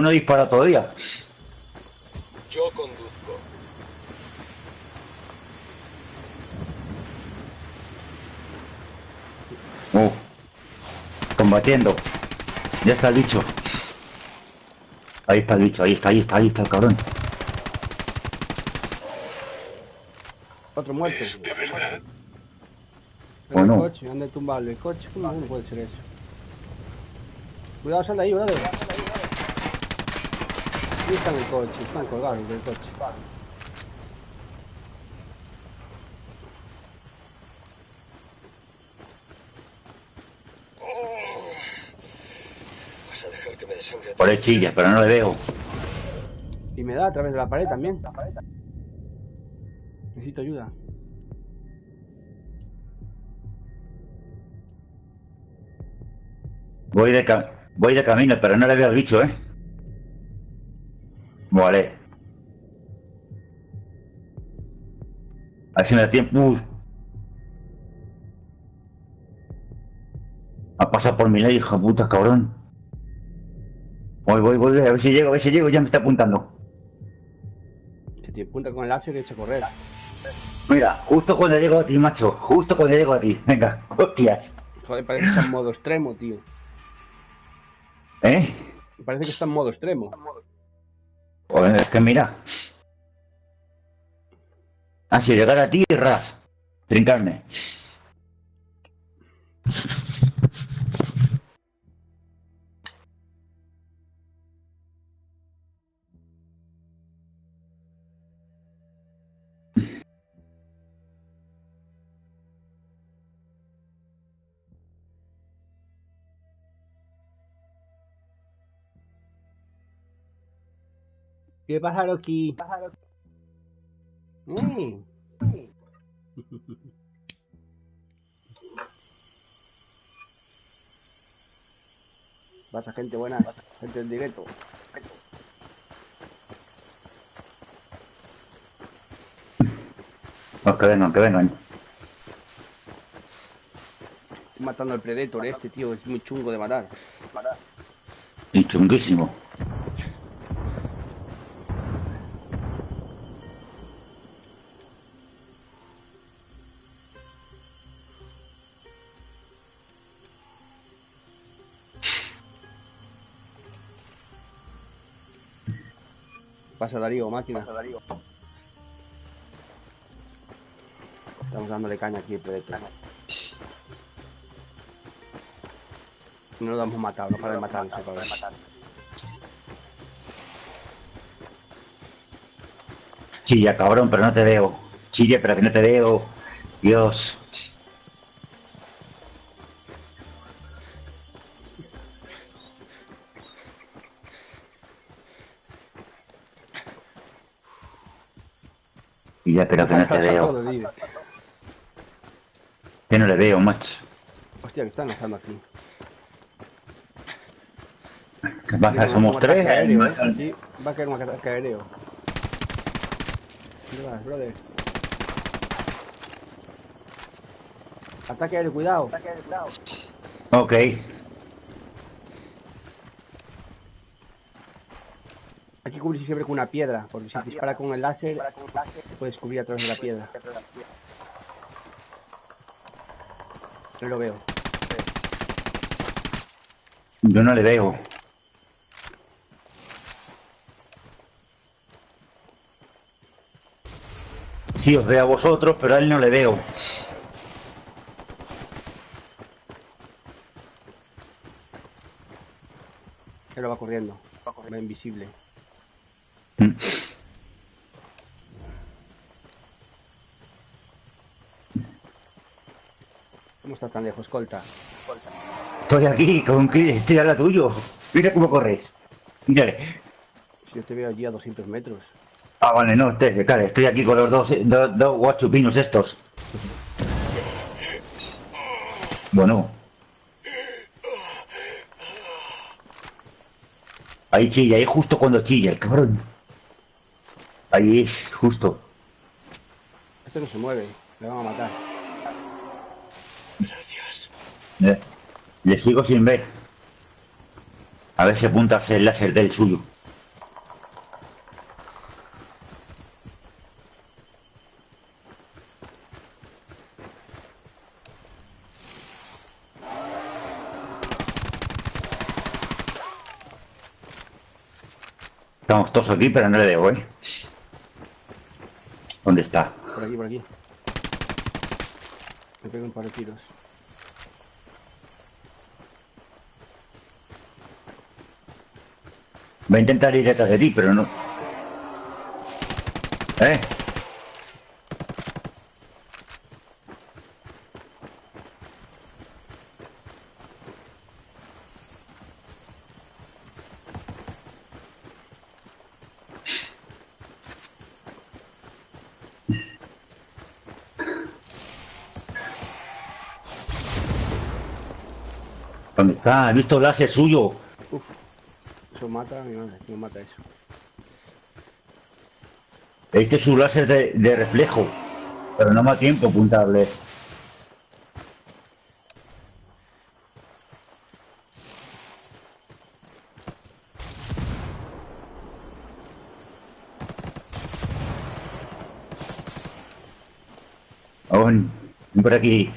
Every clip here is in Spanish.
no dispara todavía. Yo conduzco. Combatiendo. Ya está el bicho. Ahí está el bicho, ahí está el cabrón. Otro muerto. Es de verdad. En el no. coche, anda tumbado el coche. ¿Cómo puede ser eso? Cuidado, sal de ahí, brother. Ahí está en el coche, están colgados del coche. Vas a dejar que me desangre. Por el chilla, pero no le veo. Y me da a través de la pared también. Necesito ayuda. Voy de camino, pero no le veo al bicho, ¿eh? Vale. Así me da tiempo. Ha pasado por mi ley, hija puta, cabrón. Voy, a ver si llego, ya me está apuntando. Se te apunta con el láser y echa a correr. Mira, justo cuando llego a ti, macho. Justo cuando llego a ti. Venga, hostias. Joder, parece que está en modo extremo, tío. ¿Eh? Parece que está en modo extremo. Joder, es que mira. Así llegar a ti, ras. Trincarme. ¿Qué pasa, Loki? Mm. Pasa gente buena, gente en directo. No, que vengan, que vengan. Estoy matando al Predator este, tío. Es muy chungo de matar. Y chunguísimo. Pasa Darío, máquina. Estamos dándole caña aquí al Predator. No lo hemos matado, no para de matarlo, cabrón. Chilla, cabrón, pero no te veo. Chille, pero que no te veo. Dios. Chilla, pero que no te veo. Que no le veo, macho. Hostia, que están lanzando aquí. ¿Qué pasa? Somos tres. Aéreo, sí, va a caer un ataque aéreo. ¿Dónde vas, brother? Ataque aéreo, cuidado. Ok. Hay que cubrirse siempre con una piedra, porque si dispara con el láser, puedes cubrir a través de la piedra. No lo veo. Yo no le veo. Sí, os veo a vosotros, pero a él no le veo. Él lo va corriendo. Va invisible. ¿Cómo está tan lejos, escolta? Estoy aquí, con que estoy al lado tuyo. Mira cómo corres. Mírale. Si yo te veo allí a 200 metros. Ah, vale, no, claro, estoy aquí con los dos guachupinos estos. Bueno. Ahí chilla, ahí justo cuando chilla, el cabrón. Ahí es, justo. Este no se mueve, le van a matar. Gracias. Le sigo sin ver. A ver si apunta el láser del suyo. Estamos todos aquí, pero no le debo, ¿eh? ¿Dónde está? Por aquí, por aquí. Me pego un par de tiros. Va a intentar ir detrás de ti, pero no. ¿Eh? ¿Dónde está? He visto el láser suyo. Uf, eso mata a mi madre. ¿Cómo mata eso? Este es su láser de reflejo. Pero no me da tiempo a apuntarle. Ven por aquí.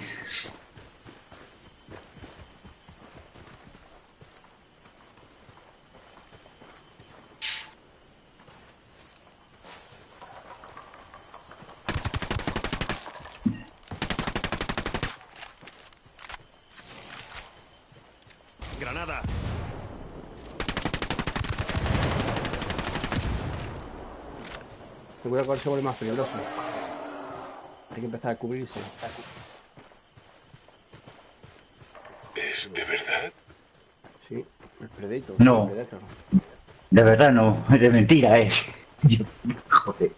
Granada. Ten cuidado con el se vuelve más peligroso. Hay que empezar a cubrirse. ¿Es de verdad? Sí, el Predator. No. El Predator. De verdad no. Es de mentira, es. Joder.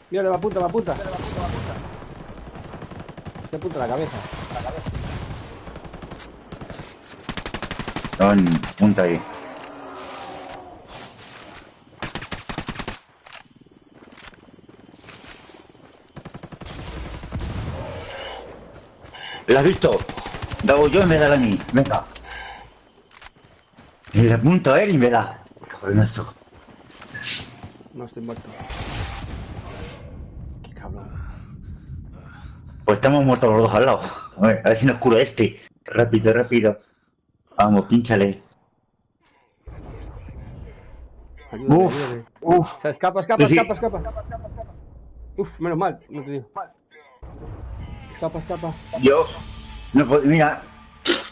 Mira, le va a punta, va a punta. Se apunta la cabeza. Son punta ahí. ¿Lo has visto? Dado yo y me da a mí. Venga. Y le apunto a él y me da. Cabronazo. No estoy muerto. Qué cabrón. Pues estamos muertos los dos al lado. A ver si nos cura este. Rápido, rápido. Vamos, pínchale. Ayúdame, Uf, ayúdame. uf. O sea, escapa, escapa, Sí, sí. escapa, escapa. Uf, menos mal, no te digo. Escapa, escapa. Dios. No puedo, mira.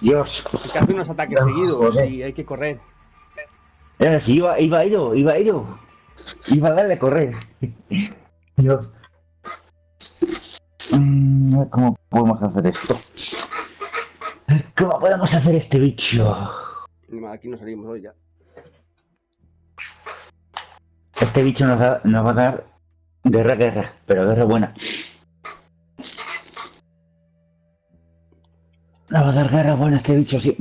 Dios. Es que hace unos ataques Ah, seguidos joder. y hay que correr. Si iba ido. Iba a darle a correr. Dios. ¿Cómo podemos hacer esto? ¿Cómo podemos hacer este bicho? Aquí no salimos hoy ya. Este bicho nos va a dar guerra, pero guerra buena. Nos va a dar guerra buena este bicho, sí.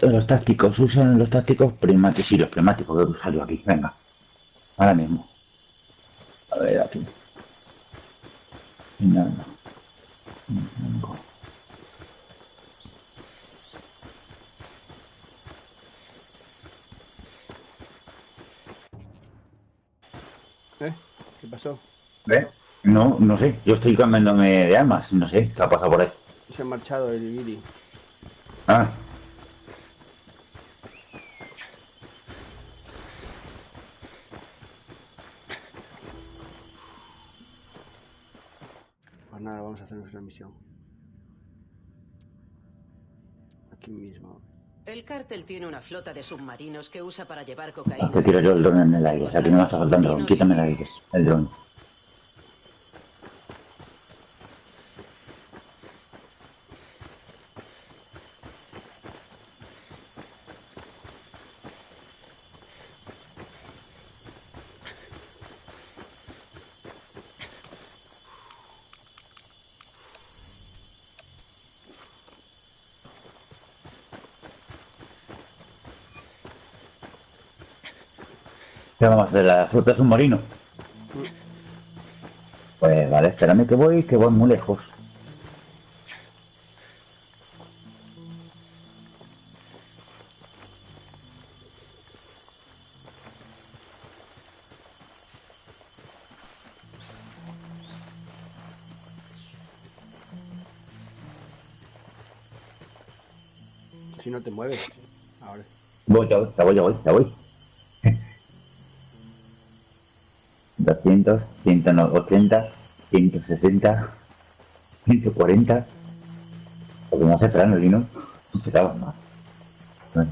Los tácticos, usan los tácticos primáticos. Sí, los primáticos que salió aquí. Venga. Ahora mismo. A ver, aquí. No. ¿Qué pasó? ¿Ves? No sé. Yo estoy cambiándome de armas. No sé. ¿Qué ha pasado por ahí? Se ha marchado el Billy. Ah. Pues nada, vamos a hacer nuestra misión. Aquí mismo. El cártel tiene una flota de submarinos que usa para llevar cocaína. Te tiro yo el dron en el aire. O sea, que no me está faltando dron. Quítame el aire. El dron. ¿Qué vamos a hacer? ¿La flota submarino? Pues vale, espérame que voy muy lejos. Si no te mueves. Ahora. Voy, ya voy. 200, 180, 160, 140. Porque no hace plano, ¿no? No se acaba más. Bueno.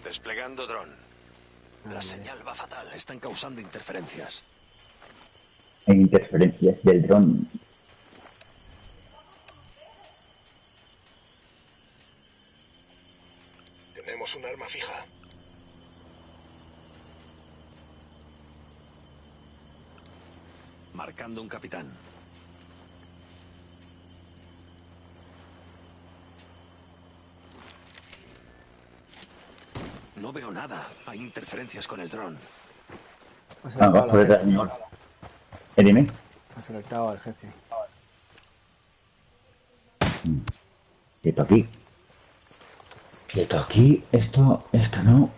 Desplegando dron. La señal va fatal. Están causando interferencias. Hay interferencias del dron. Tenemos un arma fija. Marcando un capitán. No veo nada. Hay interferencias con el dron. Va por detrás, señor. Dime. Ha selectado al jefe. Quieto aquí. Quieto aquí. Esta no.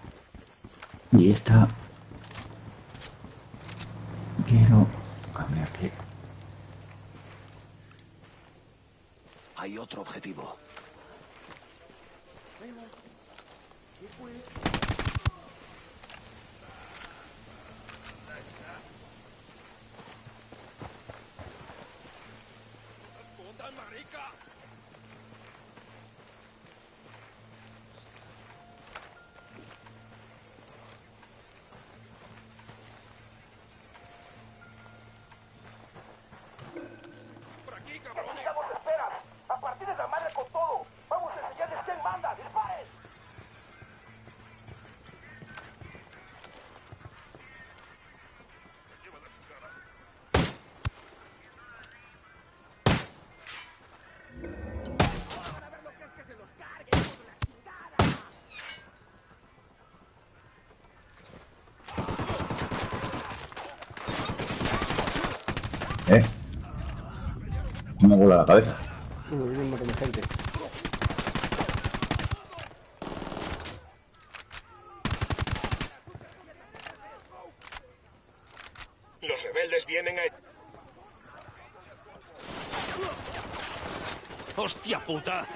Y esta. Quiero cambiarle. Hay otro objetivo. No me vuela la cabeza. Viene un montón de gente. Los rebeldes vienen a... ¡Hostia puta!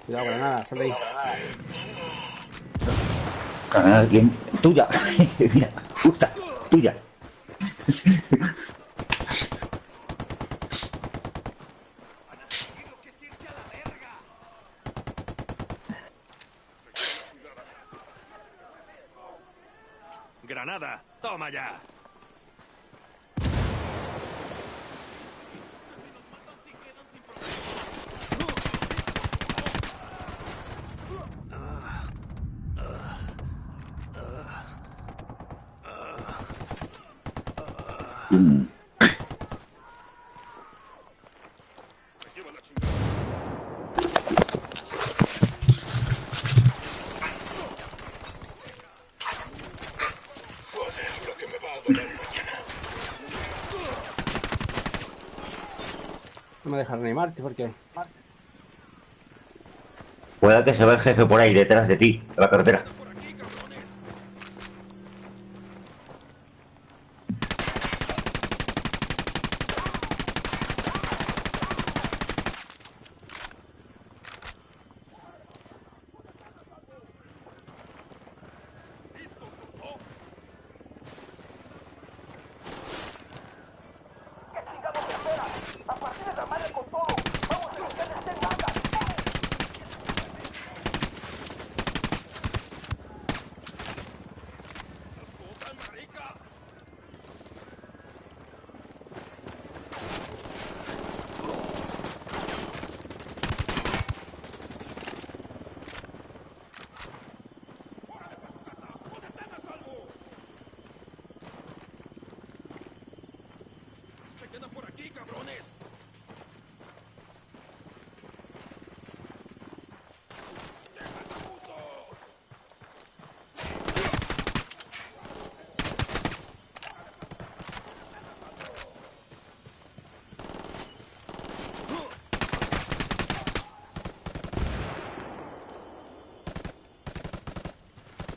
Cuidado, granada, sal de ahí. Granada, ¿quién? Tuya. Mira, justa, tuya. ¡Granada! ¡Toma ya! Joder, lo que me va a doler mañana. No me dejas animarte porque... Pueda que se vea el jefe por ahí detrás de ti, de la carretera.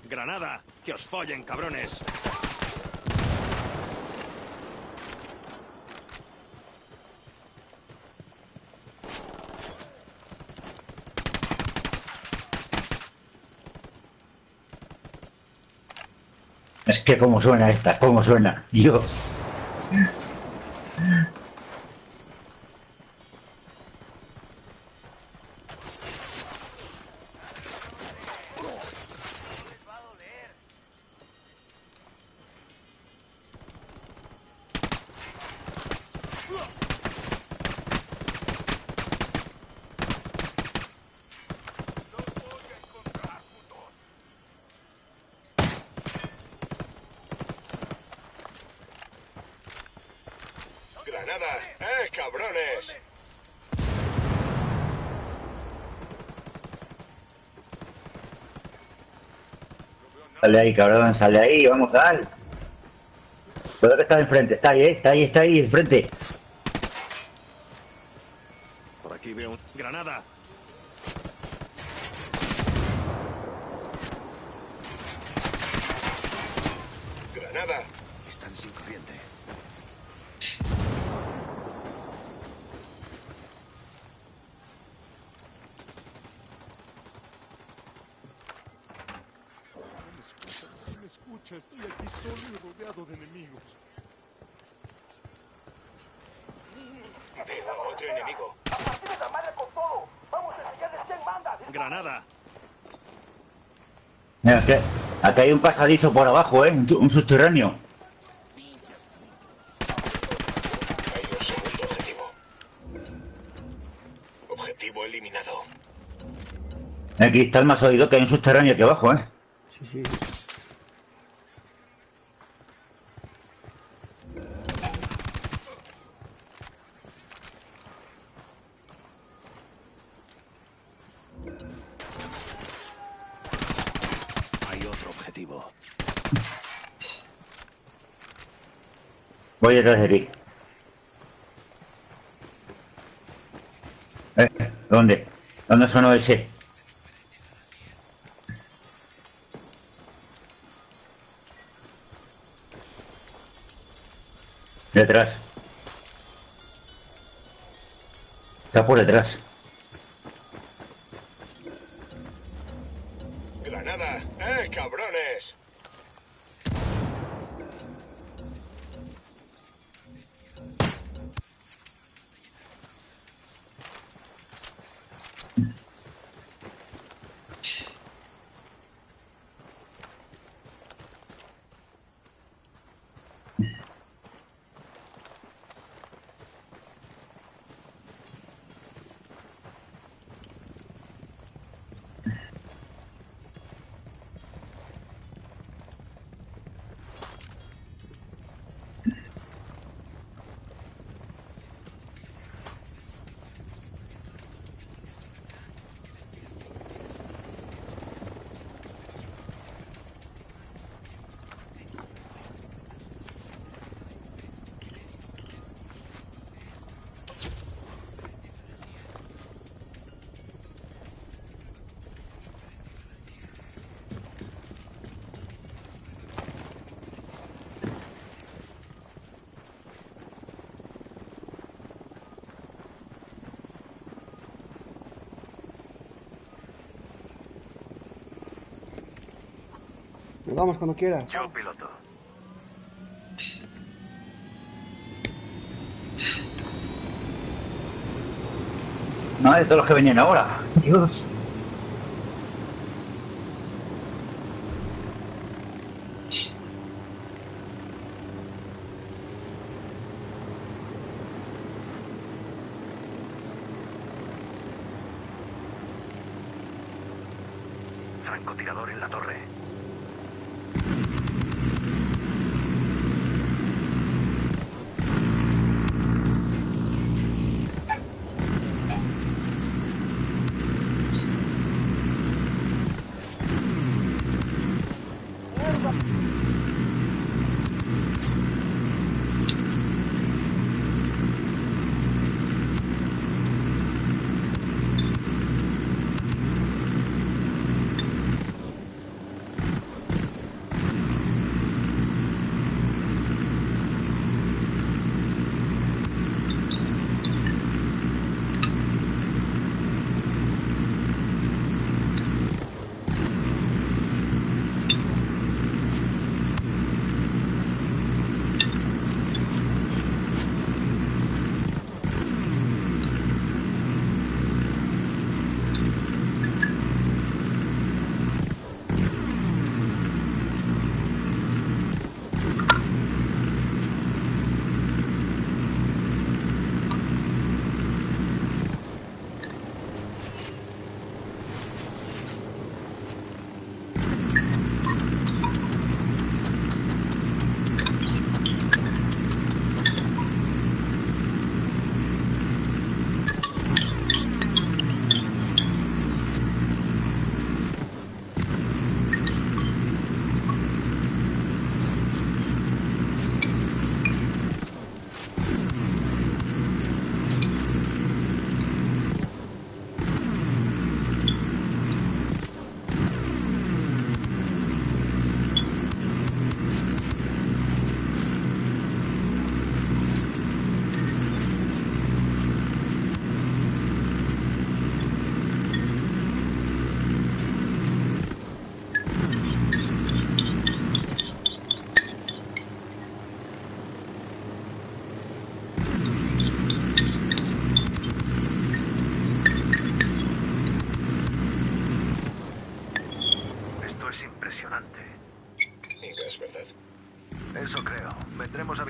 ¡Granada! Que os follen, cabrones. Es que cómo suena esta, cómo suena. Dios. ¡Granada! Cabrones! Sale ahí, cabrón, sale ahí, vamos, sal. Puede que está enfrente, está ahí, enfrente. Por aquí veo un... ¡Granada! ¡Granada! Están sin corriente. Me escucha, estoy aquí solo y rodeado de enemigos. Veo a otro enemigo. ¡Granada! Mira, aquí hay un pasadizo por abajo, un subterráneo. Hay un segundo objetivo. Objetivo eliminado. El cristal más oído que hay un subterráneo aquí abajo, Sí, sí. Hay otro objetivo. Voy detrás de ti. ¿Dónde? ¿Dónde sonó ese? Detrás. Está por detrás. ¡Granada! Cabrones! Nos vamos cuando quieras. Yo piloto. No, de todos los que venían ahora. Dios. Francotirador en la torre.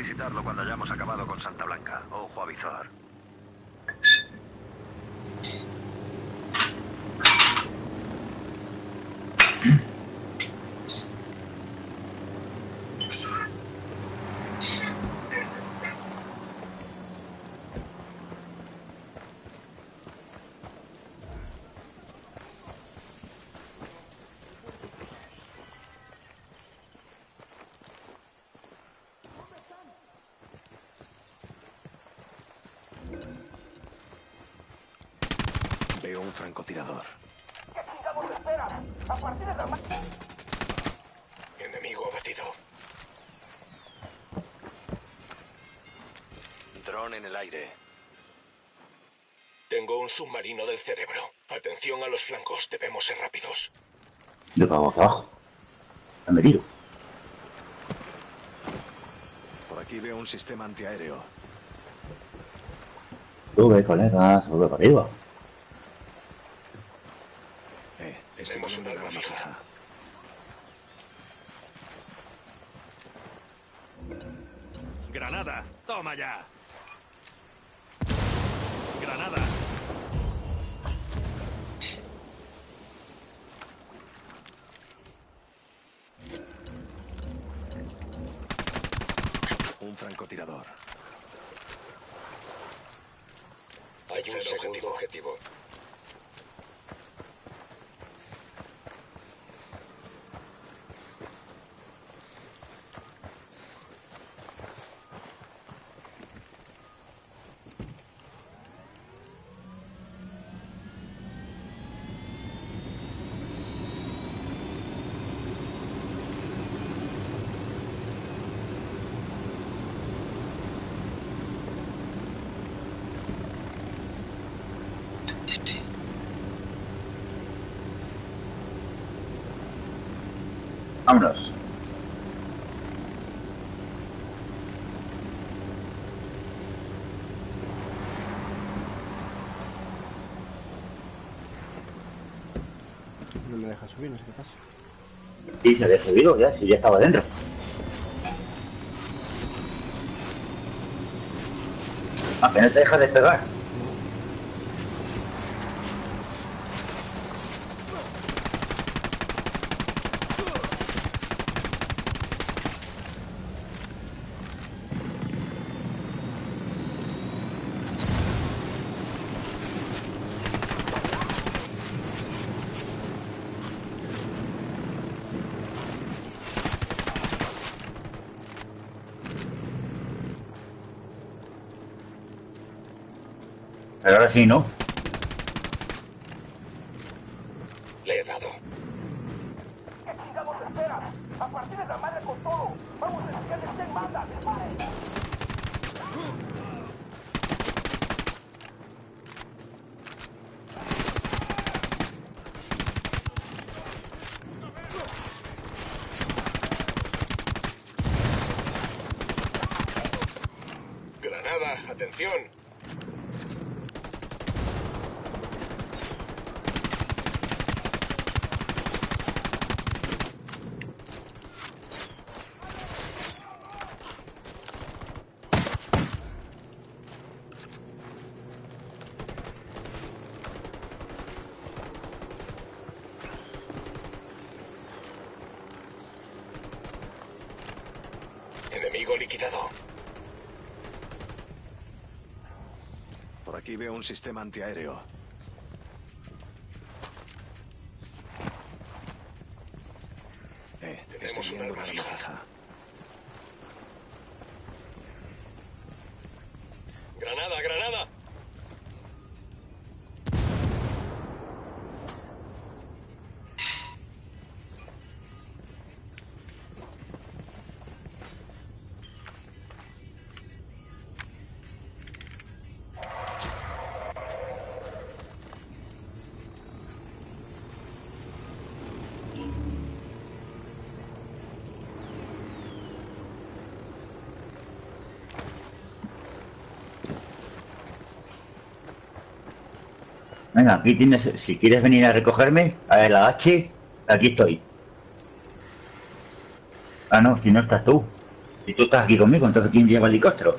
visitarlo cuando hayamos acabado con Santa Blanca. Ojo a visor. Veo un francotirador. Enemigo abatido. Dron en el aire. Tengo un submarino del cerebro. Atención a los flancos, debemos ser rápidos. Yo cago acá abajo. Me tiro. Por aquí veo un sistema antiaéreo. Sube, colega, sube para arriba. Estoy Tenemos viendo un la arma arma fija. fija. ¡Granada! ¡Toma ya! ¡Granada! Un francotirador. Hay un segundo objetivo. Vámonos. No me deja subir, no sé qué pasa. Sí, se había subido ya, si ya estaba dentro. Apenas te deja despegar. Pero ahora sí, ¿no? Le he dado. Granada, atención. Enemigo liquidado. Por aquí veo un sistema antiaéreo. Tenemos Estoy un viendo arma la arma fija. fija. Granada, granada. Venga, aquí tienes, si quieres venir a recogerme, a ver, la H, aquí estoy. Ah, no, si no estás tú. Si tú estás aquí conmigo, entonces ¿quién lleva el helicóptero?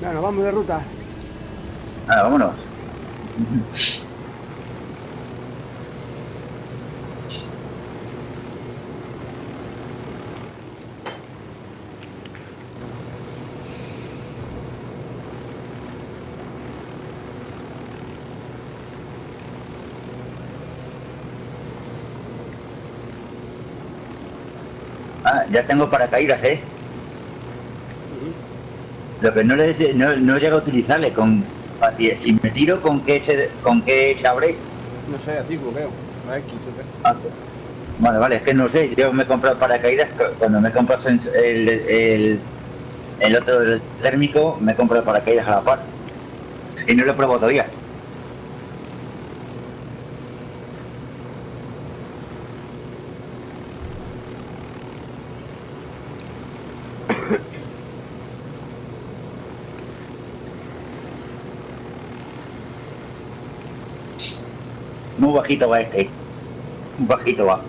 Bueno, vamos de ruta. Nada, vámonos. Ah, ya tengo paracaídas, ¿eh? Lo que no llega a utilizarle con... Si me tiro, ¿con qué se abre? No sé, a ti bloqueo. A X, ¿o qué? Ah, vale, es que no sé, yo me he comprado paracaídas, cuando me he comprado el otro del térmico, me he comprado paracaídas a la par. Y no lo he probado todavía. Muy bajito va este. Muy bajito va.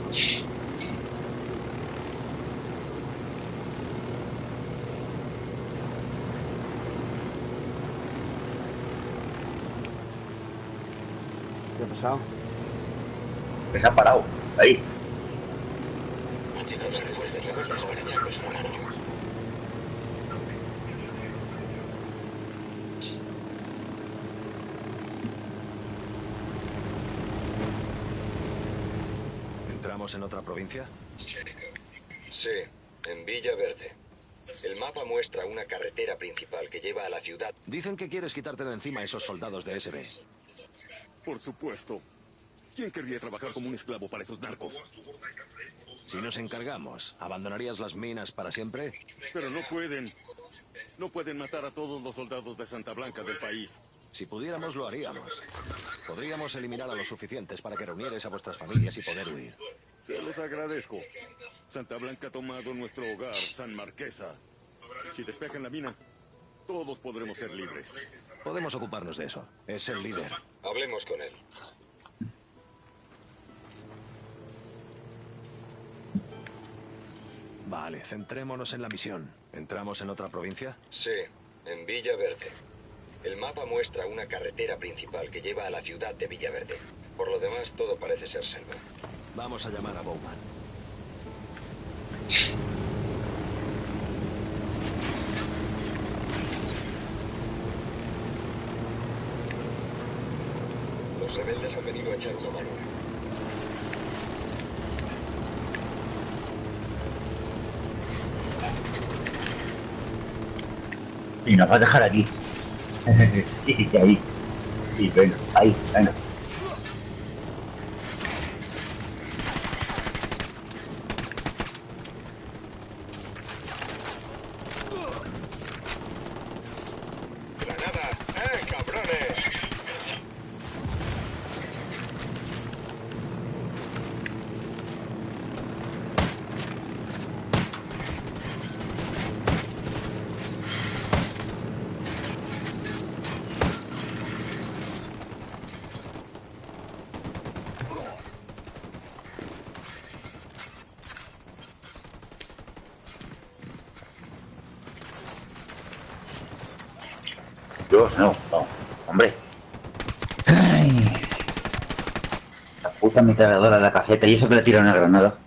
¿Qué ha pasado? Que se ha parado. Ahí. Han llegado refuerzos de rebeldes para echarnos una mano. ¿Entramos en otra provincia? Sí, en Villa Verde. El mapa muestra una carretera principal que lleva a la ciudad. Dicen que quieres quitarte de encima a esos soldados de SB. Por supuesto. ¿Quién querría trabajar como un esclavo para esos narcos? Si nos encargamos, ¿abandonarías las minas para siempre? Pero no pueden. No pueden matar a todos los soldados de Santa Blanca del país. Si pudiéramos, lo haríamos. Podríamos eliminar a los suficientes para que reunierais a vuestras familias y poder huir. Se los agradezco. Santa Blanca ha tomado nuestro hogar, San Marquesa. Si despejan la mina, todos podremos ser libres. Podemos ocuparnos de eso. Es el líder. Hablemos con él. Vale, centrémonos en la misión. ¿Entramos en otra provincia? Sí, en Villa Verde. El mapa muestra una carretera principal que lleva a la ciudad de Villa Verde. Por lo demás, todo parece ser selva. Vamos a llamar a Bowman. Los rebeldes han venido a echar una mano. Y nos va a dejar aquí. Sí, ahí. Sí, bueno, ahí, bueno. ¡Granada! Cabrones! Dios, no, hombre. Ay. La puta ametralladora de la caseta, y eso que le tira una granada.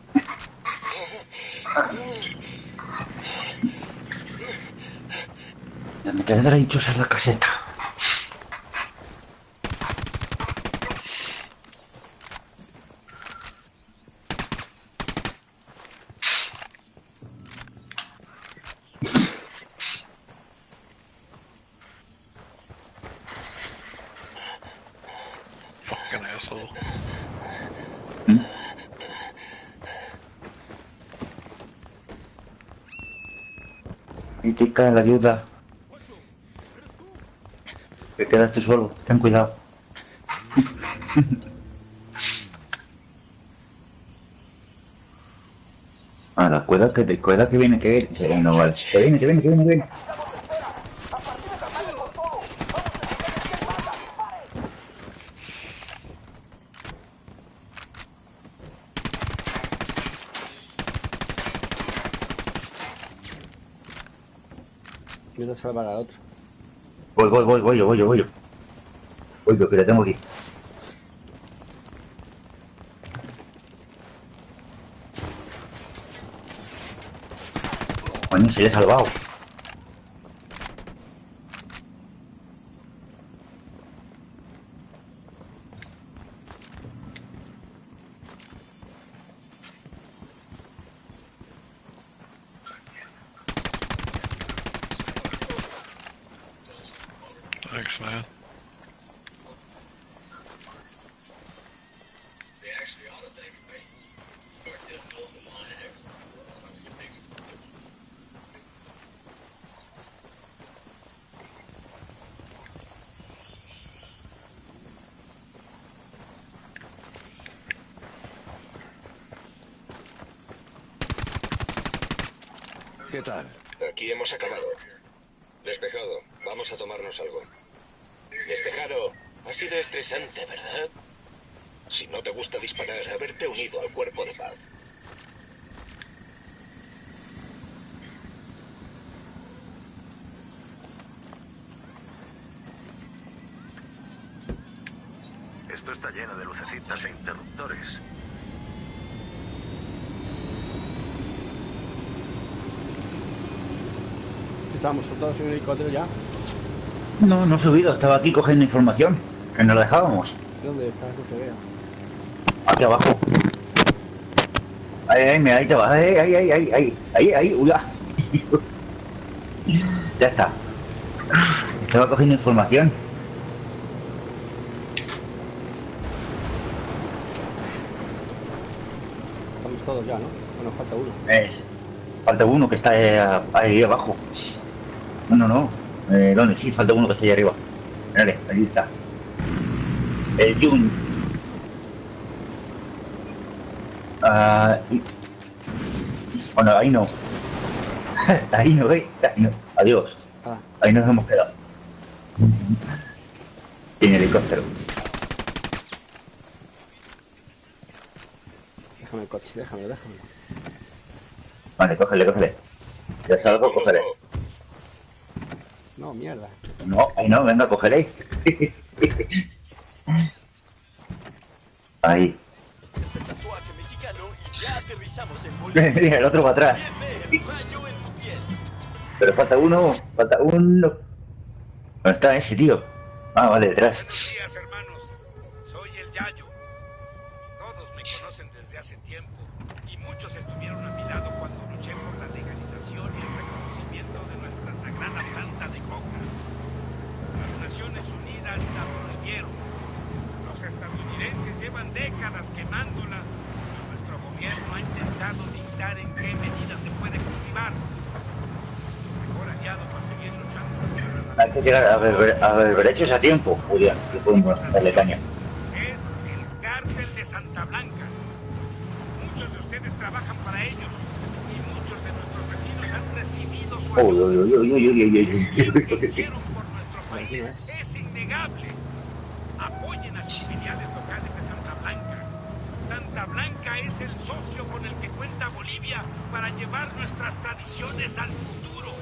La ametralladora dichosa es la caseta. pasó? Y te cae la ayuda. Te quedaste solo, ten cuidado. Ah, la cuerda que viene, no vale. Que viene. Voy a salvar al otro. Voy yo. Voy yo, que le tengo aquí. Coño, se le he salvado. Thanks, man. ¿Qué tal? Aquí hemos acabado. Despejado. Vamos a tomarnos algo. Despejado. Ha sido estresante, ¿verdad? Si no te gusta disparar, haberte unido al cuerpo de paz. Esto está lleno de lucecitas e interruptores. Estamos soltados en un helicóptero ya. No he subido, estaba aquí cogiendo información. Que nos lo dejábamos. ¿Dónde está? No se vea. Aquí abajo. Ahí te vas. Ahí, uy, ah. Ya está. Estaba cogiendo información. Estamos todos ya, ¿no? Bueno, falta uno. Falta uno que está ahí abajo. No. ¿Dónde? Sí, falta uno que está ahí arriba. Vale, ahí está. El Jun. Bueno, ahí no. Ahí no. Adiós. Ahí nos hemos quedado. Tiene helicóptero. Déjame el coche, déjamelo. Vale, cógele. Ya salgo, cogeré. No, mierda. No, ahí no, venga, cógele. Ahí. Mira, el otro va atrás. Pero falta uno. ¿Dónde está ese, tío? Ah, vale, detrás. Buenos días, hermanos. Soy el Yayo. Todos me conocen desde hace tiempo y muchos estuvieron a mi lado cuando luché por la legalización y el reconocimiento de nuestra sagrada planta de coca. Las Naciones Unidas la prohibieron. Los estadounidenses llevan décadas quemándola. Nuestro gobierno ha intentado dictar en qué medida se puede cultivar. Nuestro mejor aliado para seguir luchando. Hay que llegar a berberechos a tiempo. Julián, que podemos darle caña. Es el cártel de Santa Blanca. Muchos de ustedes trabajan para ellos y muchos de nuestros vecinos han recibido su ayuda. Lo que hicieron por nuestro país es innegable. Apoyen a sus filiales locales de Santa Blanca. Santa Blanca es el socio con el que cuenta Bolivia para llevar nuestras tradiciones al futuro.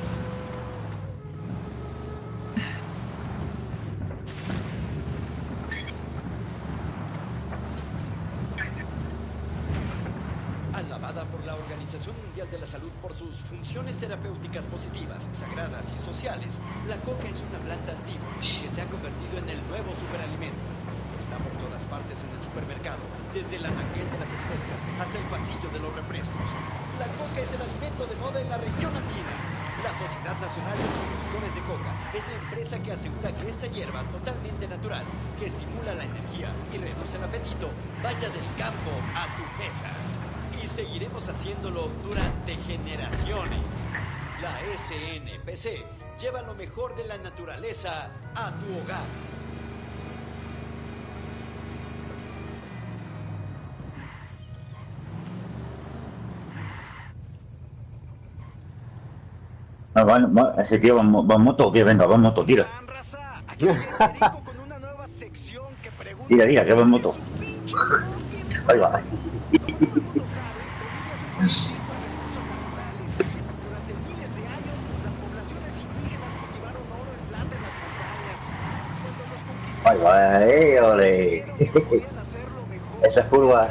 Alabada por la Organización Mundial de la Salud por sus funciones terapéuticas positivas, sagradas y sociales, la coca es una planta antigua que se ha convertido en el nuevo superalimento. Está por todas partes en el supermercado, desde el anaquel de las especias hasta el pasillo de los refrescos. La coca es el alimento de moda en la región andina. La Sociedad Nacional de los Productores de Coca es la empresa que asegura que esta hierba totalmente natural, que estimula la energía y reduce el apetito, vaya del campo a tu mesa. Y seguiremos haciéndolo durante generaciones. La SNPC lleva lo mejor de la naturaleza a tu hogar. Ah, ese tío va en moto o qué, venga, va en moto, tira. Tira, que va en moto. Ahí va. Ahí va, ole. Esas curvas.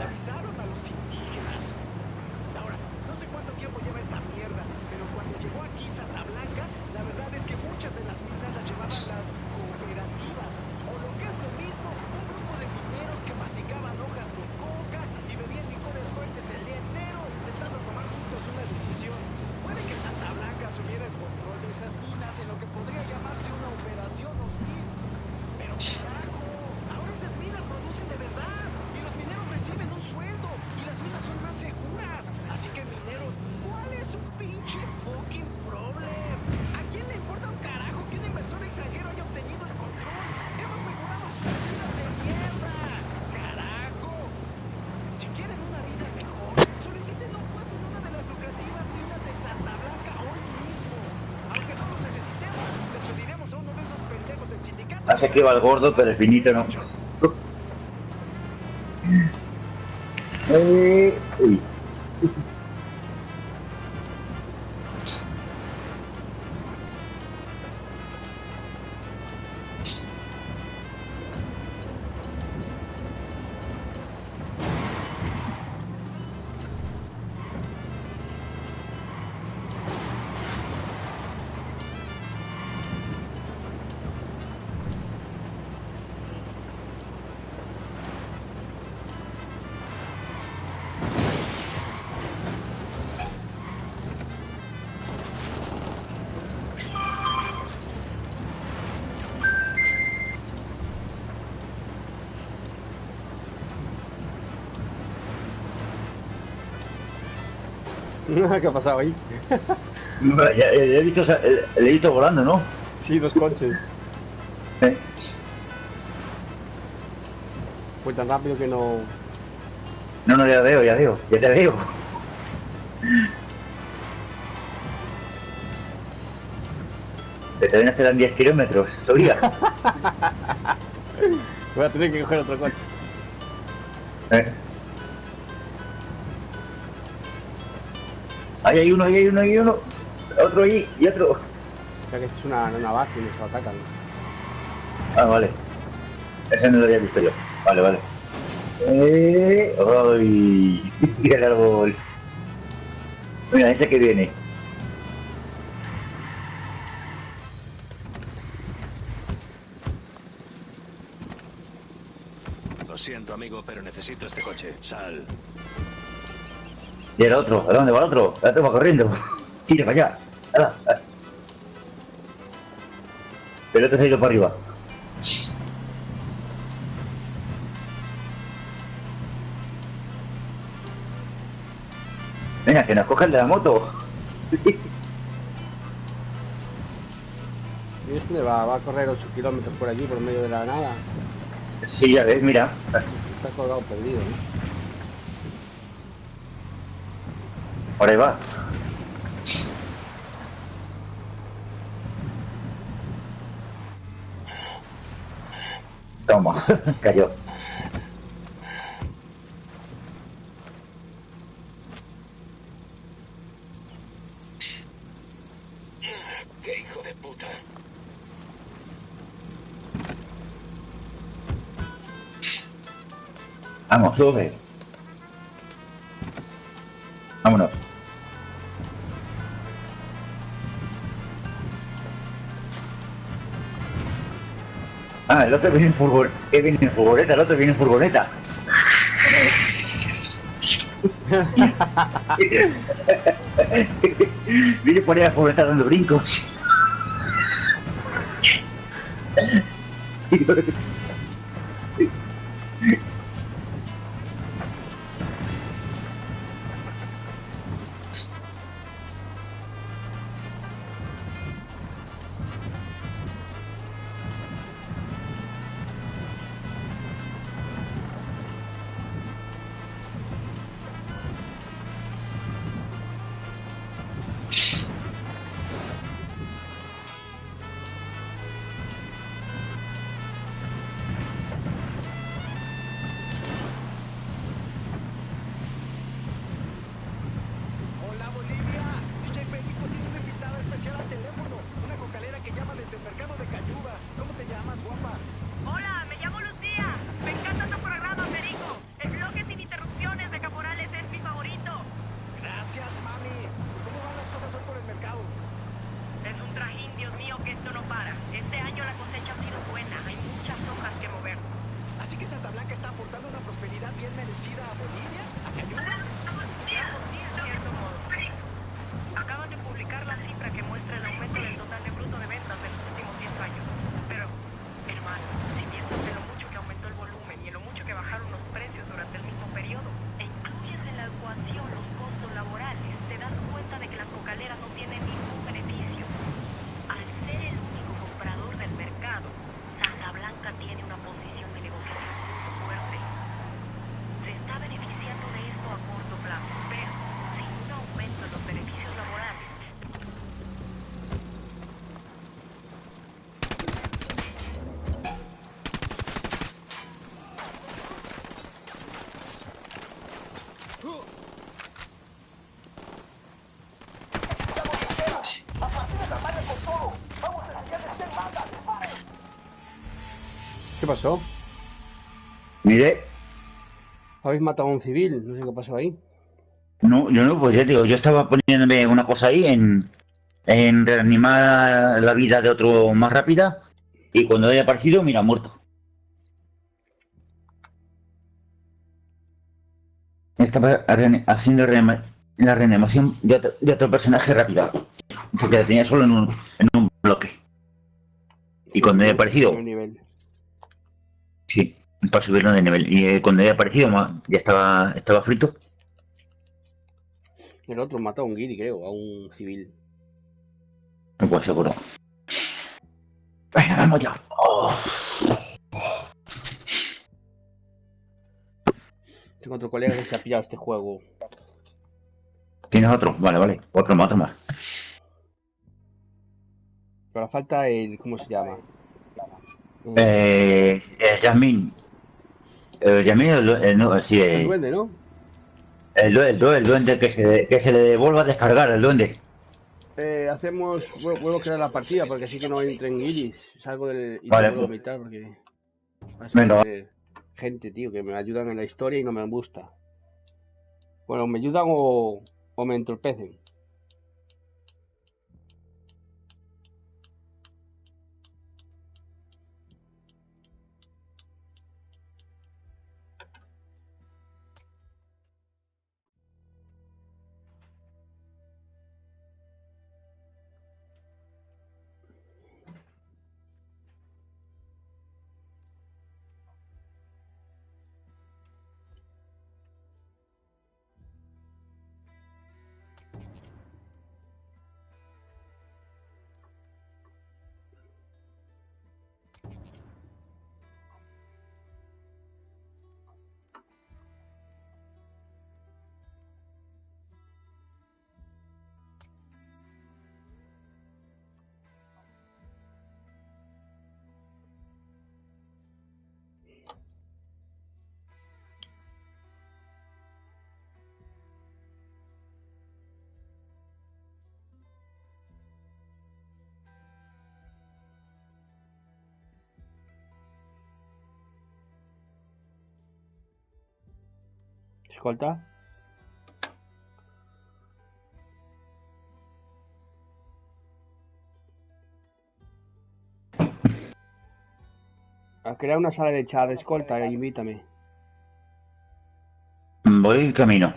Hace que va el gordo, pero el finito no. Uy. ¿Qué ha pasado ahí? Ya he visto el edito volando, ¿no? Sí, dos coches. Fue tan rápido que no... No, ya te veo. Te deben hacer 10 kilómetros, todavía. Voy a tener que coger otro coche. Ahí hay uno. Otro ahí y otro. O sea que esto es una base y nos atacan. Ah, vale. Ese no lo había visto yo. Vale. ¡Ay! Mira el árbol. Mira, ese que viene. Lo siento, amigo, pero necesito este coche. Sal. Y el otro, ¿a dónde va el otro? El otro va corriendo. Tira para allá. El otro se ha ido para arriba. Venga, que nos coja el de la moto. ¿Y este va a correr 8 kilómetros por allí, por medio de la nada? Sí, ya ves, mira. Está colgado perdido, ¿no? Por ahí va. Toma, cayó. ¡Qué hijo de puta! Vamos, sube. Vámonos. Ah, el otro viene en furgoneta. El otro viene en furgoneta. Viene por ahí a pobre, está dando brincos. Hola Bolivia, DJ Perico tiene una invitada especial al teléfono, una cocalera que llama desde el mercado de Cayuga. ¿Cómo te llamas, guapa? Hola, me llamo Lucía. Me encanta tu programa, Perico. El bloque sin interrupciones de Caporales es mi favorito. Gracias, mami. ¿Cómo van las cosas hoy por el mercado? Es un trajín, Dios mío, que esto no para. Este año la cosecha ha sido buena. Hay muchas hojas que mover. Así que Santa Blanca está aportando una prosperidad bien merecida a Bolivia, a Cayuga. Sí, en cierto modo. Acaban de publicar la cifra que muestra el aumento del total de bruto de ventas de los últimos 10 años. Pero, hermano, si piensas en lo mucho que aumentó el volumen y en lo mucho que bajaron los precios durante el mismo periodo, e incluyes en la ecuación los costos laborales, te das cuenta de que las cocaleras no tienen ningún beneficio. Al ser el único comprador del mercado, Santa Blanca tiene una posición de negociación muy fuerte. Se está beneficiando de esto a corto plazo, pero sin un aumento en los beneficios laborales. ¿Qué pasó? Mire, ¿Habéis matado a un civil? No sé qué pasó ahí. no, yo no, pues ya digo, yo estaba poniéndome una cosa ahí en reanimar la vida de otro más rápida y cuando haya aparecido, mira, muerto. Estaba haciendo la reanimación de otro personaje rápida, porque la tenía solo en un bloque. Y cuando haya aparecido, Primer nivel. sí, para subirlo de nivel. Y cuando haya aparecido, ya estaba frito. El otro mató a un guiri, creo, a un civil. No puedo seguro. Venga, vamos ya. Oh. Tengo otro colega que se ha pillado este juego. ¿Tienes otro? Vale. Otro más. Pero falta el... ¿Cómo se llama? Yasmín. Yasmín, no, sí, El duende, ¿no? el duende que se le devuelva a descargar, el duende. Hacemos... Vuelvo a crear la partida porque así que no entren guiris. Salgo del... Y Vale, te vuelvo a pues. mitad porque... Venga. Gente, tío, que me ayudan en la historia y no me gusta. Bueno, me ayudan o me entorpecen. Escolta. A crear una sala de chat de escolta e invítame. Voy camino.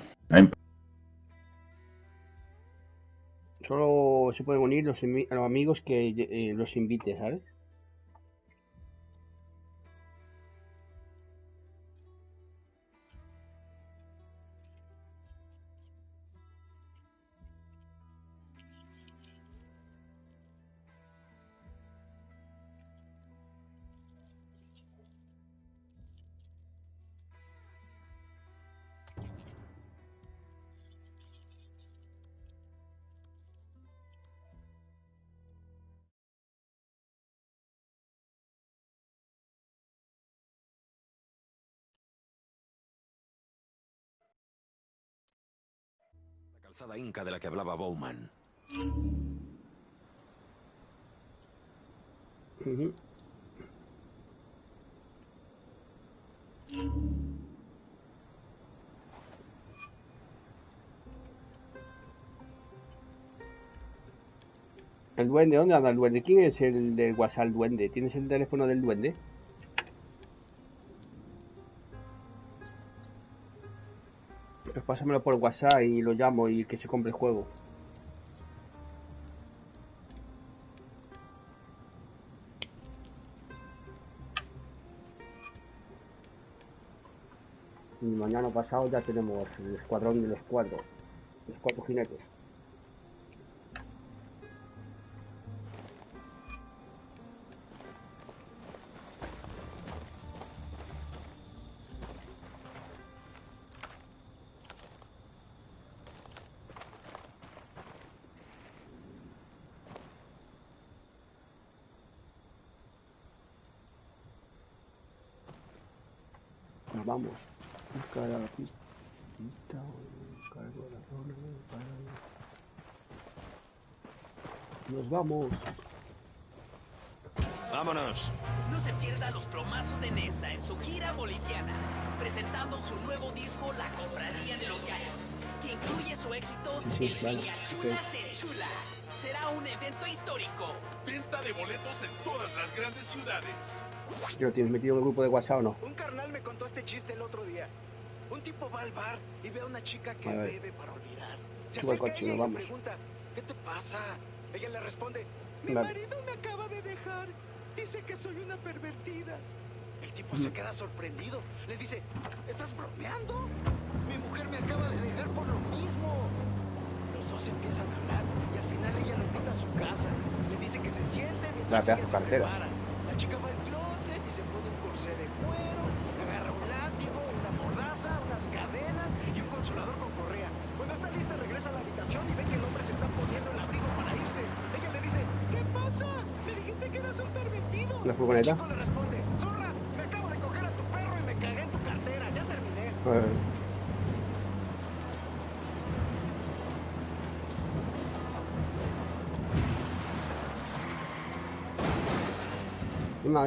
Solo se pueden unir los amigos que los invite, ¿sabes? La calzada inca de la que hablaba Bowman. El duende, ¿dónde anda el duende? ¿Quién es el del WhatsApp, el duende? ¿Tienes el teléfono del duende? Pues pásamelo por WhatsApp y lo llamo y que se compre el juego. Y mañana pasado ya tenemos el escuadrón de los cuatro jinetes. Nos vamos. Buscar a la pista. Cargo la zona. Nos vamos. ¡Vámonos! No se pierda los plomazos de Nessa en su gira boliviana, presentando su nuevo disco La Cofradía de los Gallos, que incluye su éxito El Villachula se chula. Será un evento histórico. Venta de boletos en todas las grandes ciudades. ¿Lo tienes metido en el grupo de WhatsApp o no? Un carnal me contó este chiste el otro día. Un tipo va al bar y ve a una chica que bebe para olvidar. Se Sube al acerca a coche, ella nos y le vamos. pregunta, ¿qué te pasa? Ella le responde, mi Vale. marido me acaba de dejar. Dice que soy una pervertida. El tipo se queda sorprendido. Le dice, ¿estás bromeando? Mi mujer me acaba de dejar por lo mismo. Los dos empiezan a hablar y al final ella lo invita a su casa. Le dice que se siente mientras ella se cartera. prepara. La chica va al closet y se pone un corsé de cuero, agarra un látigo, una mordaza, unas cadenas y un consolador con correa. Cuando está lista regresa a la habitación y ve que el hombre se está poniendo el abrigo para irse. Ella le dice, ¿qué pasa? Me dijiste que eras un pervertido. ¿La furgoneta? El chico le responde, zorra, me acabo de coger a tu perro y me cagué en tu cartera. Ya terminé. Mima.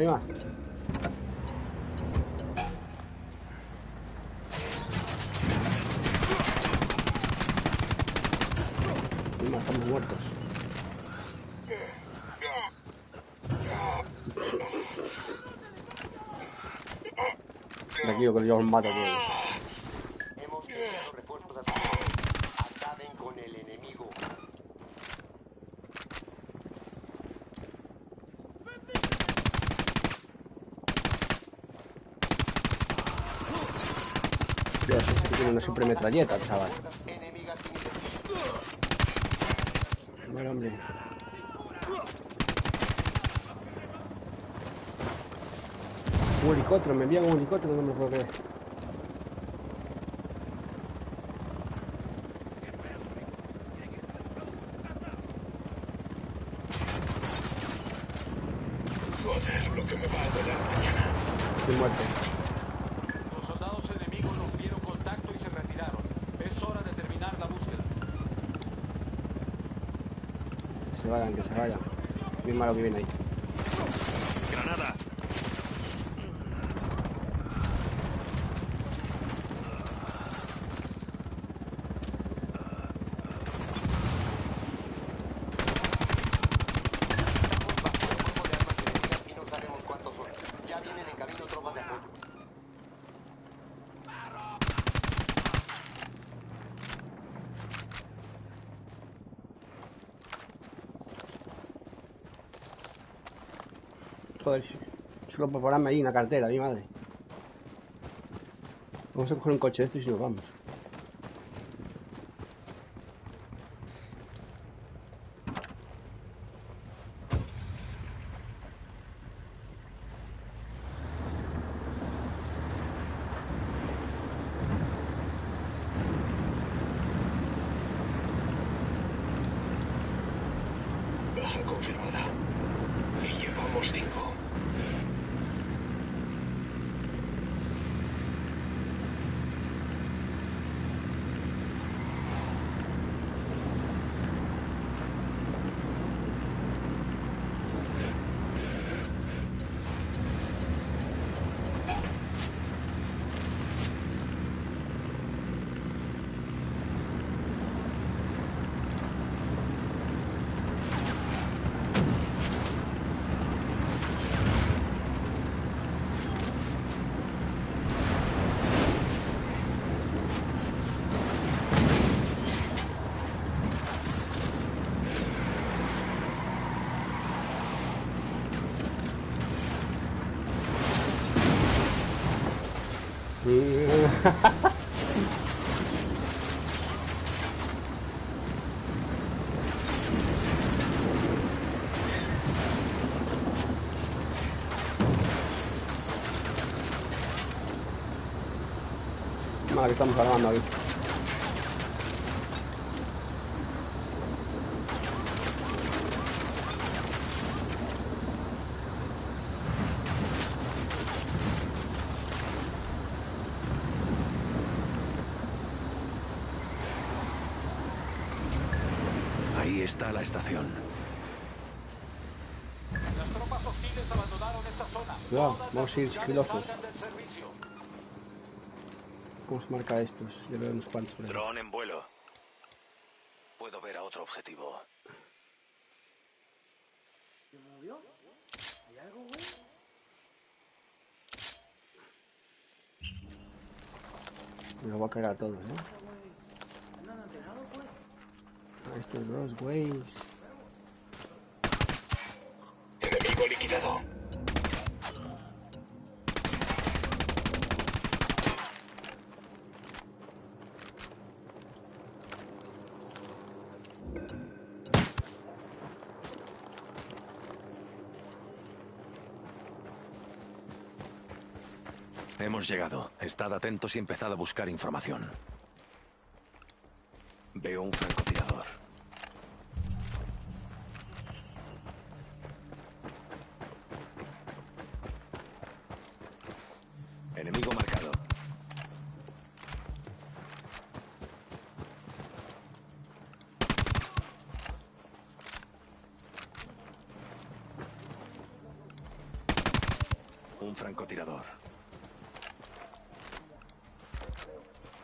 Mima, estamos muertos. Tranquilo que yo os mato a todos. Hemos tenido refuerzos a acaben con el enemigo. Dios, este tiene una super metralleta, chaval. Bueno, hombre. Un helicóptero, me envían un helicóptero, no me lo puedo creer. Joder, lo que me va a doler mañana. Estoy muerto. Los soldados enemigos rompieron contacto y se retiraron. Es hora de terminar la búsqueda. Que se vayan. Bien malo que viene ahí. ¡Granada! Ya vienen en camino tropas de apoyo. Joder, solo por pararme ahí en la cartera, mi madre. Vamos a coger un coche de estos y nos vamos. Baja confirmada. Y llevamos 5. Mala que estamos grabando aquí. Ahí está la estación. Las tropas hostiles abandonaron esta zona. Cuidado, vamos a ir sigilosos. Salgan del servicio. ¿Cómo se marca estos? Yo veo unos cuantos por ahí. Dron en vuelo. Puedo ver a otro objetivo. ¿Se movió? ¿Hay algo, güey? Me lo voy a cagar a todos, ¿no? ¿Andan entrenados, pues? A estos dos, güey. Enemigo liquidado. Hemos llegado. Estad atentos y empezad a buscar información. Veo un francotirador. Enemigo marcado. Un francotirador.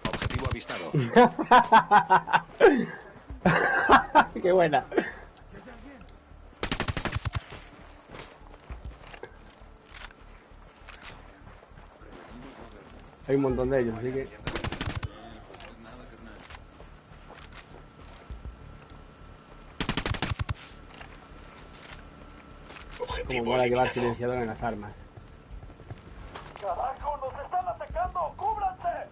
Objetivo avistado. Qué buena. Hay un montón de ellos, así que... Como mola llevar silenciador en las armas. ¡Carajo! ¡Nos están atacando! ¡Cúbranse!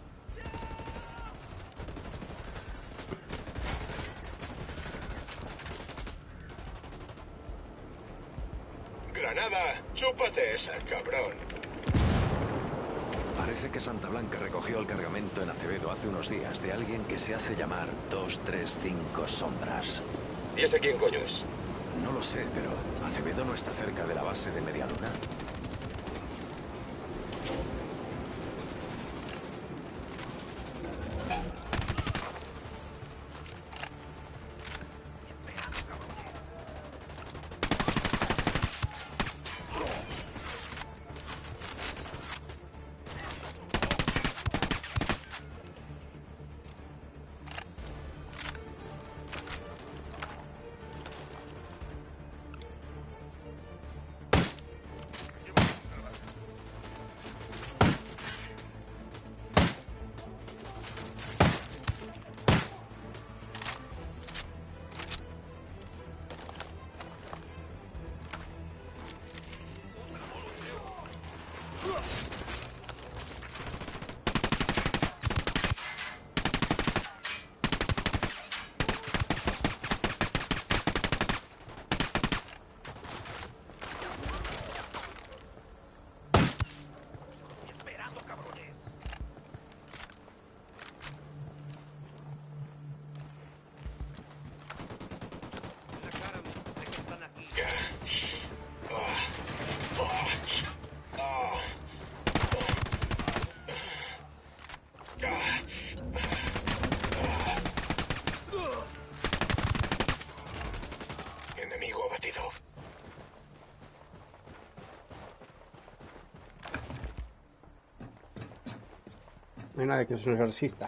Granada, chúpate esa, cabrón. Parece que Santa Blanca recogió el cargamento en Acevedo hace unos días de alguien que se hace llamar 235 Sombras. ¿Y ese quién coño es? No lo sé, pero ¿Acevedo no está cerca de la base de Medialuna? Enemigo abatido. No hay nadie que se nos resista.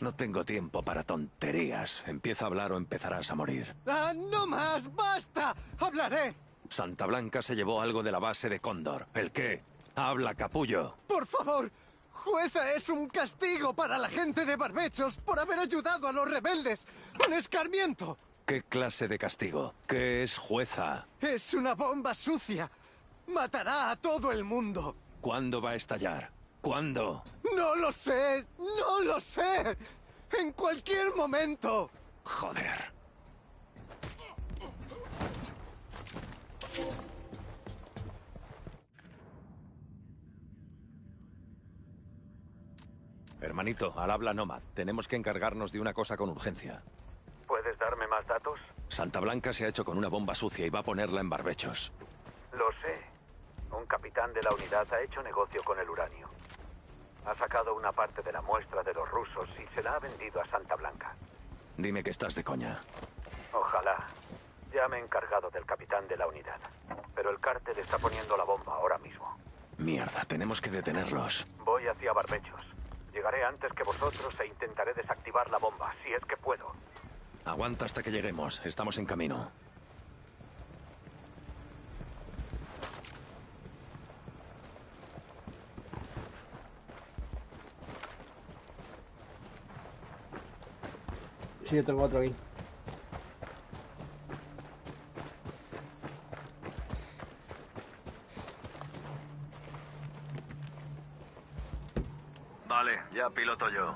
No tengo tiempo para tonterías. Empieza a hablar o empezarás a morir. ¡Ah, no más! ¡Basta! ¡Hablaré! Santa Blanca se llevó algo de la base de Cóndor. ¿El qué? Habla, capullo. ¡Por favor! Jueza es un castigo para la gente de Barbechos por haber ayudado a los rebeldes. ¡Un escarmiento! ¿Qué clase de castigo? ¿Qué es jueza? Es una bomba sucia. Matará a todo el mundo. ¿Cuándo va a estallar? ¿Cuándo? ¡No lo sé! ¡No lo sé! ¡En cualquier momento! Joder. Hermanito, al habla Nómad. Tenemos que encargarnos de una cosa con urgencia. ¿Puedes darme más datos? Santa Blanca se ha hecho con una bomba sucia y va a ponerla en Barbechos. Lo sé. Un capitán de la unidad ha hecho negocio con el uranio. Ha sacado una parte de la muestra de los rusos y se la ha vendido a Santa Blanca. Dime que estás de coña. Ojalá. Ya me he encargado del capitán de la unidad. Pero el cártel está poniendo la bomba ahora mismo. Mierda, tenemos que detenerlos. Voy hacia Barbechos. Llegaré antes que vosotros e intentaré desactivar la bomba, si es que puedo. Aguanta hasta que lleguemos. Estamos en camino. Sí, yo tengo otro aquí. Vale, ya piloto yo.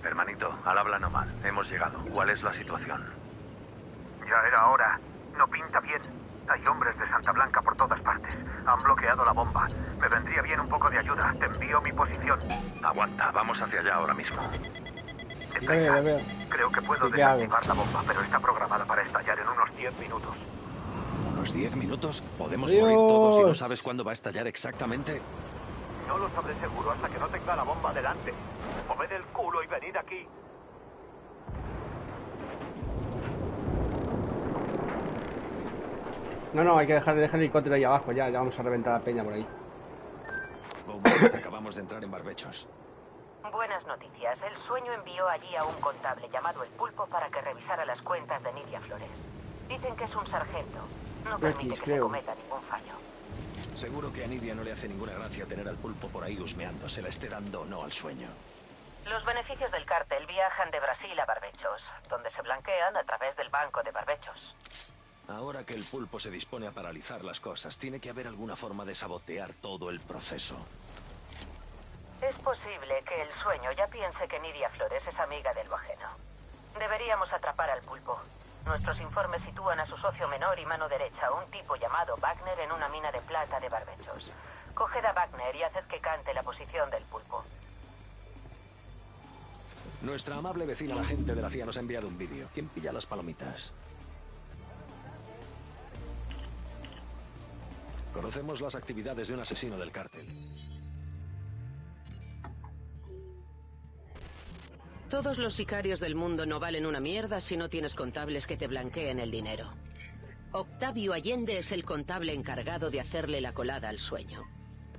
Hermanito, al habla Nómad. Hemos llegado. ¿Cuál es la situación? Ya era hora. No pinta bien. Hay hombres de Santa Blanca por todas partes. Han bloqueado la bomba. Me vendría bien un poco de ayuda. Te envío mi posición. Aguanta, vamos hacia allá ahora mismo. Veo. Creo que puedo ¿Qué hago? desactivar la bomba, pero está programada para estallar en unos 10 minutos. ¿Unos 10 minutos? ¿Podemos Dios. morir todos si no sabes cuándo va a estallar exactamente? No lo sabré seguro hasta que no tenga la bomba delante. Moved el culo y venid aquí. No, hay que dejar el helicóptero ahí abajo, ya vamos a reventar la peña por ahí. Bowman, acabamos de entrar en Barbechos. Buenas noticias. El sueño envió allí a un contable llamado el Pulpo para que revisara las cuentas de Nidia Flores. Dicen que es un sargento. No permite que se cometa ningún fallo. Seguro que a Nidia no le hace ninguna gracia tener al Pulpo por ahí husmeando, se la esté dando o no al sueño. Los beneficios del cártel viajan de Brasil a Barbechos, donde se blanquean a través del Banco de Barbechos. Ahora que el Pulpo se dispone a paralizar las cosas, tiene que haber alguna forma de sabotear todo el proceso. Es posible que el sueño ya piense que Nidia Flores es amiga del lo ajeno. Deberíamos atrapar al Pulpo. Nuestros informes sitúan a su socio menor y mano derecha, un tipo llamado Wagner, en una mina de plata de Barbechos. Coged a Wagner y haced que cante la posición del Pulpo. Nuestra amable vecina, la gente de la CIA, nos ha enviado un vídeo. ¿Quién pilla las palomitas? Conocemos las actividades de un asesino del cártel. Todos los sicarios del mundo no valen una mierda si no tienes contables que te blanqueen el dinero. Octavio Allende es el contable encargado de hacerle la colada al sueño.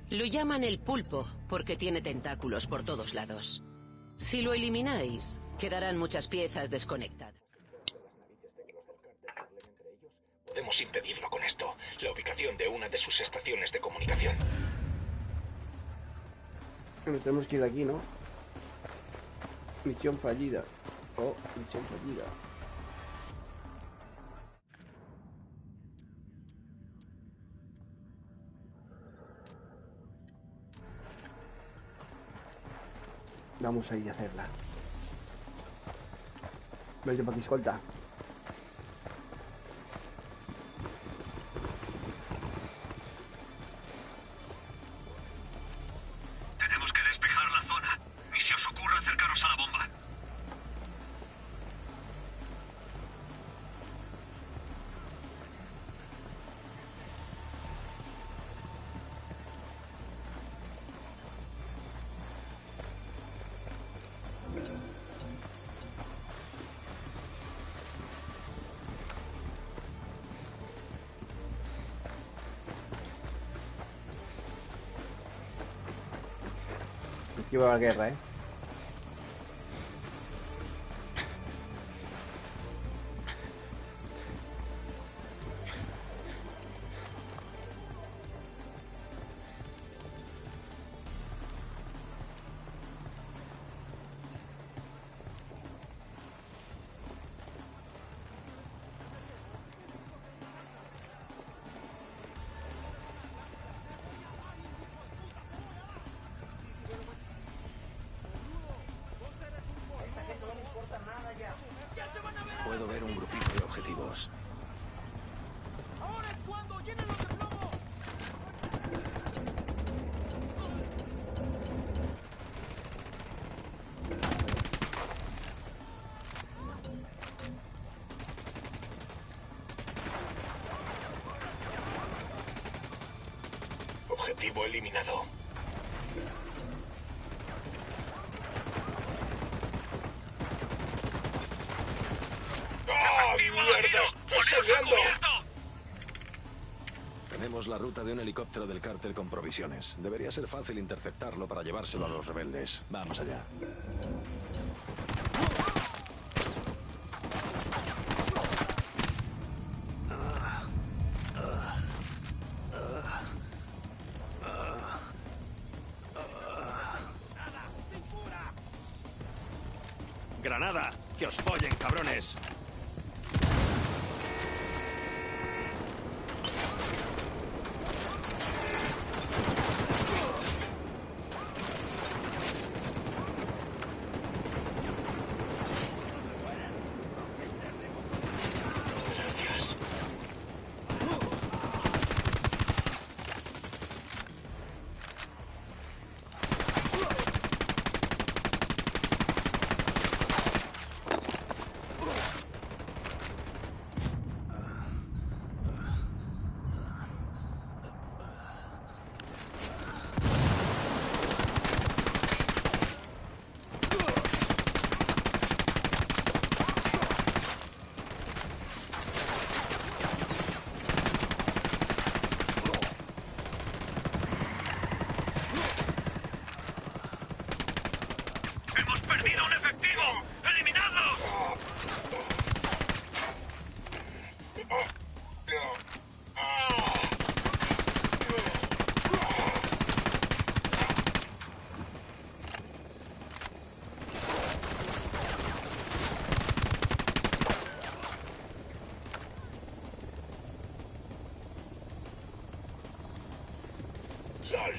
Lo llaman el Pulpo porque tiene tentáculos por todos lados. Si lo elimináis, quedarán muchas piezas desconectadas. Podemos impedirlo con esto. La ubicación de una de sus estaciones de comunicación. Bueno, tenemos que ir aquí, ¿no? Misión fallida. Oh, misión fallida. Vamos a ir a hacerla. Vete para aquí, escolta. Tenemos que despejar la zona. Ni se os ocurra acercaros a la bomba. Aquí va la guerra, ¿eh? Puedo ver un grupito de objetivos. ¡Ahora es cuando! ¡Llénenlos de plomo! Objetivo eliminado. ¡Ah, mierda! ¡Estoy sangrando! Tenemos la ruta de un helicóptero del cártel con provisiones. Debería ser fácil interceptarlo para llevárselo a los rebeldes. Vamos allá. ¡Granada! ¡Que os follen, cabrones!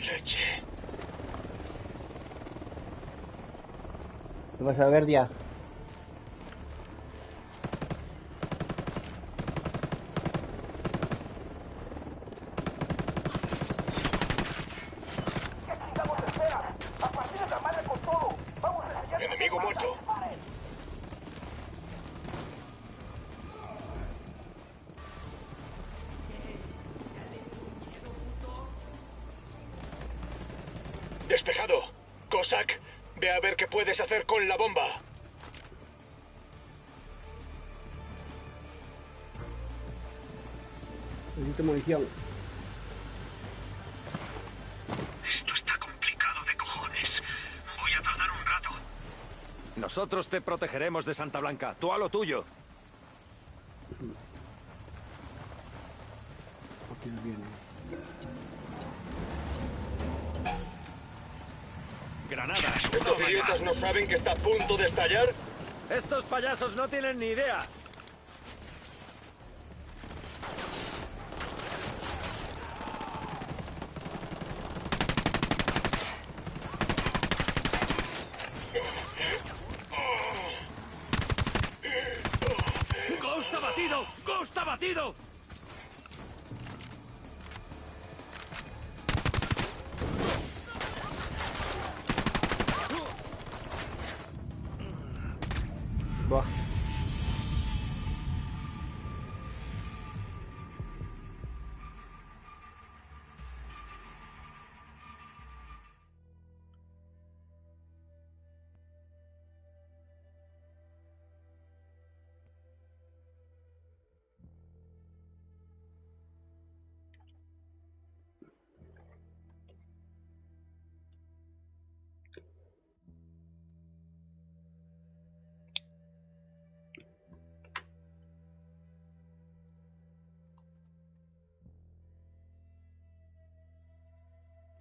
Leche. ¿Qué pasa, Verdia? Enemigo muerto. Despejado. Cossack, ve a ver qué puedes hacer con la bomba. Necesito munición. Esto está complicado de cojones. Voy a tardar un rato. Nosotros te protegeremos de Santa Blanca. Tú a lo tuyo. Aquí no viene. Granada. ¿Estos idiotas no saben que está a punto de estallar? Estos payasos no tienen ni idea. ¡Ghost abatido! ¡Ghost abatido! Buah.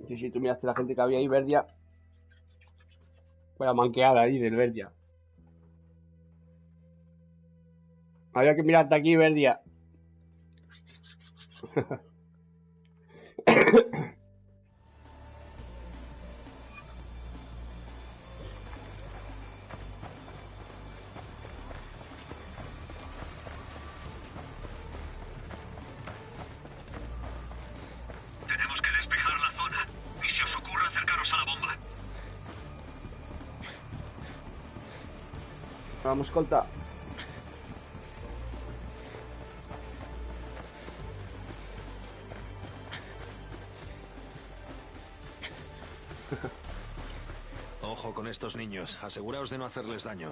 Sí, tú miraste la gente que había ahí, Verdia. Fue la manqueada ahí del Verdia. Había que mirarte aquí, Verdia. Tenemos que despejar la zona. Ni se os ocurra acercaros a la bomba. Vamos, escolta. Ojo con estos niños. Aseguraos de no hacerles daño.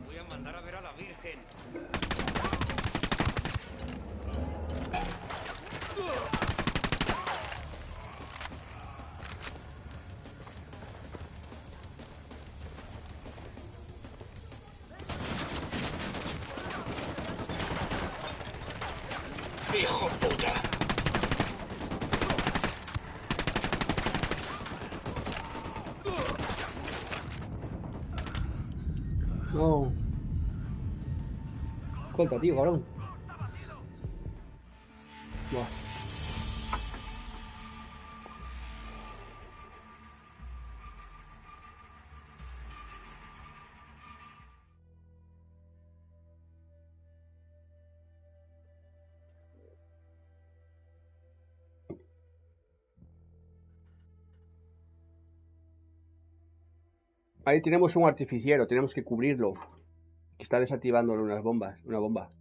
Voy a mandar a ver a la Virgen. ¡Hijo puta! No. Escolta, tío, cabrón. Buah. Ahí tenemos un artificiero, tenemos que cubrirlo. Está desactivándole unas bombas, una bomba.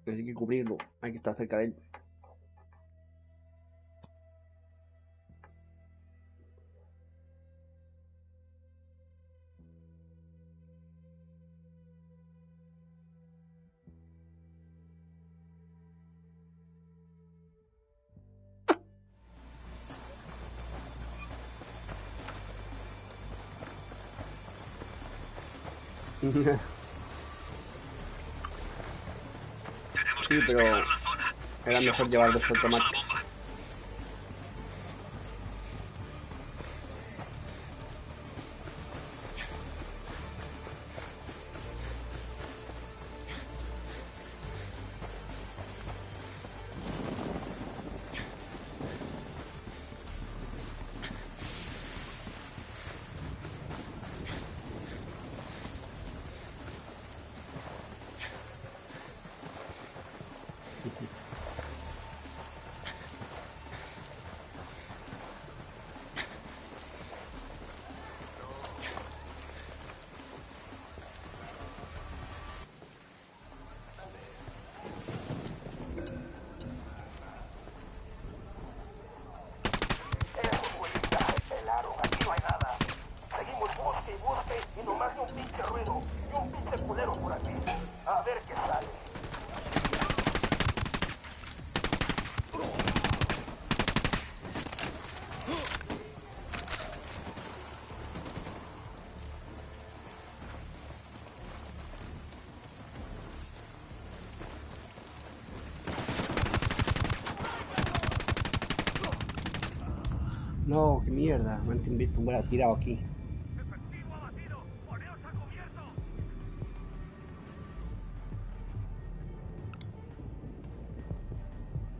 Hay que cubrirlo, hay que estar cerca de él. Sí, pero era mejor llevar dos automáticos. No, qué mierda, me han visto un bala tirado aquí.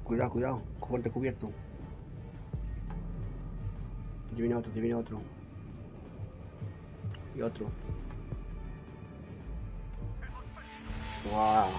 Cuidado, cuidado, fuerte cubierto. Ya viene otro, ya viene otro. Y otro. Wow.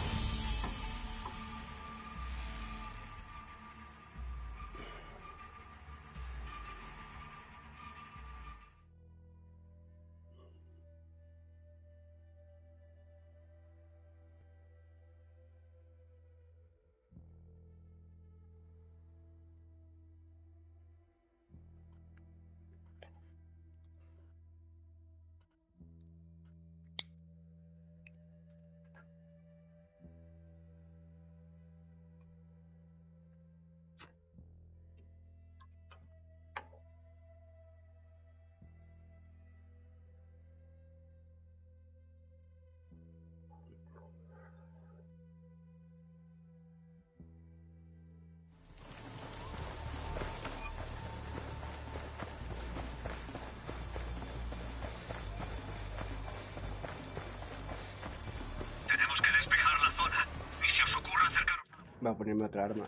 Voy a ponerme otra arma.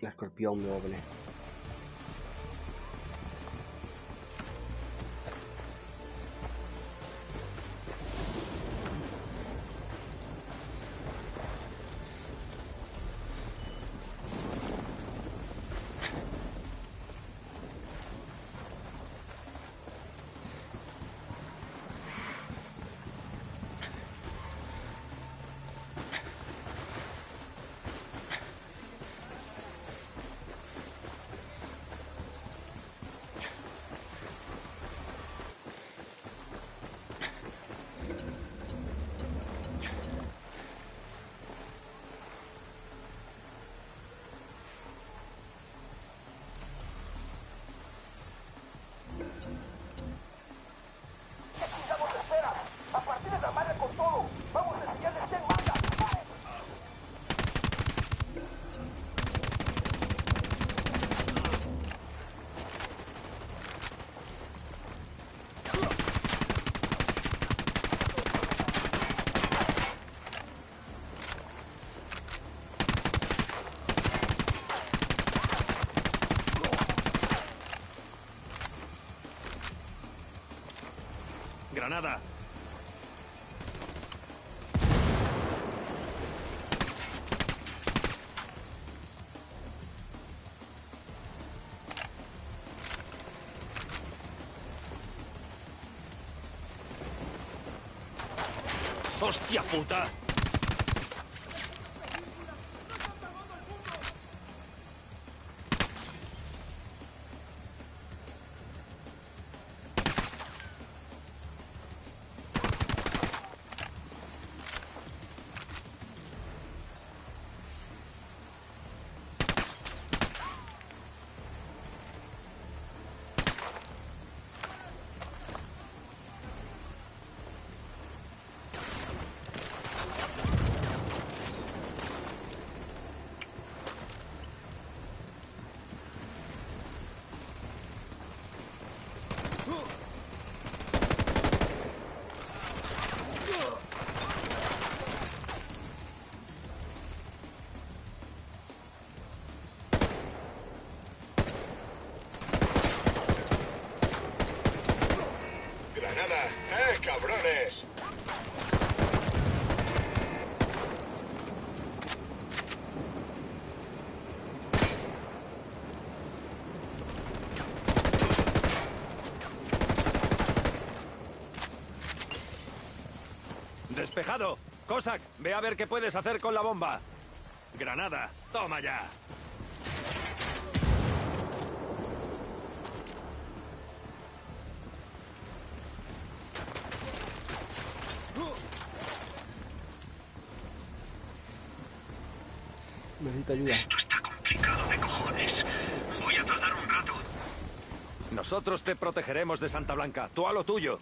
La escorpión me voy a poner. ¡Granada! ¡Hostia puta! cabrones! ¡Despejado! Cossack, ve a ver qué puedes hacer con la bomba. Granada, toma ya. Necesito ayuda. Esto está complicado de cojones. Voy a tardar un rato. Nosotros te protegeremos de Santa Blanca. Tú a lo tuyo.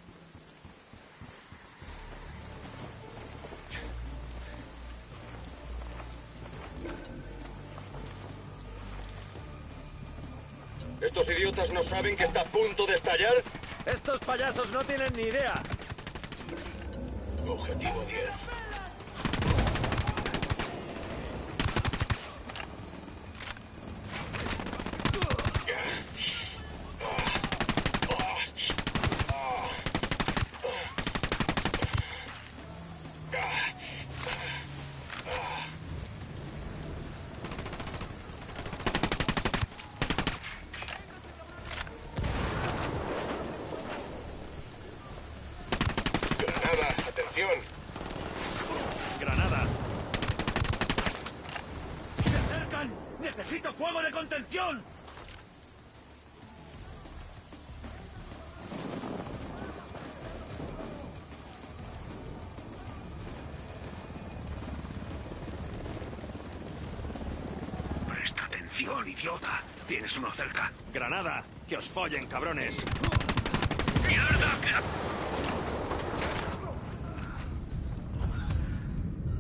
¿Estos idiotas no saben que está a punto de estallar? Estos payasos no tienen ni idea. Objetivo 10. Granada, atención. Granada. ¡Se acercan! ¡Necesito fuego de contención! Presta atención, idiota. Tienes uno cerca. Granada, que os follen, cabrones. ¡Mierda!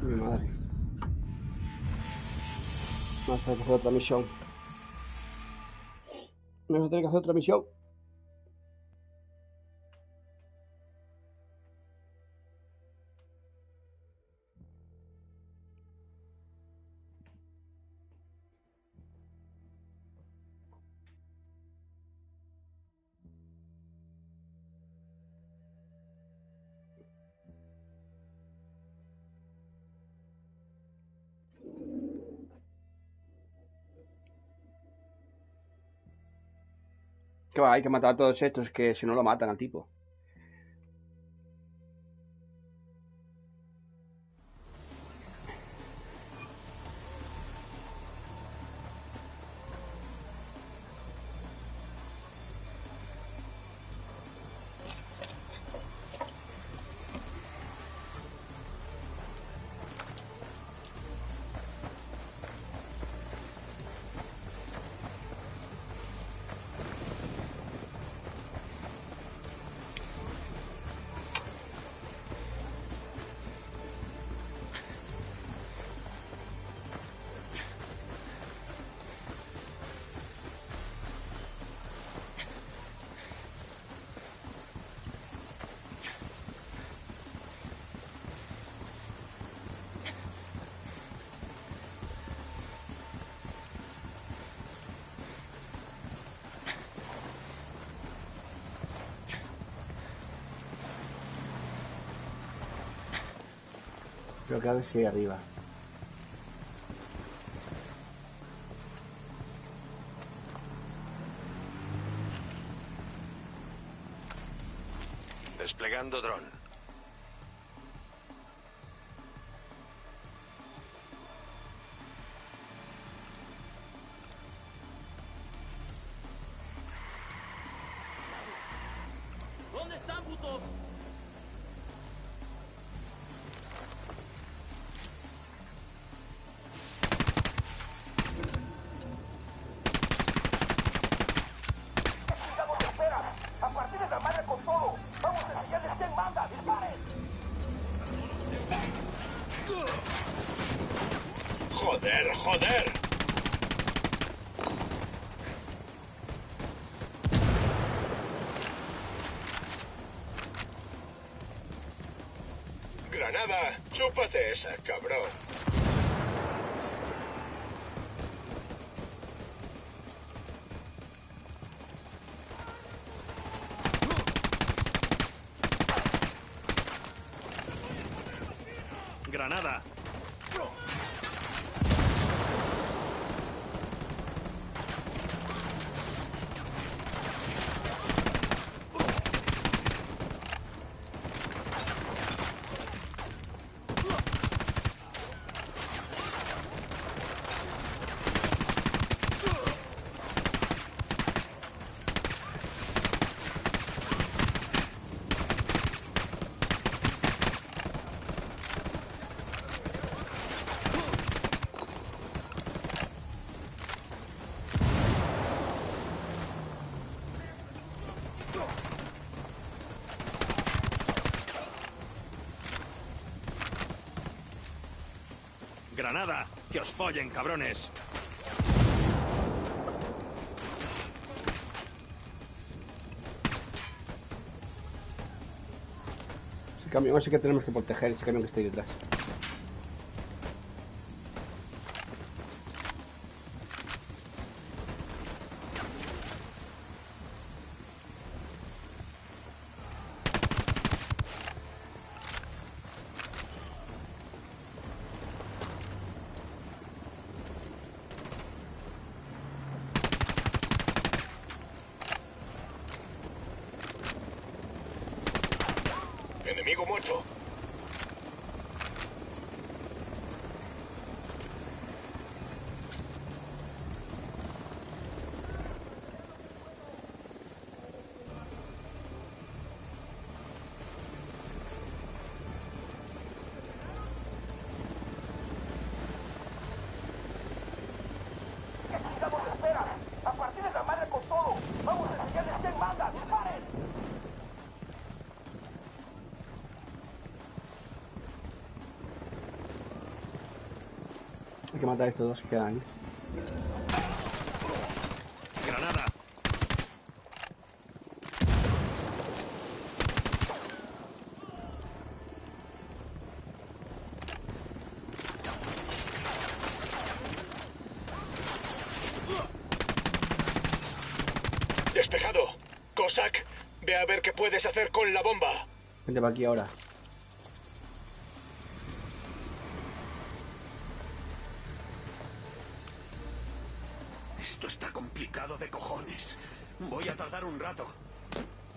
Mi madre. Vamos a tener que hacer otra misión. Vamos a tener que hacer otra misión. Que va, hay que matar a todos estos, que si no lo matan al tipo. Creo que a ver si hay arriba. Desplegando dron. ¿Dónde están, putos? ¡A partir de la madre con todo! ¡Vamos a enseñarles quién manda! ¡Disparen! ¡Joder, joder! Granada, chúpate esa, cabrón. ¡Granada! ¡Granada! ¡Que os follen, cabrones! Ese camión ese que tenemos que proteger, ese camión que está ahí detrás. Enemigo muerto. ¿Qué chingados esperan? ¡A partir de la madre con todo! ¡Vamos a enseñarles quién manda! ¡Disparen! Hay que matar a estos dos que quedan ahí. ¡Granada! Despejado. Cossack, ve a ver qué puedes hacer con la bomba. Vente para aquí ahora. Esto está complicado de cojones. Voy a tardar un rato.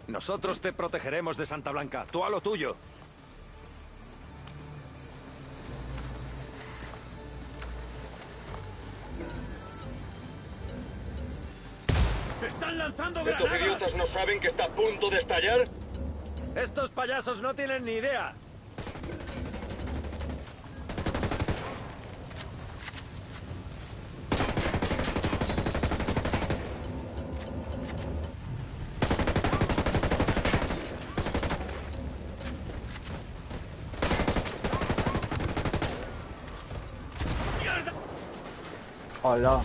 Nosotros te protegeremos de Santa Blanca. Tú a lo tuyo. ¡Están lanzando granadas! ¿Estos idiotas no saben que está a punto de estallar? Estos payasos no tienen ni idea. Hola.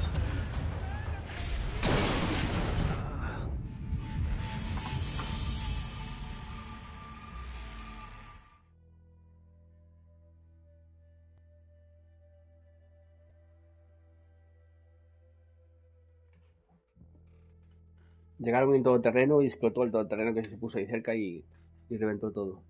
Llegaron en todoterreno y explotó el todoterreno que se puso ahí cerca y reventó todo.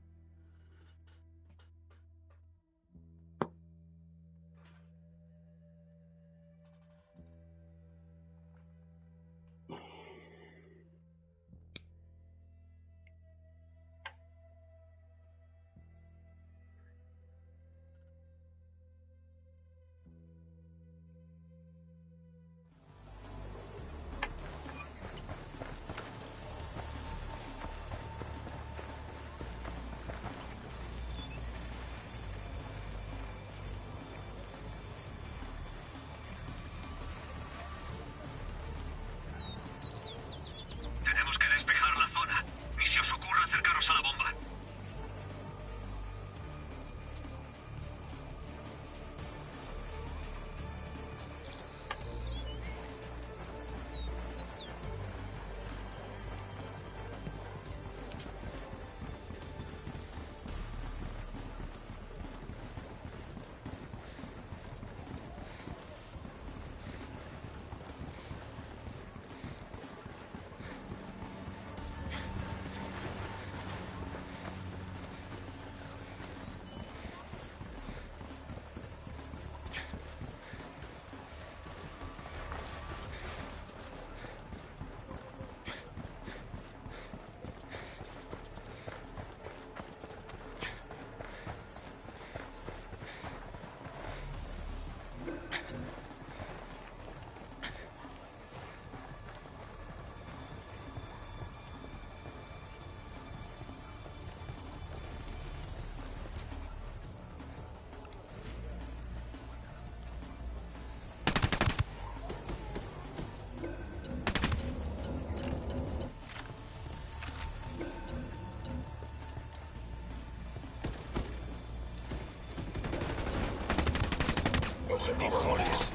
¡Cojones!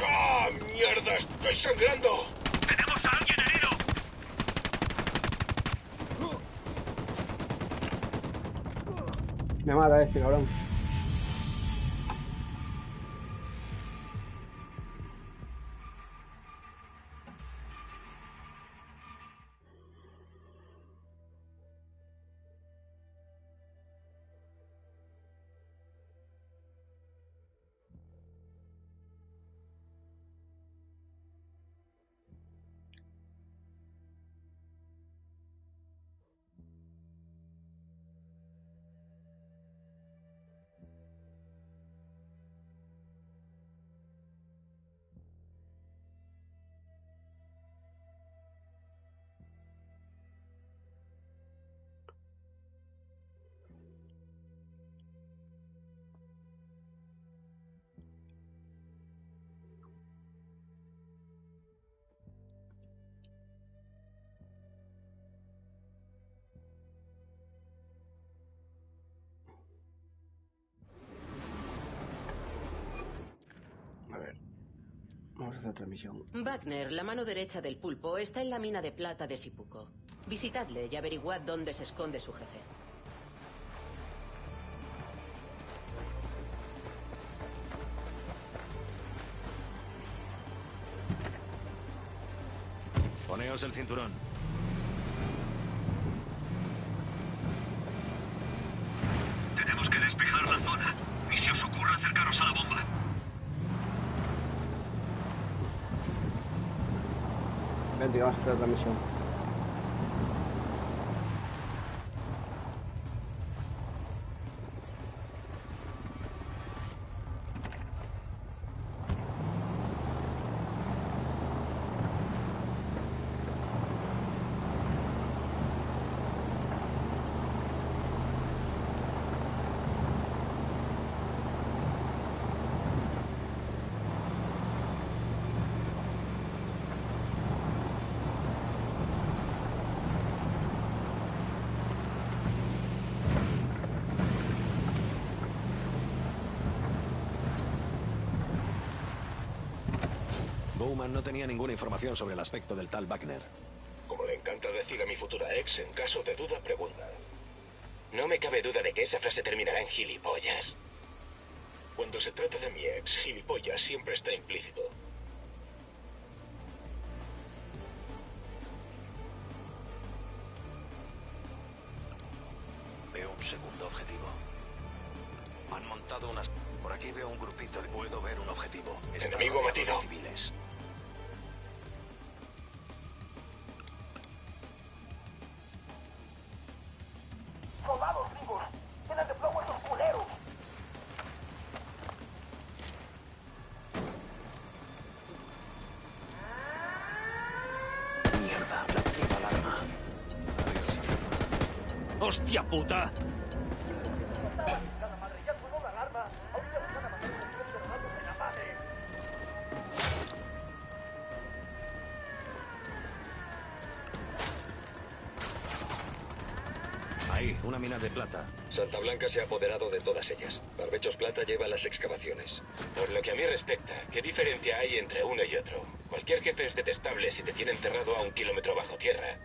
¡Ah, mierda! ¡Estoy sangrando! ¡Tenemos a alguien herido! Me mata este cabrón. Vamos a hacer otra misión. Wagner, la mano derecha del pulpo, está en la mina de plata de Sipuco. Visitadle y averiguad dónde se esconde su jefe. Poneos el cinturón. Tenemos que despejar la zona. Ni se os ocurra acercaros a la bomba. Vente, vamos a hacer otra misión. Bowman no tenía ninguna información sobre el aspecto del tal Wagner. Como le encanta decir a mi futura ex, en caso de duda, pregunta. No me cabe duda de que esa frase terminará en gilipollas. Cuando se trata de mi ex, gilipollas siempre está implícito. Veo un segundo objetivo. Han montado unas... Por aquí veo un grupito y puedo ver un objetivo. Está Enemigo rodeado abatido. de civiles. ¡Soldados vivos! ¡Llenan de plomo esos culeros! Mierda, la puta alarma. ¡Hostia puta! Ahí, una mina de plata. Santa Blanca se ha apoderado de todas ellas. Barbechos Plata lleva las excavaciones. Por lo que a mí respecta, ¿qué diferencia hay entre uno y otro? Cualquier jefe es detestable si te tiene enterrado a 1 kilómetro bajo tierra.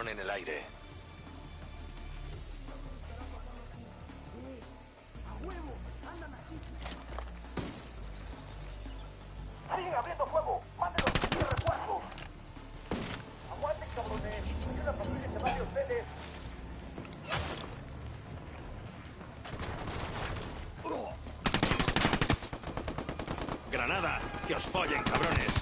dron en el aire. ¡Siguen abriendo fuego! ¡Mándenos aquí refuerzos! ¡Aguanten, cabrones! ¡Hay una patrulla encima de ustedes! ¡Granada! ¡Que os follen, cabrones!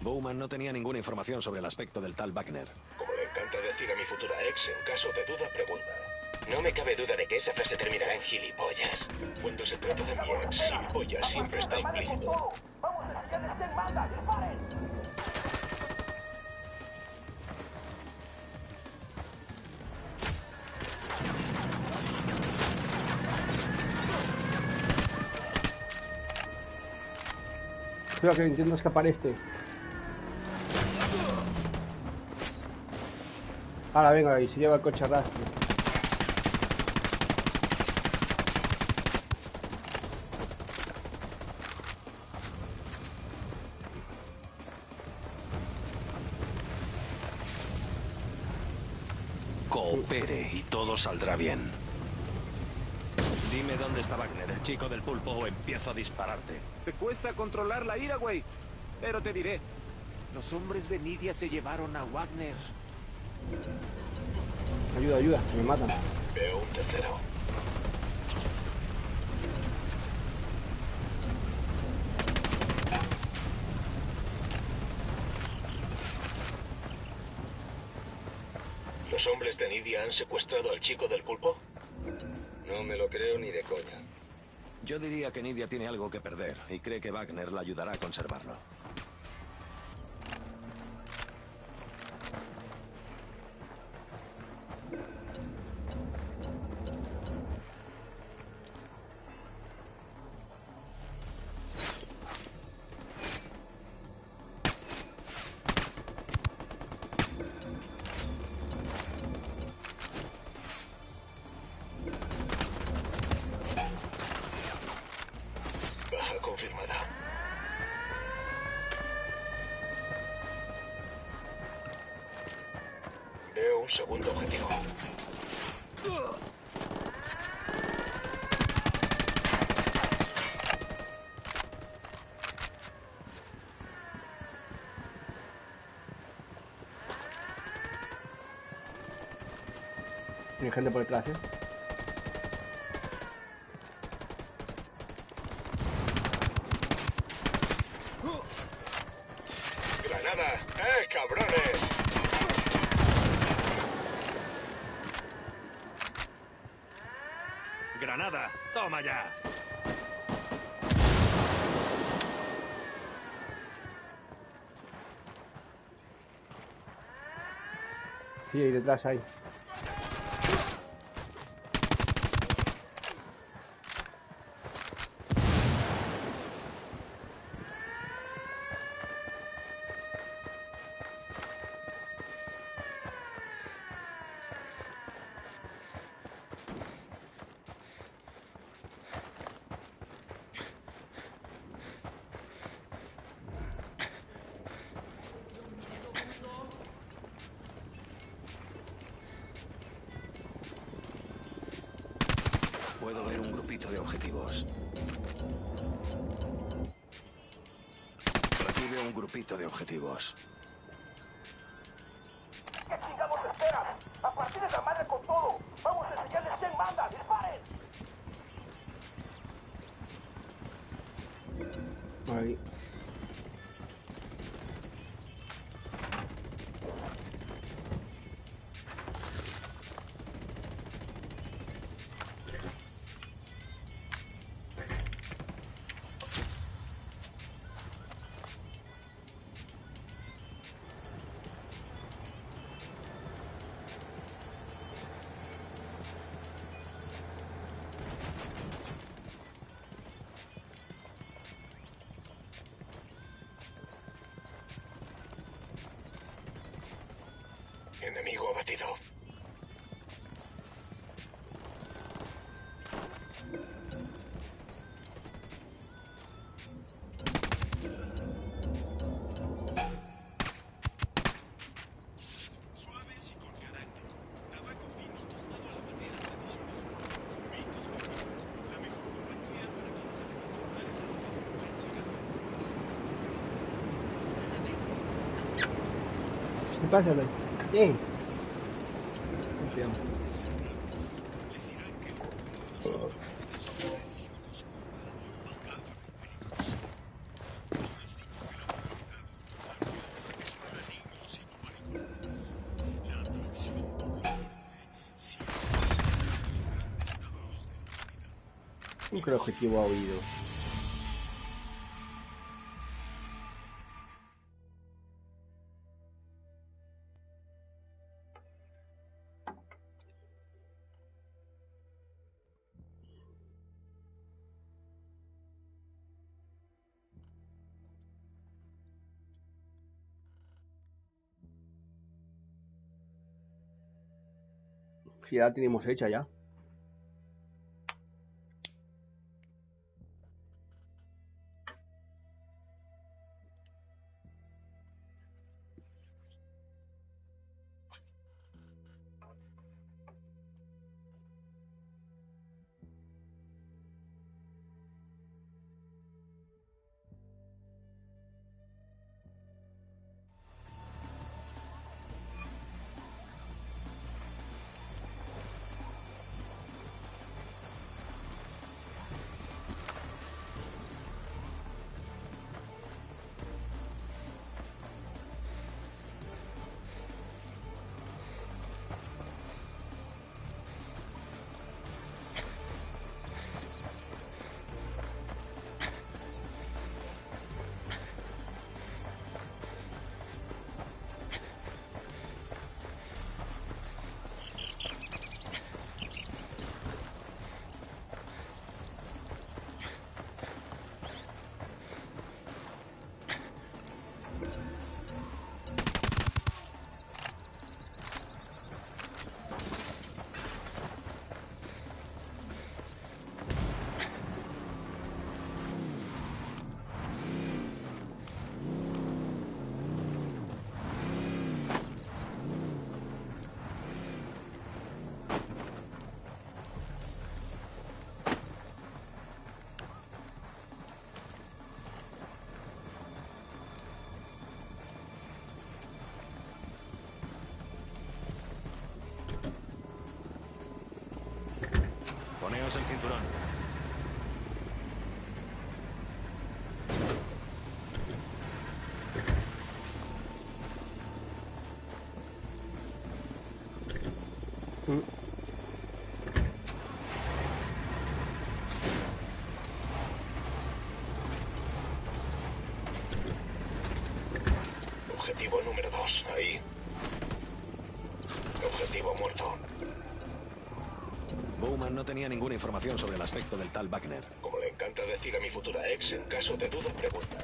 Bowman no tenía ninguna información sobre el aspecto del tal Wagner. Como le encanta decir a mi futura ex, en caso de duda, pregunta. No me cabe duda de que esa frase terminará en gilipollas. Cuando se trata de mi ex, gilipollas siempre está implícito. ¡Vamos a enseñarles quién manda! ¡Disparen! Espero que entiendas que aparece. Ahora venga, y se lleva el coche a rastro. Coopere y todo saldrá bien. Dime dónde está Wagner, el chico del pulpo, o empiezo a dispararte. Te cuesta controlar la ira, güey. Pero te diré, los hombres de Nidia se llevaron a Wagner. Ayuda, ayuda, que me matan. Veo un tercero. ¿Los hombres de Nidia han secuestrado al chico del pulpo? No me lo creo ni de coña. Yo diría que Nidia tiene algo que perder y cree que Wagner la ayudará a conservarlo. Baja confirmada. Veo un segundo objetivo. Hay gente por detrás, ¡Granada! Cabrones! ¡Granada! ¡Toma ya! Sí, ahí detrás hay. Puedo ver un grupito de objetivos. Por aquí veo un grupito de objetivos. ¿Qué chingados esperan? ¡A partir de la madre con todo! ¡Vamos a enseñarles quién manda! ¡Disparen! Ahí. Enemigo abatido. Suaves y con carácter. Tabaco fino tostado a la manera tradicional. Cubitos finos. La mejor compañía para quien sabe disfrutar el arte de un buen cigarro. ¿Qué pasa, Ley? Bien. Un creo objetivo ha oído. Si ya la tenemos hecha ya. el cinturón. Objetivo número 2, ahí. Objetivo muerto. Bowman no tenía ninguna información sobre el aspecto del tal Wagner. Como le encanta decir a mi futura ex, en caso de duda, pregunta.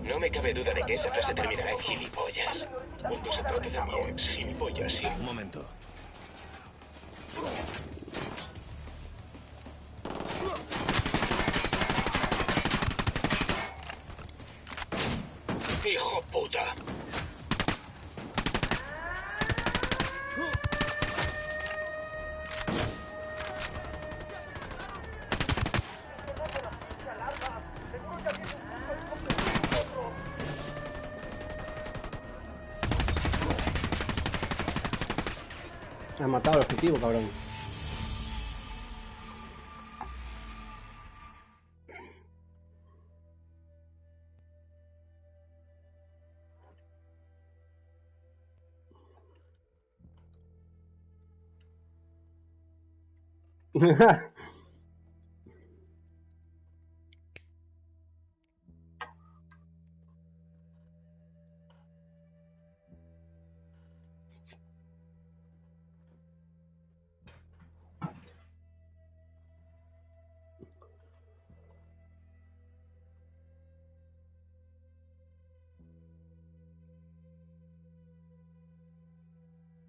No me cabe duda de que esa frase terminará en gilipollas. Cuando se trate de mi ex, gilipollas, sí. Un momento. ¡Hijo puta! Has matado al objetivo, cabrón.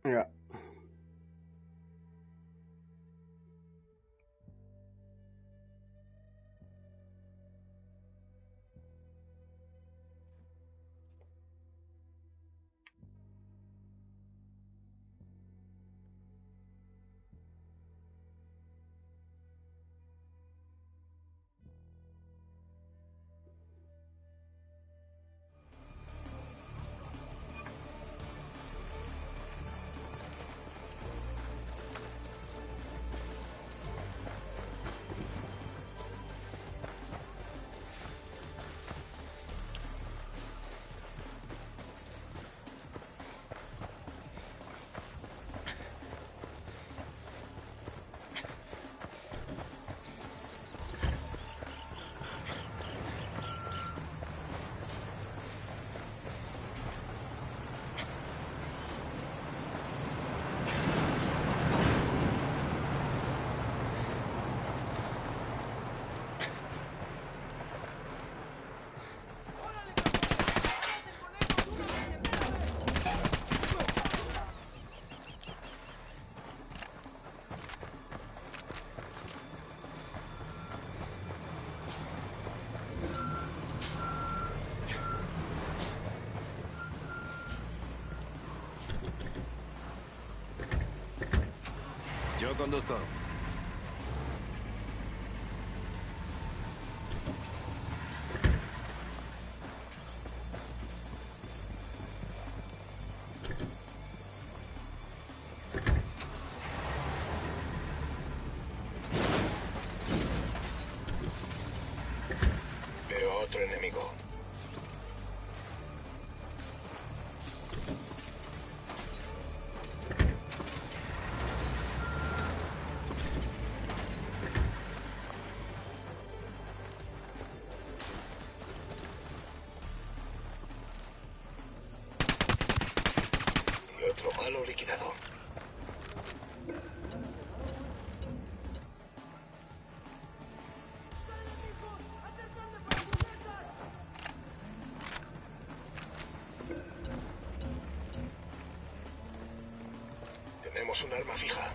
Ya. Yo conduzco. Veo a otro enemigo. Y otro malo liquidado. Tenemos un arma fija.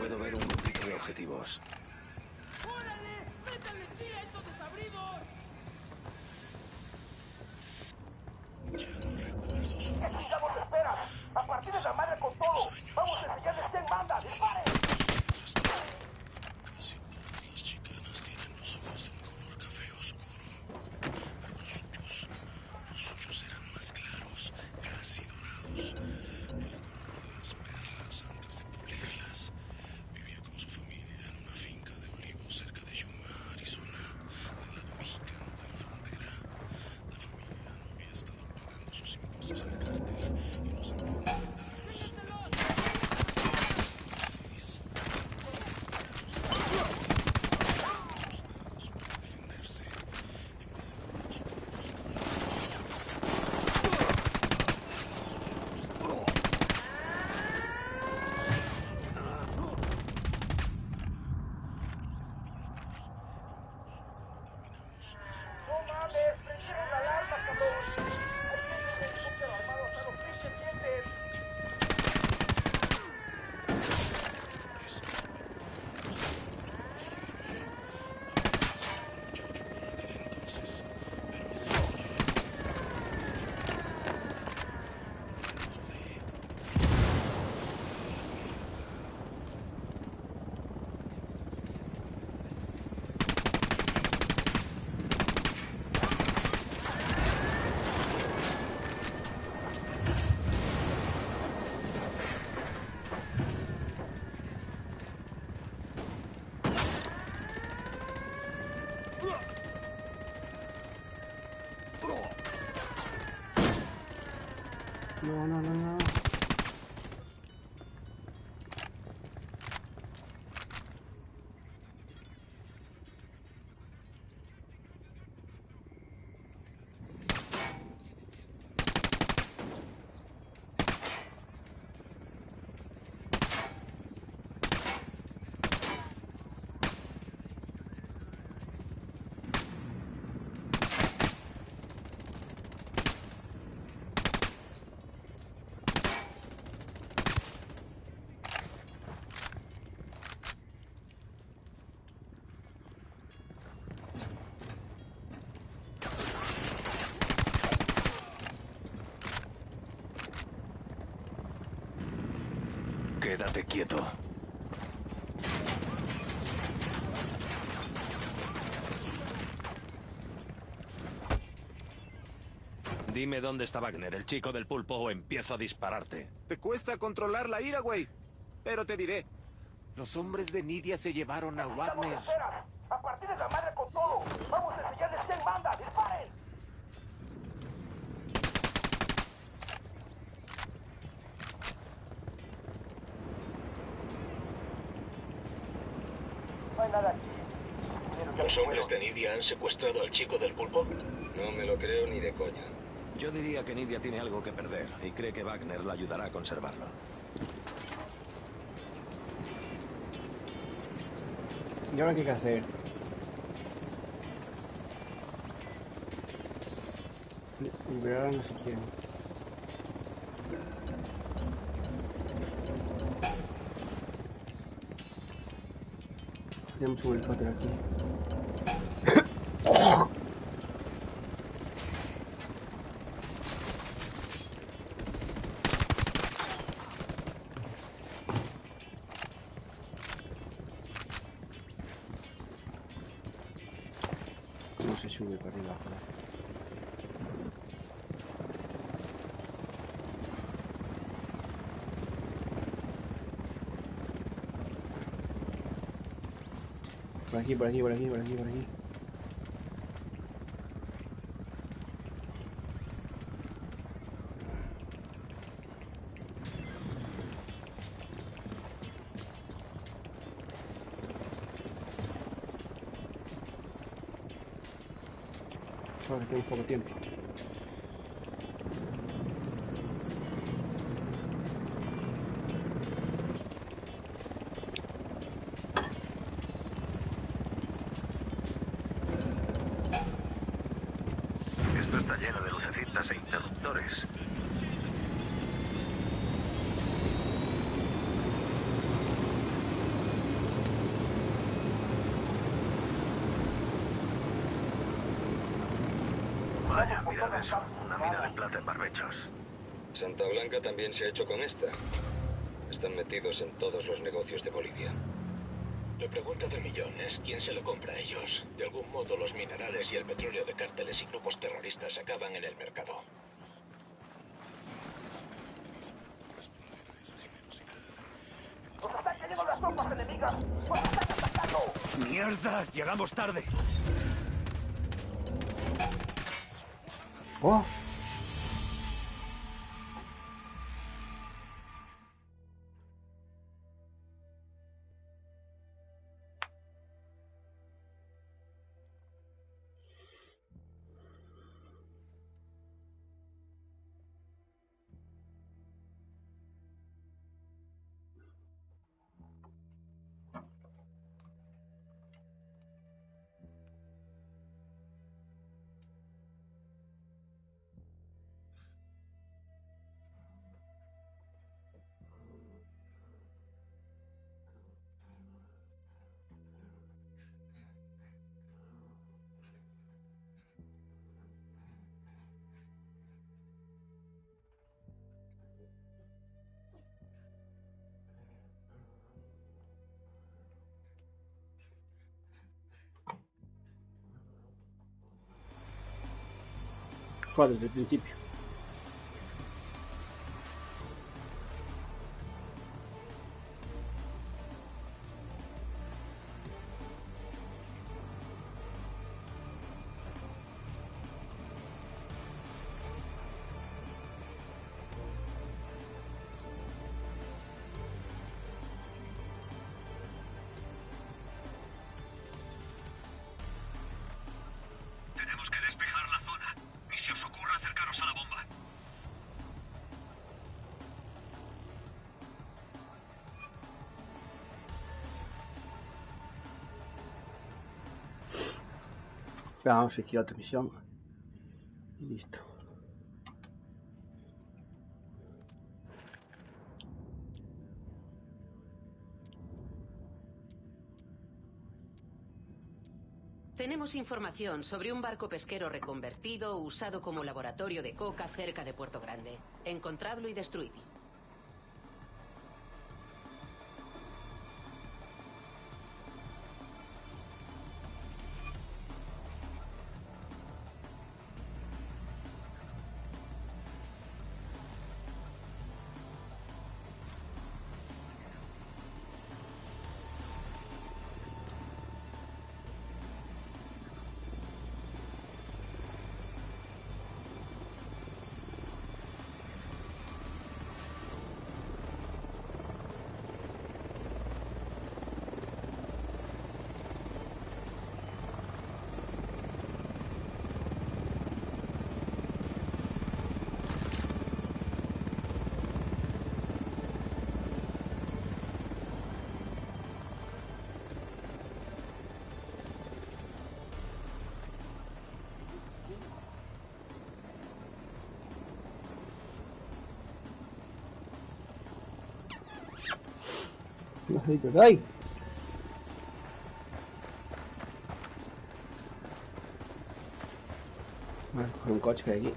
Puedo ver un grupito de objetivos. ¡Órale! ¡Métanle chi a estos desabridos! ¡Necesitamos esperas! ¡A partir de la madre con todo! ¡Vamos a enseñarles quién manda! ¡Disparen! Casi todas las chicanas tienen los ojos de un color café oscuro, pero los suyos eran más claros, casi dorados, el color de las perlas antes de pulirlas. Vivía con su familia en una finca de olivos cerca de Yuma, Arizona, del lado mexicano de la frontera. La familia no había estado pagando sus impuestos al cártel y nos envió un ¡No mames! ¡Prendieron la alarma, cabrón! ¡Ahí viene un helicóptero armado hasta los pinches dientes! No. Quédate quieto. Dime dónde está Wagner, el chico del pulpo, o empiezo a dispararte. Te cuesta controlar la ira, güey. Pero te diré, los hombres de Nidia se llevaron a Wagner. ¡Esperas! ¡A partir de la madre con todo! ¡Vamos a enseñarles quién manda! ¡Disparen! No hay nada aquí. ¿Los hombres de Nidia han secuestrado al chico del pulpo? No me lo creo ni de coña. Yo diría que Nidia tiene algo que perder y cree que Wagner la ayudará a conservarlo. ¿Y ahora qué hay que hacer? Liberar no sé quién. Tenemos un helicóptero aquí. ¿Cómo se sube para arriba? Por aquí, por aquí, por aquí, por aquí, por aquí. Solo que tenemos poco tiempo. Esto está lleno de lucecitas e interruptores. propiedades. Una mina de plata en Barbechos. Santa Blanca también se ha hecho con esta. Están metidos en todos los negocios de Bolivia. La pregunta del millón es quién se lo compra a ellos. De algún modo los minerales y el petróleo de cárteles y grupos terroristas acaban en el mercado. ¡Nos están cayendo las tropas enemigas! ¡Nos están atacando! ¡Mierda! ¡Llegamos tarde! ¡Oh! Fue desde el principio. Tenemos que despejar la zona. Ni se os ocurra acercaros a la bomba. Vamos a aquí otra misión. Y listo. Tenemos información sobre un barco pesquero reconvertido usado como laboratorio de coca cerca de Puerto Grande. Encontradlo y destruidlo. No sé qué hay. Vale, con un coche que hay aquí.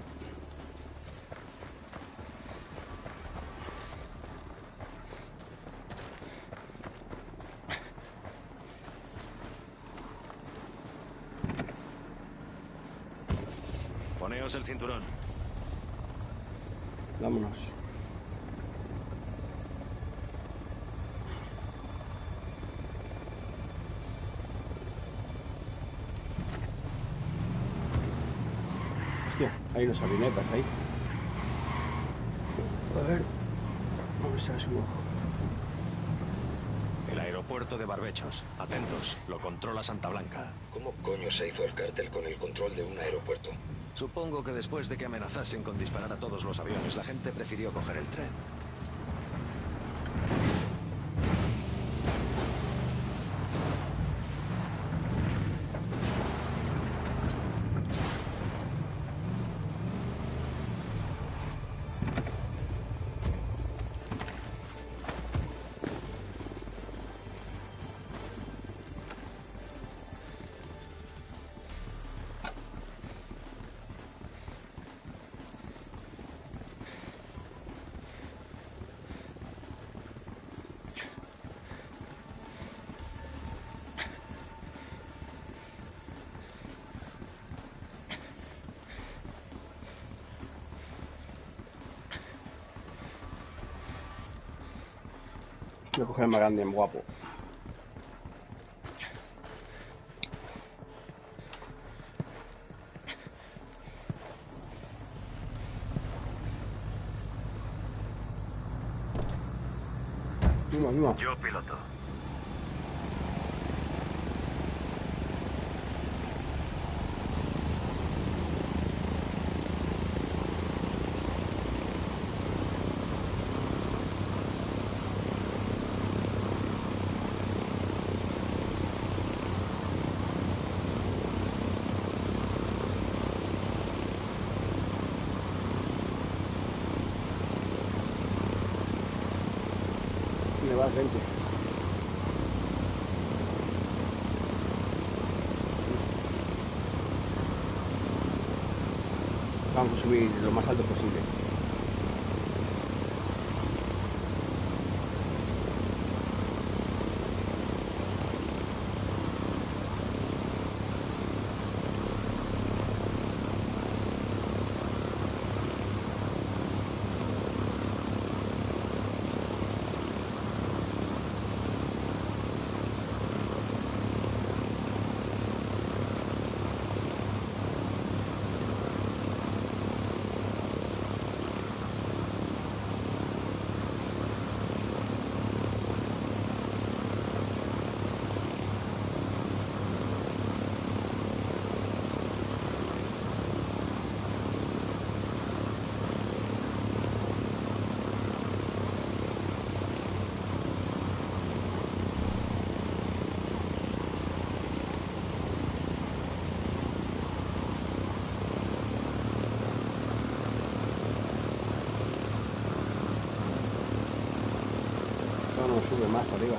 Poneos el cinturón. Vámonos. Hostia, hay unas avionetas ahí. A ver. Vamos a ver si mojo. El aeropuerto de Barbechos. Atentos, lo controla Santa Blanca. ¿Cómo coño se hizo el cártel con el control de un aeropuerto? Supongo que después de que amenazasen con disparar a todos los aviones, la gente prefirió coger el tren. Voy a coger el más grande, guapo. Yo piloto. Me va frente. Vamos a subir lo más alto posible. No sube más arriba.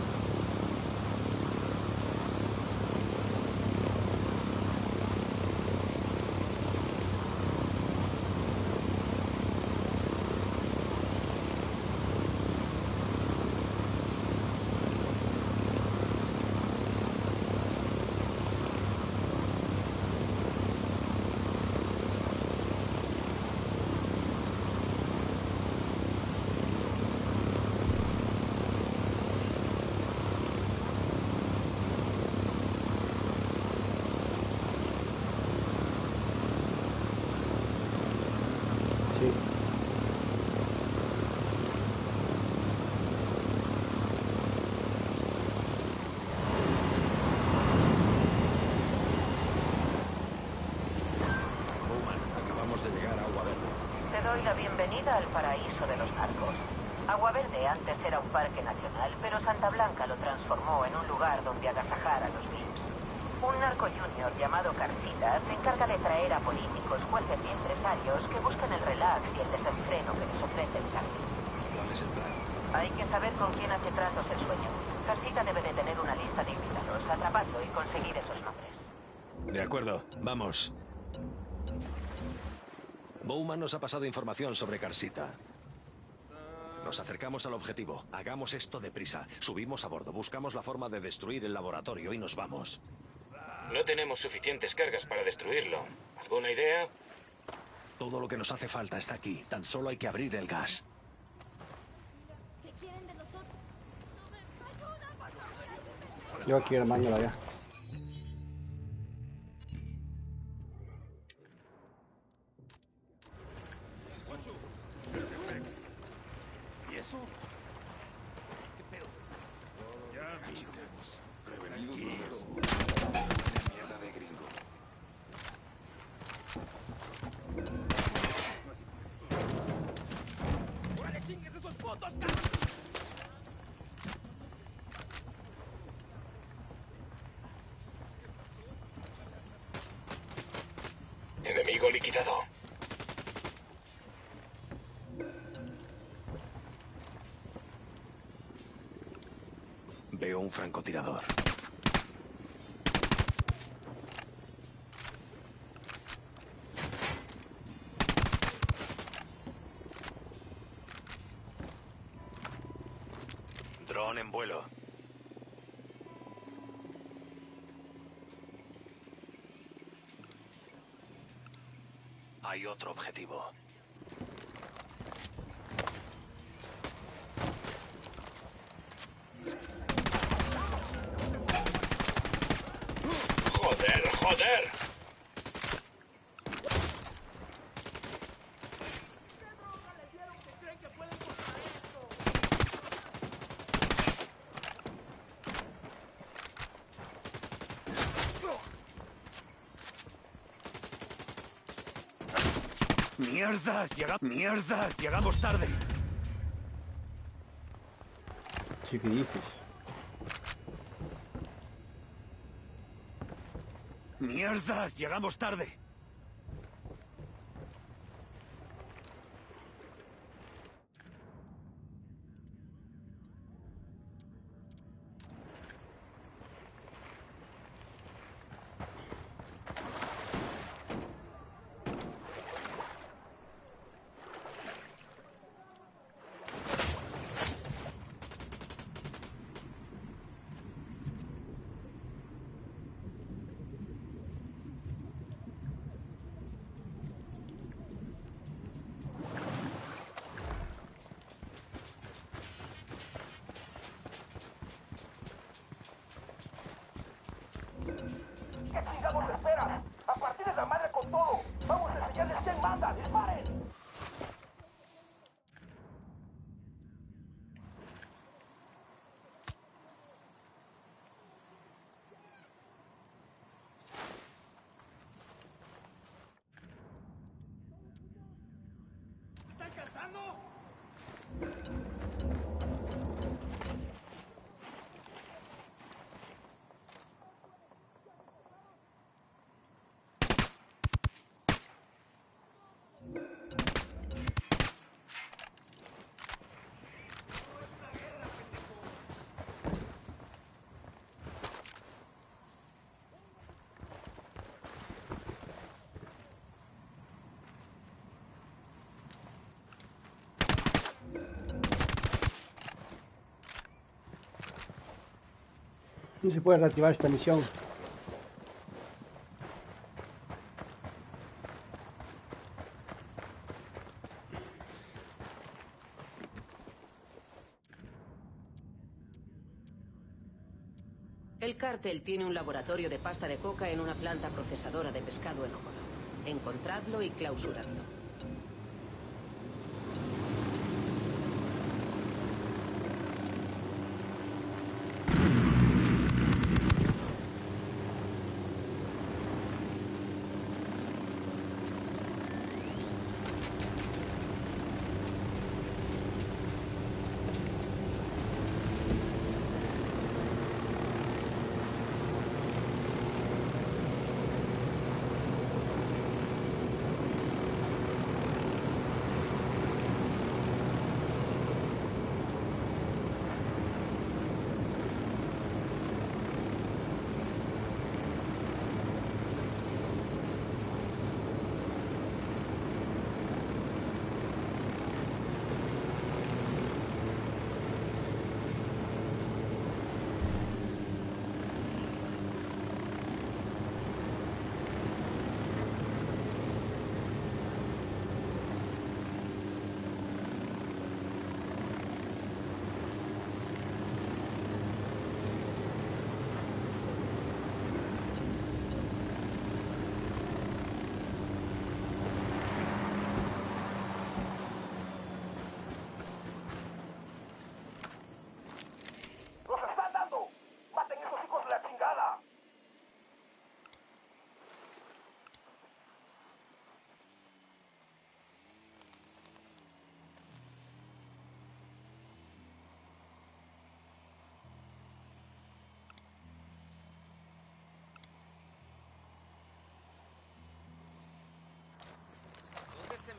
Doy la bienvenida al paraíso de los narcos. Agua Verde antes era un parque nacional, pero Santa Blanca lo transformó en un lugar donde agasajar a los VIPs. Un narco junior llamado Carcita se encarga de traer a políticos, jueces y empresarios que buscan el relax y el desenfreno que les ofrece el cártel. ¿Cuál es el plan? Hay que saber con quién hace tratos el sueño. Carcita debe de tener una lista de invitados, atrapando y conseguir esos nombres. De acuerdo, vamos. Bowman nos ha pasado información sobre Carcita. Nos acercamos al objetivo. Hagamos esto deprisa. Subimos a bordo, buscamos la forma de destruir el laboratorio y nos vamos. No tenemos suficientes cargas para destruirlo. ¿Alguna idea? Todo lo que nos hace falta está aquí. Tan solo hay que abrir el gas. Yo aquí armándola ya. ¿Y eso? ¿Qué pedo? Ya, chicos. Prevenidos los mierda de gringo. ¡Órale, chingues esos putos, Enemigo liquidado. Veo un francotirador. Dron en vuelo. Hay otro objetivo. ¡Mierdas! ¡Llegamos tarde! Sí, ¿qué dices? ¡Mierdas! ¡Llegamos tarde! ¿Qué chingados esperas? ¡A partir de la madre con todo! ¡Vamos a enseñarles quién manda! ¡Disparen! ¿Se están cansando? No se puede reactivar esta misión. El cártel tiene un laboratorio de pasta de coca en una planta procesadora de pescado en Ocono. Encontradlo y clausuradlo.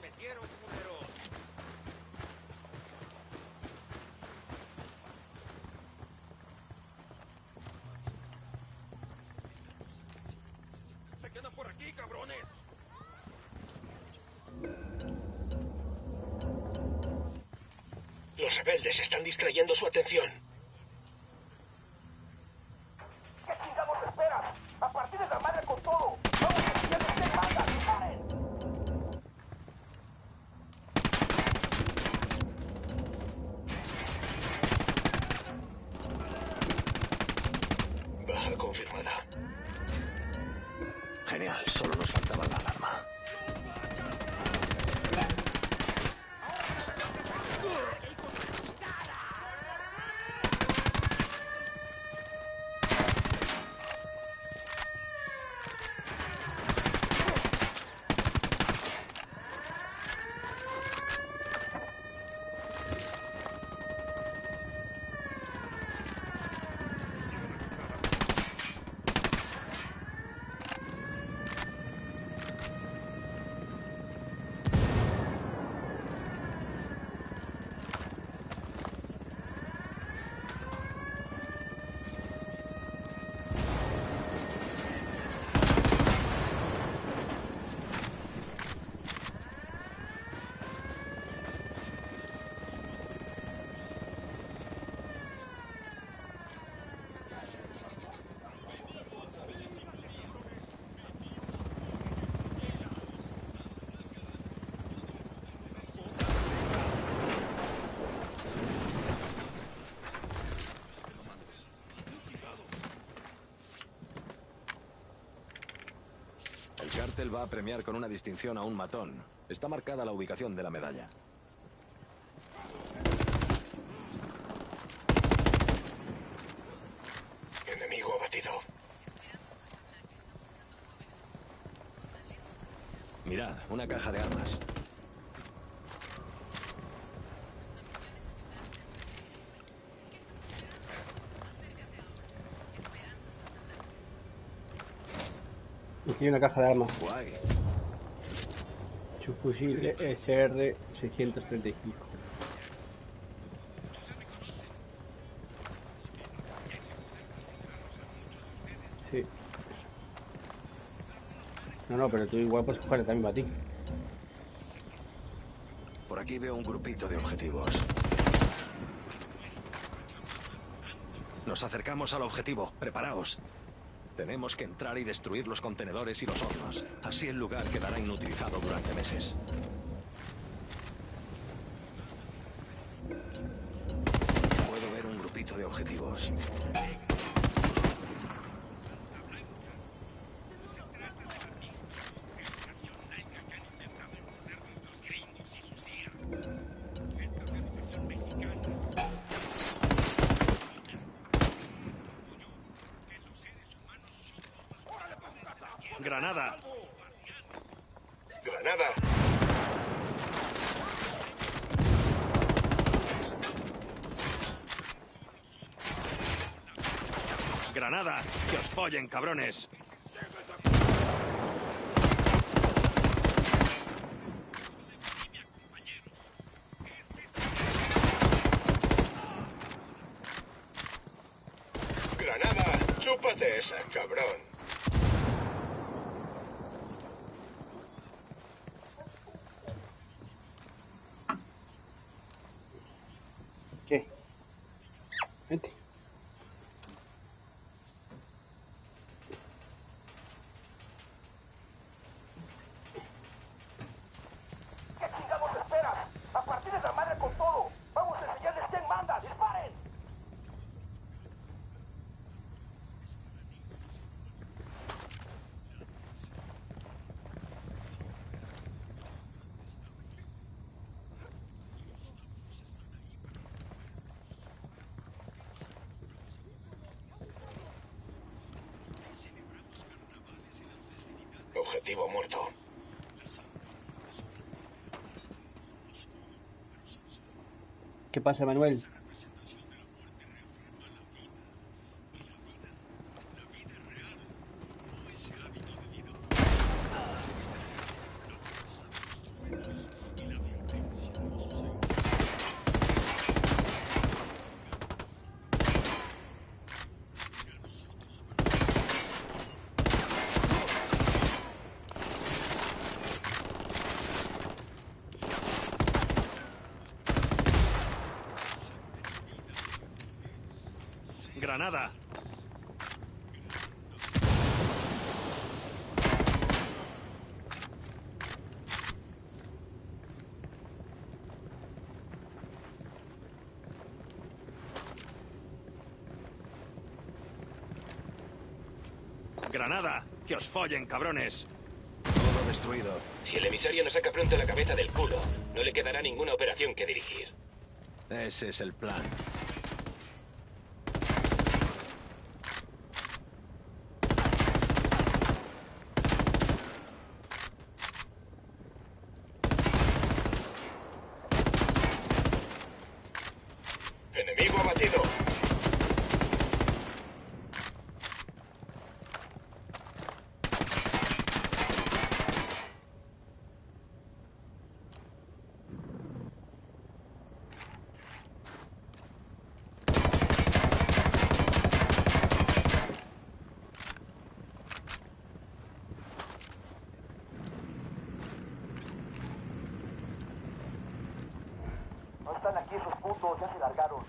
metieron, culeros. Se quedan por aquí, cabrones. Los rebeldes están distrayendo su atención. ¿Qué chingados esperas? A partir de la madre con todo. Vamos a enseñarles qué manda. ¡Disparen! Baja confirmada. Genial, solo nos faltaba la alarma. cárcel va a premiar con una distinción a un matón. Está marcada la ubicación de la medalla. Enemigo abatido. Mirad, una caja de armas. Aquí hay una caja de armas. Guay. Fusil SR 635. Sí. No, pero tú igual puedes coger también para ti. Por aquí veo un grupito de objetivos. Nos acercamos al objetivo. Preparaos. Tenemos que entrar y destruir los contenedores y los hornos. Así el lugar quedará inutilizado durante meses. Puedo ver un grupito de objetivos. Granada. Granada. Granada. Que os follen, cabrones. Granada. Chúpate esa, cabrón. ¿Qué? Vente. ¿Qué chingados esperas? A partir de la madre con todo. Vamos a enseñarles quién manda. ¡Disparen! Objetivo muerto. ¿Qué pasa, Manuel? Granada. Granada. Que os follen, cabrones. Todo destruido. Si el emisario nos saca pronto la cabeza del culo, no le quedará ninguna operación que dirigir. Ese es el plan. Enemigo abatido. No están aquí esos putos, ya se largaron.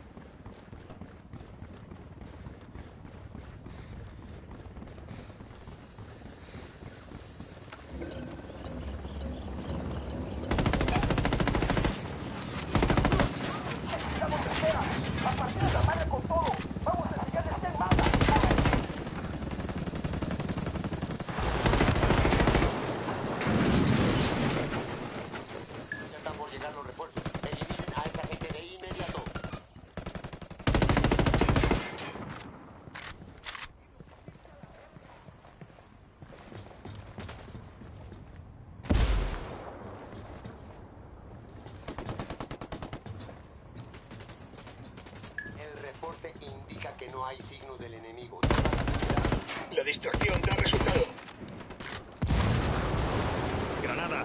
A partir de la madre con todo. Vamos a enseñarles quién manda. reporte indica que no hay signos del enemigo. La distracción da resultado. Granada.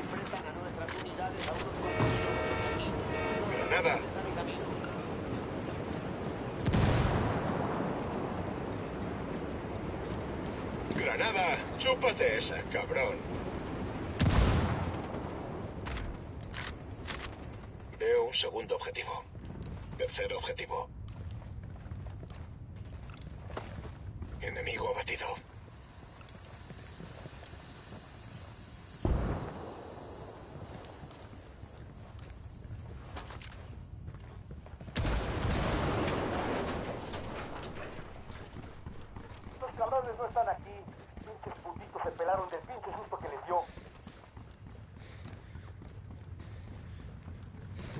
Enfrentan a nuestras unidades a unos kilómetros. Granada. Granada. Chúpate esa, cabrón. Veo un segundo objetivo. Tercer objetivo. Enemigo abatido. Los cabrones no están aquí. Pinches putitos se pelaron del pinche susto que les dio.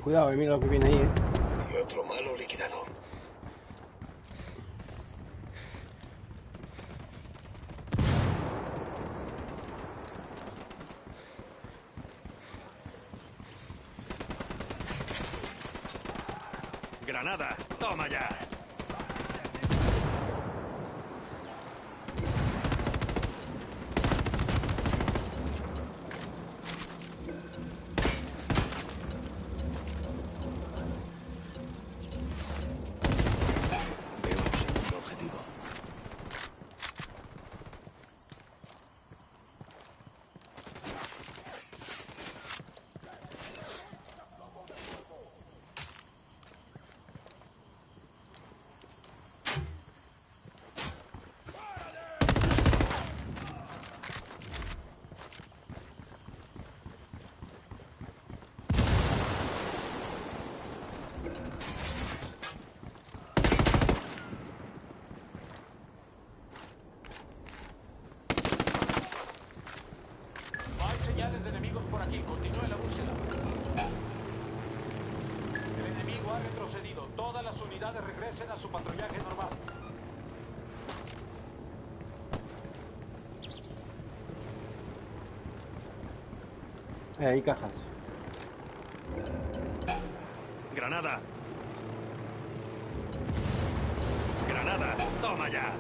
Cuidado, mira lo que viene ahí, Y otro malo liquidado. Granada. Toma ya. Veo un segundo objetivo. No hay señales de enemigos por aquí. Continúe la búsqueda. El enemigo ha retrocedido. Todas las unidades regresen a su patrullaje normal. Hay cajas. Granada. Granada. Toma ya.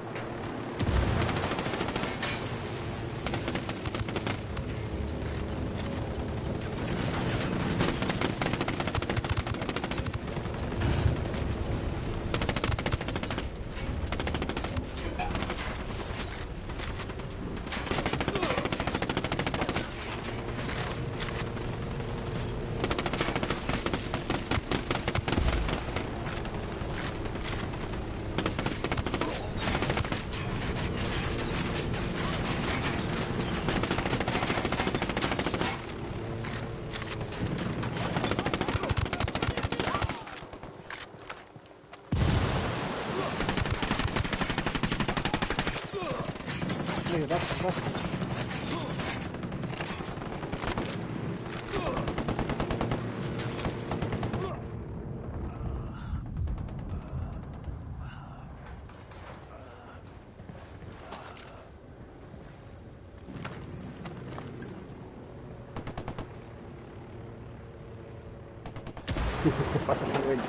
Pasa por dentro.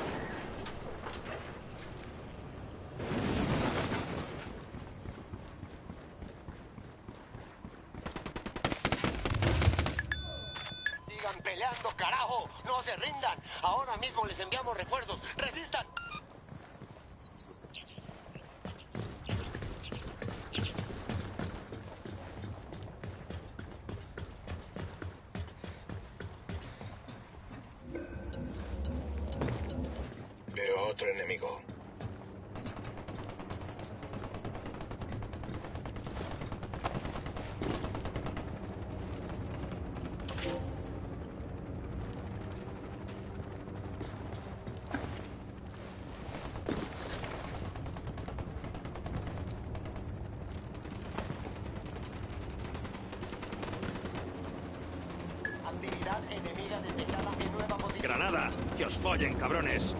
Sigan peleando, carajo. No se rindan. Ahora mismo les enviamos refuerzos. ¡Resistan! Veo otro enemigo. Actividad enemiga detectada en nueva posición. Granada. Que os follen, cabrones.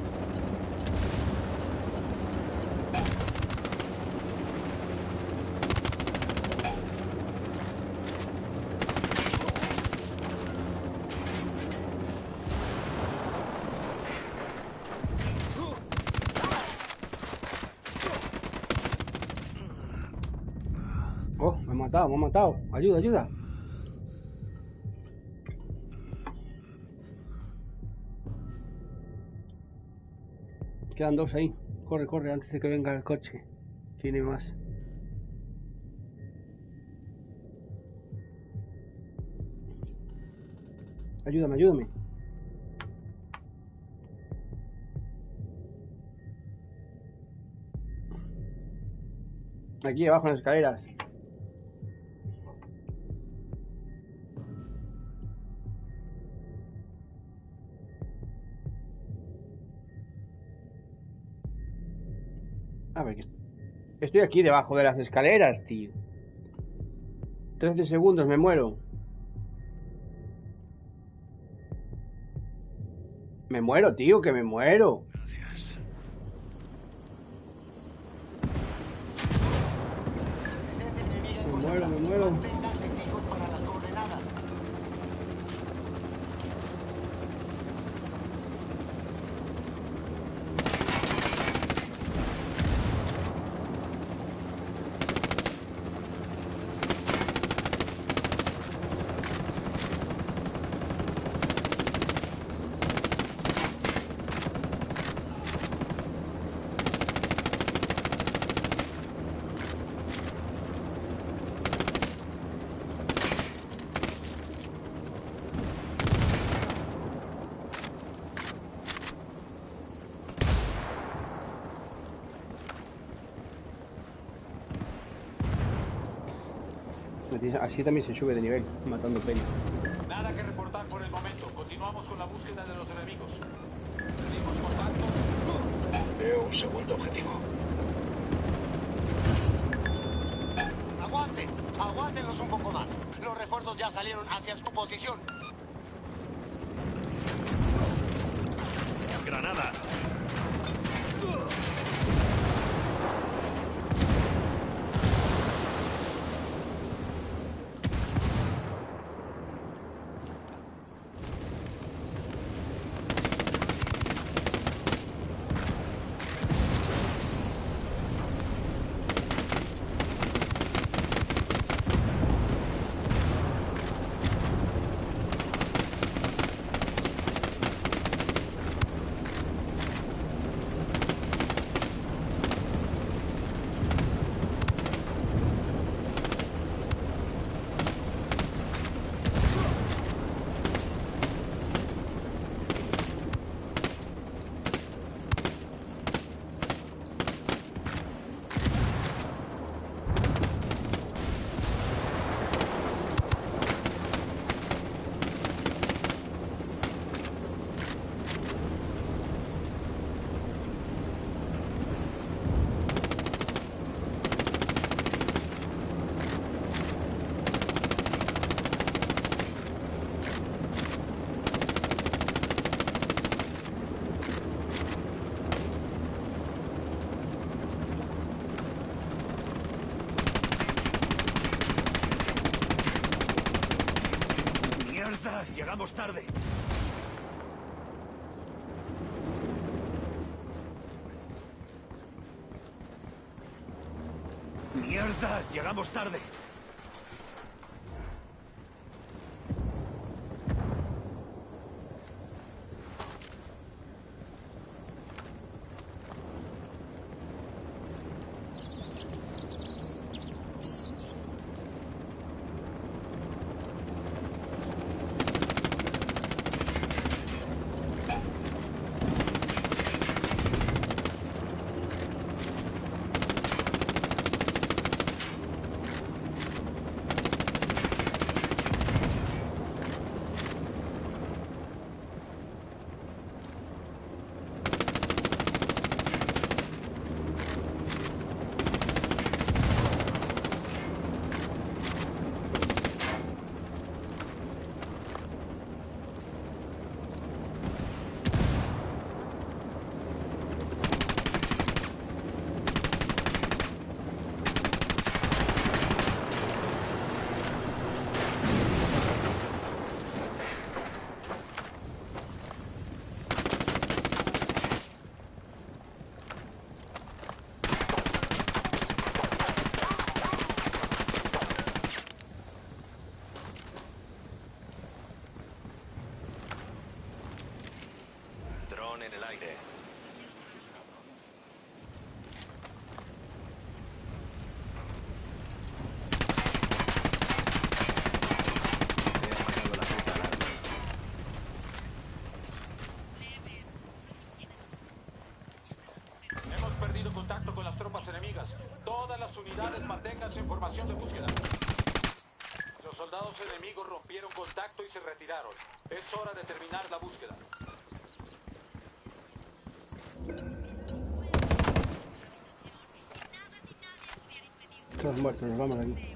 Me ha matado. Ayuda, ayuda. Quedan dos ahí. Corre, corre, antes de que venga el coche. Tiene más. Ayúdame, ayúdame. Aquí abajo en las escaleras. A ver, estoy aquí debajo de las escaleras, tío. 13 segundos, me muero. Me muero, tío, que me muero. Gracias. Me muero. Así también se sube de nivel, matando peña. Nada que reportar por el momento. Continuamos con la búsqueda de los enemigos. Perdimos contacto. Veo un segundo objetivo. ¡Aguanten! ¡Aguántenlos un poco más! Los refuerzos ya salieron hacia su posición. ¡Granada! ¡Llegamos tarde! ¡Mierdas! ¡Llegamos tarde! en el aire. Hemos perdido contacto con las tropas enemigas. Todas las unidades manténganse en formación de búsqueda. Los soldados enemigos rompieron contacto y se retiraron. Es hora de terminar la búsqueda. Todos muertos, nos vamos de aquí.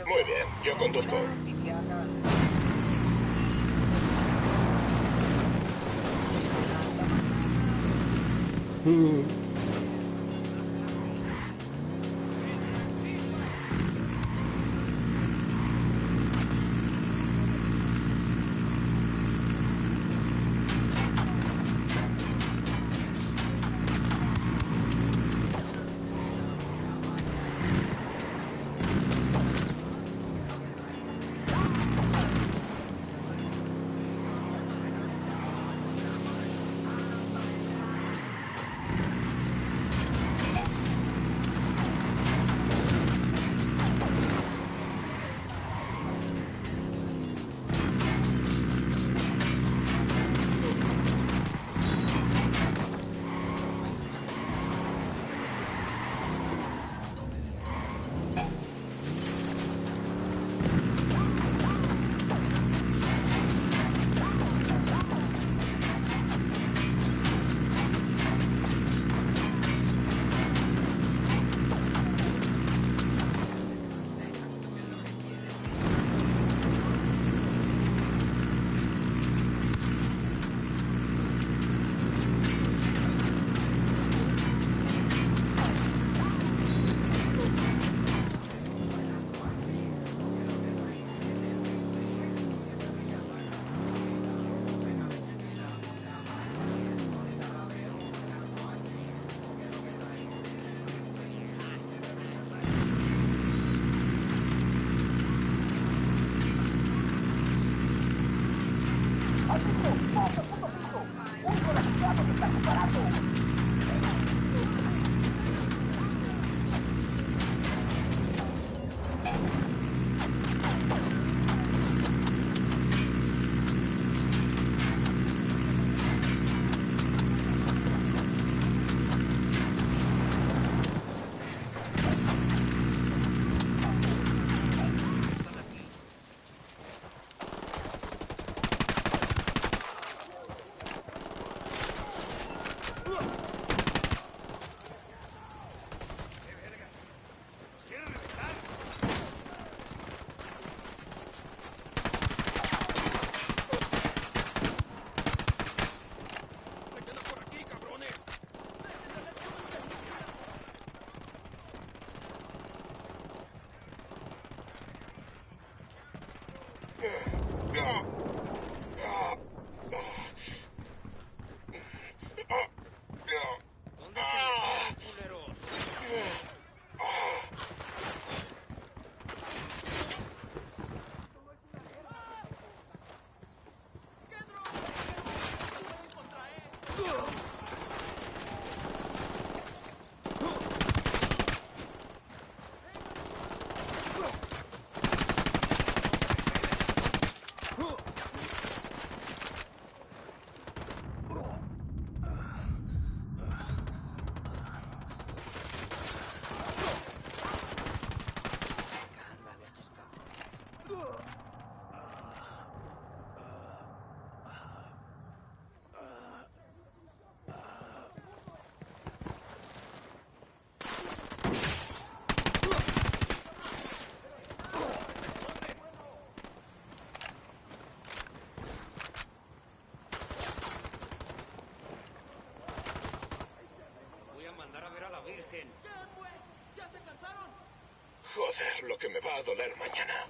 Muy bien, yo conduzco. que me va a doler mañana.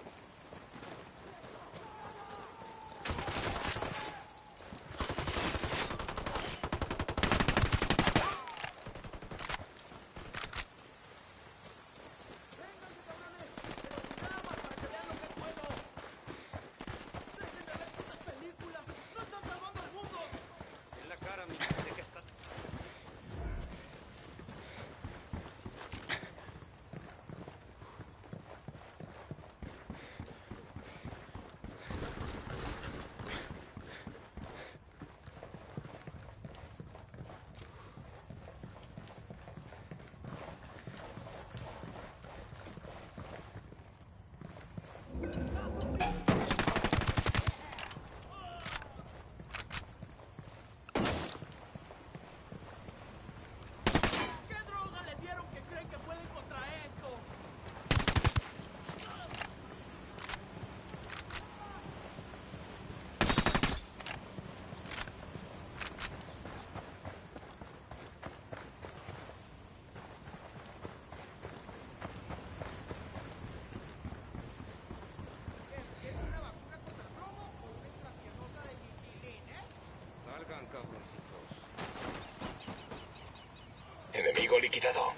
Enemigo liquidado.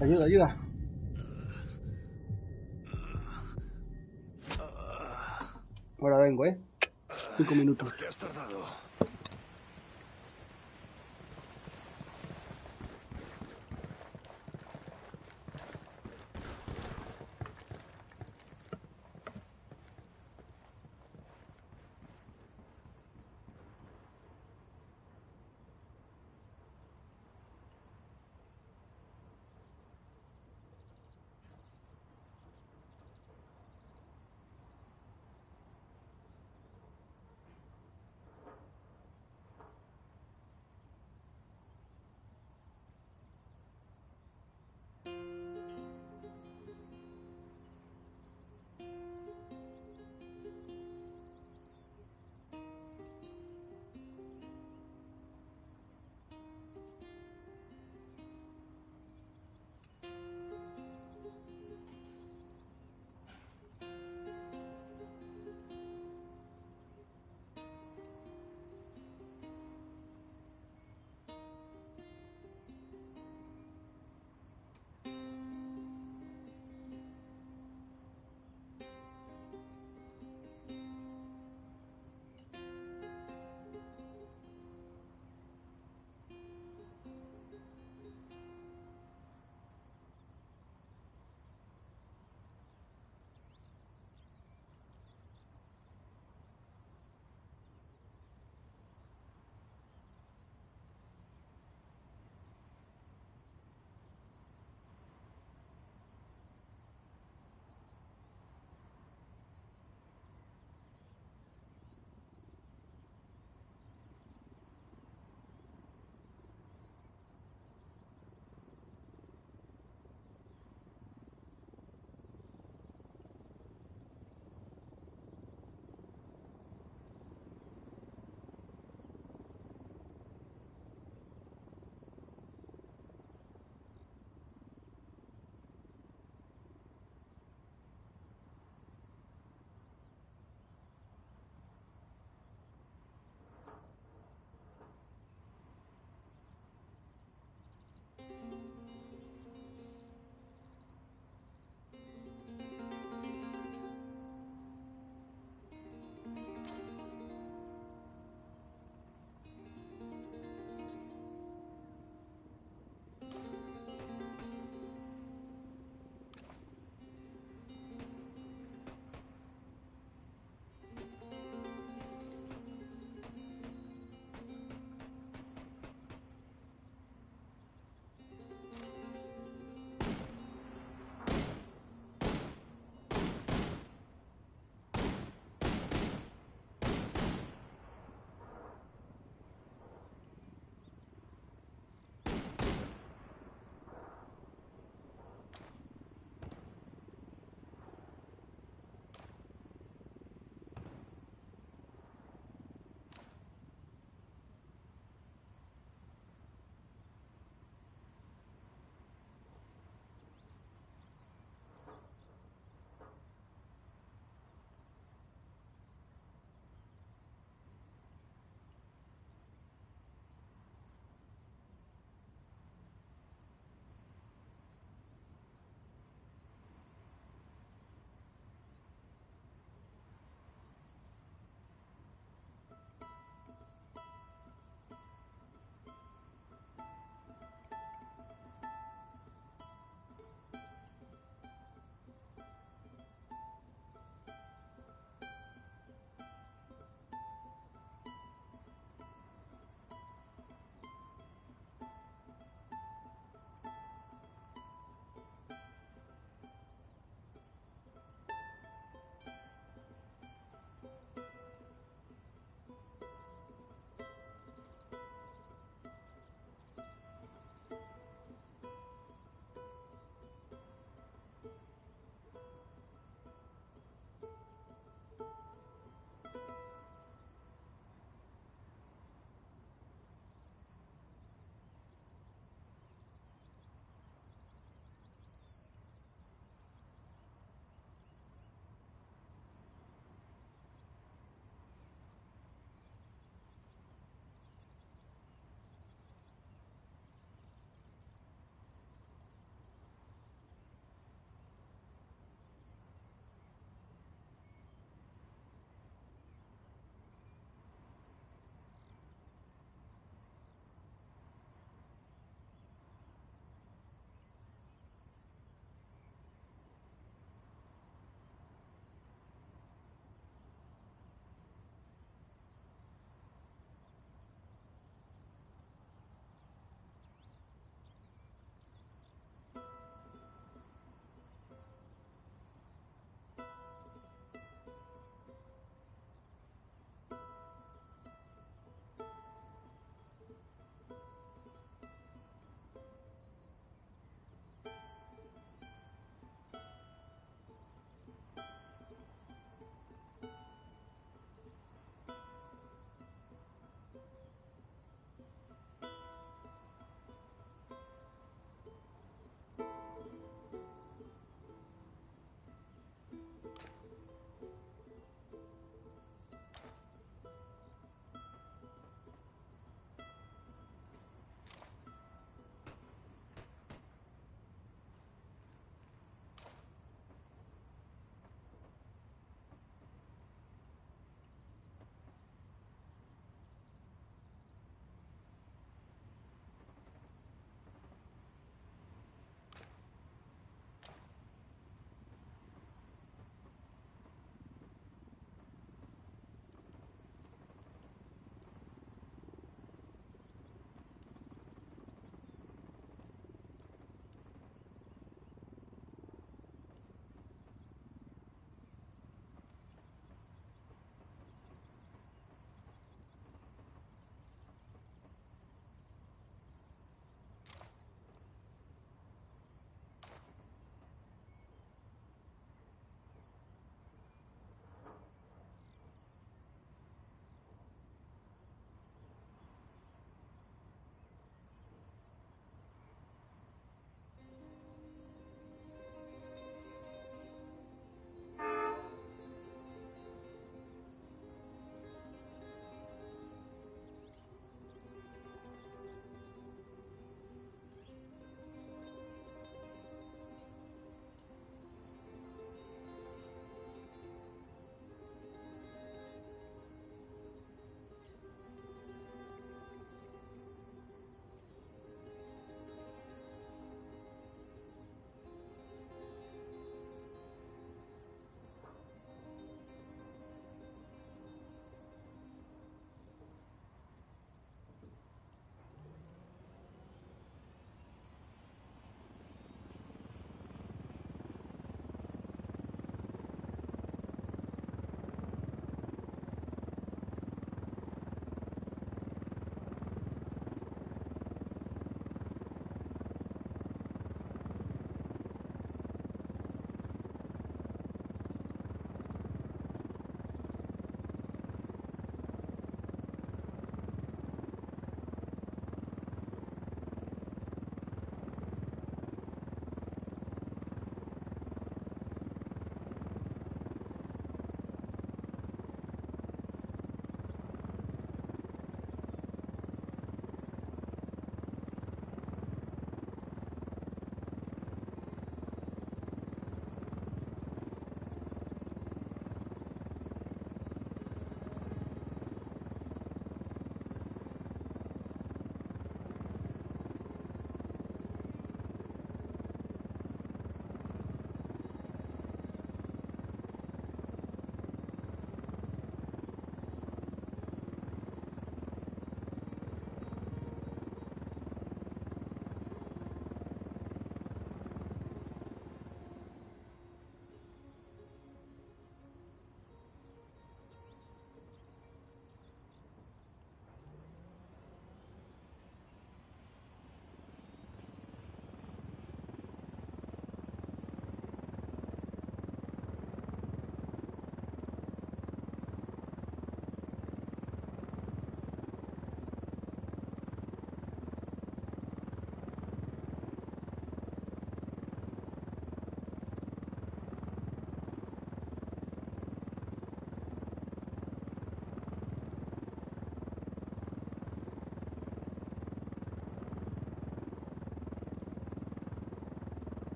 Ayuda, ayuda. Ahora vengo, 5 minutos. ¿Qué has tardado?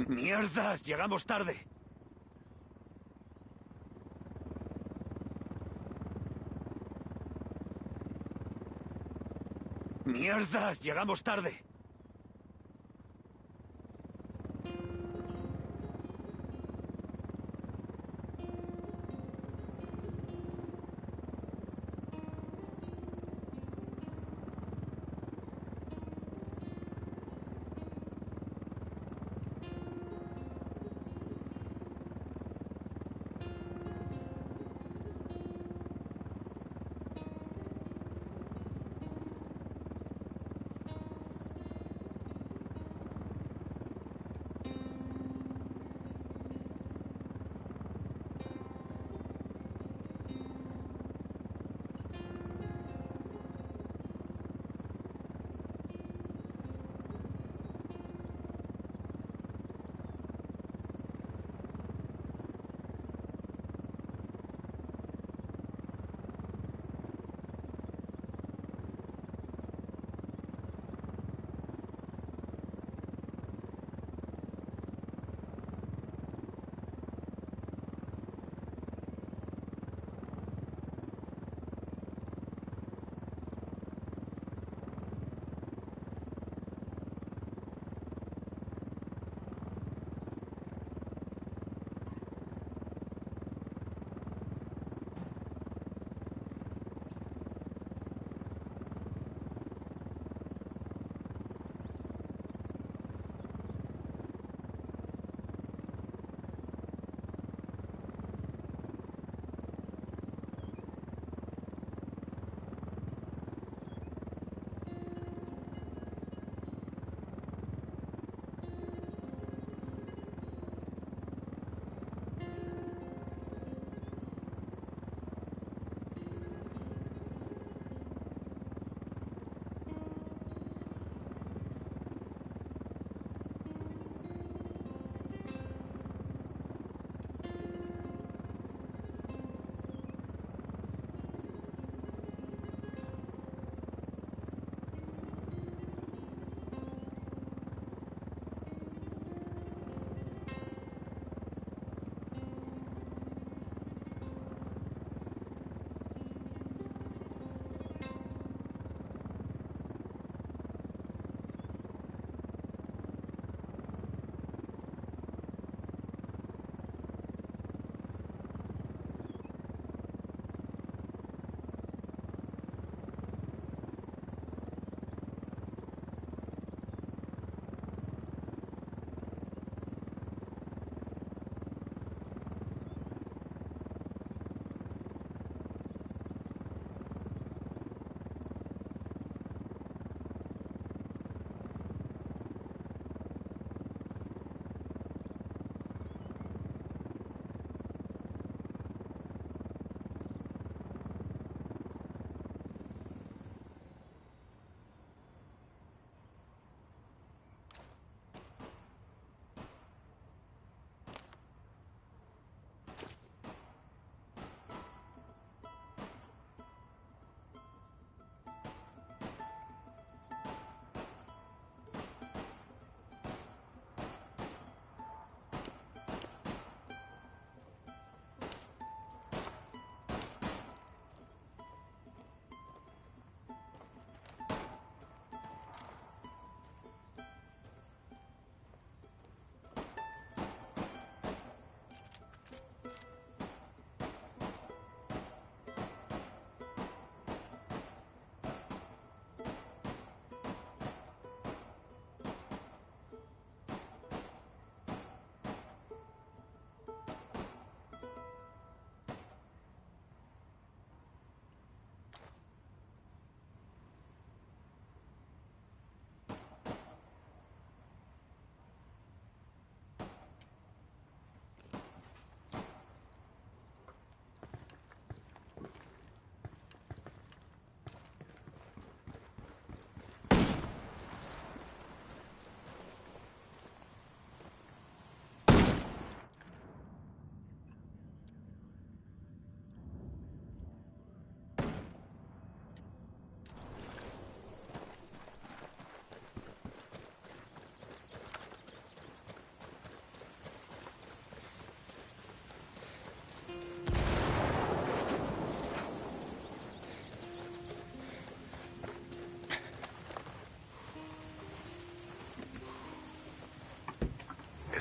¡Mierdas! ¡Llegamos tarde! ¡Mierdas! ¡Llegamos tarde!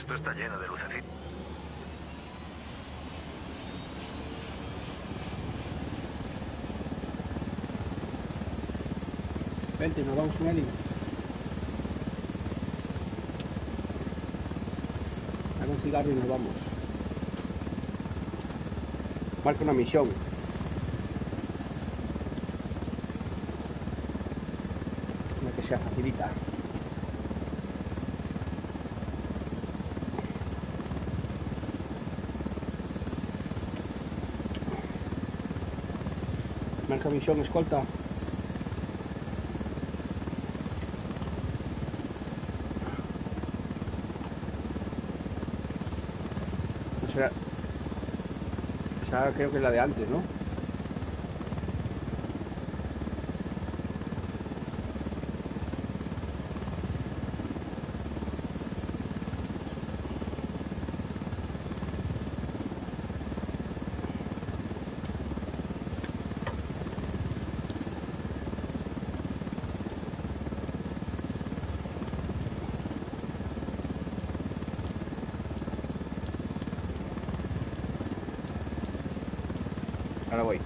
Esto está lleno de lucecitas. Vente, nos vamos con Eli. Haga un cigarro y nos vamos. Marca una misión. Una que sea facilita. Marca misión, escolta. Esa creo que es la de antes, ¿no? Ahora voy.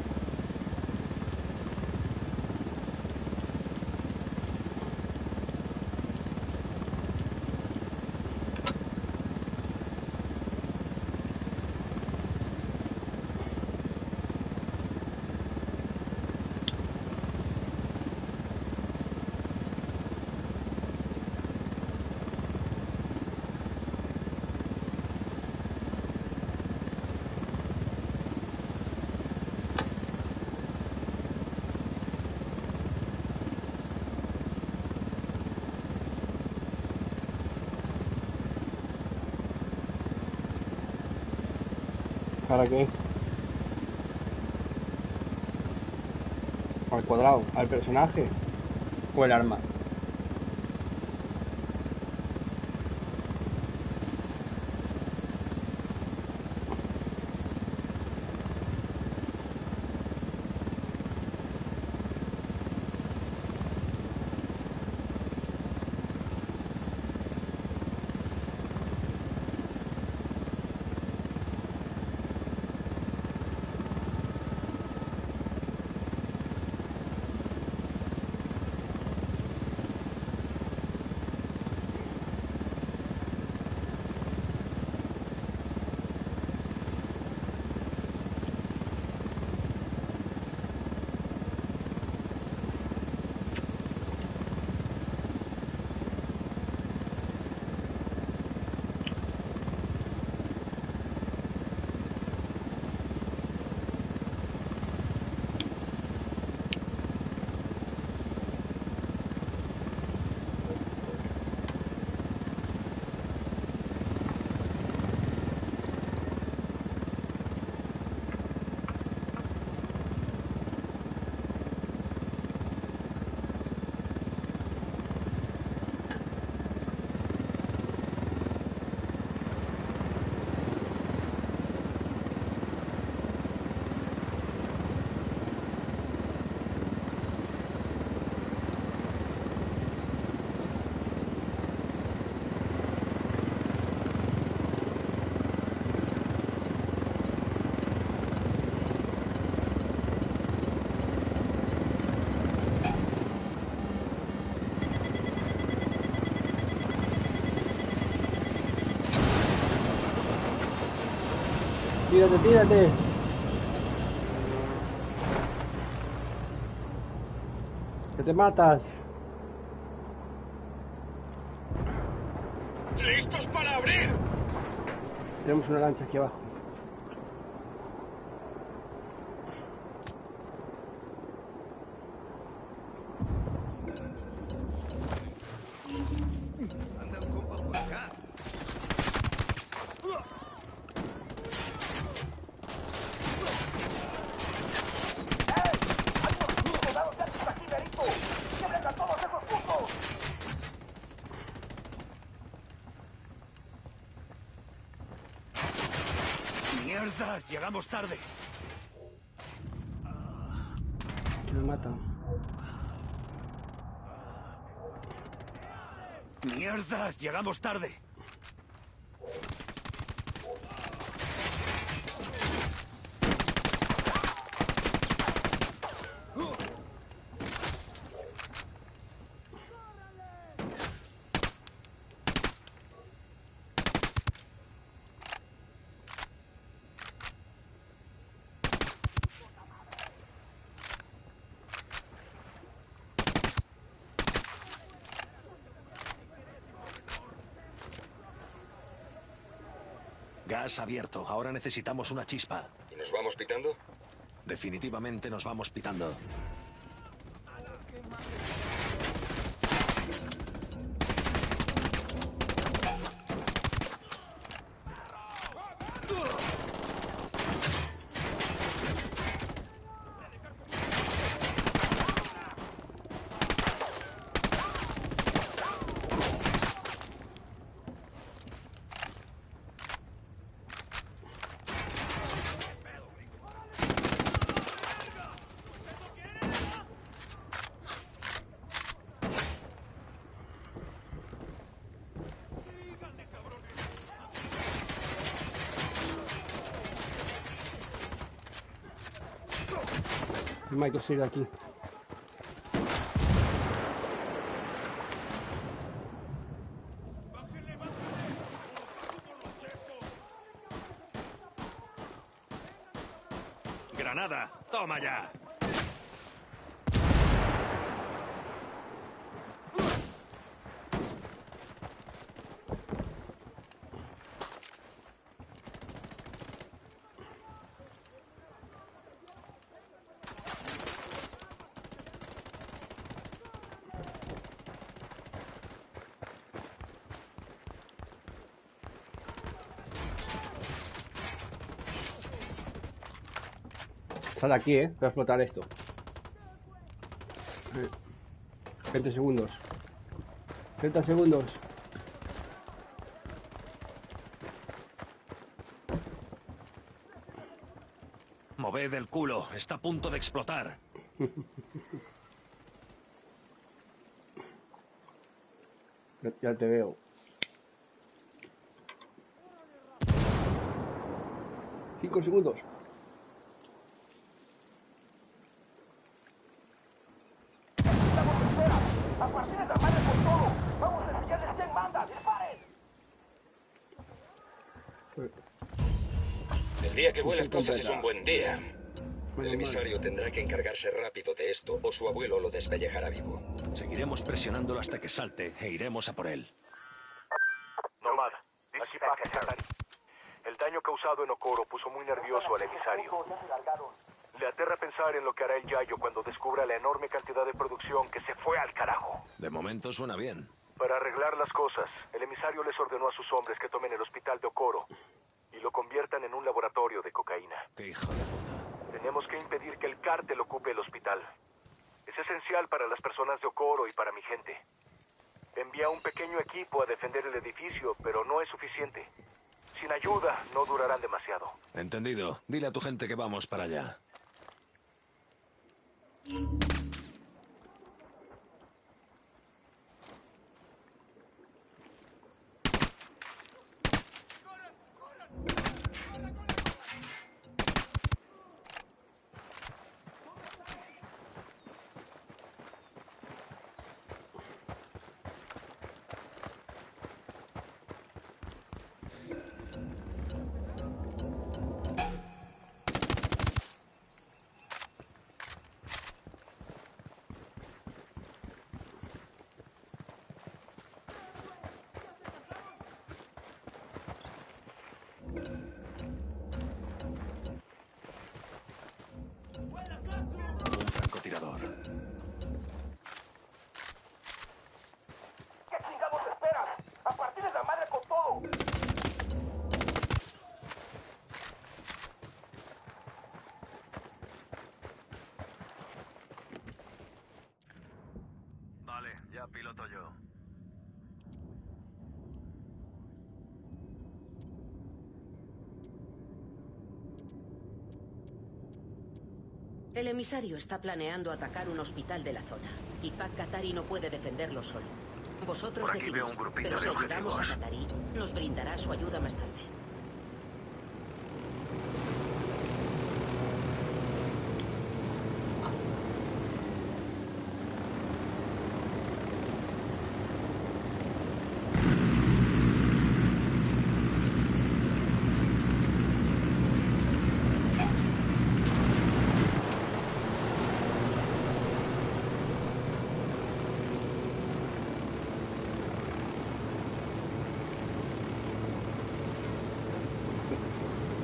¿Para qué? ¿Al cuadrado? ¿Al personaje? ¿O el arma? Tírate, tírate. Que te matas. ¡Listos para abrir! Tenemos una lancha aquí abajo. Anda un compa por acá. ¡Mierdas! ¡Llegamos tarde! Me matan. ¡Mierdas! ¡Llegamos tarde! Gas abierto. Ahora necesitamos una chispa. ¿Y nos vamos pitando? Definitivamente nos vamos pitando. Michael sigue aquí. ¡Granada! ¡Toma ya! Sal aquí, voy a explotar esto. 20 segundos. 30 segundos. Moved el culo. Está a punto de explotar. Ya te veo. Cinco segundos. ¡A partir de la madre por todo! ¡Vamos a enseñarles quién manda! ¡Disparen! El día que vuelas cosas es un buen día. El emisario tendrá que encargarse rápido de esto o su abuelo lo despellejará vivo. Seguiremos presionándolo hasta que salte e iremos a por él. Nomad, aquí Pac Katari. El daño causado en Okoro puso muy nervioso al emisario. Le aterra pensar en lo que hará el Yayo cuando descubra la enorme cantidad de producción que se fue al carajo. De momento suena bien. Para arreglar las cosas, el emisario les ordenó a sus hombres que tomen el hospital de Okoro y lo conviertan en un laboratorio de cocaína. ¡Qué hijo de puta! Tenemos que impedir que el cártel ocupe el hospital. Es esencial para las personas de Okoro y para mi gente. Envía un pequeño equipo a defender el edificio, pero no es suficiente. Sin ayuda, no durarán demasiado. Entendido. Dile a tu gente que vamos para allá. Francotirador. ¿Qué chingados esperas? ¡A partir de la madre con todo! Vale, ya piloto yo. El emisario está planeando atacar un hospital de la zona, y Pac Katari no puede defenderlo solo. Vosotros Por aquí veo decidís, un grupito pero si de ayudamos a objetivos. Katari, nos brindará su ayuda más tarde.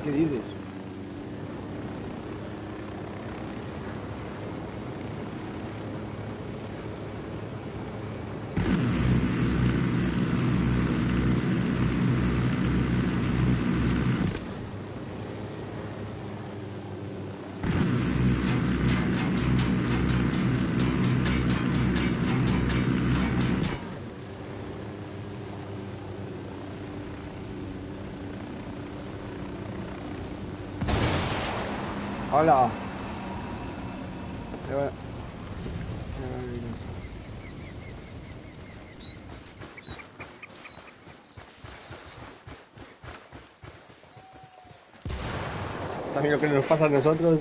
¿Qué dices? Hola. También lo que nos pasa a nosotros.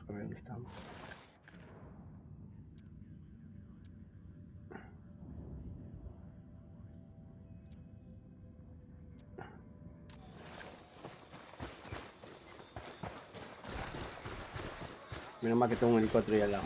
A ver, ¿dónde estamos? Menos mal que tengo un helicóptero ahí al lado.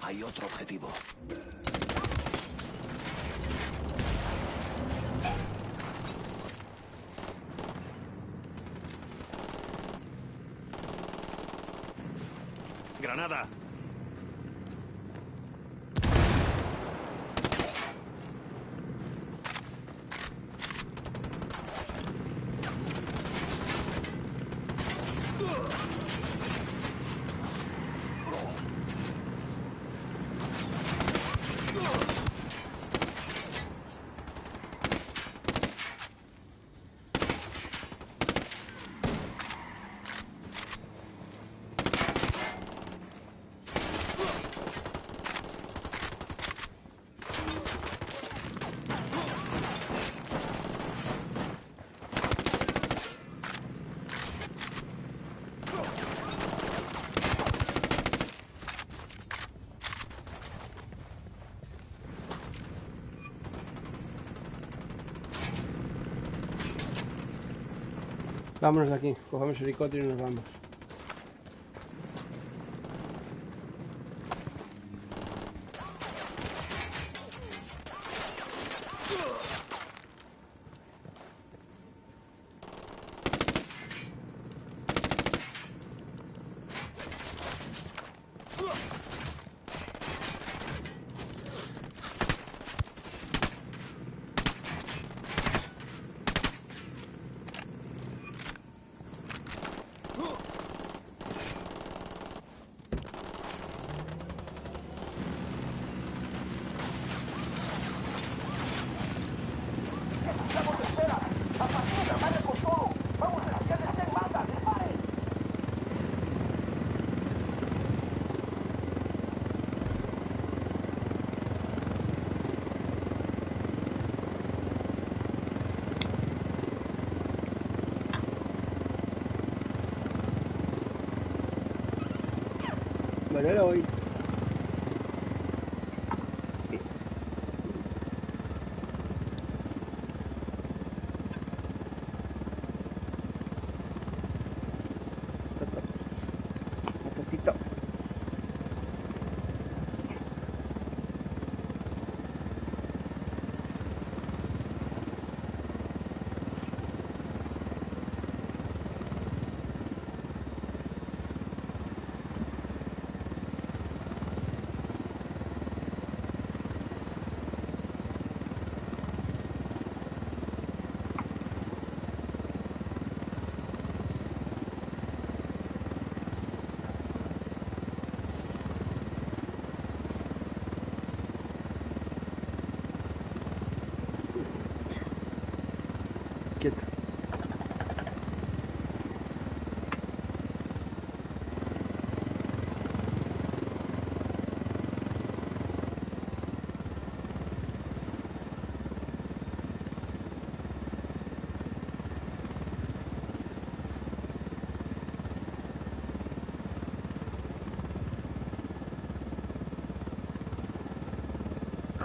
Hay otro objetivo. Granada. Vámonos de aquí, cogemos el helicóptero y nos vamos. Bueno, hoy.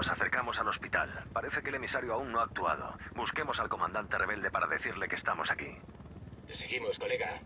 Nos acercamos al hospital. Parece que el emisario aún no ha actuado. Busquemos al comandante rebelde para decirle que estamos aquí. Te seguimos, colega.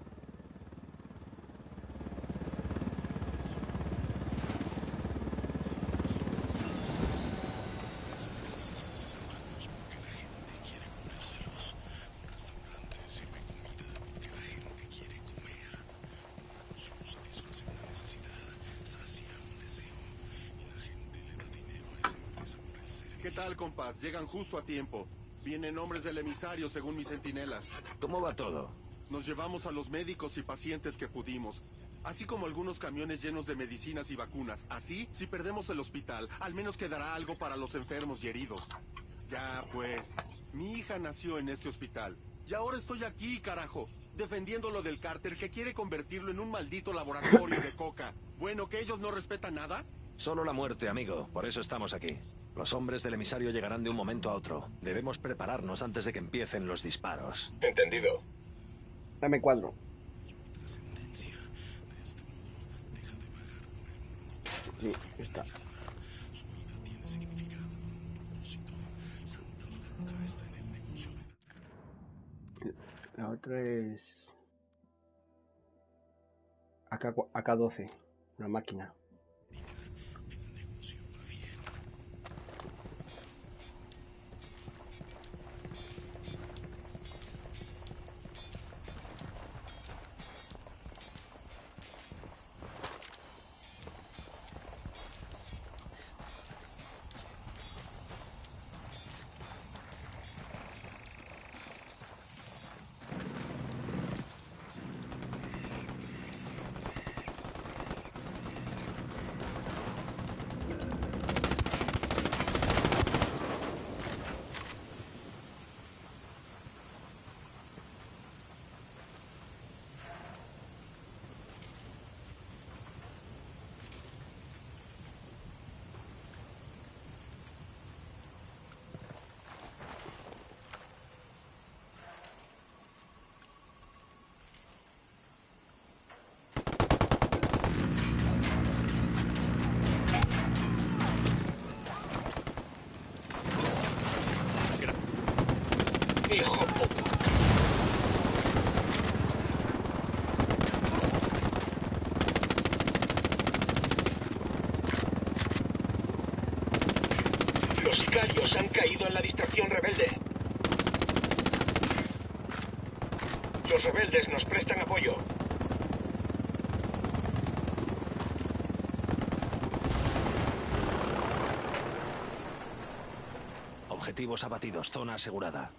¿Qué tal, compás? Llegan justo a tiempo. Vienen hombres del emisario, según mis centinelas. ¿Cómo va todo? Nos llevamos a los médicos y pacientes que pudimos, así como algunos camiones llenos de medicinas y vacunas. Así, si perdemos el hospital, al menos quedará algo para los enfermos y heridos. Ya, pues, mi hija nació en este hospital. Y ahora estoy aquí, carajo, defendiendo lo del cártel que quiere convertirlo en un maldito laboratorio de coca. Bueno, ¿que ellos no respetan nada? Solo la muerte, amigo. Por eso estamos aquí. Los hombres del emisario llegarán de un momento a otro. Debemos prepararnos antes de que empiecen los disparos. Entendido. Dame cuadro. Sí, está. La otra es AK-12, una máquina. ¡Hijo puta! Los sicarios han caído en la distracción rebelde. Los rebeldes nos prestan apoyo. Objetivos abatidos, zona asegurada.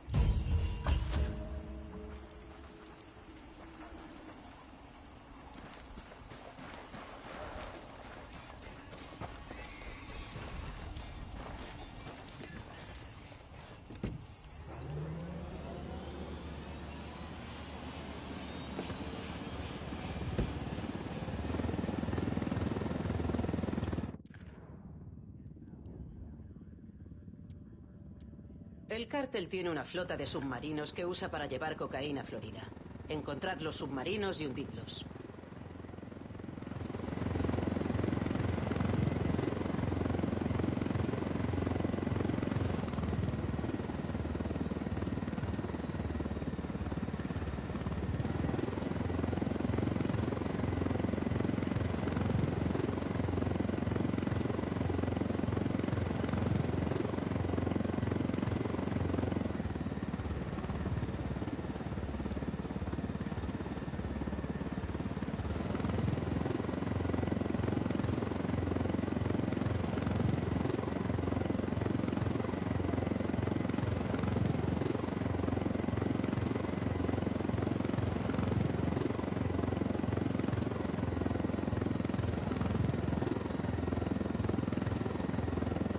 El cártel tiene una flota de submarinos que usa para llevar cocaína a Florida. Encontrad los submarinos y hundidlos.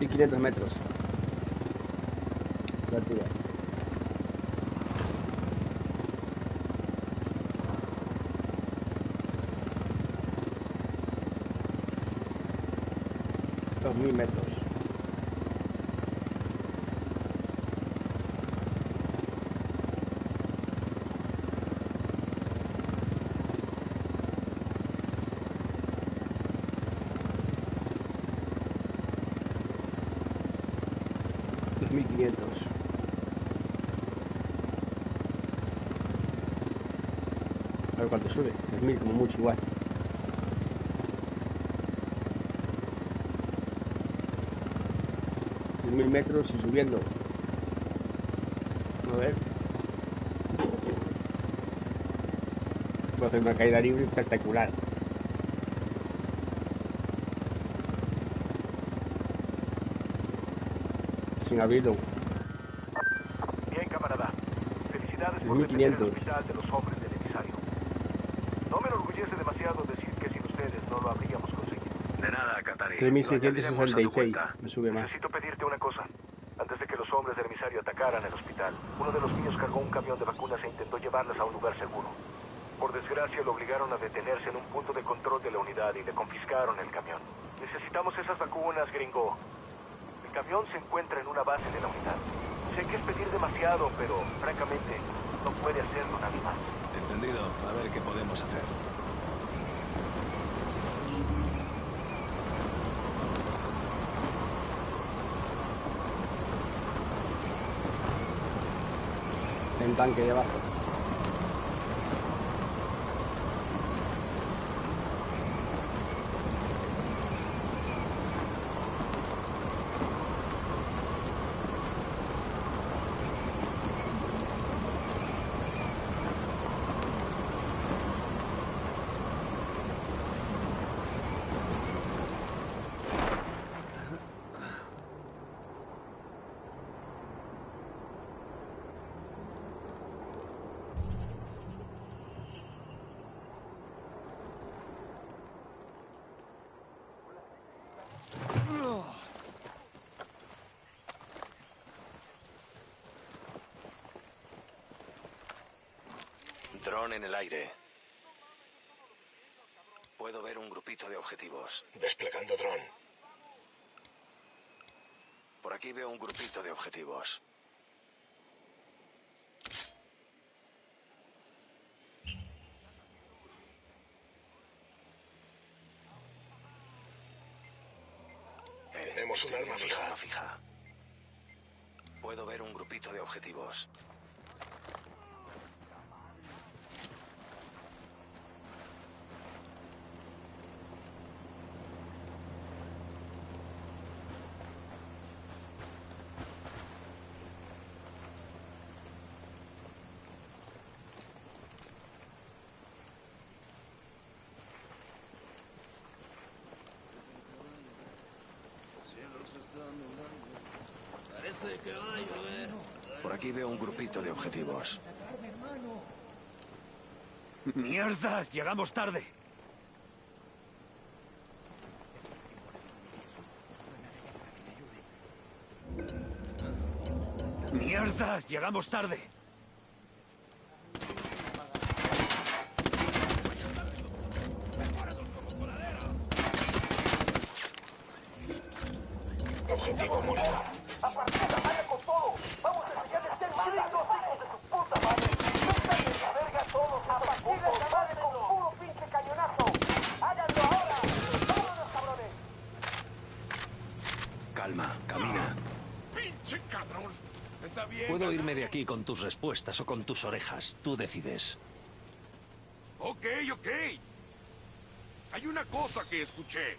Y 500 metros de altura. Dos 1000 metros. ver cuánto sube. 3000 como mucho igual. Mil metros y subiendo. A ver. Voy a hacer una caída libre espectacular. Sin abrirlo. Bien, camarada. Felicidades por defender el hospital de los hombres del emisario. No me enorgullece demasiado decir que sin ustedes no lo habríamos conseguido. De nada, Katari. 3666. Me sube más. Necesito pedirte una cosa. Antes de que los hombres del emisario atacaran el hospital, uno de los míos cargó un camión de vacunas e intentó llevarlas a un lugar seguro. Por desgracia, lo obligaron a detenerse en un punto de control de la unidad y le confiscaron el camión. Necesitamos esas vacunas, gringo. El camión se encuentra en una base de la unidad. Sé que es pedir demasiado, pero francamente no puede hacerlo nadie más. Entendido. A ver qué podemos hacer. En tanque de abajo. Dron en el aire. Puedo ver un grupito de objetivos. Desplegando dron. Por aquí veo un grupito de objetivos. Tenemos un arma fija. Puedo ver un grupito de objetivos. Parece que va a llover. Por aquí veo un grupito de objetivos. ¡Mierdas! ¡Llegamos tarde! ¡Mierdas! ¡Llegamos tarde! Objetivo muerto. ¡A partir de la con todo! ¡Vamos a enseñarles que gringos, hijos de su puta madre! ¡Sueltan de la verga todos! ¡A partir de la madre con puro pinche cañonazo! ¡Háganlo ahora! ¡Vámonos, cabrones! Calma, camina. ¡Pinche cabrón! Está bien. Puedo irme de aquí con tus respuestas o con tus orejas. Tú decides. Ok. Hay una cosa que escuché.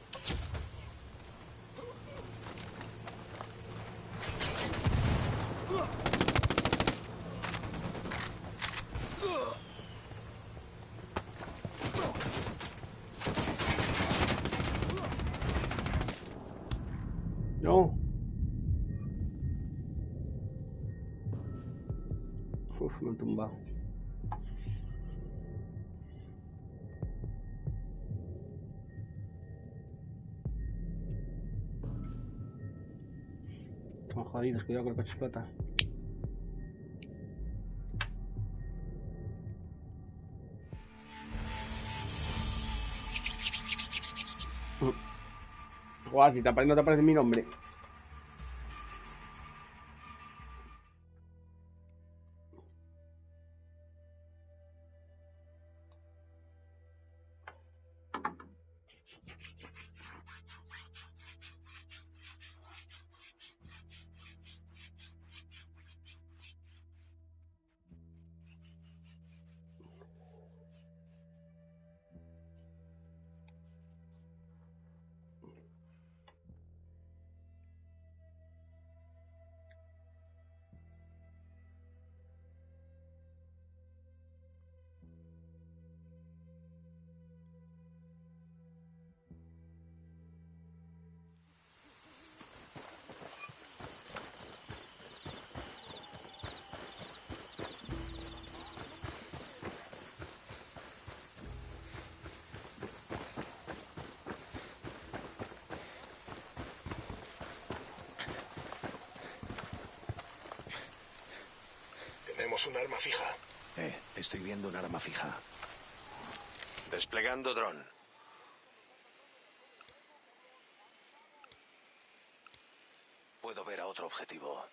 No. Uf, me han tumbado. Estamos jodidos, cuidado con el coche explota. Guau, si no te aparece mi nombre. Tenemos un arma fija. Estoy viendo un arma fija. Desplegando dron. Puedo ver a otro objetivo.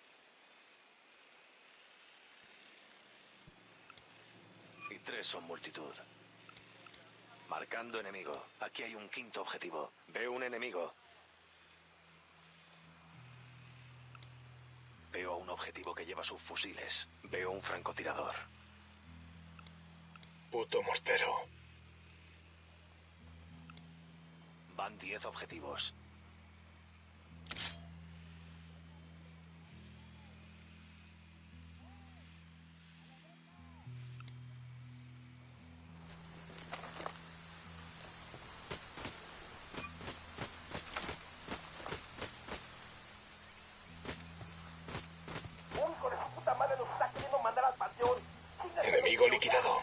Y 3 son multitud. Marcando enemigo. Aquí hay un quinto objetivo. Veo un enemigo. Veo a un objetivo que lleva subfusiles. Veo un francotirador. Puto mortero. Van 10 objetivos. Un hijo de su puta madre nos está queriendo mandar al panteón. Enemigo liquidado.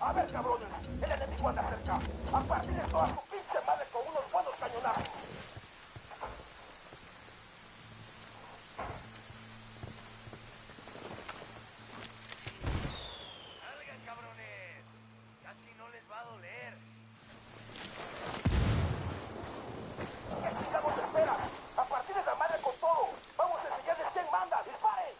A ver, cabrones, el enemigo anda cerca. A partir de toda su pinche madre con unos buenos cañonazos. ¡Salgan, cabrones! Casi no les va a doler. ¿Qué chingados esperan? A partir de la madre con todo. Vamos a enseñarles quién manda. ¡Disparen!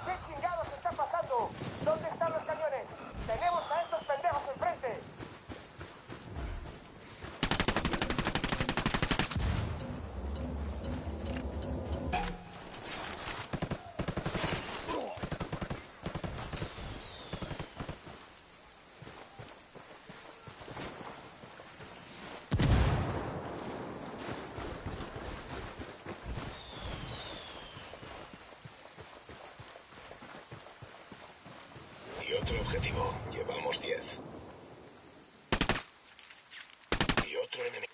¿Qué chingados está pasando? ¿Dónde están los cañones? Tenemos a estos pendejos enfrente. Y otro objetivo. Llevamos 10. Y otro enemigo.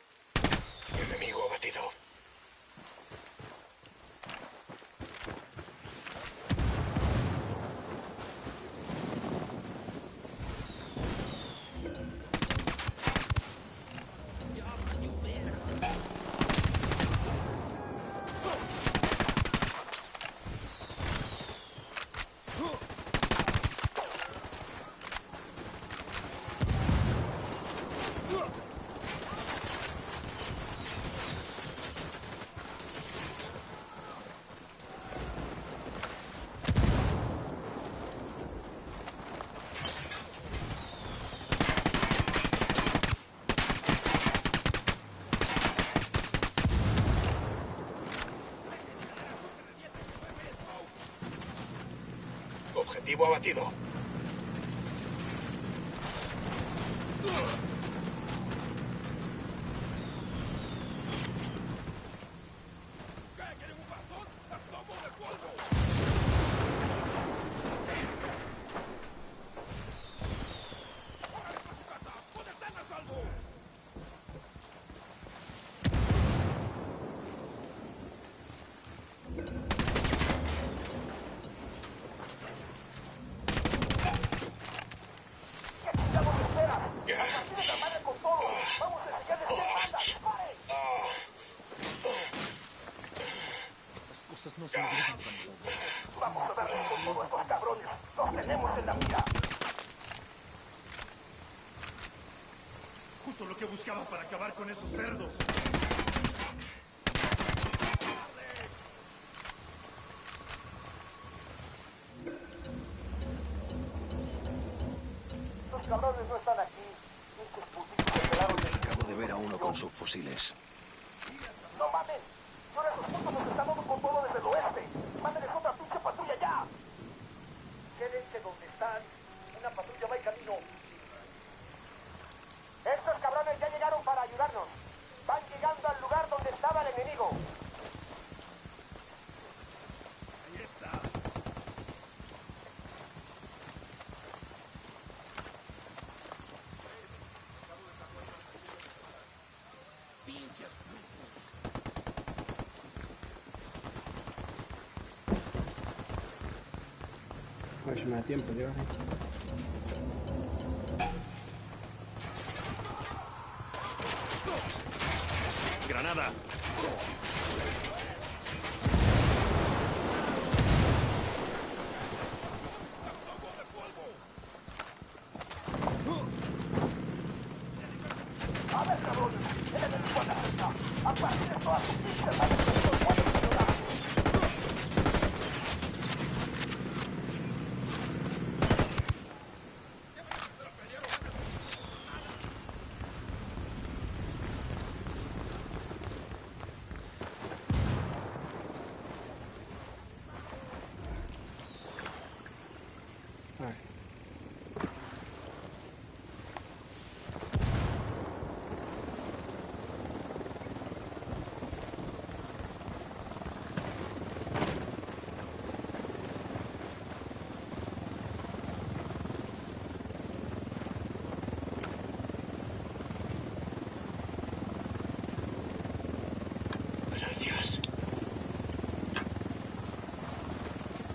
Enemigo abatido. Objetivo abatido. No se vamos a darles con todos estos cabrones. Los tenemos en la mira. Justo lo que buscaba para acabar con esos cerdos. Los cabrones no están aquí. Acabo de ver a uno con subfusiles. No mames. Ahora esos putos nos están dando con todo desde el oeste. Mándenles otra pinche patrulla ya. Quédense donde están. Una patrulla va en camino. Estos cabrones ya llegaron para ayudarnos. Van llegando al lugar donde estaba el enemigo. Ahí está. Pinche ver si me da tiempo, llegar ahí. ¡Granada! A ver, cabrones, el enemigo anda cerca. A partir de todas sus pistas, a ver si los puede funcionar.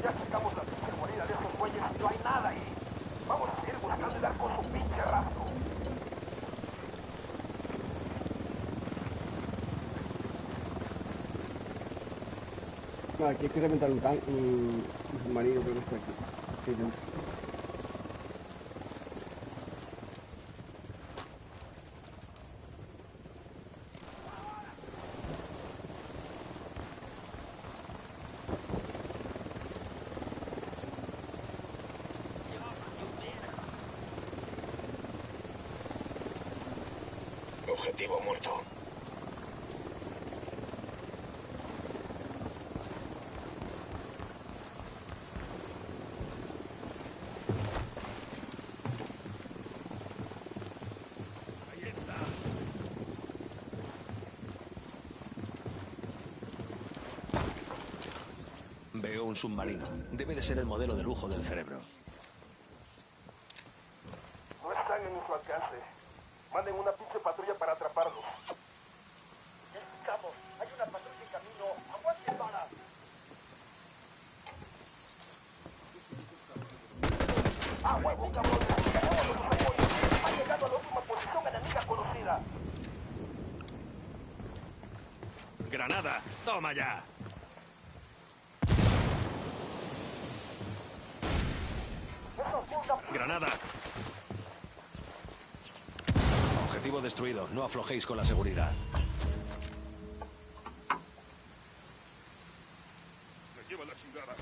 Ya sacamos la pinche guarida de esos güeyes y no hay nada ahí. Vamos a seguir buscando y dar con su pinche rastro. Vale, aquí hay que reventar un submarino, creo que está aquí. Sí, dentro. Objetivo muerto. Veo un submarino. Debe de ser el modelo de lujo del cerebro. No están en su alcance. Manden una pinche patrulla para atraparlos. Estamos. Hay una patrulla en camino. ¡Aguanten balas! ¡Ah, huevo, cabrón! ¡Tenemos los apoyos! ¡Ha llegado a la última posición enemiga conocida! ¡Granada! ¡Toma ya! ¡Granada! Objetivo destruido. No aflojéis con la seguridad. Me lleva la chingada.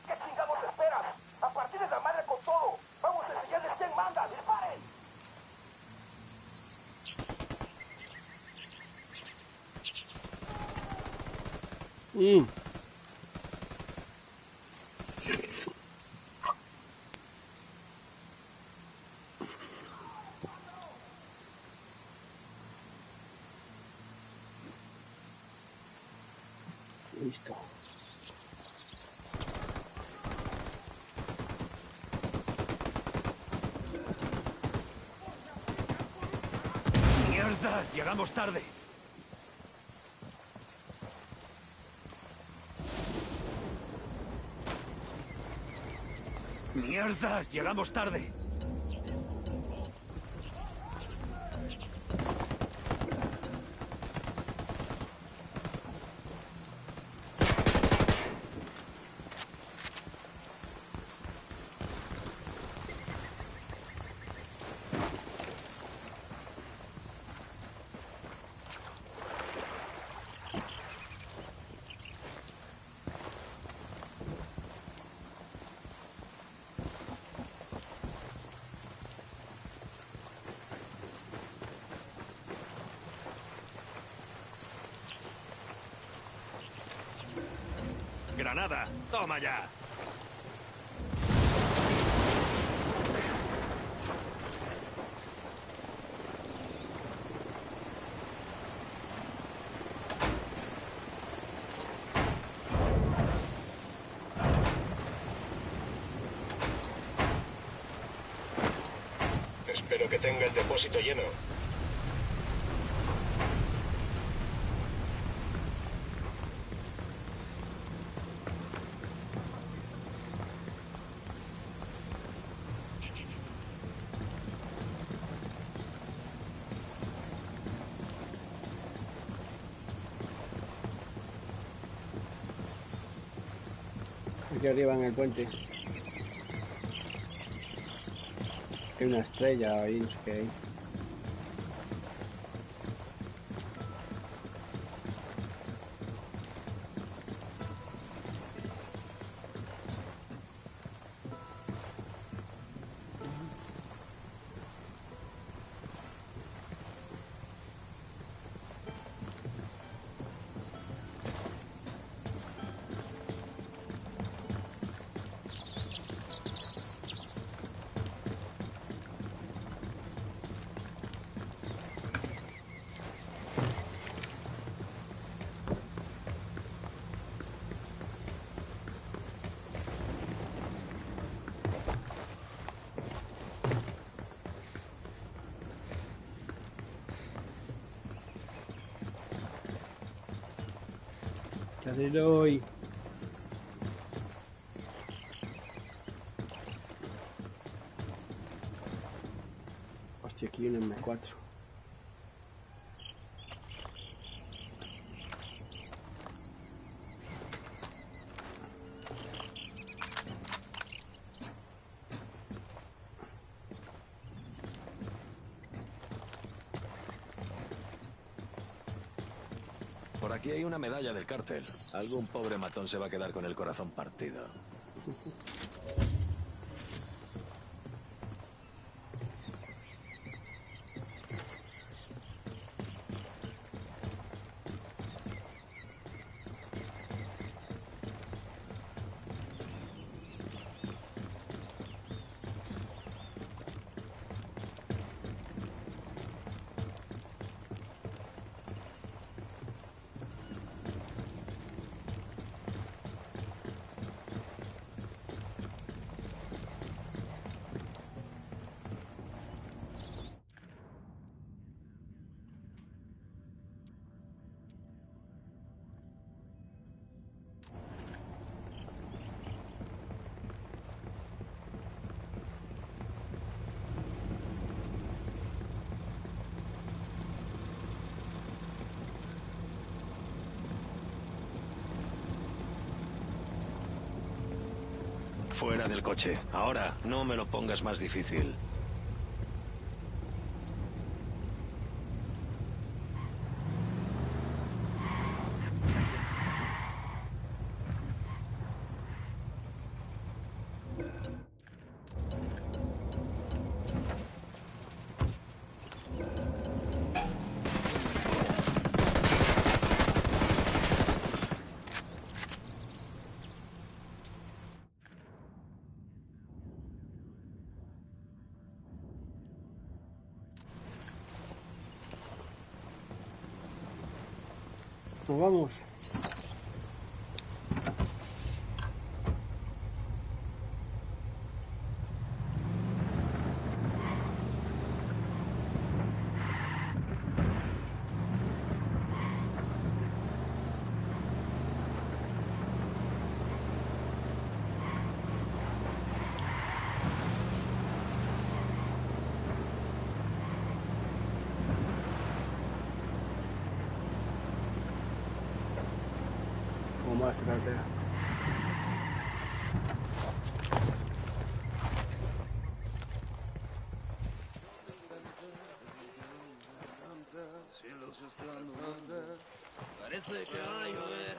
¿Qué chingados esperas? A partir de la madre con todo. Vamos a enseñarles quién manda. ¡Disparen! Listo. ¡Mierda! ¡Llegamos tarde! ¡Mierda! ¡Llegamos tarde! ¡Granada! ¡Toma ya! Espero que tenga el depósito lleno. Aquí arriba en el puente. Hay una estrella ahí, no sé qué hay. Ya te doy. Hostia, aquí viene un M4. Por aquí hay una medalla del cártel. Algún pobre matón se va a quedar con el corazón partido. Fuera del coche. Ahora, no me lo pongas más difícil. Pues vamos. ¿Cómo va esta carretera? Parece que va a llover.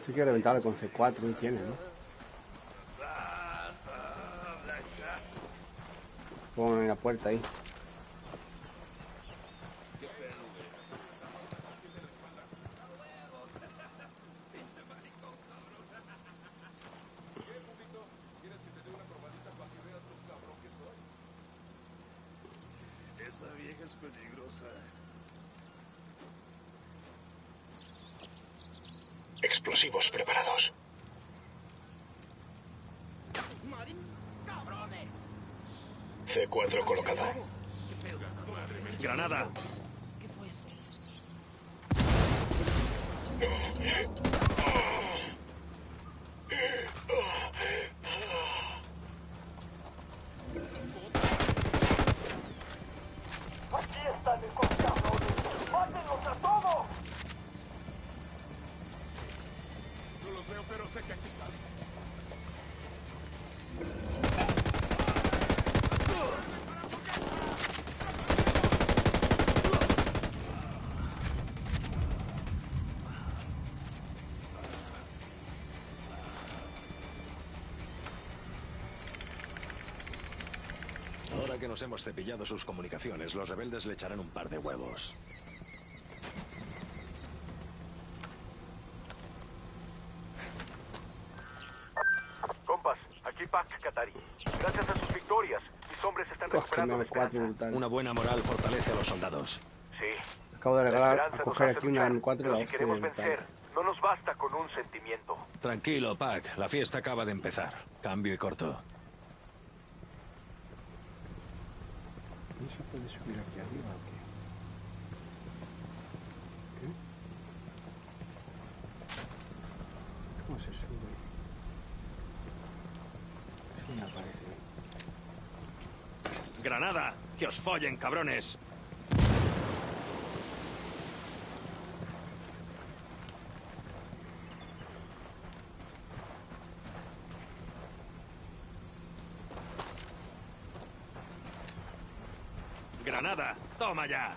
Sí que reventarlo con C4 y tiene, ¿no? Pongan en la puerta ahí. Esa vieja es peligrosa. Explosivos preparados. C4 colocado. Granada. Aquí están esos cabrones. ¡Mátenlos a todos! No los veo, pero sé que aquí están. Ahora que nos hemos cepillado sus comunicaciones, los rebeldes le echarán un par de huevos. Compas, aquí Pac Katari. Gracias a sus victorias, mis hombres están recuperando la esperanza. Una buena moral fortalece a los soldados. Sí. Acabo de La regalar, esperanza a nos coger hace aquí una luchar, M4 y pero la si hostia queremos de vencer, no nos basta con un sentimiento. Tranquilo, Pac. La fiesta acaba de empezar. Cambio y corto. ¿No se puede subir aquí arriba o qué? ¿Qué? ¿Cómo se sube? Sí me aparece. ¡Granada! ¡Que os follen, cabrones! ¡Granada! ¡Toma ya!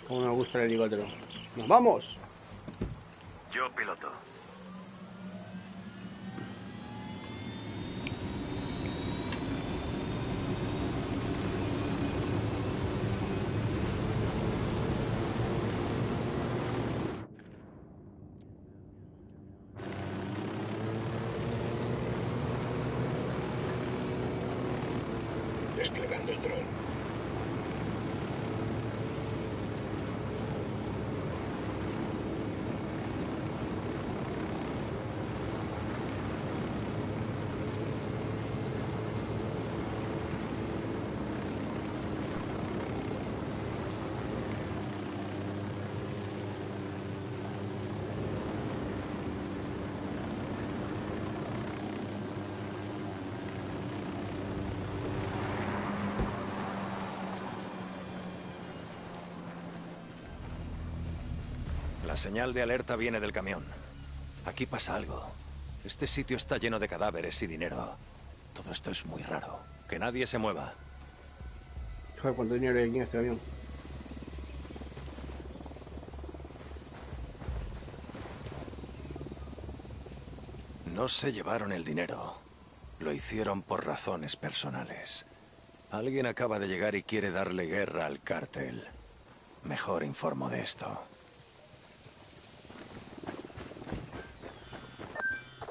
Como me gusta el helicóptero. ¡Nos vamos! Yo piloto. Desplegando el dron. La señal de alerta viene del camión. Aquí pasa algo. Este sitio está lleno de cadáveres y dinero. Todo esto es muy raro. Que nadie se mueva. Joder, ¿cuánto dinero hay aquí en este avión? No se llevaron el dinero. Lo hicieron por razones personales. Alguien acaba de llegar y quiere darle guerra al cártel. Mejor informo de esto.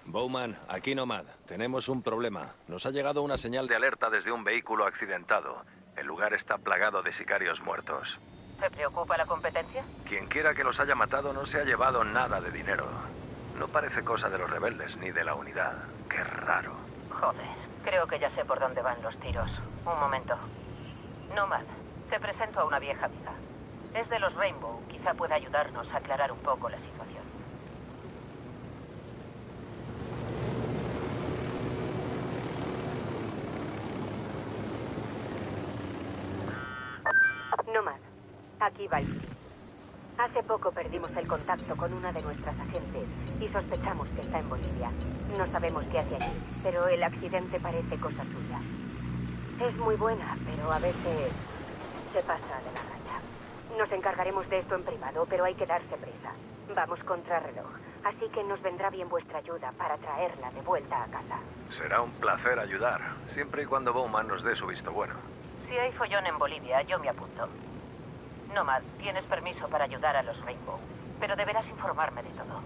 Bowman, aquí Nomad. Tenemos un problema. Nos ha llegado una señal de alerta desde un vehículo accidentado. El lugar está plagado de sicarios muertos. ¿Te preocupa la competencia? Quien quiera que los haya matado no se ha llevado nada de dinero. No parece cosa de los rebeldes ni de la unidad. Qué raro. Joder, creo que ya sé por dónde van los tiros. Un momento. Nomad, te presento a una vieja amiga. Es de los Rainbow. Quizá pueda ayudarnos a aclarar un poco la situación. Nomad, aquí Valkyrie. Hace poco perdimos el contacto con una de nuestras agentes y sospechamos que está en Bolivia. No sabemos qué hace allí, pero el accidente parece cosa suya. Es muy buena, pero a veces se pasa de la raya. Nos encargaremos de esto en privado, pero hay que darse prisa. Vamos contra reloj, así que nos vendrá bien vuestra ayuda para traerla de vuelta a casa. Será un placer ayudar, siempre y cuando Bowman nos dé su visto bueno. Si hay follón en Bolivia, yo me apunto. Nomad, tienes permiso para ayudar a los Rainbow, pero deberás informarme de todo.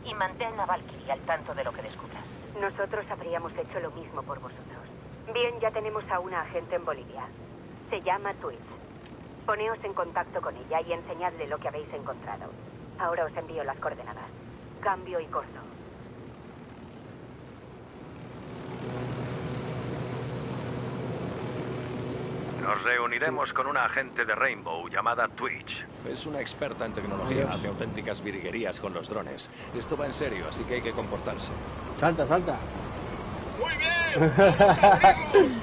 Y mantén a Valkyrie al tanto de lo que descubras. Nosotros habríamos hecho lo mismo por vosotros. Bien, ya tenemos a una agente en Bolivia. Se llama Twitch. Poneos en contacto con ella y enseñadle lo que habéis encontrado. Ahora os envío las coordenadas. Cambio y corto. Nos reuniremos con una agente de Rainbow llamada Twitch. Es una experta en tecnología, hace auténticas virguerías con los drones. Esto va en serio, así que hay que comportarse. Salta, salta. Muy bien.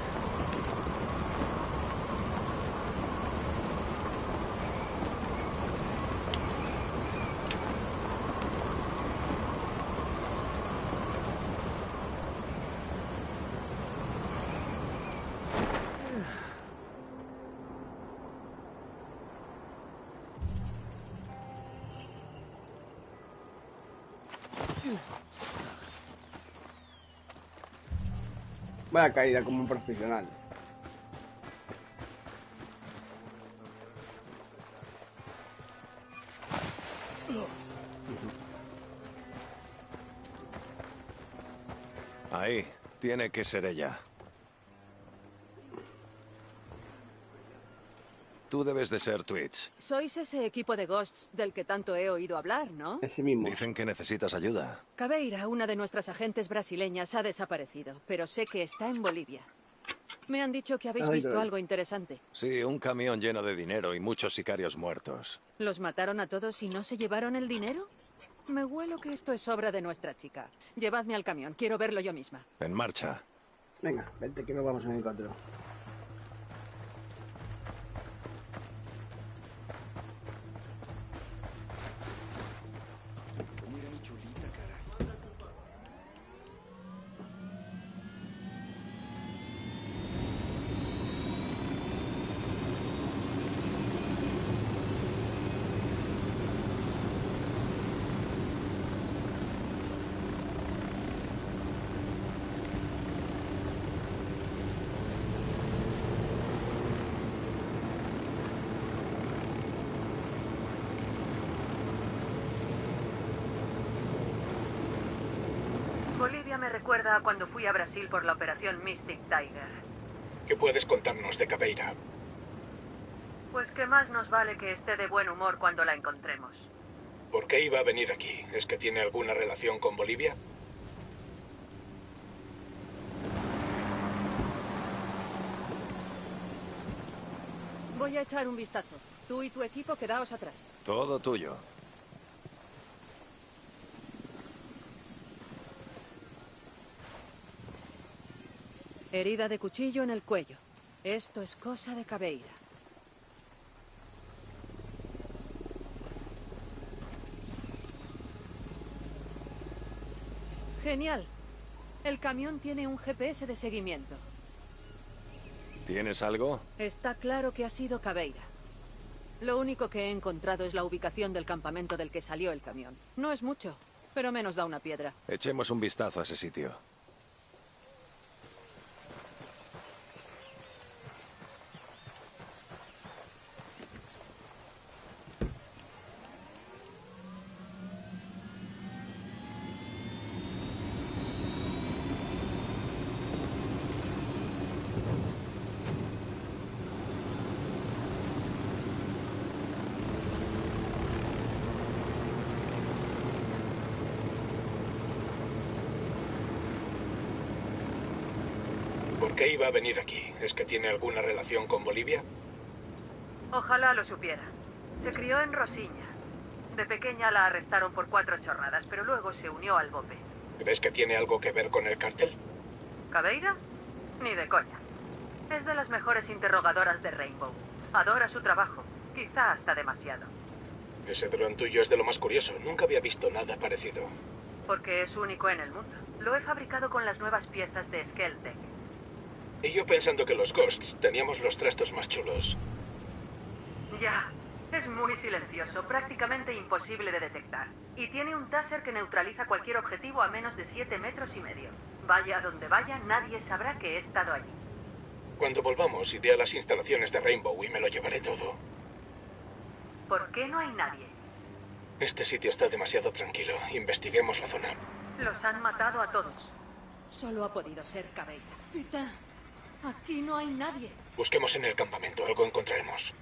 Vaya caída como un profesional. Ahí, tiene que ser ella. Tú debes de ser Twitch. Sois ese equipo de Ghosts del que tanto he oído hablar, ¿no? Ese mismo. Dicen que necesitas ayuda. Cabeira, una de nuestras agentes brasileñas, ha desaparecido, pero sé que está en Bolivia. Me han dicho que habéis visto algo interesante. Sí, un camión lleno de dinero y muchos sicarios muertos. ¿Los mataron a todos y no se llevaron el dinero? Me huelo que esto es obra de nuestra chica. Llevadme al camión, quiero verlo yo misma. En marcha. Venga, vente que nos vamos en helicóptero. Mira mi chulita, caray. Bolivia me recuerda a cuando fui a Brasil por la operación Mystic Tiger. ¿Qué puedes contarnos de Cabeira? Pues qué más nos vale que esté de buen humor cuando la encontremos. ¿Por qué iba a venir aquí? ¿Es que tiene alguna relación con Bolivia? Voy a echar un vistazo. Tú y tu equipo quedaos atrás. Todo tuyo. Herida de cuchillo en el cuello. Esto es cosa de Cabeira. Genial. El camión tiene un GPS de seguimiento. ¿Tienes algo? Está claro que ha sido Cabeira. Lo único que he encontrado es la ubicación del campamento del que salió el camión. No es mucho, pero menos da una piedra. Echemos un vistazo a ese sitio. ¿Por qué iba a venir aquí? ¿Es que tiene alguna relación con Bolivia? Ojalá lo supiera. Se crió en Rosiña. De pequeña la arrestaron por 4 chorradas, pero luego se unió al BOPE. ¿Crees que tiene algo que ver con el cártel? ¿Cabeira? Ni de coña. Es de las mejores interrogadoras de Rainbow. Adora su trabajo, quizá hasta demasiado. Ese dron tuyo es de lo más curioso. Nunca había visto nada parecido. Porque es único en el mundo. Lo he fabricado con las nuevas piezas de Skeltec. Y yo pensando que los Ghosts teníamos los trastos más chulos. Ya, es muy silencioso, prácticamente imposible de detectar. Y tiene un taser que neutraliza cualquier objetivo a menos de 7,5 metros. Vaya a donde vaya, nadie sabrá que he estado allí. Cuando volvamos, iré a las instalaciones de Rainbow y me lo llevaré todo. ¿Por qué no hay nadie? Este sitio está demasiado tranquilo. Investiguemos la zona. Los han matado a todos. Solo ha podido ser Cabeira. Putain. Aquí no hay nadie. Busquemos en el campamento, algo encontraremos.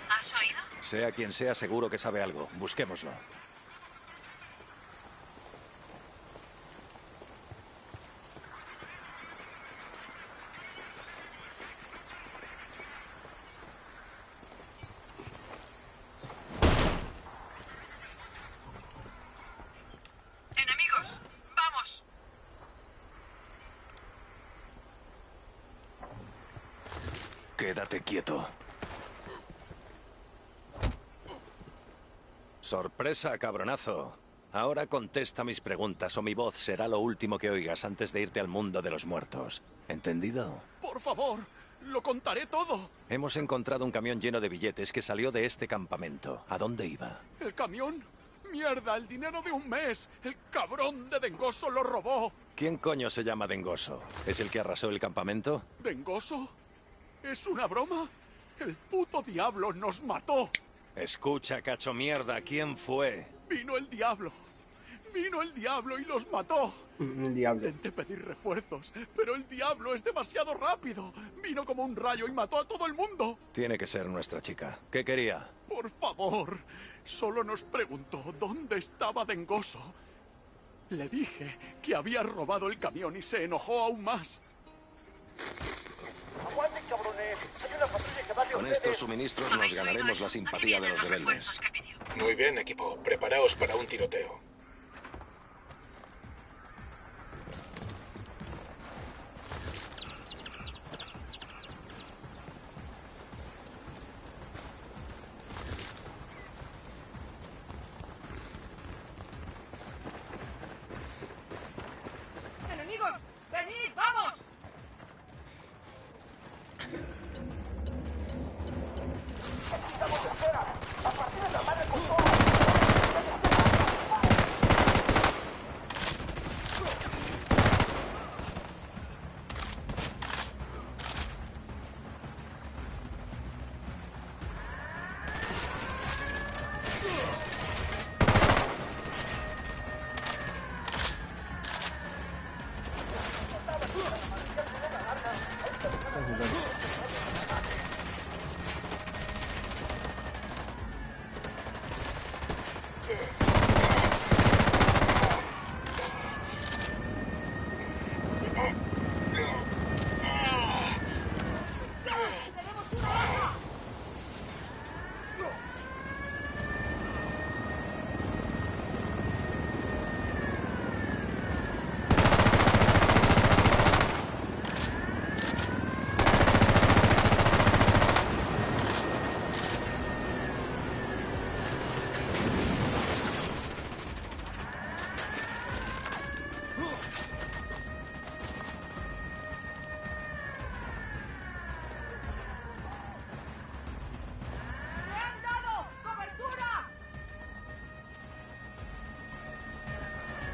¿Has oído? Sea quien sea, seguro que sabe algo. Busquémoslo. Enemigos, vamos. Quédate quieto. Sorpresa, cabronazo. Ahora contesta mis preguntas o mi voz será lo último que oigas antes de irte al mundo de los muertos. ¿Entendido? Por favor, lo contaré todo. Hemos encontrado un camión lleno de billetes que salió de este campamento. ¿A dónde iba? ¿El camión? ¡Mierda! ¡El dinero de un mes! ¡El cabrón de Dengoso lo robó! ¿Quién coño se llama Dengoso? ¿Es el que arrasó el campamento? ¿Dengoso? ¿Es una broma? ¡El puto diablo nos mató! Escucha, cacho mierda, ¿quién fue? Vino el diablo. Vino el diablo y los mató. El diablo. Intenté pedir refuerzos, pero el diablo es demasiado rápido. Vino como un rayo y mató a todo el mundo. Tiene que ser nuestra chica. ¿Qué quería? Por favor, solo nos preguntó dónde estaba Dengoso. Le dije que había robado el camión y se enojó aún más. ¡Aguanten, cabrones! ¡Hay una patrulla que va de Con ustedes! estos suministros nos ganaremos la simpatía de los rebeldes. Muy bien, equipo. Preparaos para un tiroteo. ¡Enemigos! ¡Venid, vamos! ¡Estamos en espera! ¡A partir de la madre con todo!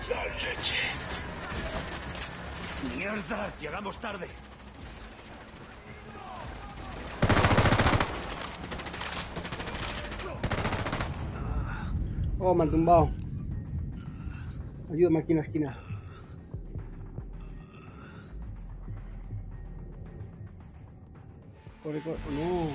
La leche. ¡Mierdas! Llegamos tarde. Oh, me han tumbado. Ayúdame aquí en la esquina. Corre, corre. No.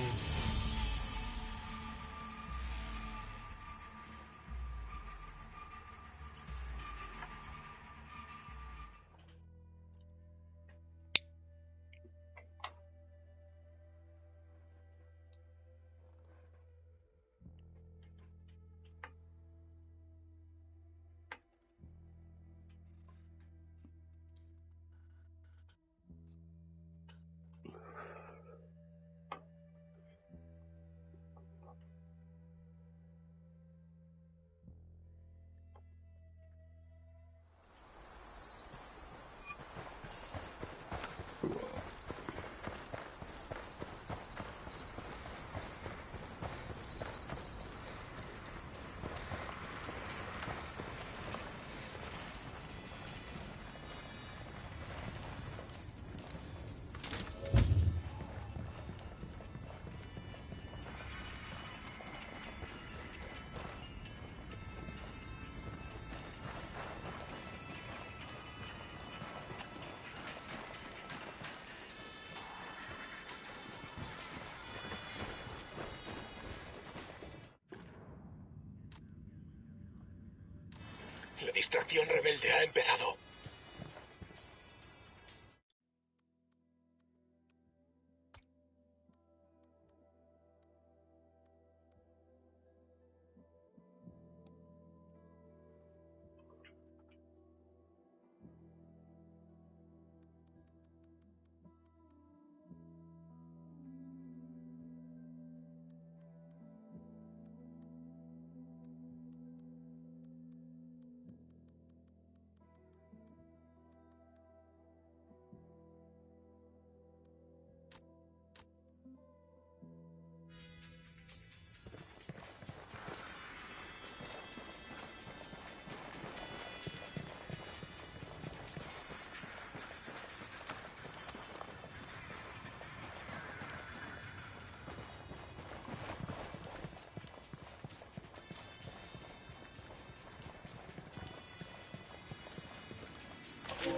La distracción rebelde ha empezado.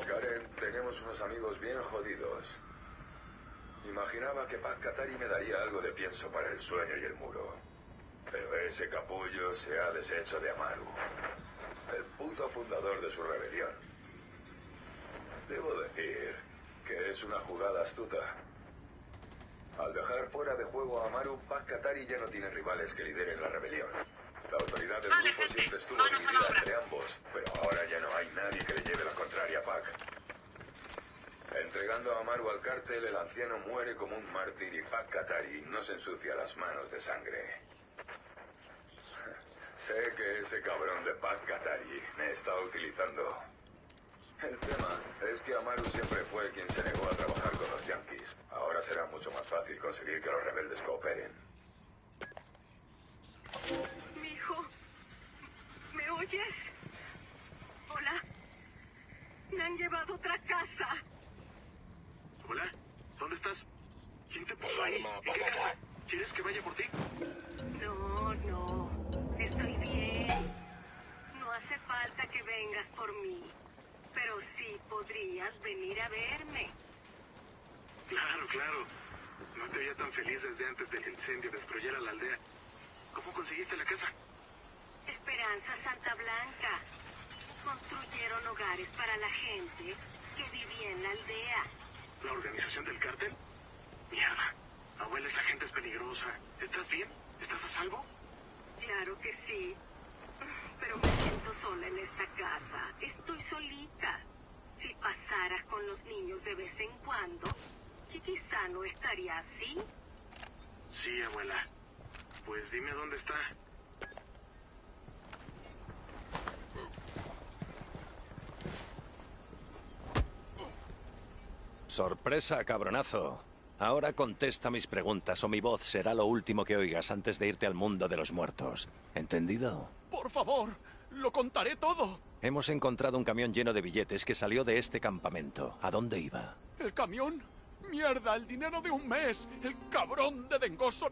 Karen, tenemos unos amigos bien jodidos. Imaginaba que Pac-Katari me daría algo de pienso para el sueño y el muro. Pero ese capullo se ha deshecho de Amaru, el puto fundador de su rebelión. Debo decir que es una jugada astuta. Al dejar fuera de juego a Amaru, Pac-Katari ya no tiene rivales que lideren la rebelión. La autoridad del grupo siempre estuvo dividida entre ambos, pero ahora ya no hay nadie que le lleve la contraria a Pac. Entregando a Amaru al cártel, el anciano muere como un mártir y Pac-Katari no se ensucia las manos de sangre. Sé que ese cabrón de Pac-Katari me está utilizando. El tema es que Amaru siempre fue quien se negó a trabajar con los yanquis. Ahora será mucho más fácil conseguir que los rebeldes cooperen. Mijo, ¿me oyes? Hola. Me han llevado a otra casa. Hola, ¿dónde estás? ¿Quién te puso ahí? ¿En qué casa? ¿Quieres que vaya por ti? No, estoy bien. No hace falta que vengas por mí. Pero sí podrías venir a verme. Claro. No te veía tan feliz desde antes del incendio destruyera la aldea. ¿Cómo conseguiste la casa? Esperanza Santa Blanca. Construyeron hogares para la gente que vivía en la aldea. ¿La organización del cártel? Mierda. Abuela, esa gente es peligrosa. ¿Estás bien? ¿Estás a salvo? Claro que sí. Pero me siento sola en esta casa. Estoy solita. Si pasaras con los niños de vez en cuando, quizá no estaría así. Sí, abuela. Pues dime dónde está. Sorpresa, cabronazo. Ahora contesta mis preguntas o mi voz será lo último que oigas antes de irte al mundo de los muertos. ¿Entendido? Por favor, lo contaré todo. Hemos encontrado un camión lleno de billetes que salió de este campamento. ¿A dónde iba? ¿El camión? ¡Mierda! ¡El dinero de un mes! ¡El cabrón de Dengoso!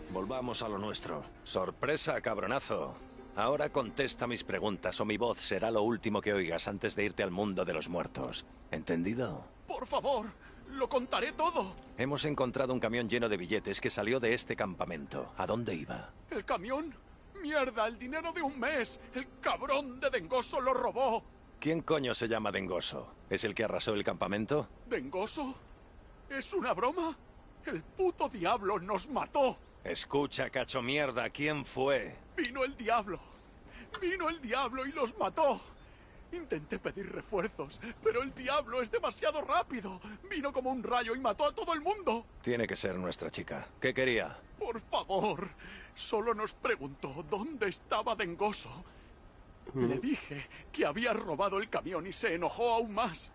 Volvamos a lo nuestro. Sorpresa, cabronazo. Ahora contesta mis preguntas o mi voz será lo último que oigas antes de irte al mundo de los muertos. ¿Entendido? Por favor, lo contaré todo. Hemos encontrado un camión lleno de billetes que salió de este campamento. ¿A dónde iba? ¿El camión? ¡Mierda! ¡El dinero de un mes! ¡El cabrón de Dengoso lo robó! ¿Quién coño se llama Dengoso? ¿Es el que arrasó el campamento? ¿Dengoso? ¿Es una broma? ¡El puto diablo nos mató! Escucha, cacho mierda, ¿quién fue? Vino el diablo y los mató. Intenté pedir refuerzos, pero el diablo es demasiado rápido. Vino como un rayo y mató a todo el mundo. Tiene que ser nuestra chica. ¿Qué quería? Por favor, solo nos preguntó dónde estaba Dengoso. Le dije que había robado el camión y se enojó aún más.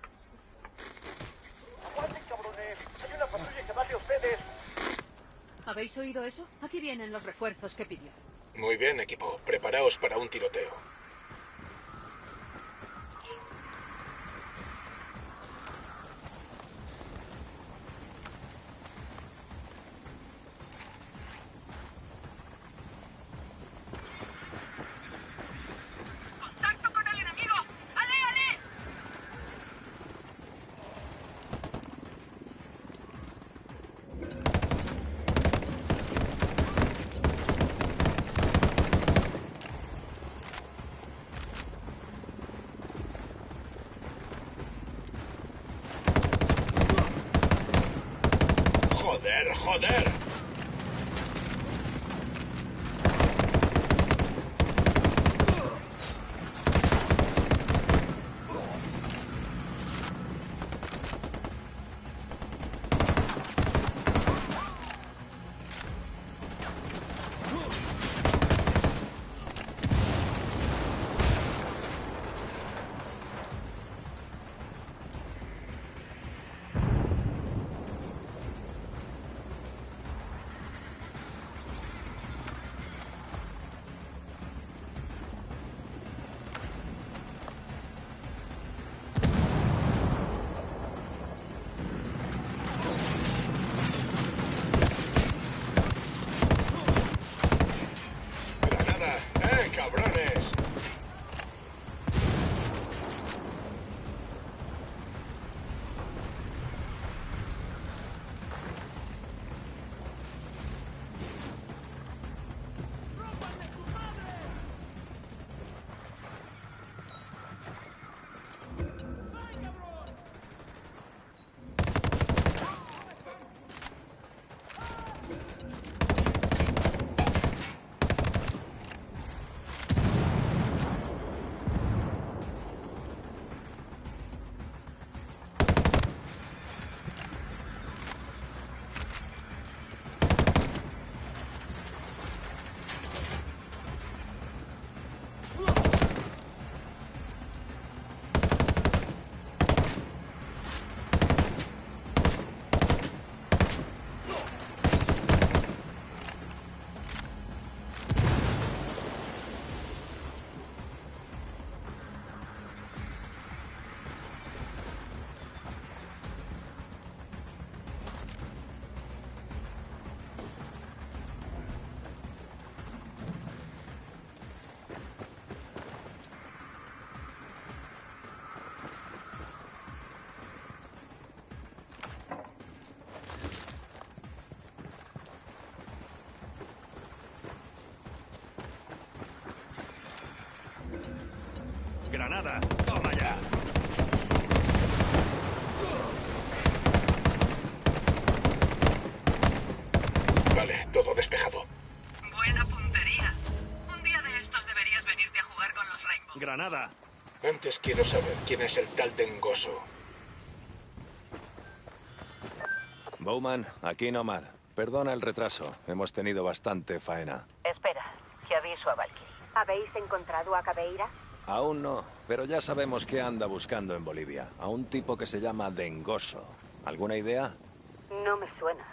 ¡Aguanten, cabrones! ¡Hay una patrulla que va de ustedes! ¿Habéis oído eso? Aquí vienen los refuerzos que pidió. Muy bien, equipo. Preparaos para un tiroteo. ¡Contacto con el enemigo! ¡Ale, ale! ¡Granada! ¡Toma ya! Vale, todo despejado. Buena puntería. Un día de estos deberías venirte a jugar con los Rainbow. ¡Granada! Antes quiero saber quién es el tal Dengoso. Bowman, aquí Nomad. Perdona el retraso. Hemos tenido bastante faena. Espera, que aviso a Valkyrie. ¿Habéis encontrado a Caveira? Aún no, pero ya sabemos qué anda buscando en Bolivia. A un tipo que se llama Dengoso. ¿Alguna idea? No me suena.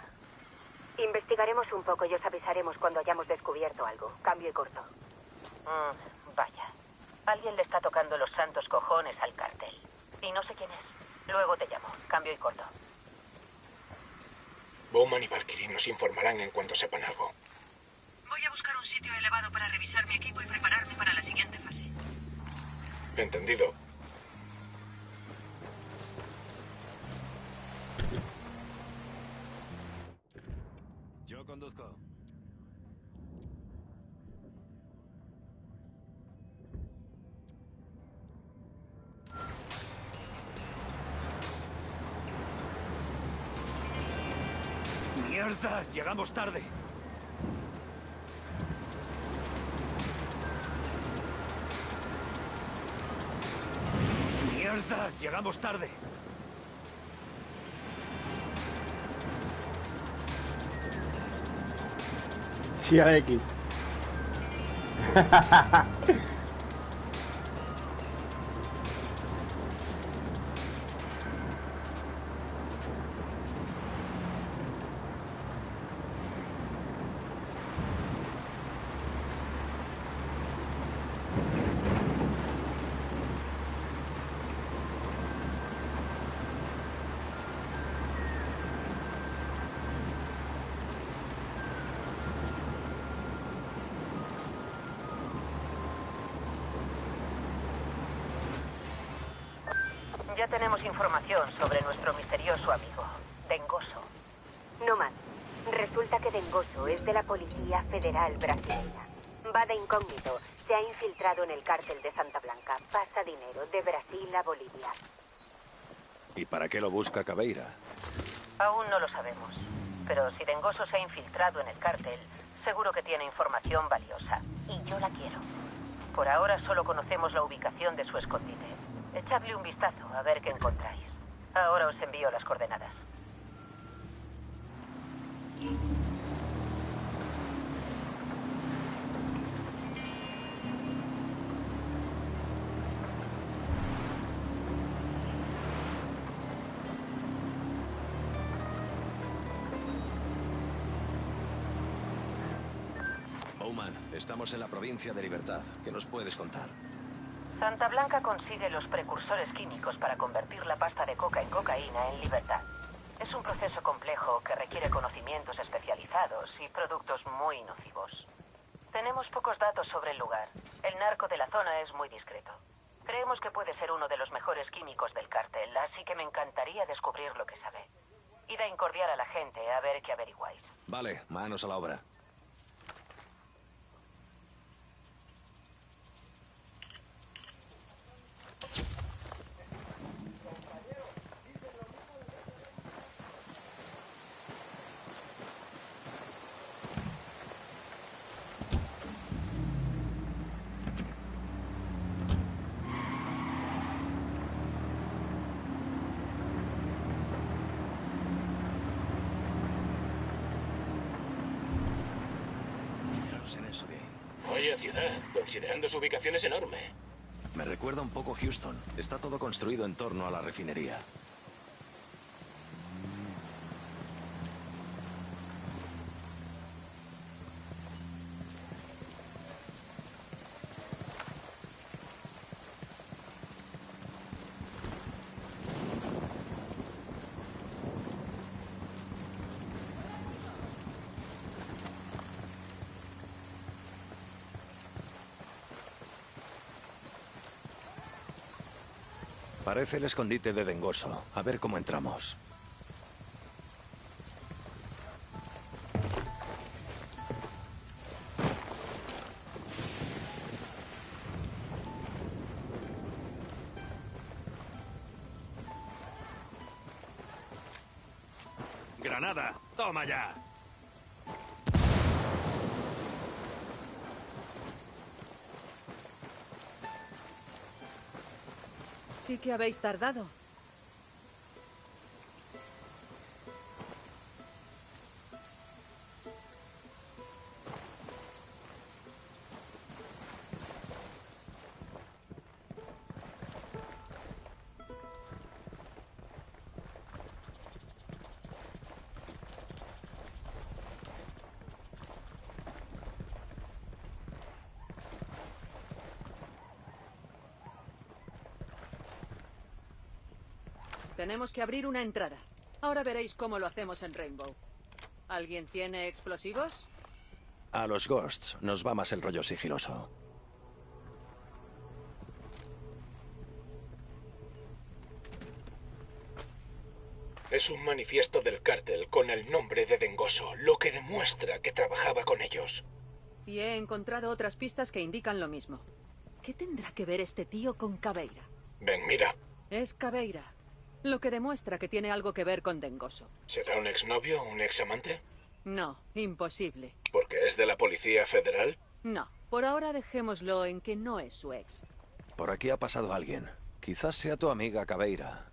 Investigaremos un poco y os avisaremos cuando hayamos descubierto algo. Cambio y corto. Vaya. Alguien le está tocando los santos cojones al cártel. Y no sé quién es. Luego te llamo. Cambio y corto. Bowman y Valkyrie nos informarán en cuanto sepan algo. Voy a buscar un sitio elevado para revisar mi equipo y prepararme para la siguiente fase. Entendido. Yo conduzco. ¡Mierdas! ¡Llegamos tarde! ¡Mierdas! ¡Llegamos tarde! Sí, a X. Ya tenemos información sobre nuestro misterioso amigo, Dengoso. Nomad, resulta que Dengoso es de la Policía Federal Brasileña. Va de incógnito, se ha infiltrado en el cártel de Santa Blanca, pasa dinero de Brasil a Bolivia. ¿Y para qué lo busca Caveira? Aún no lo sabemos. Pero si Dengoso se ha infiltrado en el cártel, seguro que tiene información valiosa. Y yo la quiero. Por ahora solo conocemos la ubicación de su escondite. Echadle un vistazo a ver qué encontráis. Ahora os envío las coordenadas. Bowman, estamos en la provincia de Libertad. ¿Qué nos puedes contar? Santa Blanca consigue los precursores químicos para convertir la pasta de coca en cocaína en libertad. Es un proceso complejo que requiere conocimientos especializados y productos muy nocivos. Tenemos pocos datos sobre el lugar. El narco de la zona es muy discreto. Creemos que puede ser uno de los mejores químicos del cártel, así que me encantaría descubrir lo que sabe. Id a incordiar a la gente a ver qué averiguáis. Vale, manos a la obra. Vaya ciudad, considerando su ubicación es enorme. Me recuerda un poco Houston. Está todo construido en torno a la refinería. Parece el escondite de Dengoso. A ver cómo entramos. granada. ¡Toma ya! Sí que habéis tardado. Tenemos que abrir una entrada. Ahora veréis cómo lo hacemos en Rainbow. ¿Alguien tiene explosivos? A los Ghosts nos va más el rollo sigiloso. Es un manifiesto del cártel con el nombre de Dengoso, lo que demuestra que trabajaba con ellos. Y he encontrado otras pistas que indican lo mismo. ¿Qué tendrá que ver este tío con Caveira? Ven, mira. Es Caveira. Lo que demuestra que tiene algo que ver con Dengoso. ¿Será un exnovio o un examante? No, imposible. ¿Porque es de la Policía Federal? No, por ahora dejémoslo en que no es su ex. Por aquí ha pasado alguien. Quizás sea tu amiga Caveira.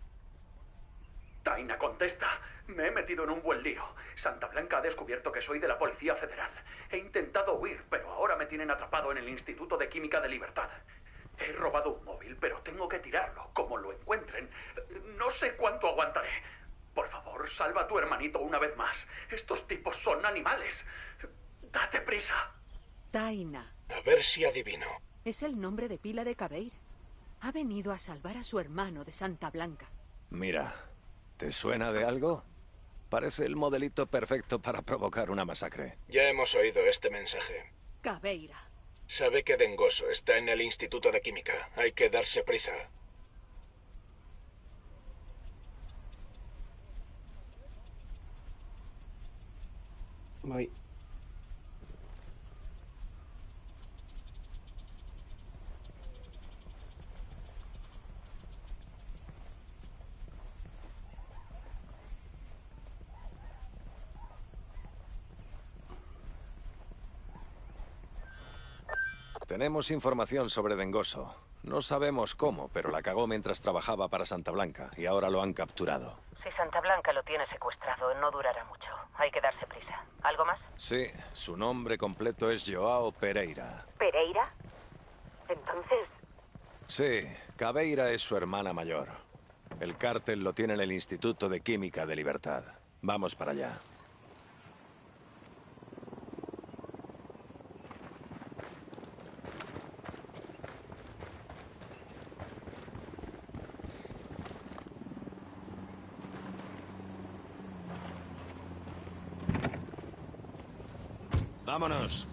Taina, contesta. Me he metido en un buen lío. Santa Blanca ha descubierto que soy de la Policía Federal. He intentado huir, pero ahora me tienen atrapado en el Instituto de Química de Libertad. He robado un móvil, pero tengo que tirarlo. Como lo encuentren, no sé cuánto aguantaré. Por favor, salva a tu hermanito una vez más. Estos tipos son animales. Date prisa. Taina. A ver si adivino. Es el nombre de pila de Caveira. Ha venido a salvar a su hermano de Santa Blanca. Mira, ¿te suena de algo? Parece el modelito perfecto para provocar una masacre. Ya hemos oído este mensaje. Caveira. Sabe que Dengoso está en el Instituto de Química. Hay que darse prisa. Voy. Tenemos información sobre Dengoso. No sabemos cómo, pero la cagó mientras trabajaba para Santa Blanca y ahora lo han capturado. Si Santa Blanca lo tiene secuestrado, no durará mucho. Hay que darse prisa. ¿Algo más? Sí, su nombre completo es Joao Pereira. ¿Pereira? Entonces... Sí, Caveira es su hermana mayor. El cártel lo tiene en el Instituto de Química de Libertad. Vamos para allá. ¡Vámonos!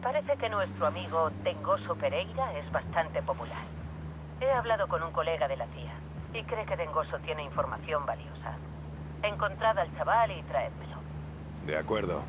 Parece que nuestro amigo Dengoso Pereira es bastante popular. He hablado con un colega de la CIA y cree que Dengoso tiene información valiosa. Encontrad al chaval y traédmelo. De acuerdo.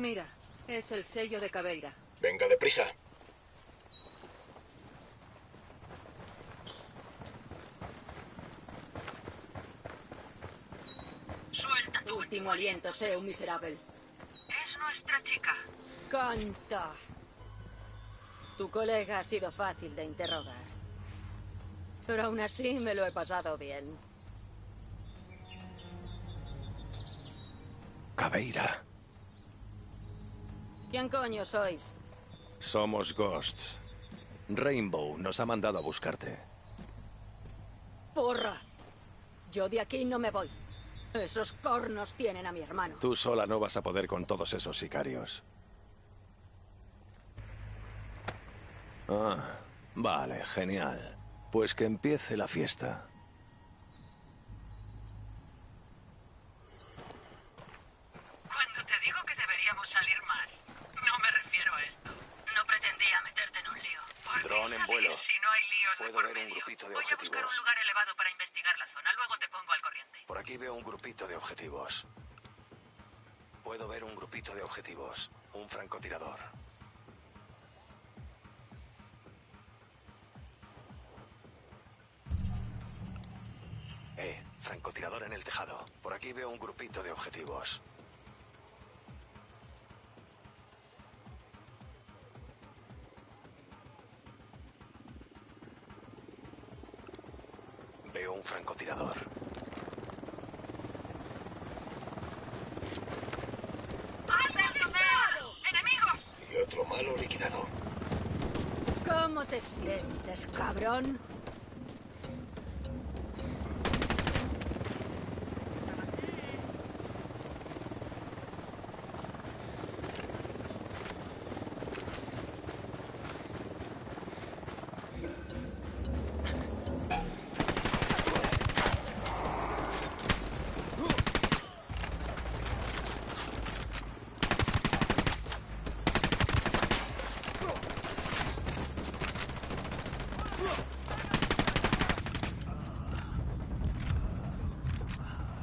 Mira, es el sello de Caveira. Venga, deprisa. Suelta tu último aliento, sé un miserable. Es nuestra chica. Canta. Tu colega ha sido fácil de interrogar. Pero aún así me lo he pasado bien. Caveira. ¿Quién coño sois? Somos Ghosts. Rainbow nos ha mandado a buscarte. ¡Porra! Yo de aquí no me voy. Esos cornos tienen a mi hermano. Tú sola no vas a poder con todos esos sicarios. Ah, vale, genial. Pues que empiece la fiesta. Cuando te digo que deberíamos salir más, no me refiero a esto. No pretendía meterte en un lío. ¿Por qué Dron en salir vuelo. Si no hay líos de Puedo por ver un medio? grupito de Voy a buscar objetivos. un lugar elevado para investigar la zona. Luego te pongo al corriente. Por aquí veo un grupito de objetivos. Puedo ver un grupito de objetivos. Un francotirador. Francotirador en el tejado. Por aquí veo un grupito de objetivos. Veo un francotirador. ¡Enemigos! Y otro malo liquidado. ¿Cómo te sientes, cabrón?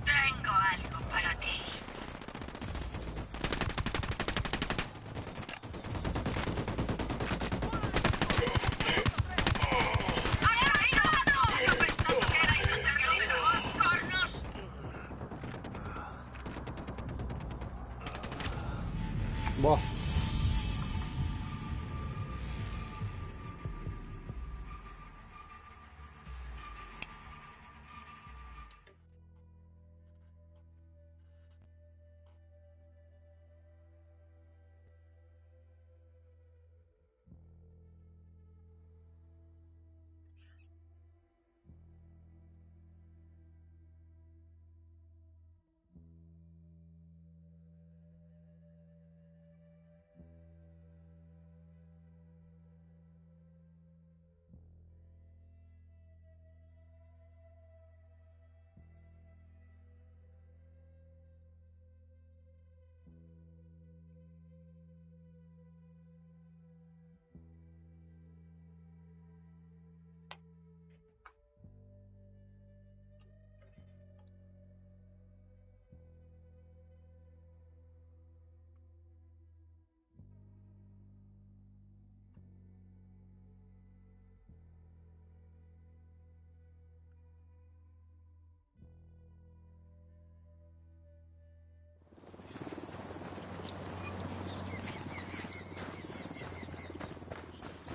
Tengo algo para ti. Buah.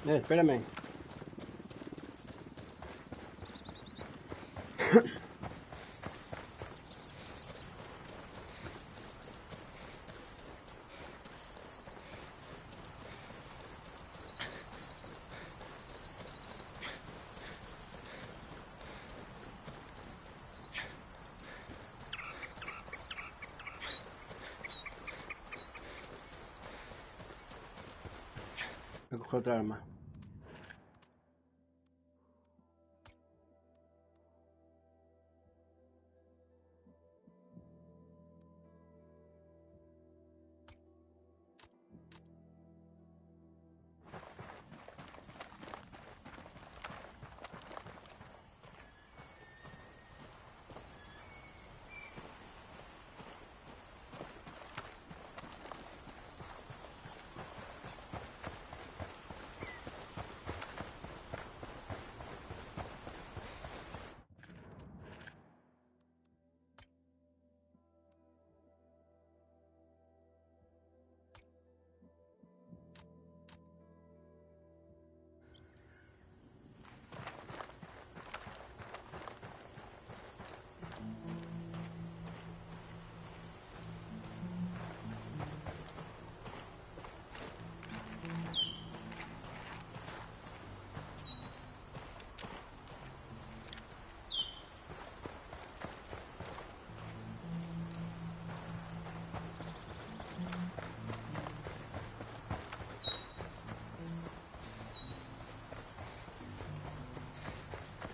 Espérame. Voy a coger otra arma.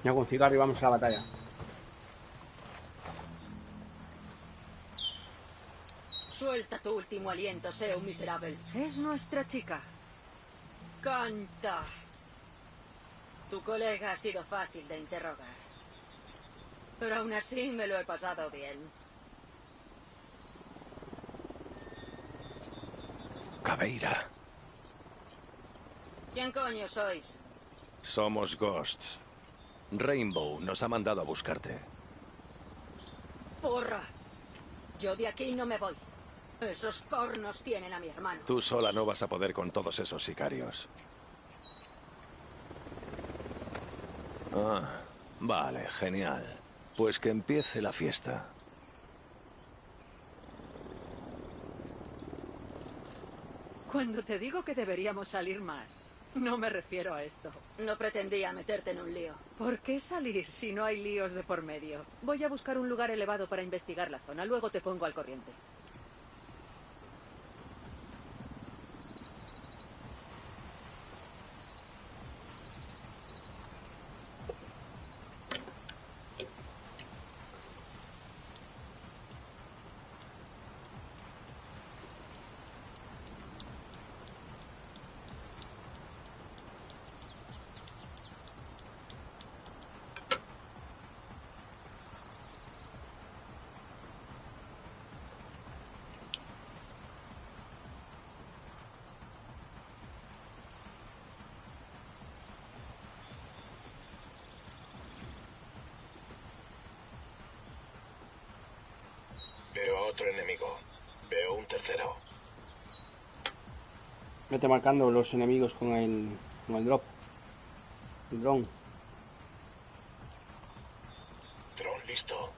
Ya con cigarro y vamos a la batalla. Suelta tu último aliento, sea un miserable. Es nuestra chica. Canta. Tu colega ha sido fácil de interrogar. Pero aún así me lo he pasado bien. Caveira. ¿Quién coño sois? Somos Ghosts. Rainbow nos ha mandado a buscarte. ¡Porra! Yo de aquí no me voy. Esos cornos tienen a mi hermano. Tú sola no vas a poder con todos esos sicarios. Ah, vale, genial. Pues que empiece la fiesta. Cuando te digo que deberíamos salir más, no me refiero a esto. No pretendía meterte en un lío. ¿Por qué salir si no hay líos de por medio? Voy a buscar un lugar elevado para investigar la zona. Luego te pongo al corriente. Veo a otro enemigo. Veo un tercero. Vete marcando los enemigos con el drop. El dron. Dron listo.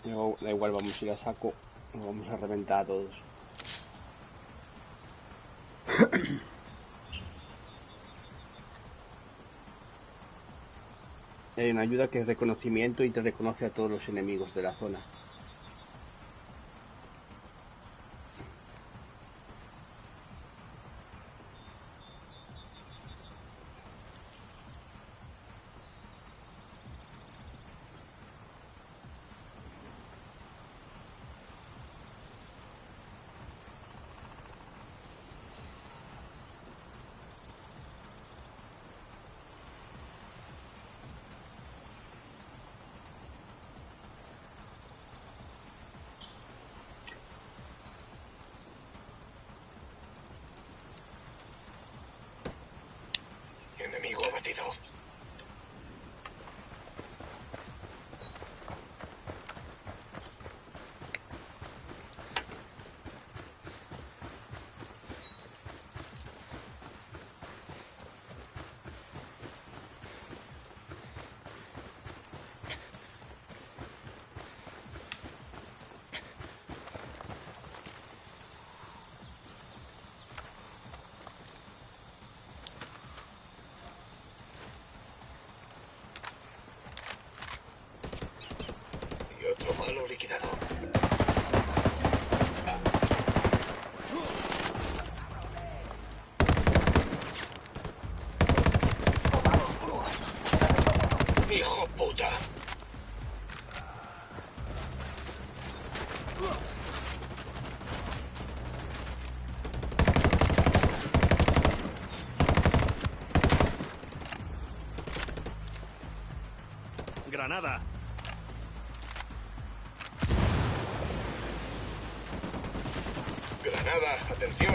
Luego, da igual, vamos a ir a saco. Nos vamos a reventar a todos. Hay una ayuda que es reconocimiento y te reconoce a todos los enemigos de la zona. Enemigo abatido. Otro malo liquidado. ¡Hijo puta! Granada. Granada, atención.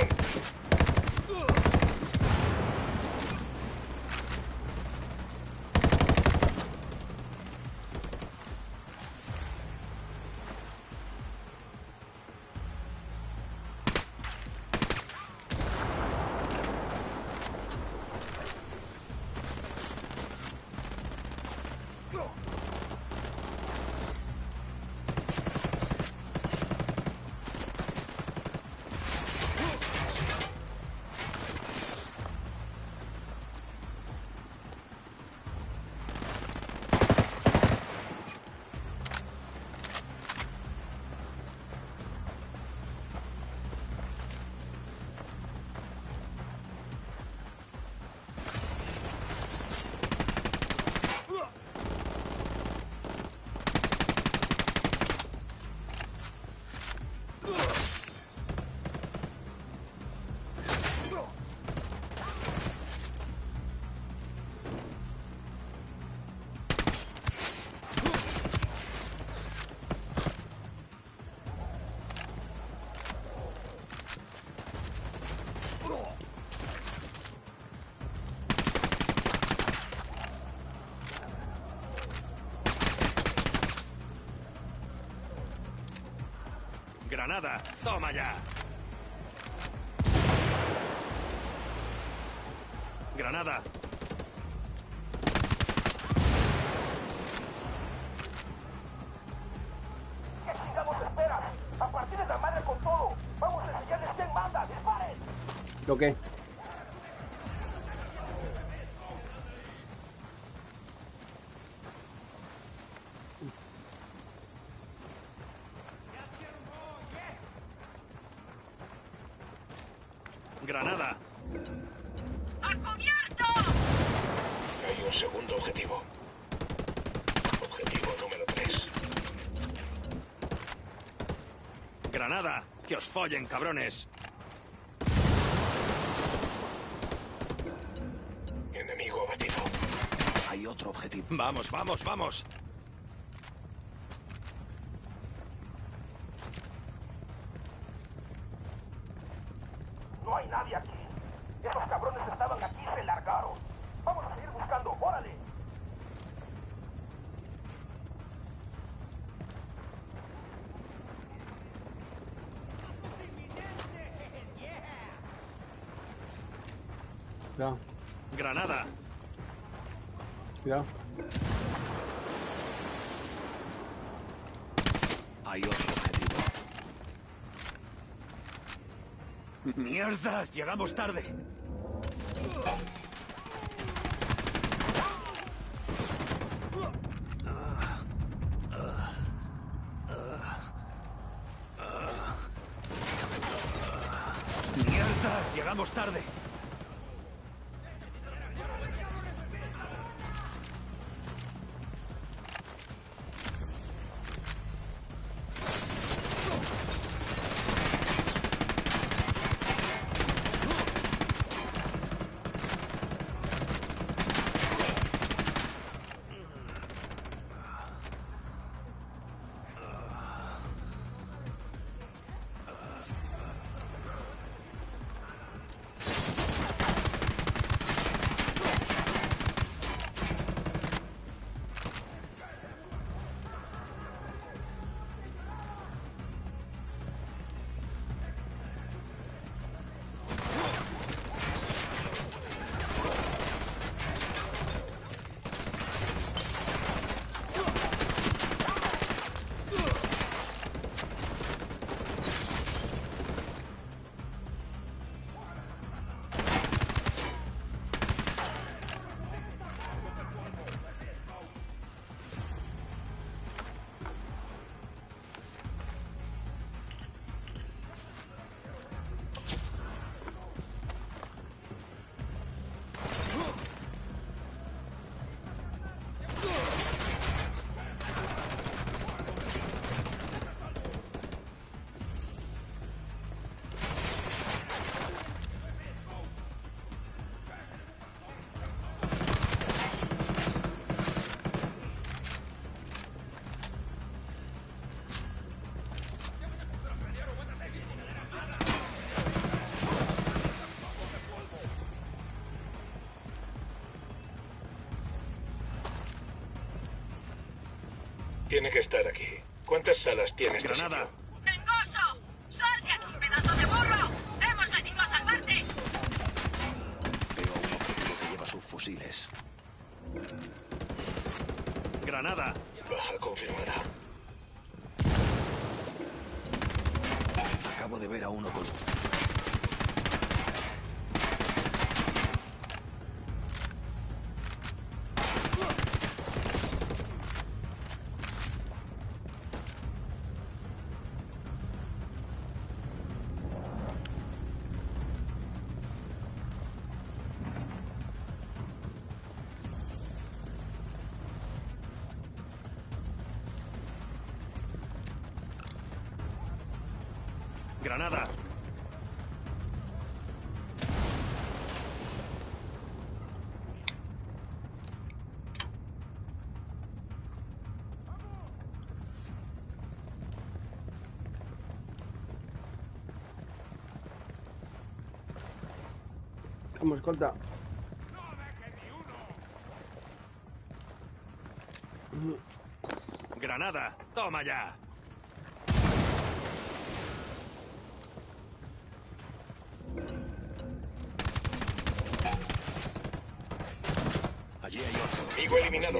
Granada, toma ya. Granada. ¿Qué chingados esperas? A partir de la madre con todo. Vamos a enseñarles quién manda. ¡Disparen! ¿Lo qué? Granada. ¡A cubierto! Hay un segundo objetivo. Objetivo número 3. Granada. Que os follen, cabrones. Enemigo abatido. Hay otro objetivo. Vamos, vamos, vamos. No hay nadie aquí. Esos cabrones estaban aquí y se largaron. Vamos a seguir buscando. ¡Órale! Cuidado. Granada. Cuidado. Hay otro objetivo. ¡Mierdas! ¡Llegamos tarde! ¡Mierdas! ¡Llegamos tarde! Tiene que estar aquí. ¿Cuántas salas tiene este Granada. sitio? ¡Tengoso! ¡Sal de aquí, pedazo de burro! ¡Hemos venido a salvarte! Veo un objetivo que lleva subfusiles. Granada. Baja confirmada. Acabo de ver a uno con... Granada. Vamos, escolta. Granada. Toma ya. Enemigo eliminado.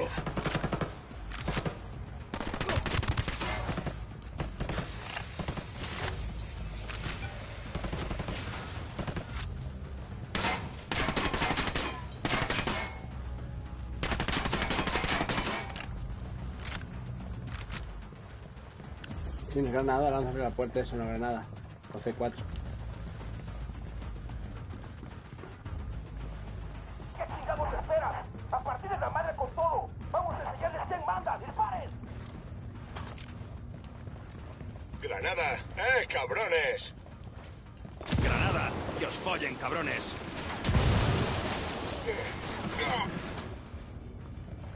Tienes granada, lánzame la puerta, es una granada. O C4. ¿Qué chingados esperas? A partir de la madre con todo. Vamos a enseñarles quién manda. ¡Disparen! ¡Granada! Cabrones! ¡Granada! ¡Que os follen, cabrones!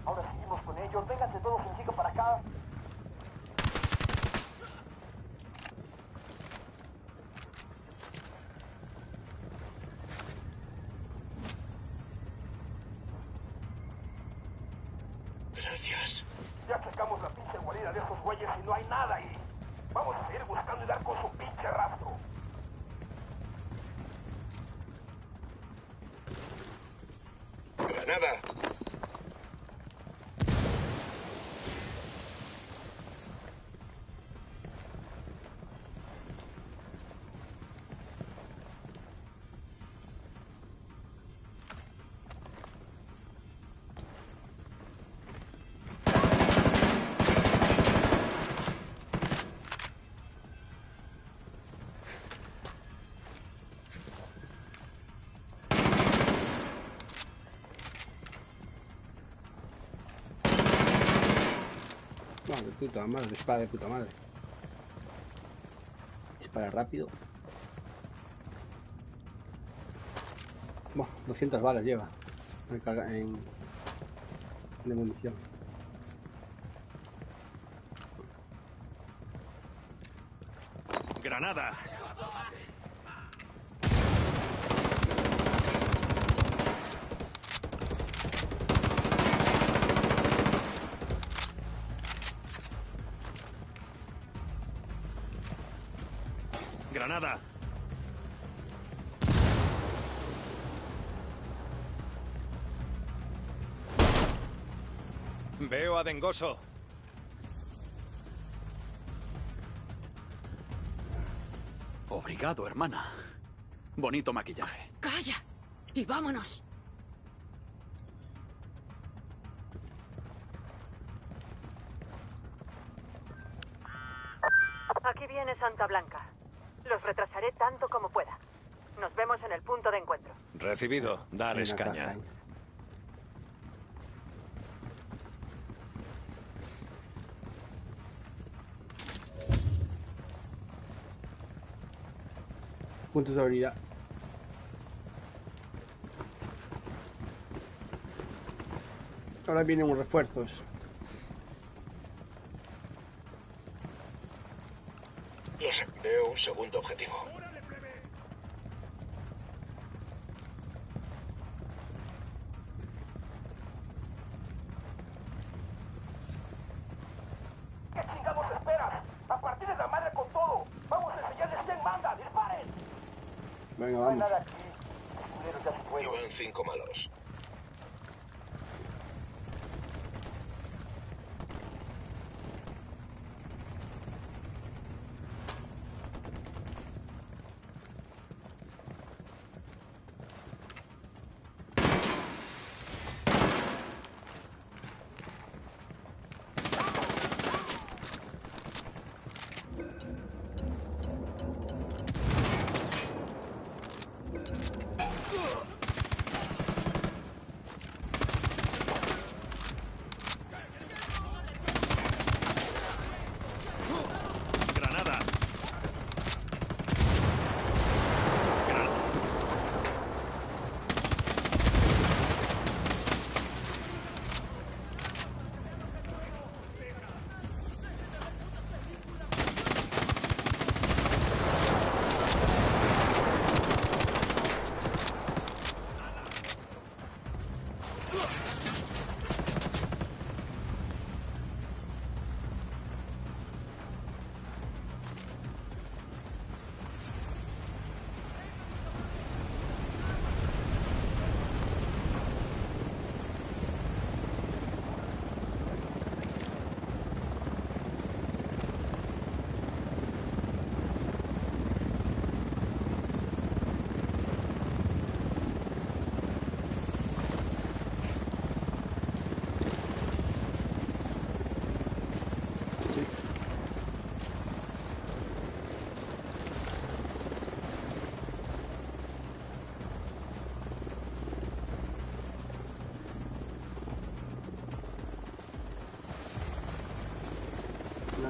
Ahora seguimos con ellos. Vénganse todos en chico para acá. Gracias. Ya sacamos la pinche guarida de esos güeyes y no hay nada ahí. Vamos a seguir buscando y dar con su pinche rastro. ¡Granada! No, de puta madre, espada de puta madre. Dispara rápido. Bueno, 200 balas lleva de munición. ¡Granada! ¡Granada! Veo a Dengoso. Obrigado, hermana. Bonito maquillaje. ¡Calla! ¡Y vámonos! Aquí viene Santa Blanca. Los retrasaré tanto como pueda. Nos vemos en el punto de encuentro. Recibido. Dales caña. Puntos de habilidad. Ahora vienen refuerzos. Veo un segundo objetivo. ¿Qué chingados esperas? A partir de la madre con todo. Vamos a enseñarles quién manda. ¡Disparen! Venga, No hay vamos. nada aquí. Culeros ya se fueron. Llevan 5 malos.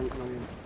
no bien.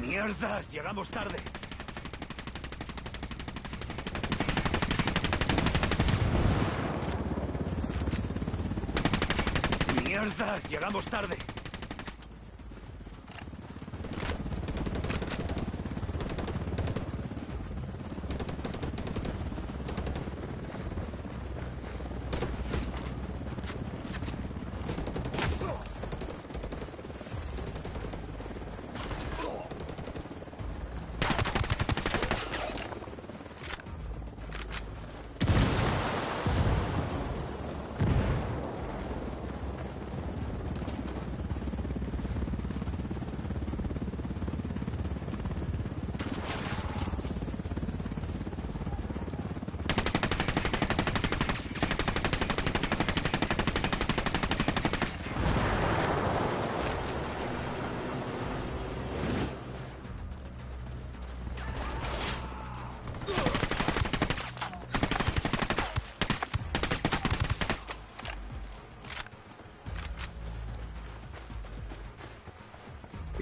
¡Mierdas! ¡Llegamos tarde! ¡Mierdas! ¡Llegamos tarde!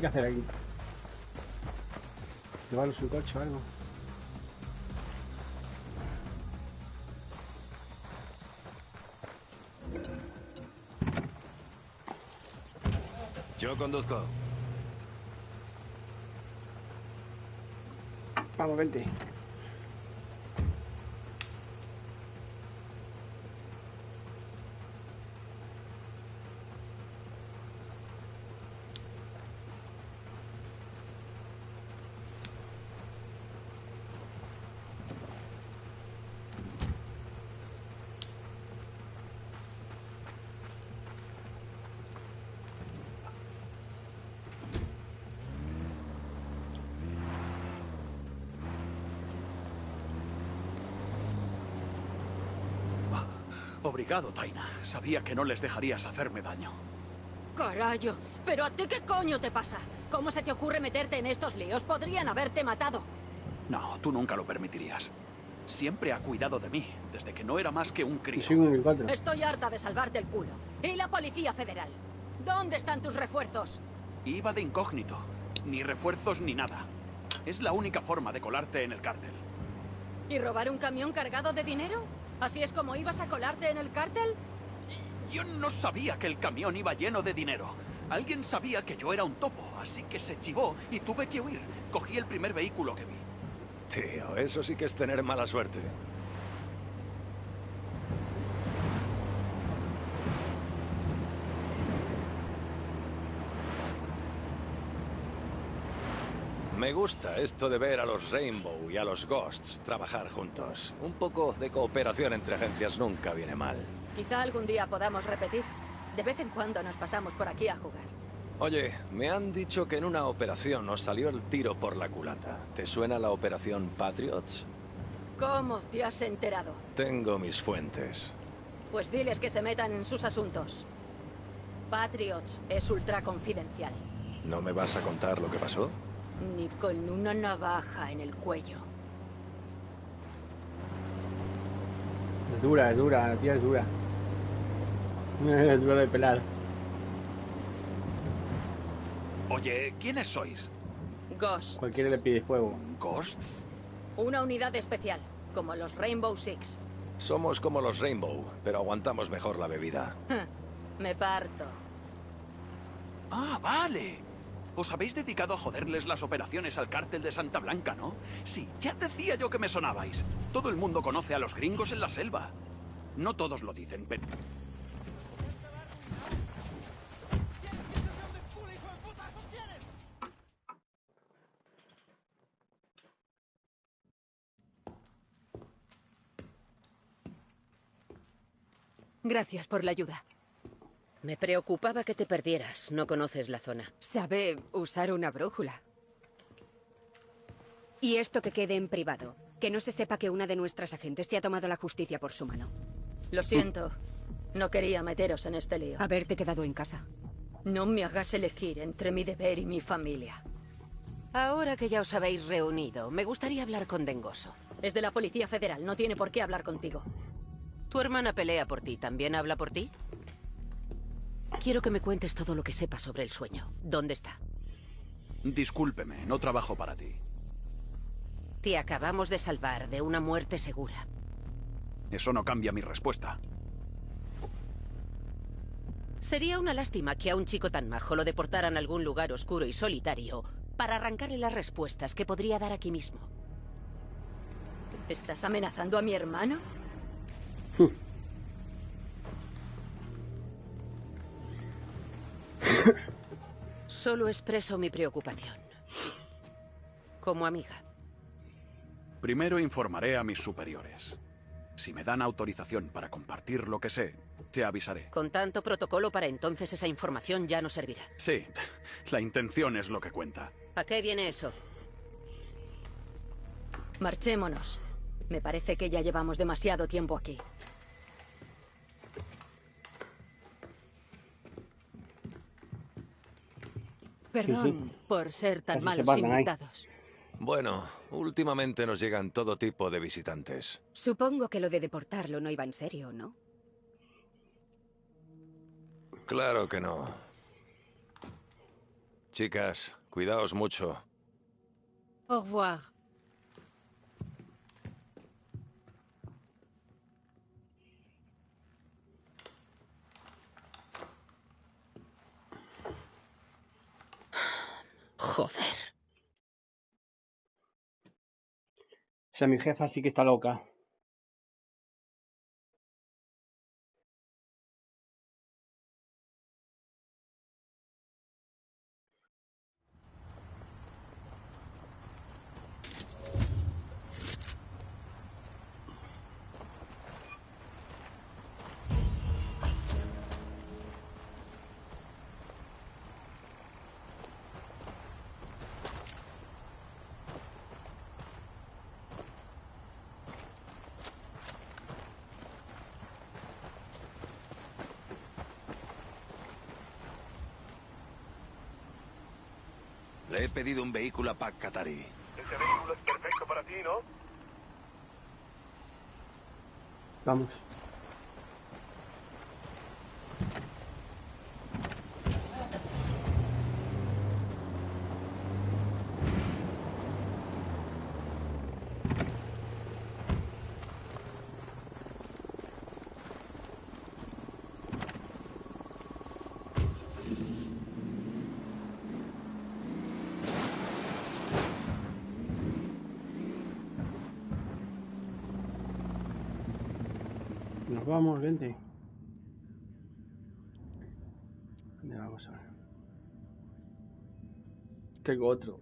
¿Qué hacer aquí? ¿Llevarnos un coche o algo? Yo conduzco. Vamos, vente. Obrigado, Taina. Sabía que no les dejarías hacerme daño. Carayo, ¿pero a ti qué coño te pasa? ¿Cómo se te ocurre meterte en estos líos? Podrían haberte matado. No, tú nunca lo permitirías. Siempre ha cuidado de mí, desde que no era más que un crío. Estoy harta de salvarte el culo. ¿Y la Policía Federal? ¿Dónde están tus refuerzos? Iba de incógnito. Ni refuerzos ni nada. Es la única forma de colarte en el cártel. ¿Y robar un camión cargado de dinero? ¿Así es como ibas a colarte en el cártel? Yo no sabía que el camión iba lleno de dinero. Alguien sabía que yo era un topo, así que se chivó y tuve que huir. Cogí el primer vehículo que vi. Tío, eso sí que es tener mala suerte. Me gusta esto de ver a los Rainbow y a los Ghosts trabajar juntos. Un poco de cooperación entre agencias nunca viene mal. Quizá algún día podamos repetir. De vez en cuando nos pasamos por aquí a jugar. Oye, me han dicho que en una operación os salió el tiro por la culata. ¿Te suena la operación Patriots? ¿Cómo te has enterado? Tengo mis fuentes. Pues diles que se metan en sus asuntos. Patriots es ultra confidencial. ¿No me vas a contar lo que pasó? Ni con una navaja en el cuello. Es dura, la tía es dura. Es dura de pelar. Oye, ¿quiénes sois? Ghosts. Cualquiera le pide fuego. ¿Ghosts? Una unidad especial, como los Rainbow Six. Somos como los Rainbow, pero aguantamos mejor la bebida. Me parto. Ah, vale. Os habéis dedicado a joderles las operaciones al cártel de Santa Blanca, ¿no? Sí, ya decía yo que me sonabais. Todo el mundo conoce a los gringos en la selva. No todos lo dicen, pero... Gracias por la ayuda. Me preocupaba que te perdieras. No conoces la zona. Sabe usar una brújula. Y esto que quede en privado. Que no se sepa que una de nuestras agentes se ha tomado la justicia por su mano. Lo siento. No quería meteros en este lío. Haberte quedado en casa. No me hagas elegir entre mi deber y mi familia. Ahora que ya os habéis reunido, me gustaría hablar con Dengoso. Es de la Policía Federal. No tiene por qué hablar contigo. Tu hermana pelea por ti. ¿También habla por ti? Quiero que me cuentes todo lo que sepas sobre el sueño. ¿Dónde está? Discúlpeme, no trabajo para ti. Te acabamos de salvar de una muerte segura. Eso no cambia mi respuesta. Sería una lástima que a un chico tan majo lo deportaran a algún lugar oscuro y solitario para arrancarle las respuestas que podría dar aquí mismo. ¿Estás amenazando a mi hermano? Solo expreso mi preocupación. Como amiga. Primero informaré a mis superiores. Si me dan autorización para compartir lo que sé, te avisaré. Con tanto protocolo, para entonces esa información ya no servirá. Sí, la intención es lo que cuenta. ¿A qué viene eso? Marchémonos. Me parece que ya llevamos demasiado tiempo aquí. Perdón por ser tan Casi se malos pasan ahí. invitados. Bueno, últimamente nos llegan todo tipo de visitantes. Supongo que lo de deportarlo no iba en serio, ¿no? Claro que no. Chicas, cuidaos mucho. Au revoir. Joder. O sea, mi jefa sí que está loca. Le he pedido un vehículo a Pac Katari. Ese vehículo es perfecto para ti, ¿no? Vamos. Nos vamos, vente. Ya, vamos a ver. Tengo otro.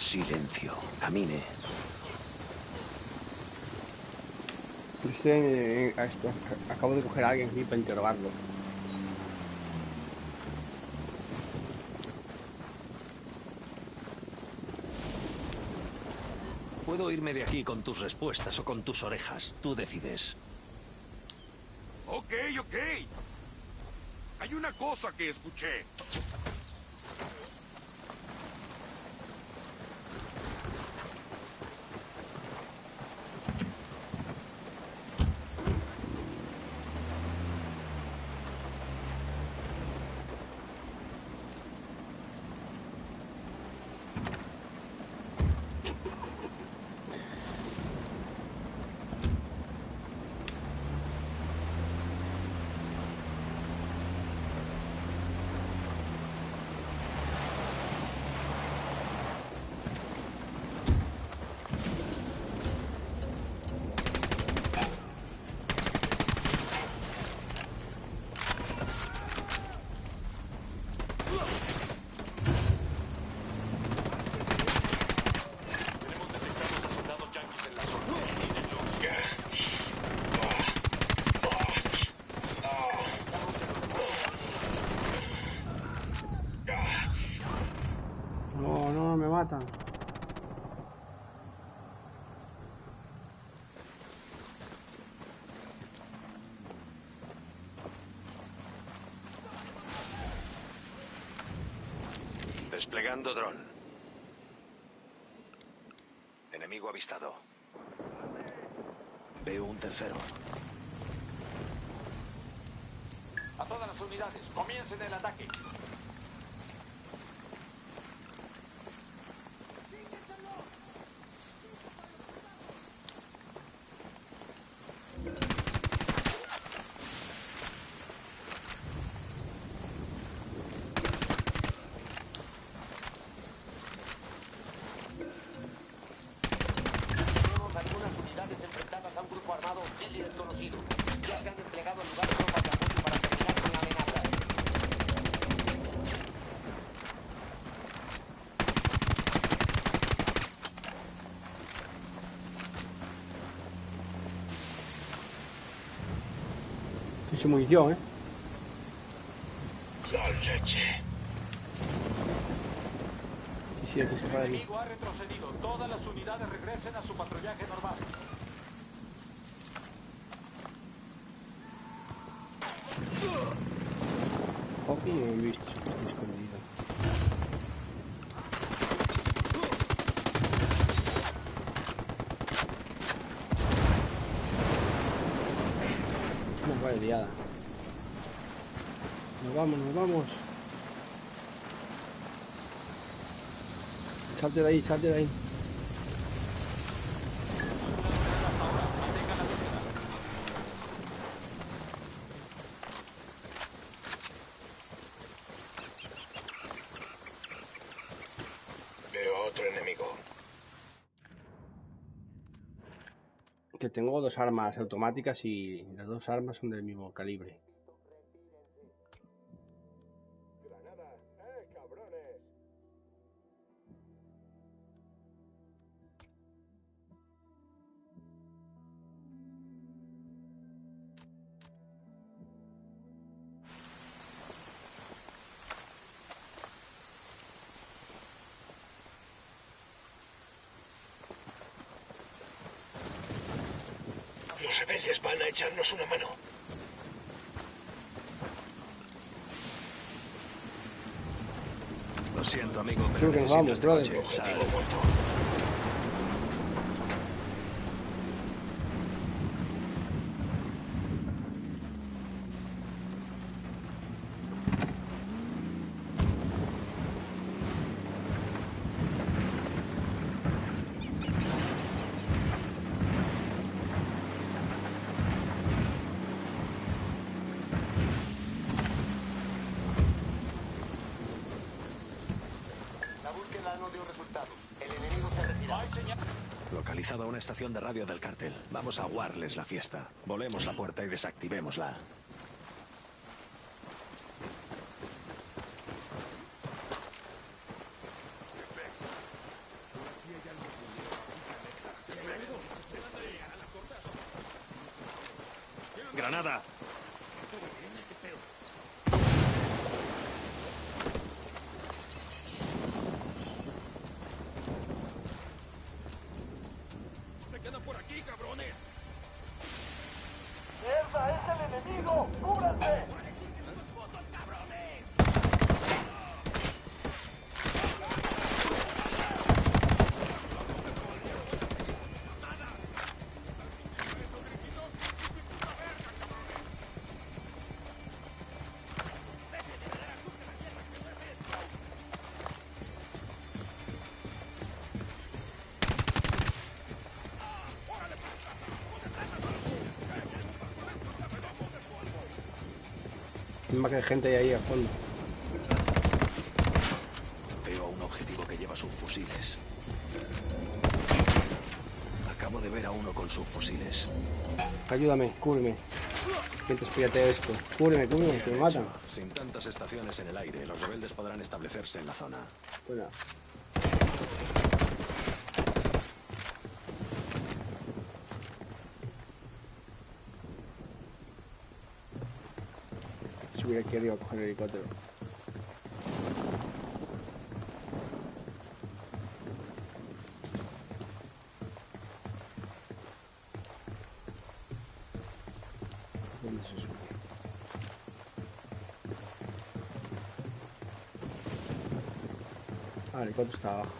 Silencio. Camine. Acabo de coger a alguien aquí para interrogarlo. Puedo irme de aquí con tus respuestas o con tus orejas. Tú decides. Ok. Hay una cosa que escuché. No, me matan. Desplegando dron. Enemigo avistado. Veo un tercero. A todas las unidades, comiencen el ataque. Tenemos algunas unidades enfrentadas a un grupo armado hostil y desconocido. Ya se han desplegado en lugar de tropas de apoyo para terminar con la amenaza. Mucha munición, La leche. Sí, que se El para aquí. enemigo ha retrocedido. Todas las unidades regresen a su patrullaje normal. Ok, me he visto. Estoy escondido. Una vaya liada. Nos vamos. Salte de ahí. Veo a otro enemigo. Que tengo dos armas automáticas y las dos armas son del mismo calibre. cabrones! Los rebeldes van a echarnos una mano. Lo siento, amigo, pero Creo que nos necesito vamos, este brother. coche. Sal. La búsqueda no dio resultados. El enemigo se retira. Localizada una estación de radio del cártel. Vamos a aguarles la fiesta. Volemos la puerta y desactivémosla. ¡Granada! ¡Se quedan por aquí, cabrones! ¡Mierda, es el enemigo! ¡Cúbranse! ¡Putos cabrones! Más que hay gente ahí a fondo. Veo a un objetivo que lleva subfusiles. Acabo de ver a uno con subfusiles. Ayúdame, cúbreme. Mientras píllate esto. Cúbreme, que me matan. Sin tantas estaciones en el aire, los rebeldes podrán establecerse en la zona. Bueno. Subir aquí arriba a coger el helicóptero. ¿Dónde se sube? Ah, el helicóptero está abajo.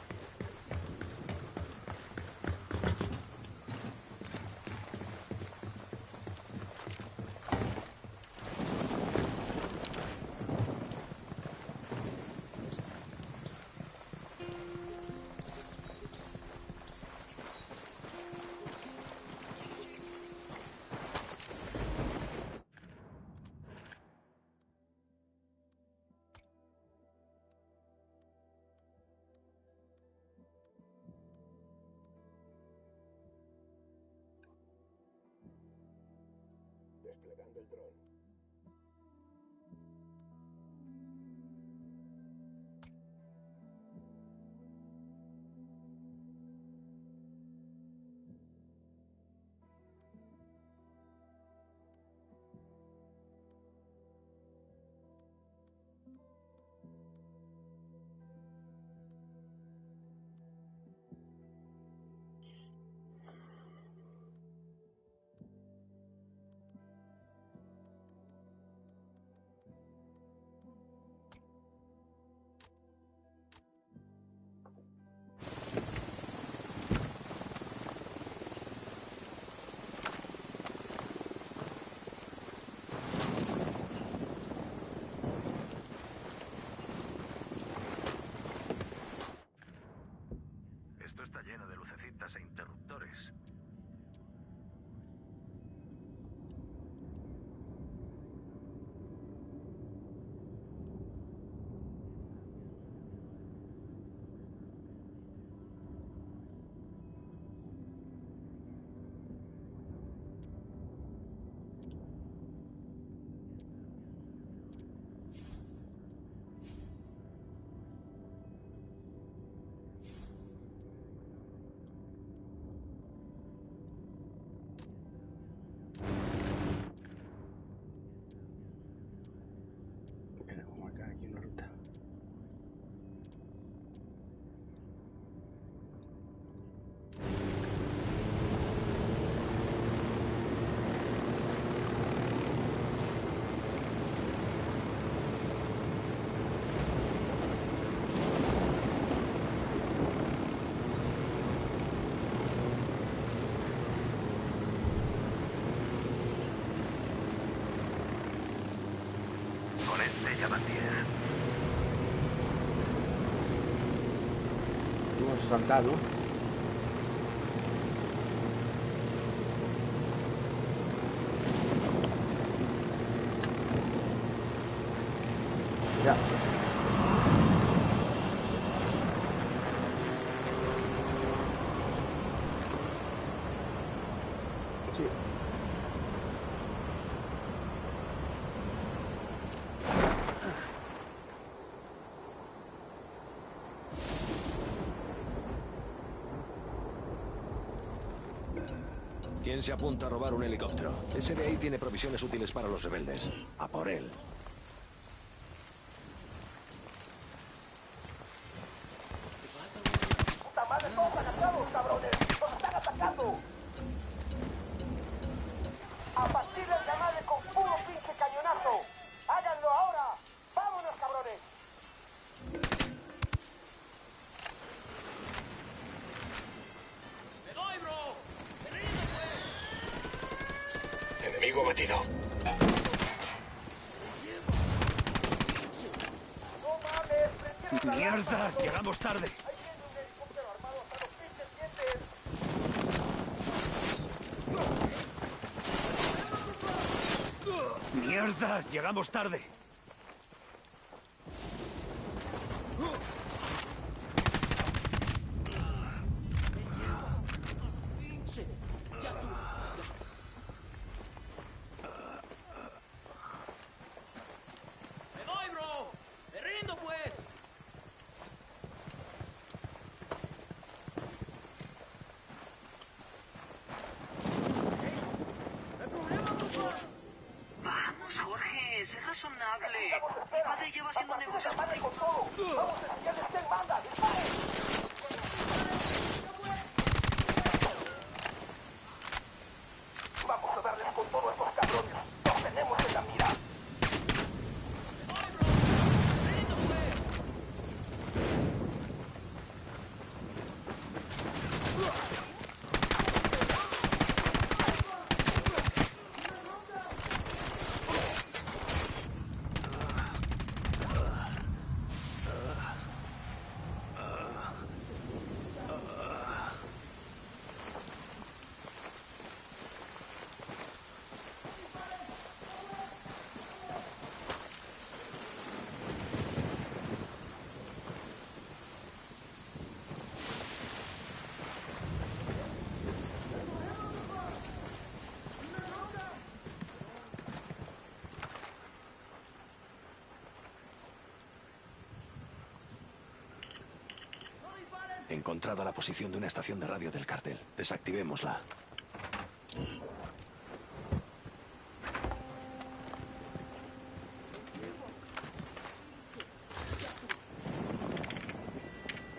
Desplegando el dron. Esto está lleno de lucecitas e interruptores. Espera, vamos a marcar aquí una ruta. Con este ya van 10. Vamos a saltar, ¿no? Ya. Sí. ¿Quién se apunta a robar un helicóptero? Ese de ahí tiene provisiones útiles para los rebeldes. A por él. ¡Puta madre, todos agachados, cabrones! ¡Nos están atacando! ¡A partir del llamado con puro pinche cañonazo! ¡Háganlo ahora! ¡Vámonos, cabrones! ¡Me doy, bro! ¡Me rindo, pues! Enemigo abatido. ¡No mames! ¡Prendieron la ¡Mierda! alarma! ¡Llegamos tarde! ¡Ahí viene un helicóptero armado hasta los pinches dientes! ¡Mierda! ¡Llegamos tarde! ¡Pinche! ¡Ya estuvo! Ya. ¡Me doy, bro! ¡Me rindo, pues! Vamos, Jorge, sé razonable. Mi padre lleva haciendo negocios por ahí. ¡Con todo! ¡Vamos a enseñarles quién manda! ¡Disparen! ¡Vamos a darles con todo a estos cabrones! ¡Los tenemos en la mira! He encontrado la posición de una estación de radio del cártel. Desactivémosla.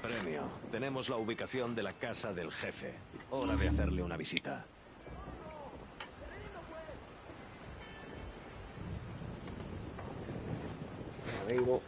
Premio. Tenemos la ubicación de la casa del jefe. Hora de hacerle una visita. Vengo.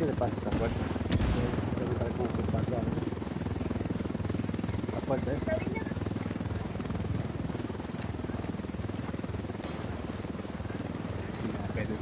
¿Qué le pasa a esta puerta? Tengo que saber cómo se pasa. La puerta esta. No, pero...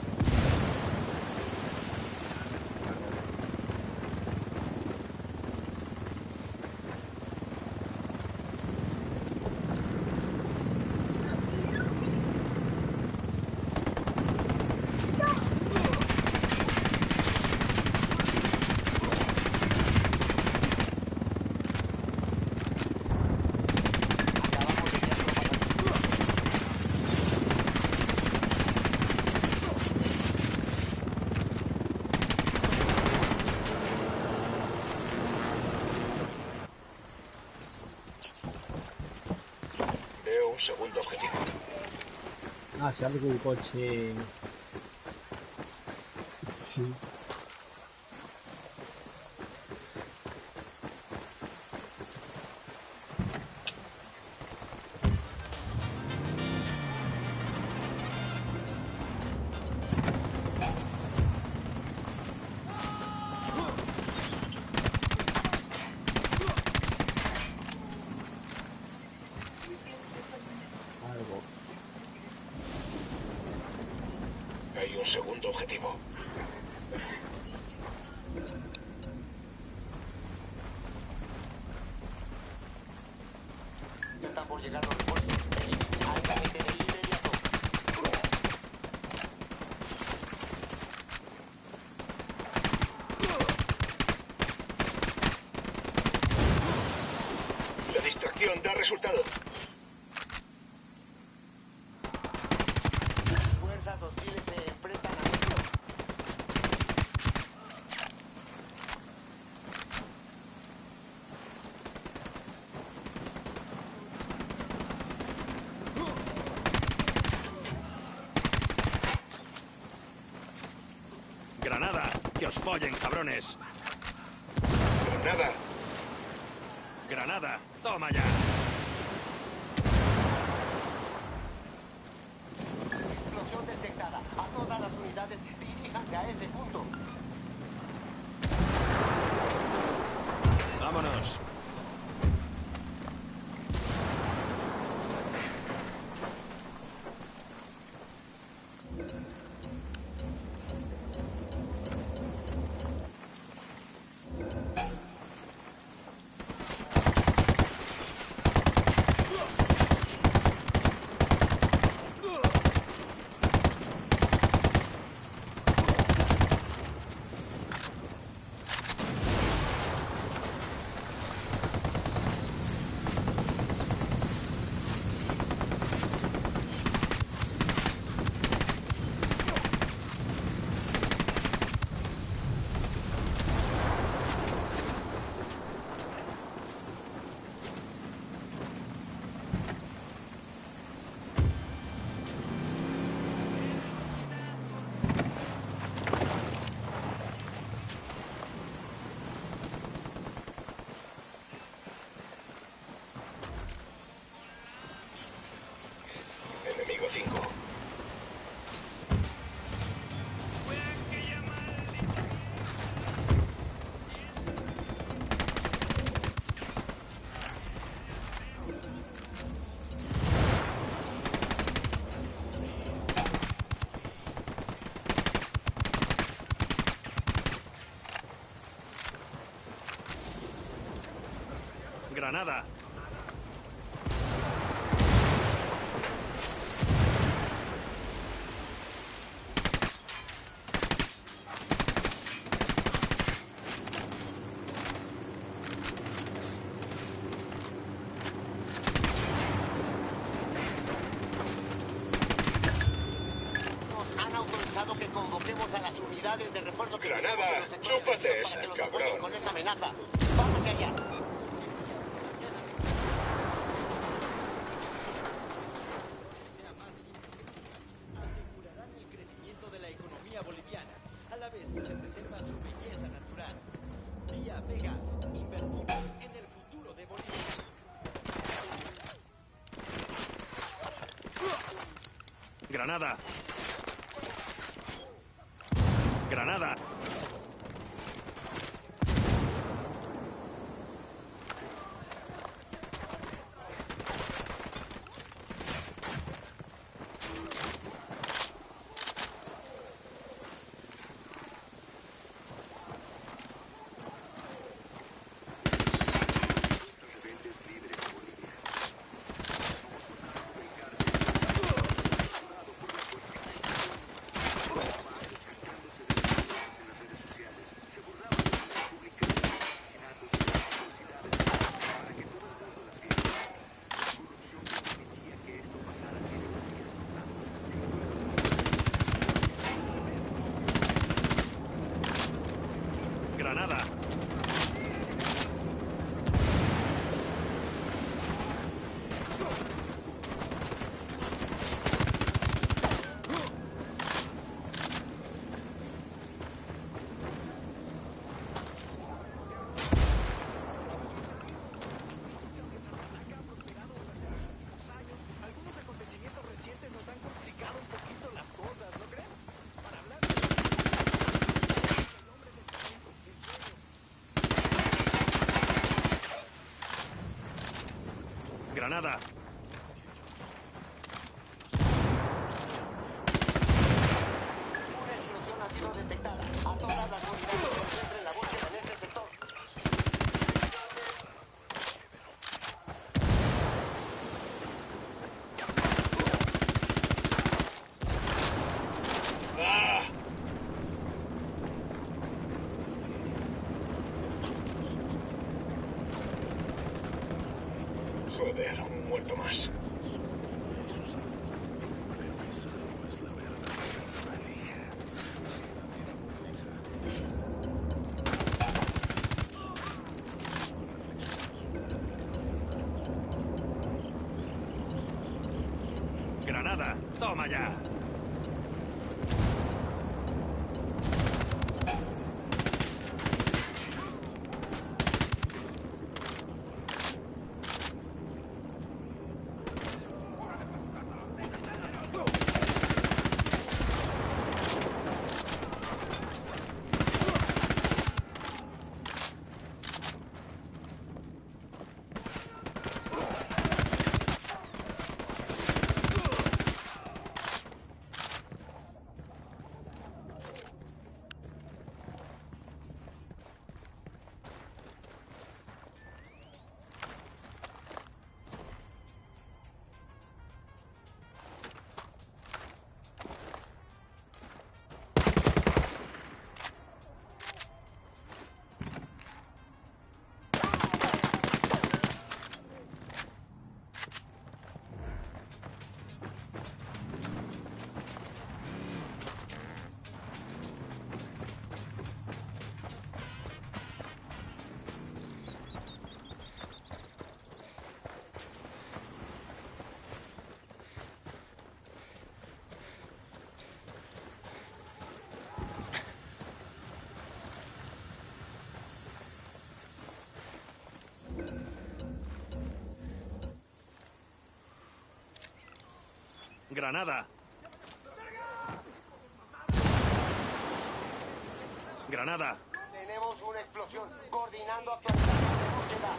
Veo un segundo objetivo. Ah, se abre con un coche. Sí. Algo. Hay un segundo objetivo. Están por llegar los refuerzos. Hay que detener el inmediato. La distracción da resultado. Fuerzas hostiles se enfrentan a nosotros. ¡Granada! ¡Que os follen, cabrones! Granada. ¡Granada! ¡Toma ya! Explosión detectada. A todas las unidades, diríjanse a ese punto. ¡Vámonos! Enemigo 5. ¡Granada! Nos han autorizado que convoquemos a las unidades de refuerzo que Granada, tenemos en los sectores chúpate vecinos esa, para que los cabrón. apoyen con esa amenaza. Vamos allá. Asegurarán el crecimiento de la economía boliviana, a la vez que se preserva su belleza natural. Vía Vegas, invertimos en el futuro de Bolivia. ¡Granada! ¡Granada! Granada, toma ya. Granada. Granada. Tenemos una explosión. Coordinando actualización de búsqueda.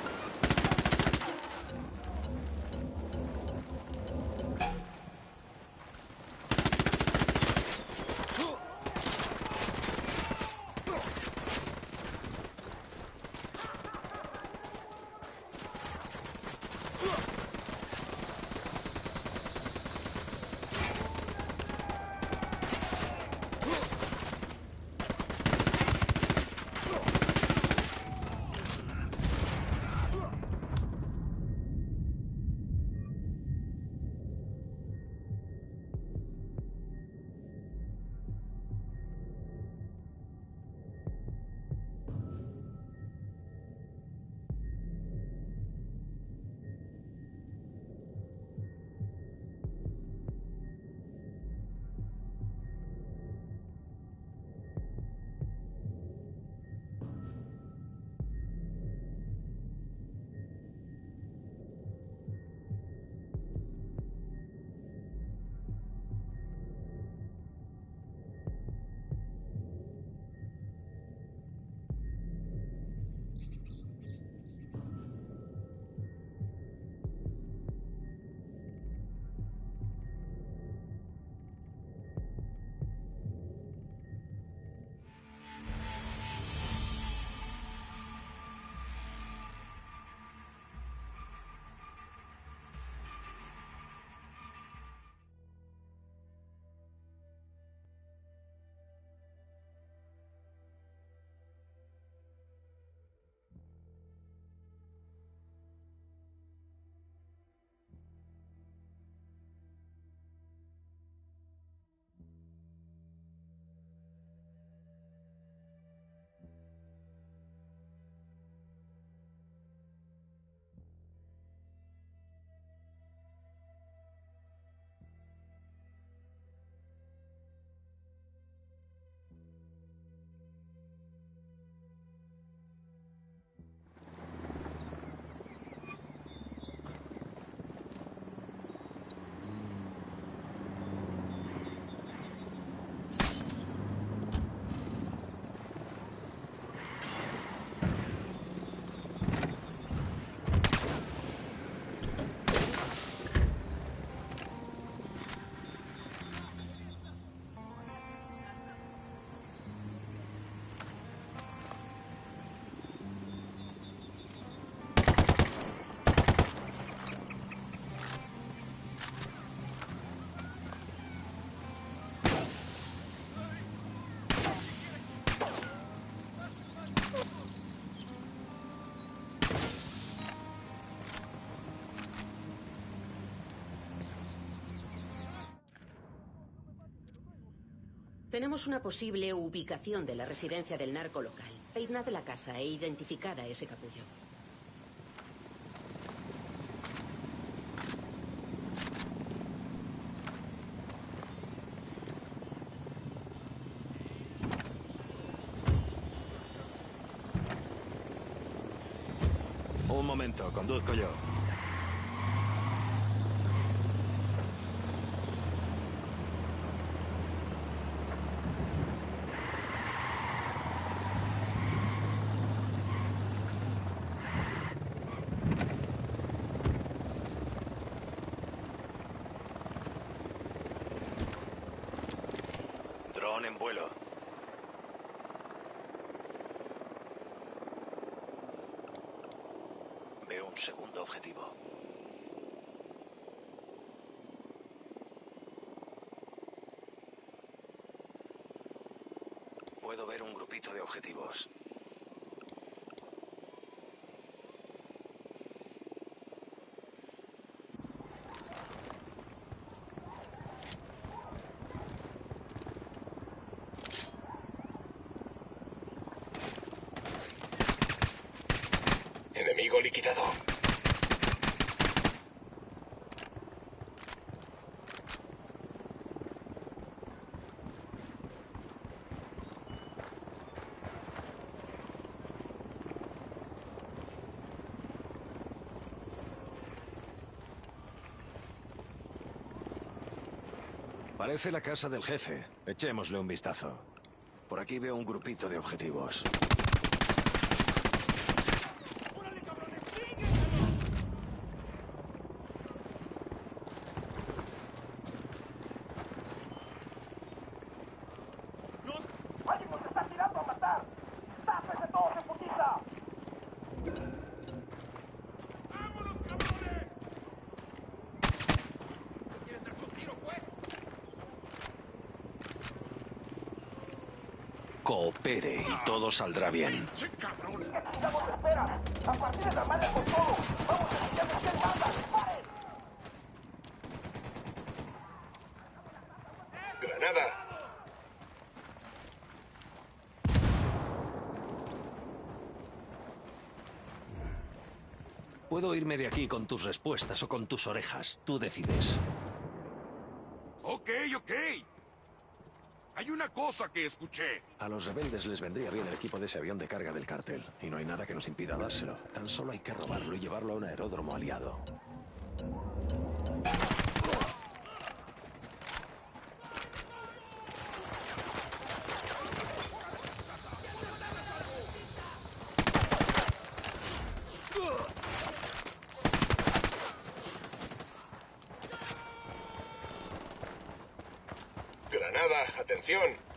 Tenemos una posible ubicación de la residencia del narco local. Peinad la casa e identificad a ese capullo. momento, conduzco yo. Dron en vuelo. Veo un segundo objetivo. Puedo ver un grupito de objetivos. Enemigo liquidado. Parece la casa del jefe. Echémosle un vistazo. Por aquí veo un grupito de objetivos. ¡Alguien nos está tirando a matar! ¡Tápese todos en putiza! Coopere y todo saldrá bien. ¡Necesitamos esperas! ¡A partir de la madre con todo! ¡Vamos a enseñarles quién manda! ¡Disparen! ¡Granada! Puedo irme de aquí con tus respuestas o con tus orejas. Tú decides. Ok. Hay una cosa que escuché. A los rebeldes les vendría bien el equipo de ese avión de carga del cártel. Y no hay nada que nos impida dárselo. Tan solo hay que robarlo y llevarlo a un aeródromo aliado. Granada, atención.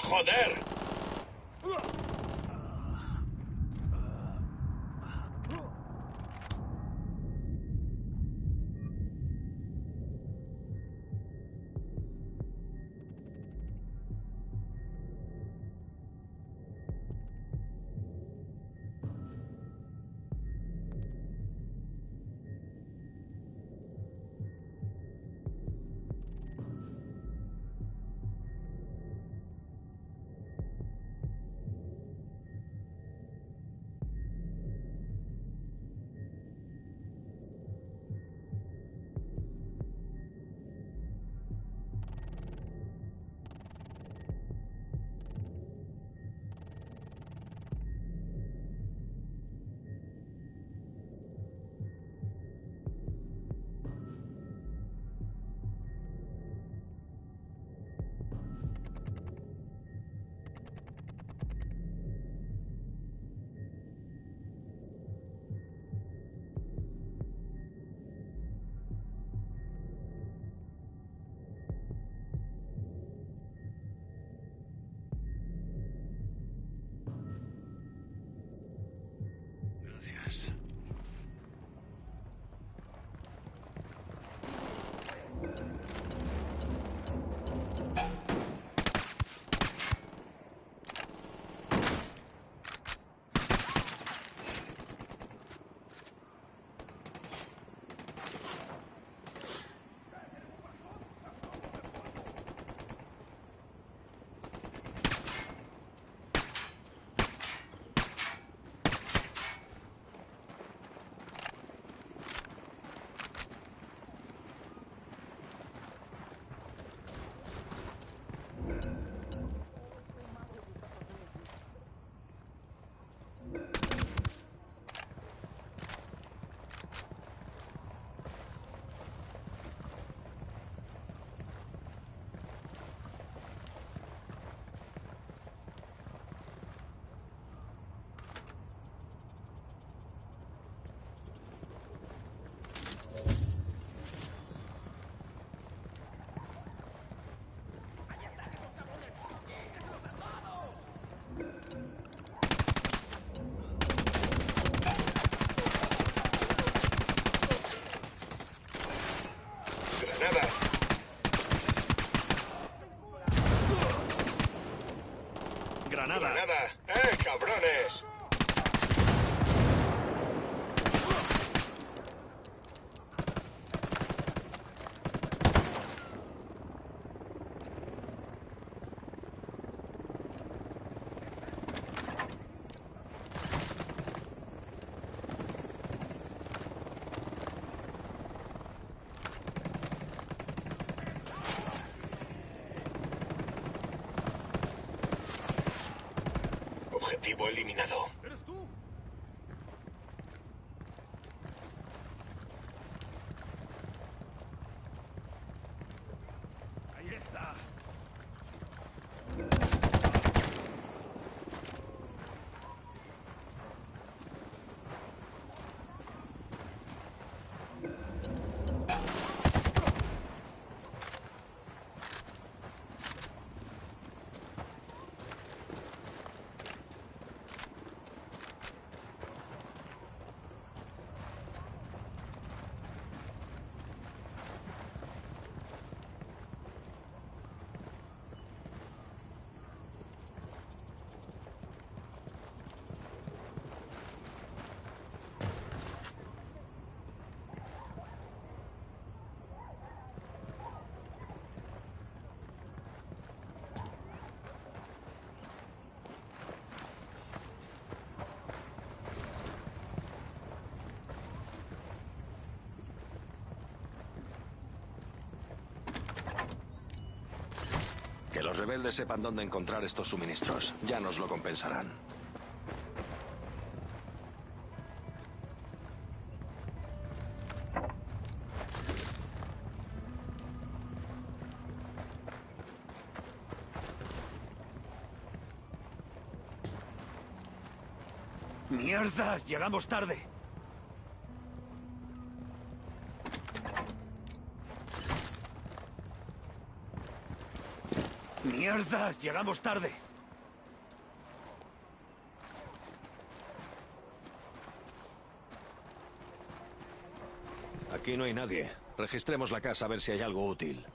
¡Joder! Objetivo eliminado. ¿Eres tú? Ahí está. Que los rebeldes sepan dónde encontrar estos suministros. Ya nos lo compensarán. ¡Mierdas! ¡Llegamos tarde! ¡Mierdas! ¡Llegamos tarde! Aquí no hay nadie. Registremos la casa a ver si hay algo útil.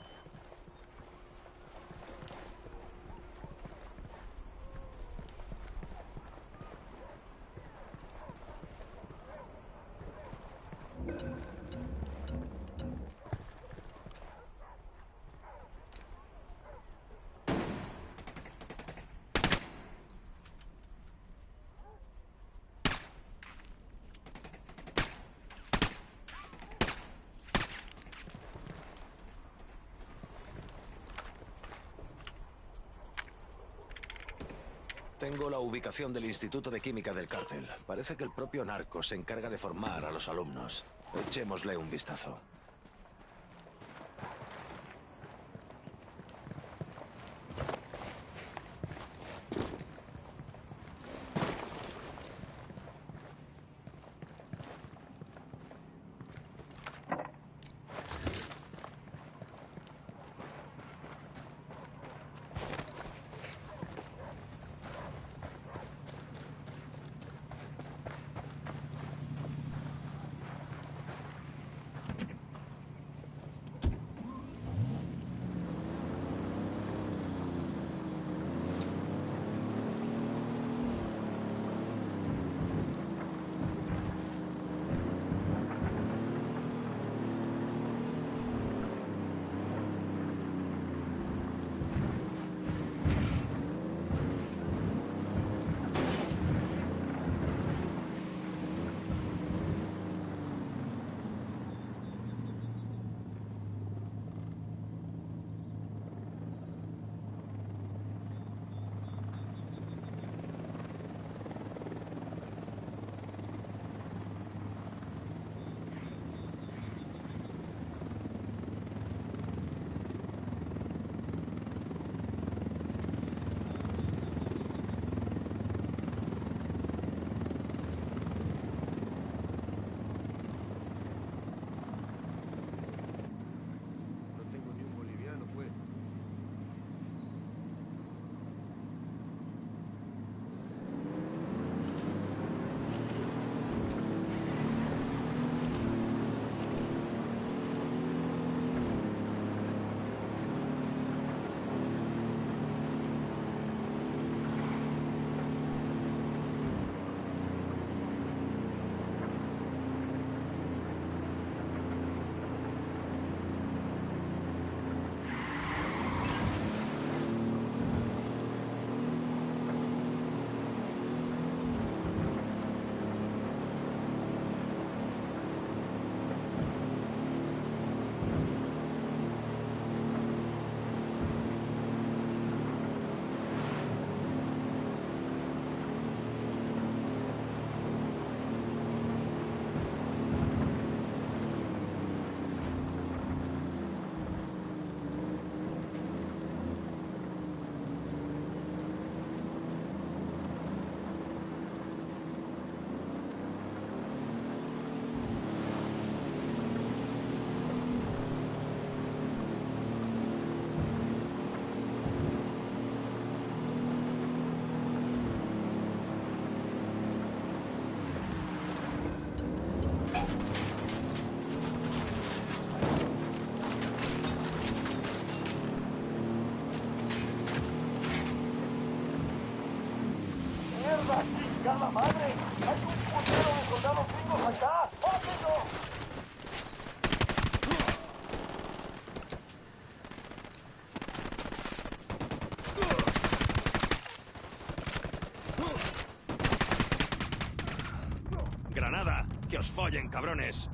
Tengo la ubicación del Instituto de Química del Cártel. Parece que el propio narco se encarga de formar a los alumnos. Echémosle un vistazo. ¡Mierda, chingada madre! ¡Hay un puñero de soldados gringos acá! ¡Ótenlo! ¡Granada! ¡Que os follen, cabrones!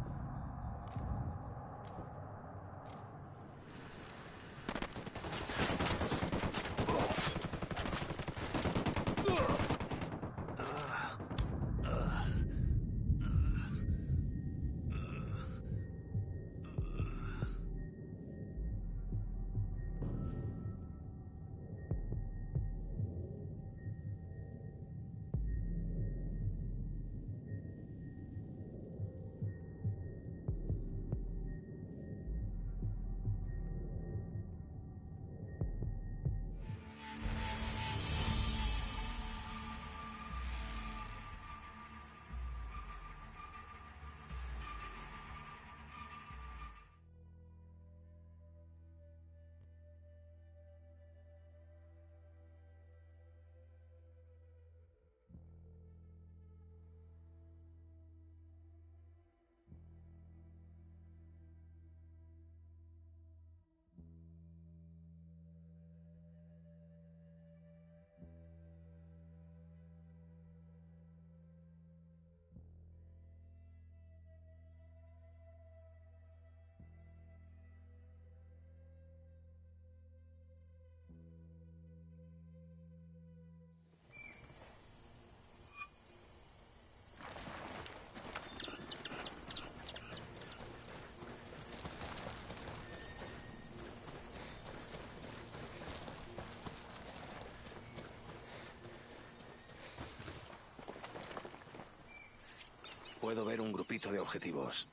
Puedo ver un grupito de objetivos.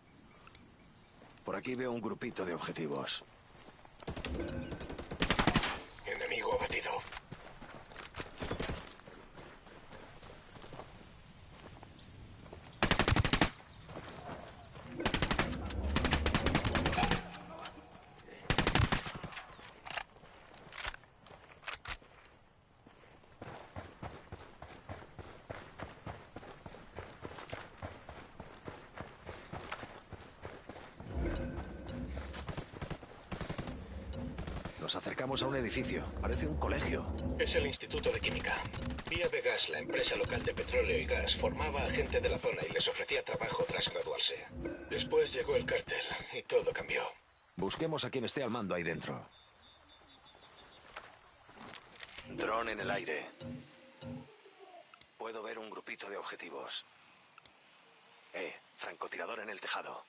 Por aquí veo un grupito de objetivos. Enemigo abatido. Nos acercamos a un edificio. Parece un colegio. Es el Instituto de Química. Vía Vegas, la empresa local de petróleo y gas, formaba a gente de la zona y les ofrecía trabajo tras graduarse. Después llegó el cártel y todo cambió. Busquemos a quien esté al mando ahí dentro. Dron en el aire. Puedo ver un grupito de objetivos. Francotirador en el tejado.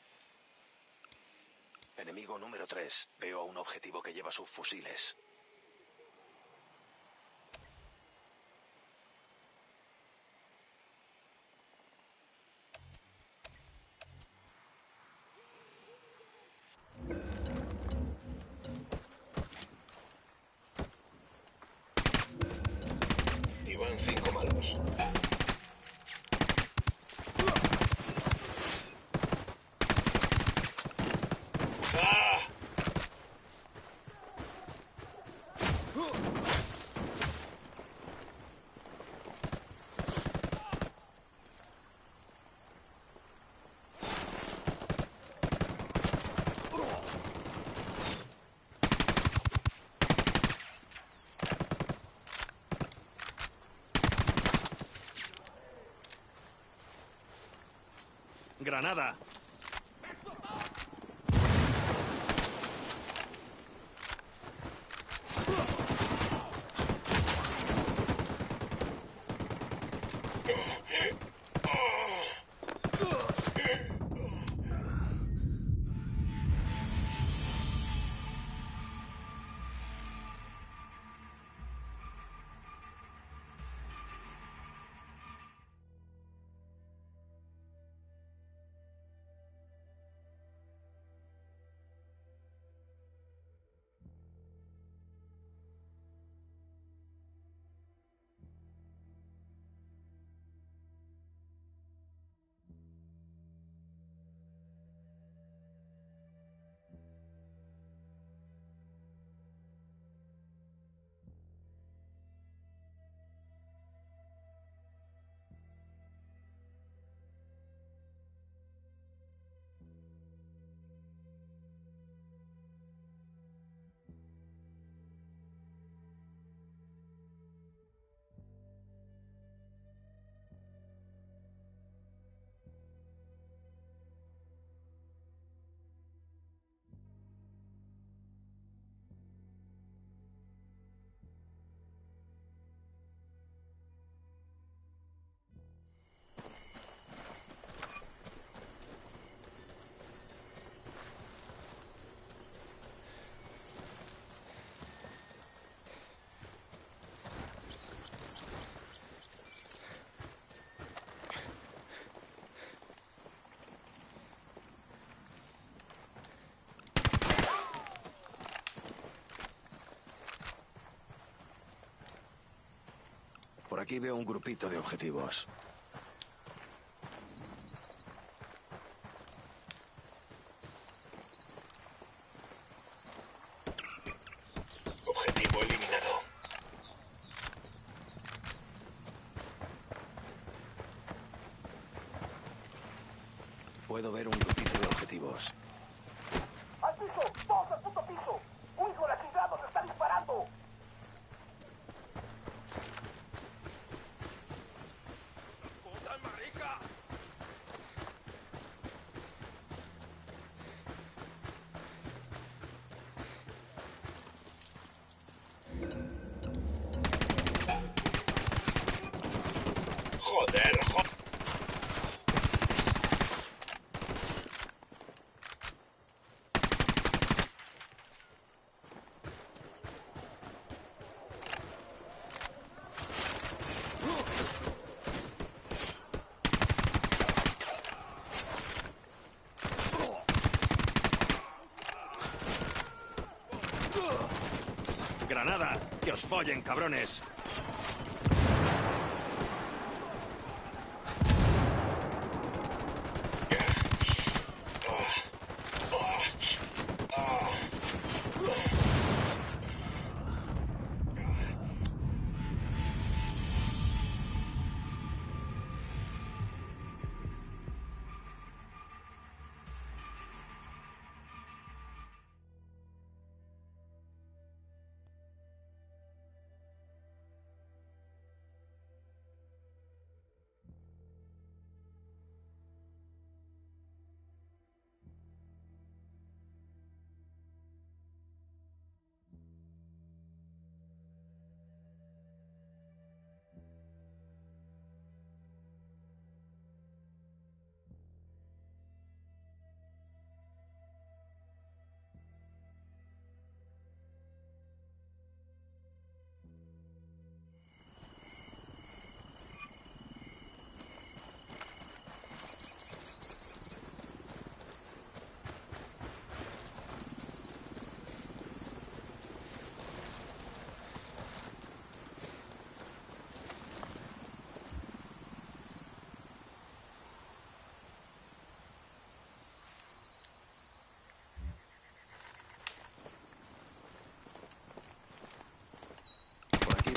Enemigo número 3. Veo a un objetivo que lleva subfusiles. Y van 5 malos. ¡Granada! Por aquí veo un grupito de objetivos. Objetivo eliminado. Puedo ver un grupito de objetivos. ¡Al piso! ¡Todos al puto piso! ¡Un hijo de la chingada nos está disparando! ¡Puta marica! Joder, joder. ¡Granada! ¡Que os follen, cabrones!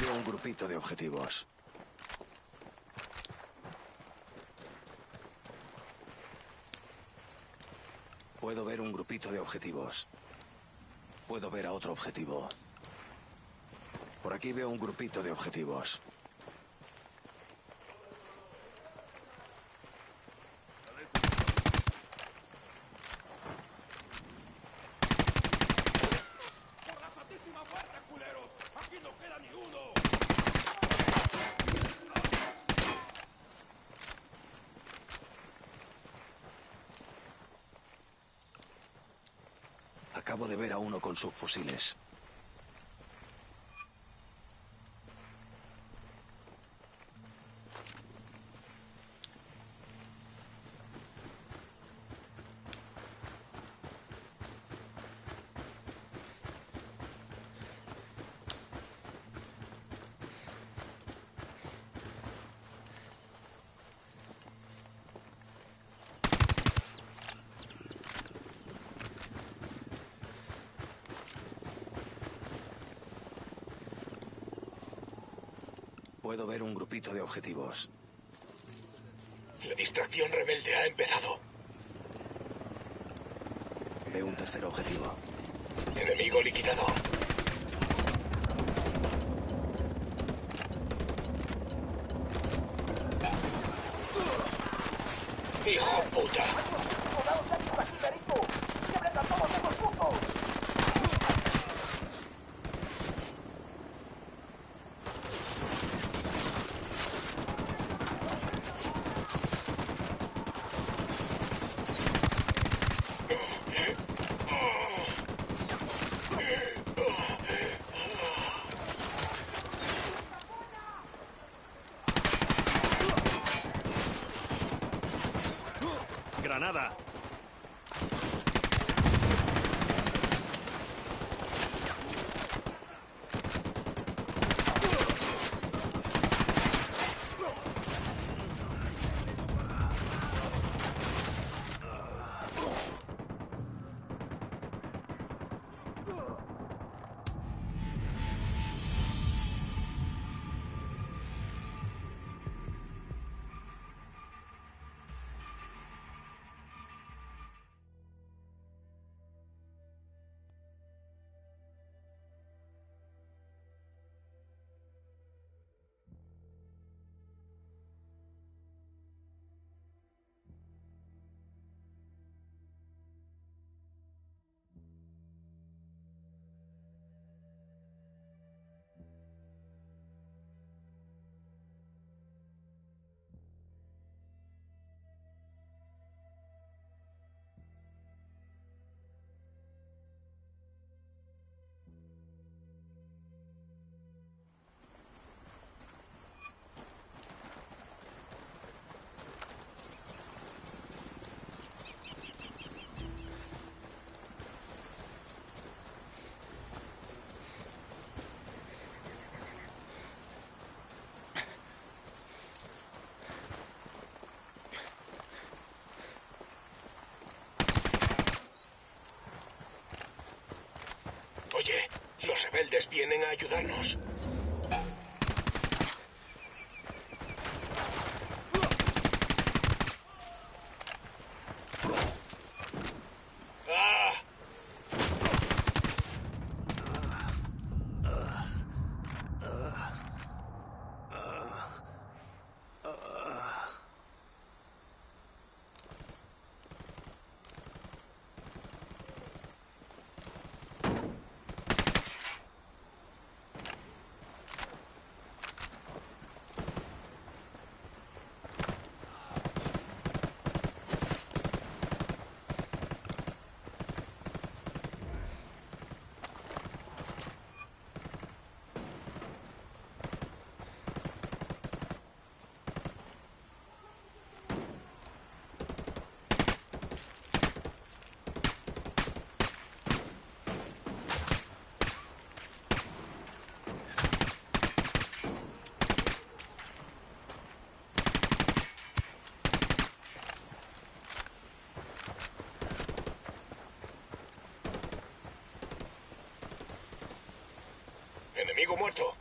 Veo un grupito de objetivos. Puedo ver un grupito de objetivos. Puedo ver a otro objetivo. Por aquí veo un grupito de objetivos. ¡Por la santísima muerte, culeros! ¡Aquí no queda ni uno! Acabo de ver a uno con subfusiles. Puedo ver un grupito de objetivos. La distracción rebelde ha empezado. Veo un tercer objetivo. Enemigo liquidado. ¡Hijo puta! ¡Granada! rebeldes vienen a ayudarnos. Enemigo muerto.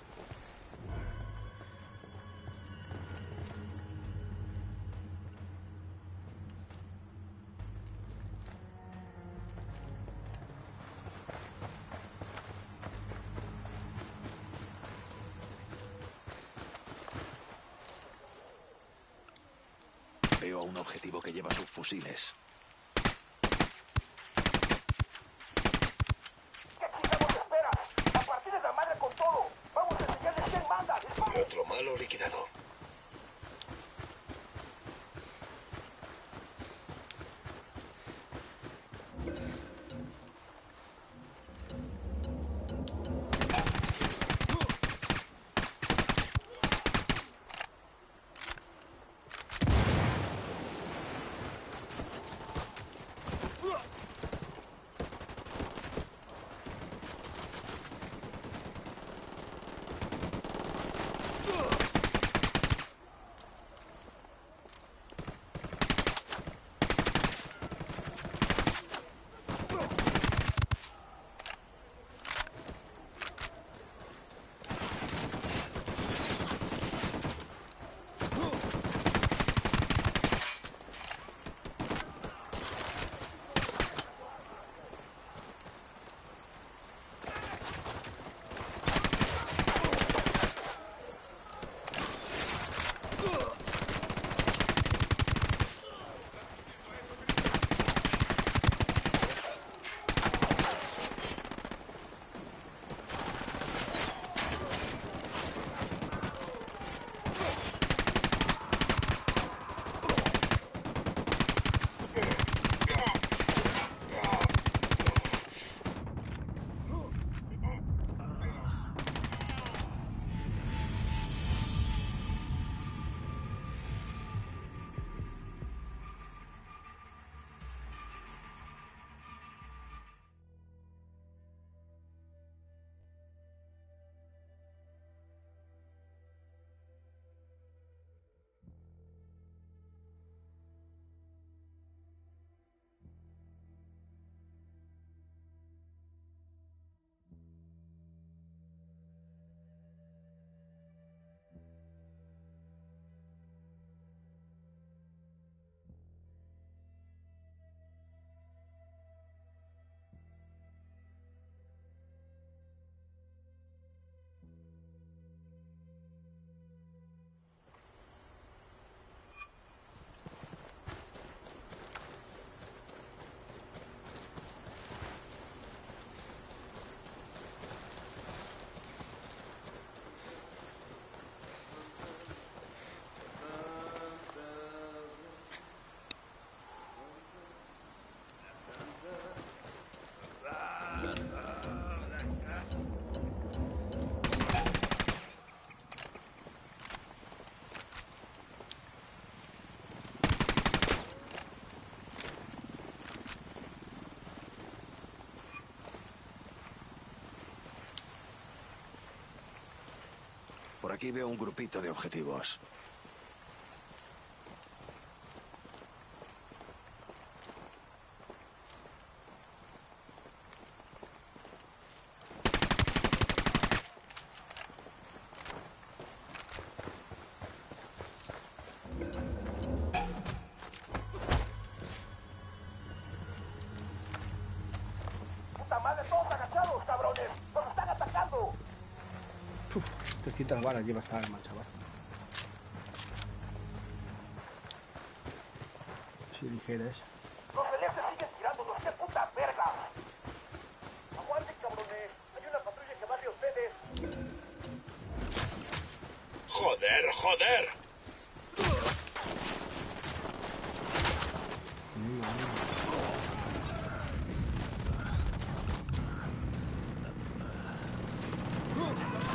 Veo a un objetivo que lleva subfusiles. Otro malo liquidado. Por aquí veo un grupito de objetivos. agachados, cabrones! ¡Nos están atacando! 300 balas lleva esta arma, chaval. Si ligera es. ¡Los celestes siguen tirándonos! ¡Qué puta verga! ¡Aguanten, cabrones! Hay una patrulla que va hacia ustedes. ¡Joder, joder!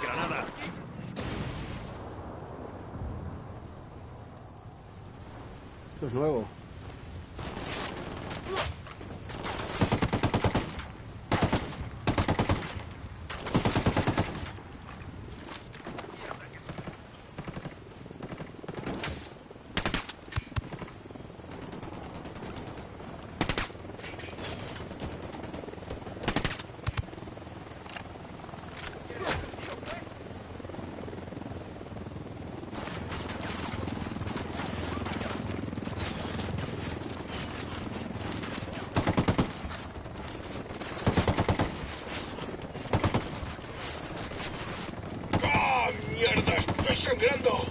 ¡Granada! Esto es nuevo. ¡Mierda! ¡Estoy sangrando!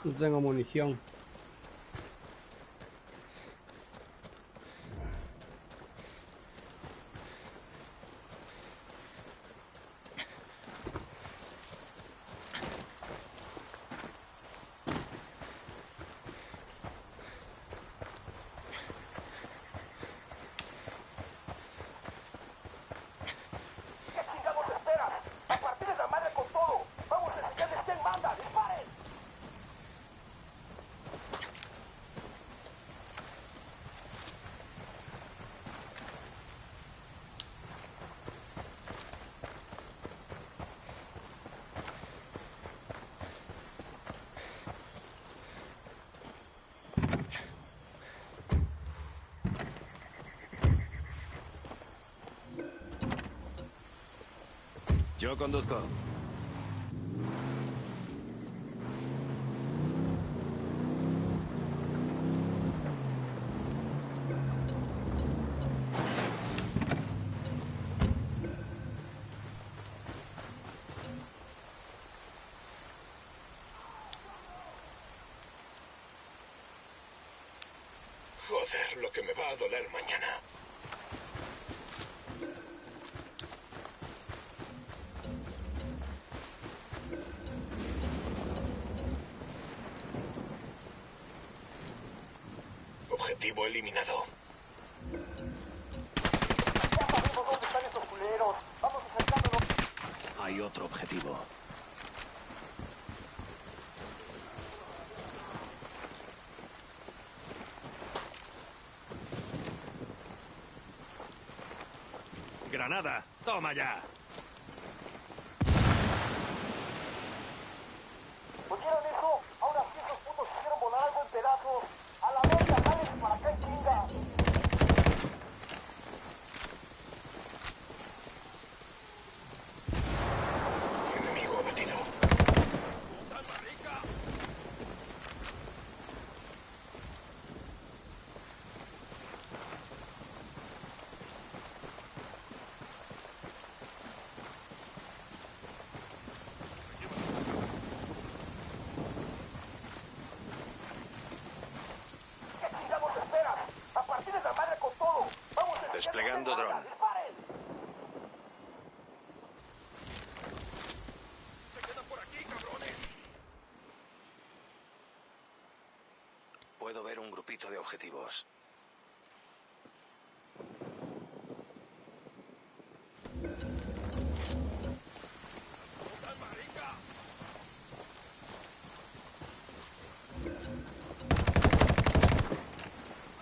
No tengo munición. ¿Qué chingados esperas? ¡A partir de la madre con todo! ¡Vamos a enseñarles quién manda! ¡Disparen! Yo conduzco. hacer lo que me va a doler mañana. Objetivo eliminado. Ya sabemos dónde están estos culeros. Vamos acercándonos. Hay otro objetivo. ¡Granada! ¡Toma ya! ¿Oyeron eso? Ahora sí esos putos hicieron volar algo en pedazos. A la verga, salen para acá en chinga. Enemigo abatido. ¿Qué chingados esperan? A partir de la madre con todo. Vamos a Desplegando dron. ¡Disparen! Puedo ver un grupito de objetivos.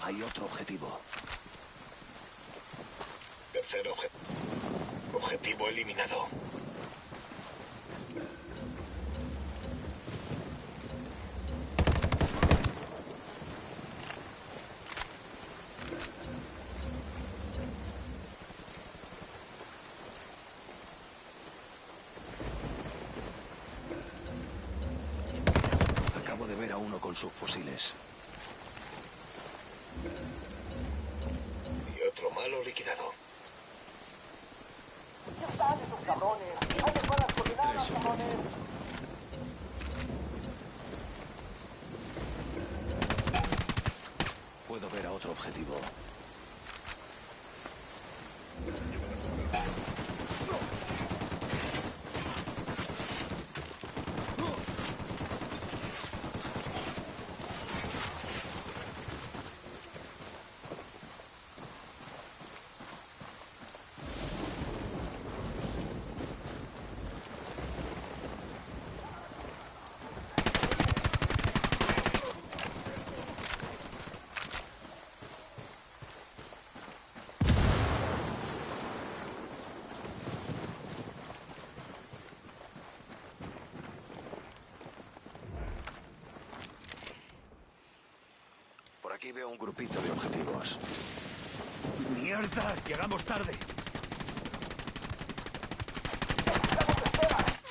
Hay otro objetivo. Tercer objetivo eliminado. Acabo de ver a uno con subfusiles. Y otro malo liquidado. ¿Qué están esos cabrones? Hay que las coordenadas, cabrones. Puedo ver a otro objetivo. Por aquí veo un grupito de objetivos. ¡Mierda! ¡Llegamos tarde!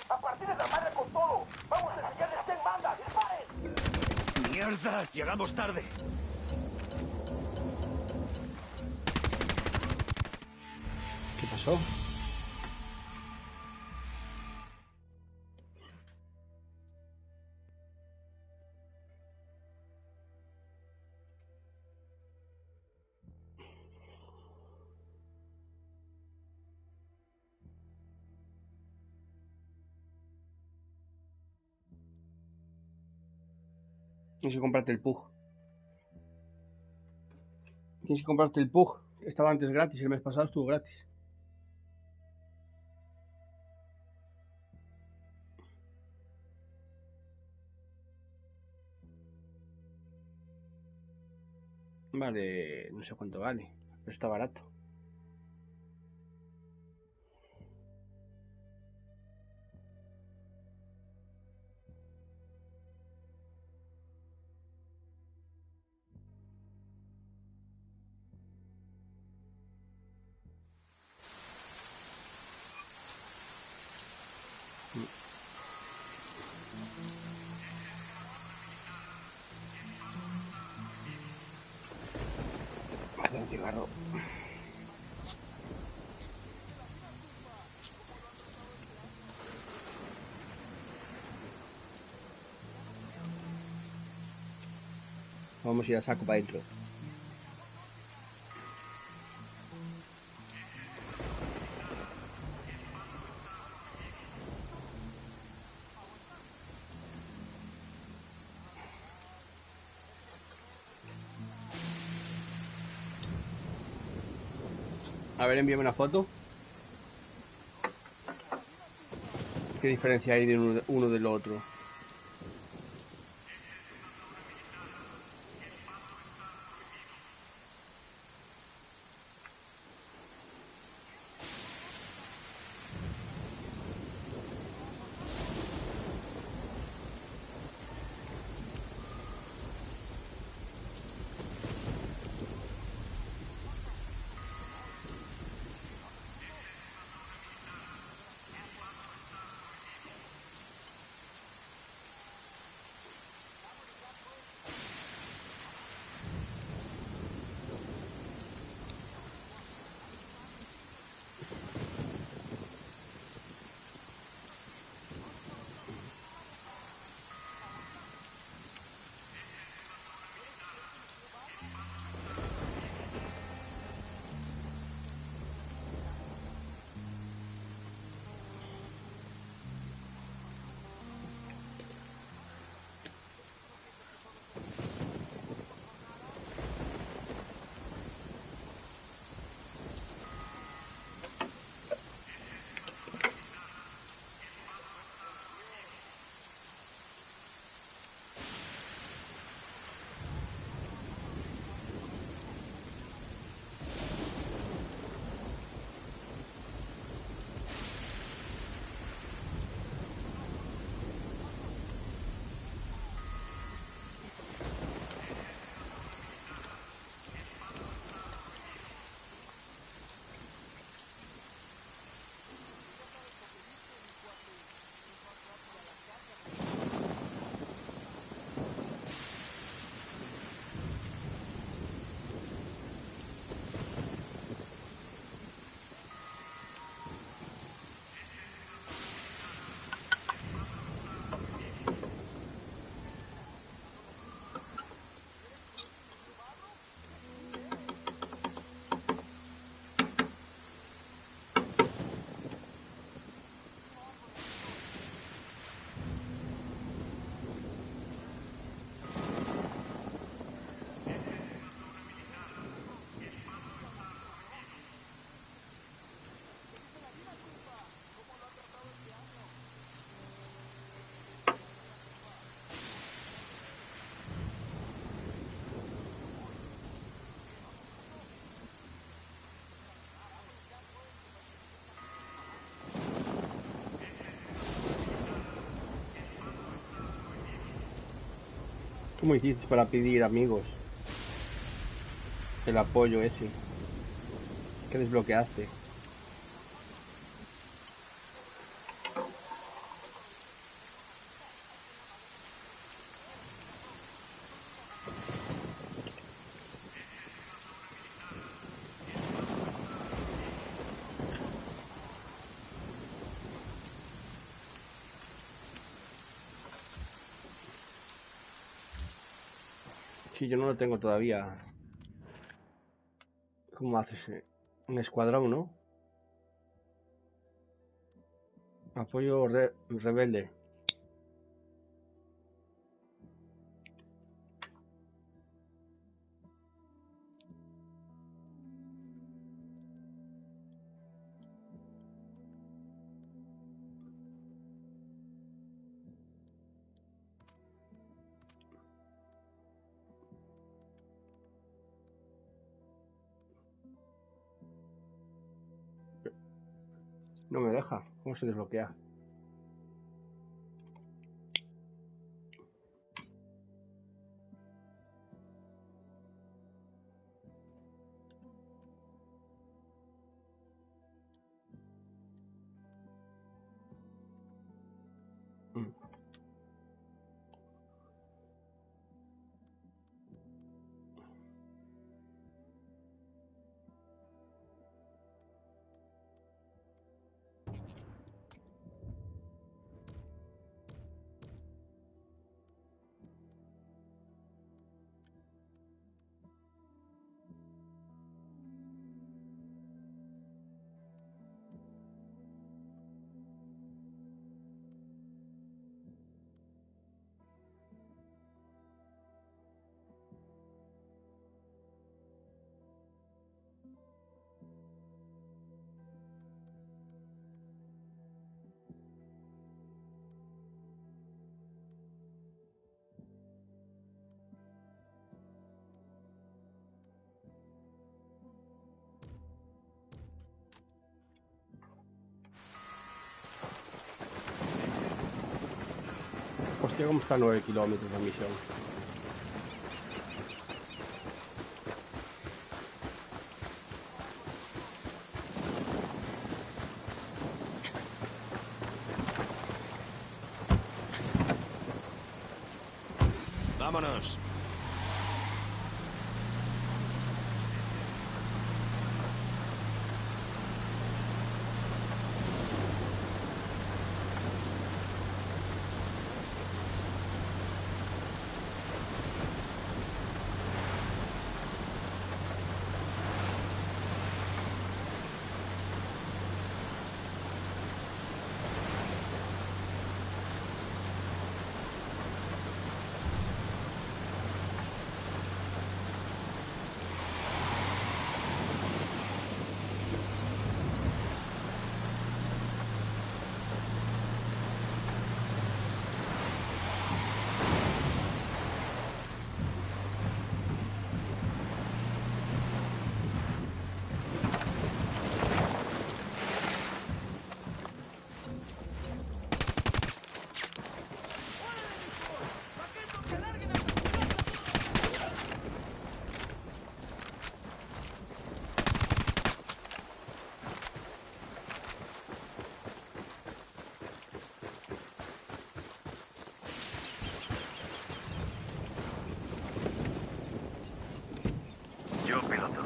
A partir de la madre con todo. Vamos a enseñarles quién manda. ¡Disparen! ¡Mierda! ¡Llegamos tarde! ¿Qué pasó? Tienes que comprarte el Pug. Tienes que comprarte el Pug. Estaba antes gratis, el mes pasado estuvo gratis. Vale, no sé cuánto vale, pero está barato. Vale, un cigarro. Vamos a ir a saco para adentro. A ver, envíame una foto. ¿Qué diferencia hay de uno del otro? ¿Cómo hiciste para pedir amigos? El apoyo ese. ¿Qué desbloqueaste? Sí, yo no lo tengo todavía. ¿Cómo haces? Un escuadrón, ¿no? Apoyo rebelde. No me deja. ¿Cómo se desbloquea? Hostia, como está a 9 kilómetros la misión. Vámonos. Yo piloto.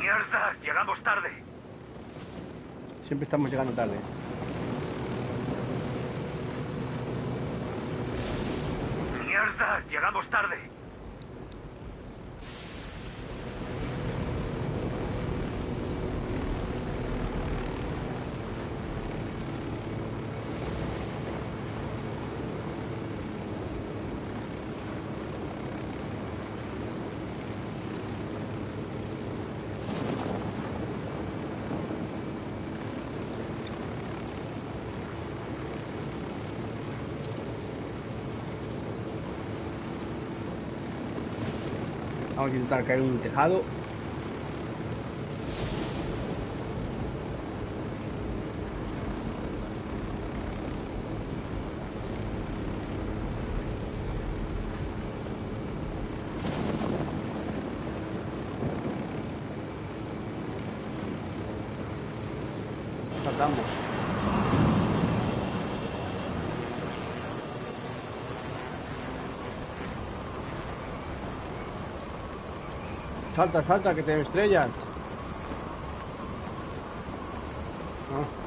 ¡Mierda! ¡Llegamos tarde! Siempre estamos llegando tarde. ¡Mierda! ¡Llegamos tarde! Vamos a intentar caer en un tejado. Saltamos. Salta, salta, que te estrellas. Ah.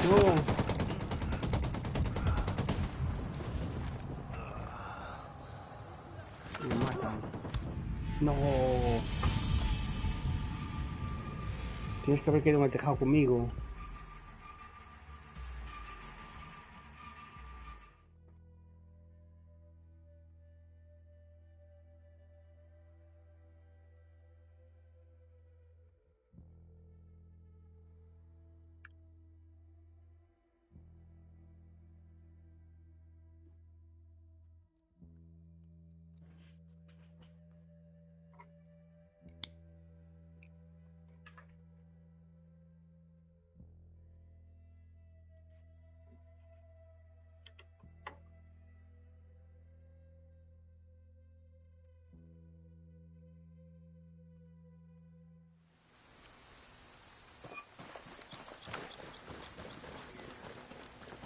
No. Me matan. No. Tienes que haber quedado en el tejado conmigo.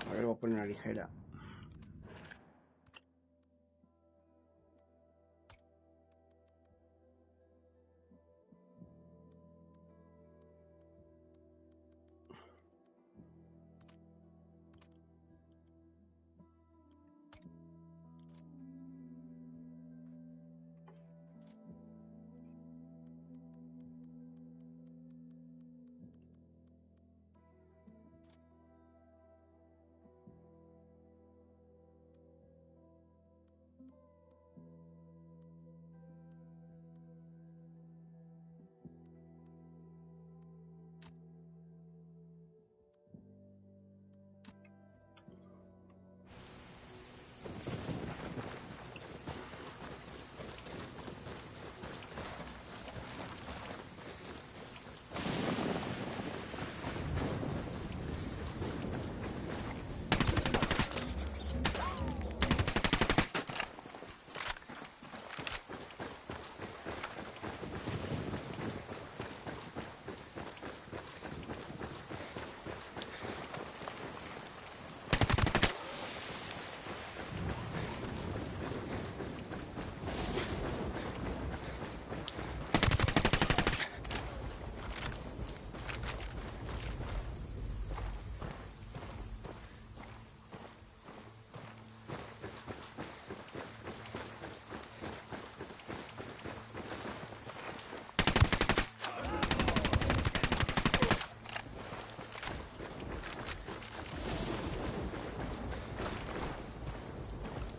A ver, voy a poner una ligera.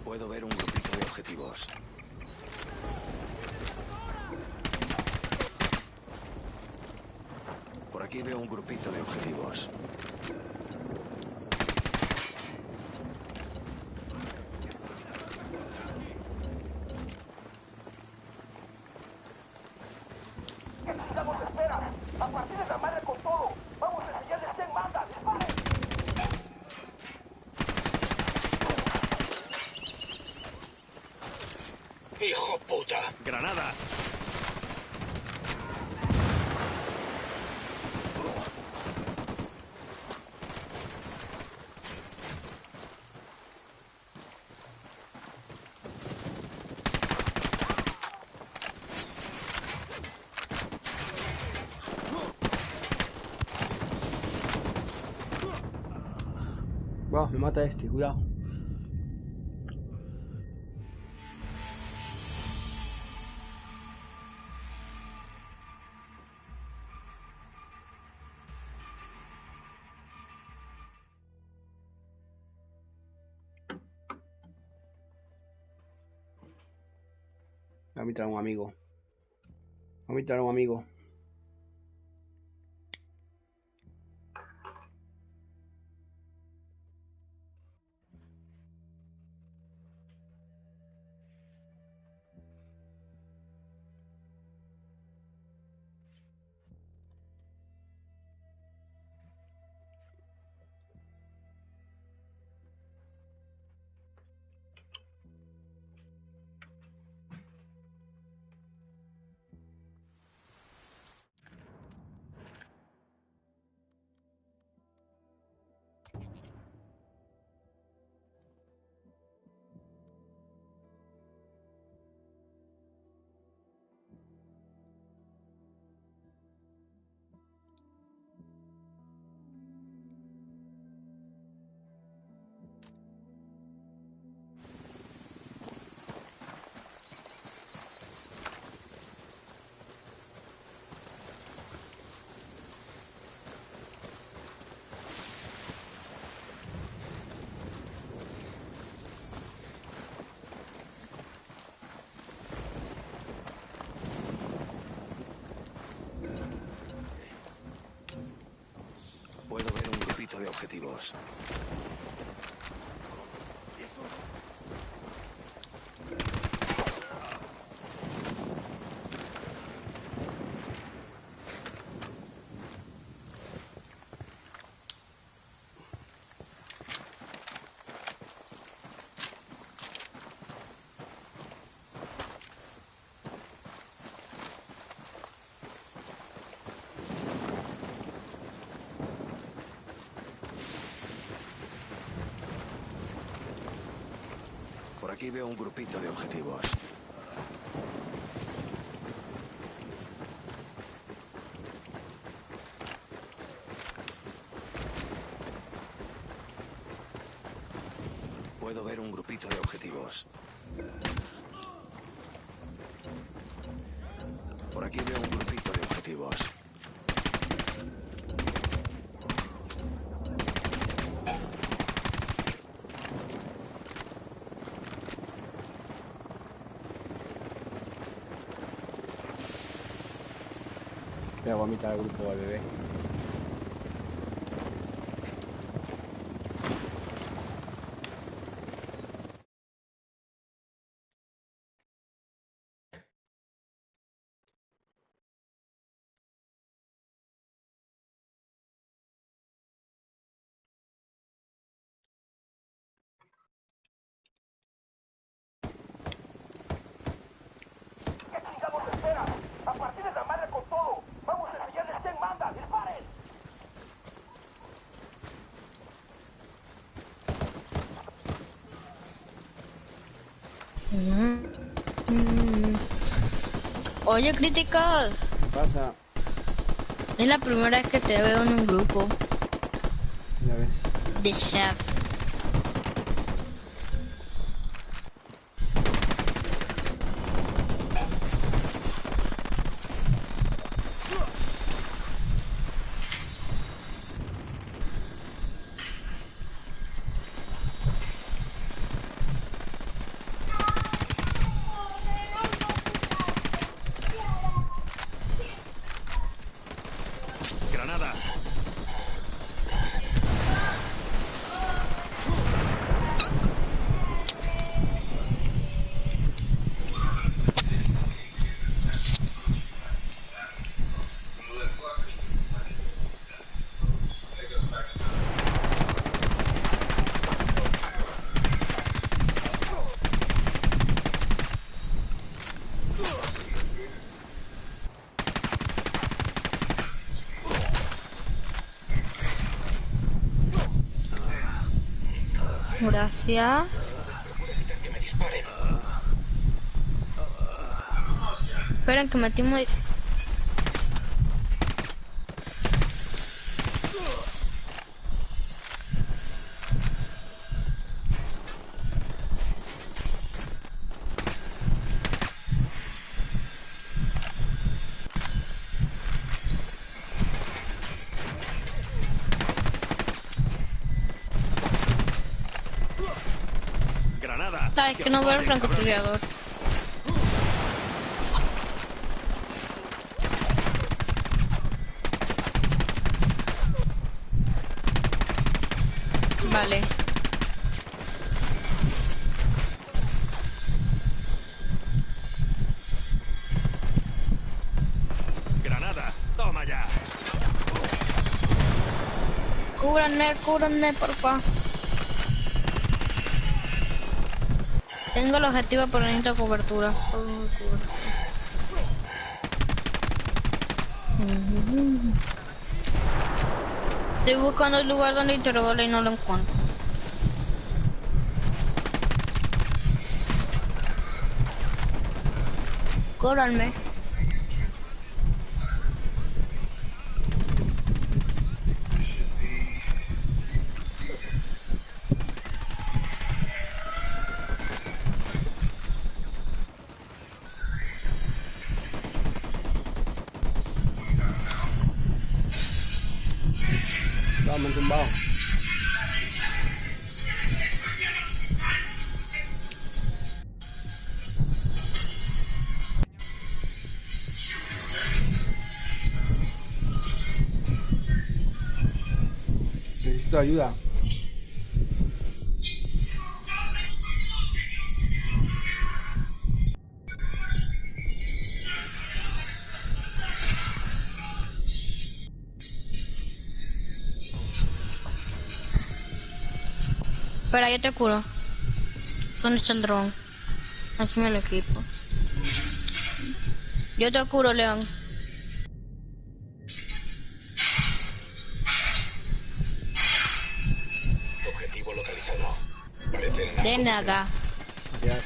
Puedo ver un grupito de objetivos. Por aquí veo un grupito de objetivos. ¿Qué necesitamos espera? A partir de la madre con todo. Vamos a enseñarles quién manda. ¡Disparen! ¡Hijo puta! ¡Granada! Wow, me mata este, cuidado. A mí trae un amigo. A mí trae un amigo. grupito de objetivos. Por aquí veo un grupito de objetivos. Puedo ver un grupito de objetivos. Por aquí veo un grupito de objetivos. Le hago a mitad del grupo al bebé. ¿Qué chingados esperan? ¡A partir de la madre con todo! ¡Vamos a enseñarles quién manda! ¡Disparen! Oye, Critical. ¿Qué pasa? Es la primera vez que te veo en un grupo Ya ves. de chat. Granada. Gracias. Que me disparen. Esperen que metí muy... Granada. Sabes que no veo el francotirador. Vale. Granada. Toma ya. Cúbranme, porfa. Tengo el objetivo, pero necesito cobertura. Estoy buscando el lugar donde interrogarla y no lo encuentro. Cóbranme. Me han tumbado. Necesito ayuda. Espera, yo te curo. ¿Dónde está el dron? Aquí me lo equipo. Yo te curo, León. Objetivo localizado. Parecen De nada. Ya.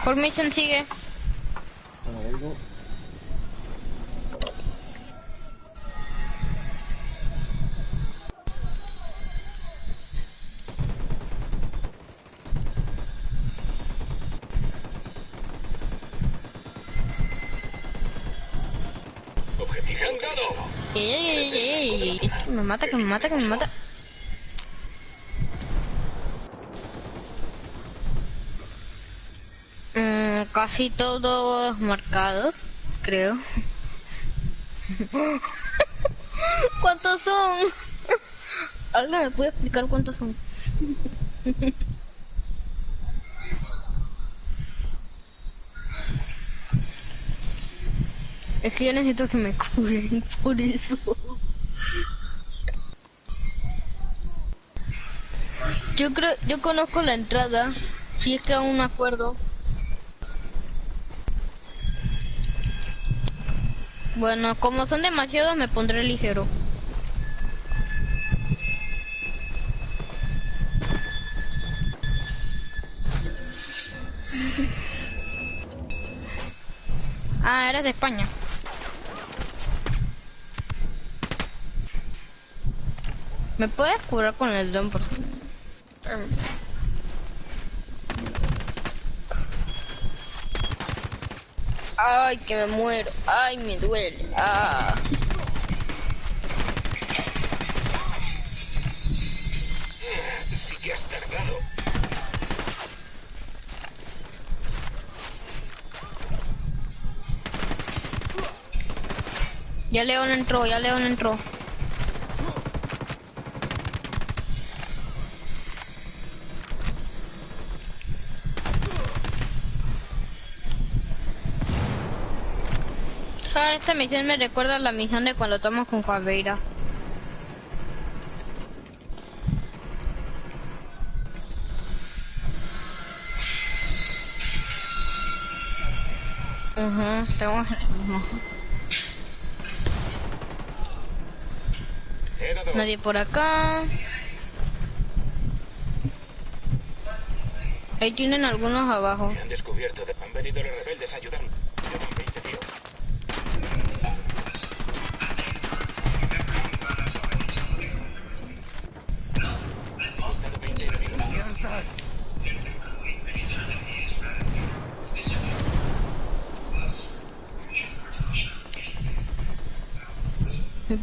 Formation sigue. Algo. objetivo localizado. Ey. Que me mata, que me mata, que me mata. Casi todos marcados, creo. ¿Cuántos son? ¿Alguien me puede explicar cuántos son? Es que yo necesito que me curen, por eso. Yo conozco la entrada, si es que aún me acuerdo. Bueno, como son demasiados me pondré ligero. Ah, eres de España. ¿Me puedes curar con el don, por favor? Ay, que me muero. Ay, me duele. Ah. Sí que has tardado. Ya León entró, ya León entró. Esta misión me recuerda a la misión de cuando estamos con Caveira. Estamos en el mismo. Nadie por acá. Ahí tienen algunos abajo. Han descubierto. Han venido los rebeldes a ayudar. Llevan 20 tíos.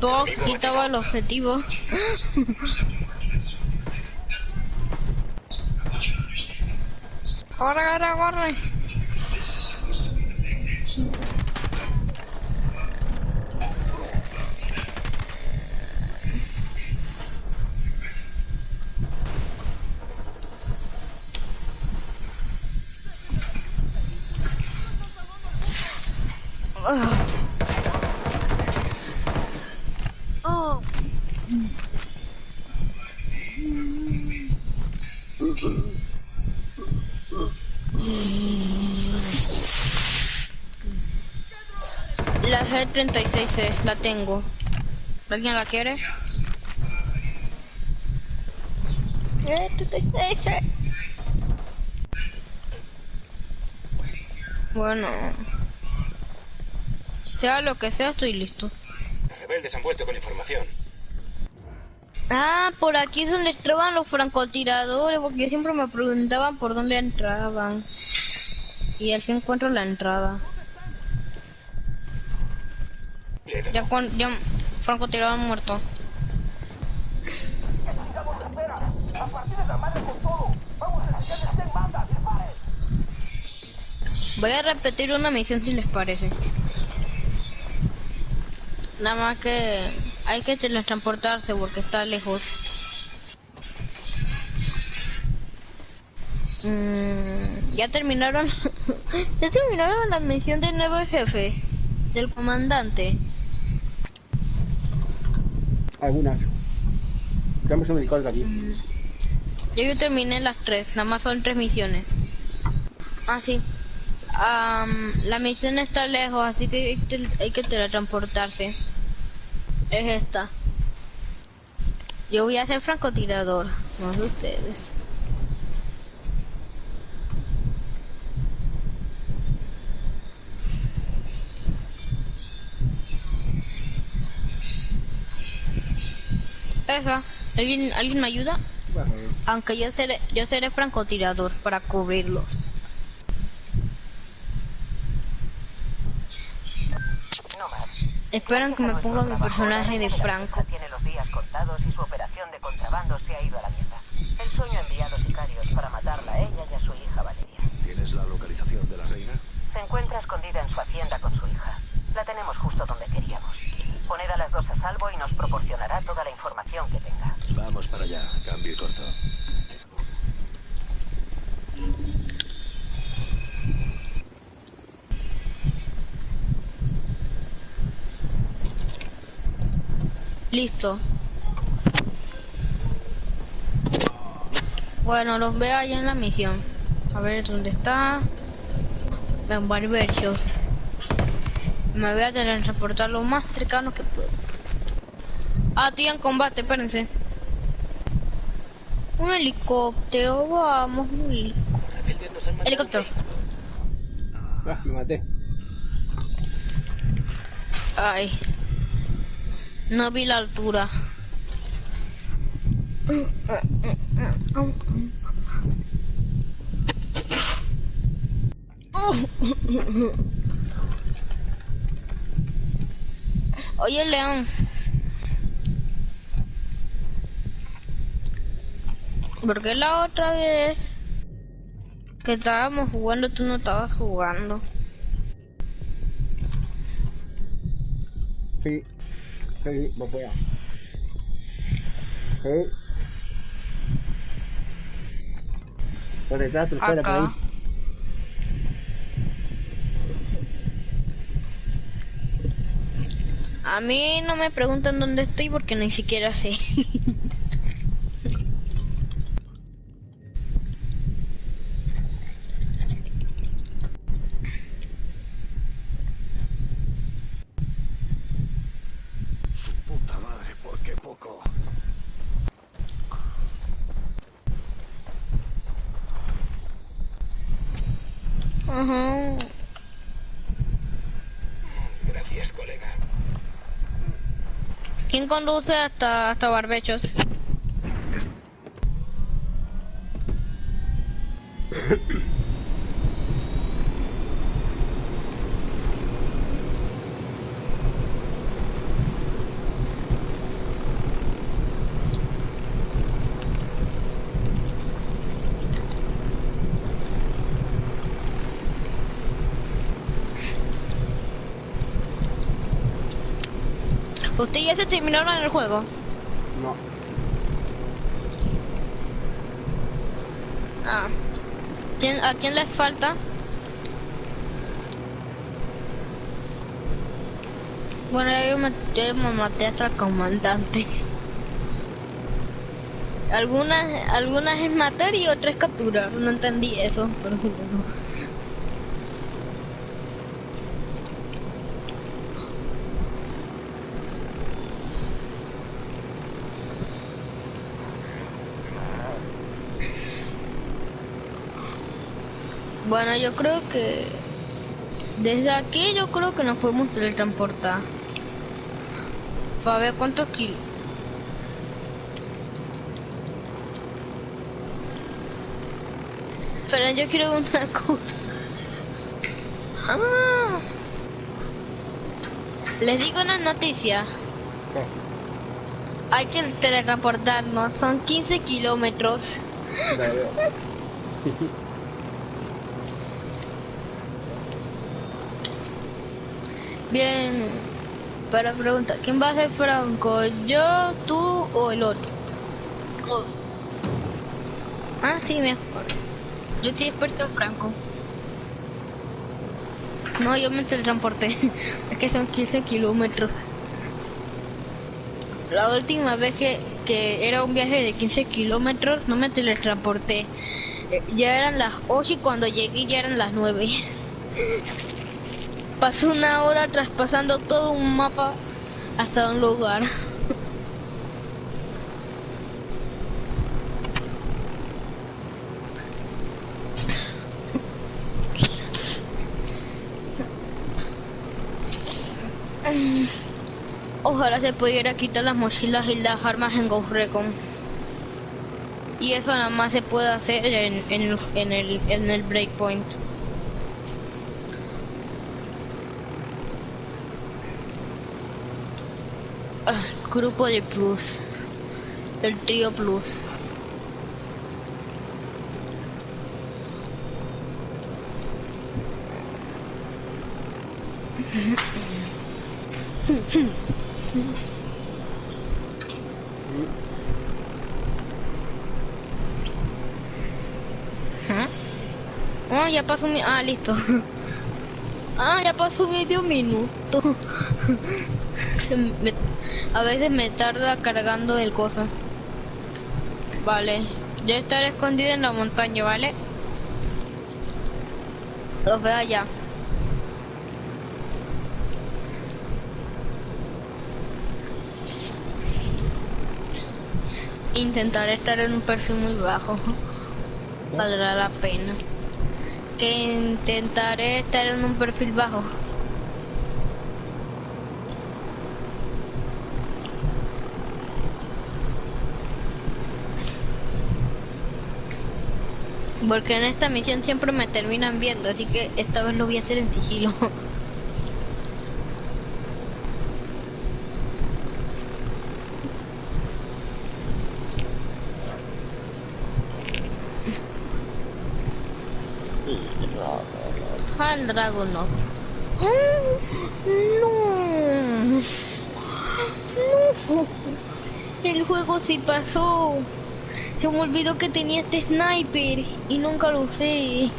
Todo quitaba el objetivo. Corre. La G36C, la tengo. ¿Alguien la quiere? G36C. Bueno. Sea lo que sea, estoy listo. Los rebeldes han vuelto con información. Ah, por aquí es donde entraban los francotiradores, porque siempre me preguntaban por dónde entraban. Y al fin encuentro la entrada. Ya francotirador muerto. Necesitamos espera. A partir de la madre con todo. Vamos a enseñarles quién manda. ¡Disparen! Voy a repetir una misión si les parece. Nada más que hay que teletransportarse porque está lejos. Ya terminaron. Ya terminaron la misión del nuevo jefe, del comandante. Algunas. Quedamos en el código aquí. Yo terminé las 3, nada más son 3 misiones. Ah, sí. La misión está lejos, así que hay que teletransportarse. Es esta. Yo voy a ser francotirador, no sé ustedes. Esa. ¿Alguien me ayuda? Bueno. Aunque yo seré francotirador para cubrirlos. Esperan que me ponga mi personaje de Franco. Tiene los días contados y su operación de contrabando se ha ido a la mierda. El sueño ha enviado sicarios para matarla a ella y a su hija Valeria. ¿Tienes la localización de la reina? Se encuentra escondida en su hacienda con su hija. La tenemos justo donde queríamos. Poned a las dos a salvo y nos proporcionará toda la información que tenga. Vamos para allá, cambio y corto. Listo. Bueno, los veo allá en la misión. A ver dónde está. Ven, Barberchos. Me voy a teletransportar lo más cercano que puedo. Ah, tío, en combate, espérense. Un helicóptero, vamos, un helicóptero. Ah, me maté. Ay. No vi la altura. Oye, León. ¿Por qué la otra vez que estábamos jugando tú no estabas jugando? Sí. Sí, voy allá. Sí. Por detrás, por fuera, por ahí. A mí no me preguntan dónde estoy porque ni siquiera sé. Su puta madre, ¿por qué poco? Ajá. Gracias, colega. ¿Quién conduce hasta Barbechos? ¿Ustedes ya se terminaron en el juego? No. Ah. ¿A quién les falta? Bueno, yo me maté hasta el comandante. Algunas es matar y otras capturar. No entendí eso, pero bueno. Bueno, yo creo que desde aquí yo creo que nos podemos teletransportar. Para ver cuántos kills. Pero yo quiero una cosa. Ah. Les digo una noticia. ¿Qué? Hay que teletransportarnos, son 15 kilómetros. Bien, para preguntar, ¿quién va a ser Franco? ¿Yo, tú o el otro? Oh. Ah, sí, mejor. Yo soy experto en Franco. No, yo me teletransporté. Es que son 15 kilómetros. La última vez que era un viaje de 15 kilómetros, no me teletransporté. Ya eran las 8 y cuando llegué ya eran las 9. Pasé una hora traspasando todo un mapa hasta un lugar. Ojalá se pudiera quitar las mochilas y las armas en Ghost Recon. Y eso nada más se puede hacer en el Breakpoint. Grupo de Plus. El trío Plus. Oh, ya pasó mi... Ah, listo. Ah, ya pasó medio minuto. A veces me tarda cargando el coso. Vale. Yo estaré escondido en la montaña, ¿vale? Los veo allá. Intentaré estar en un perfil muy bajo. Valdrá la pena. Que intentaré estar en un perfil bajo. Porque en esta misión siempre me terminan viendo, así que esta vez lo voy a hacer en sigilo. Al Dragunov. No. No. El juego sí pasó. Se me olvidó que tenía este sniper y nunca lo usé.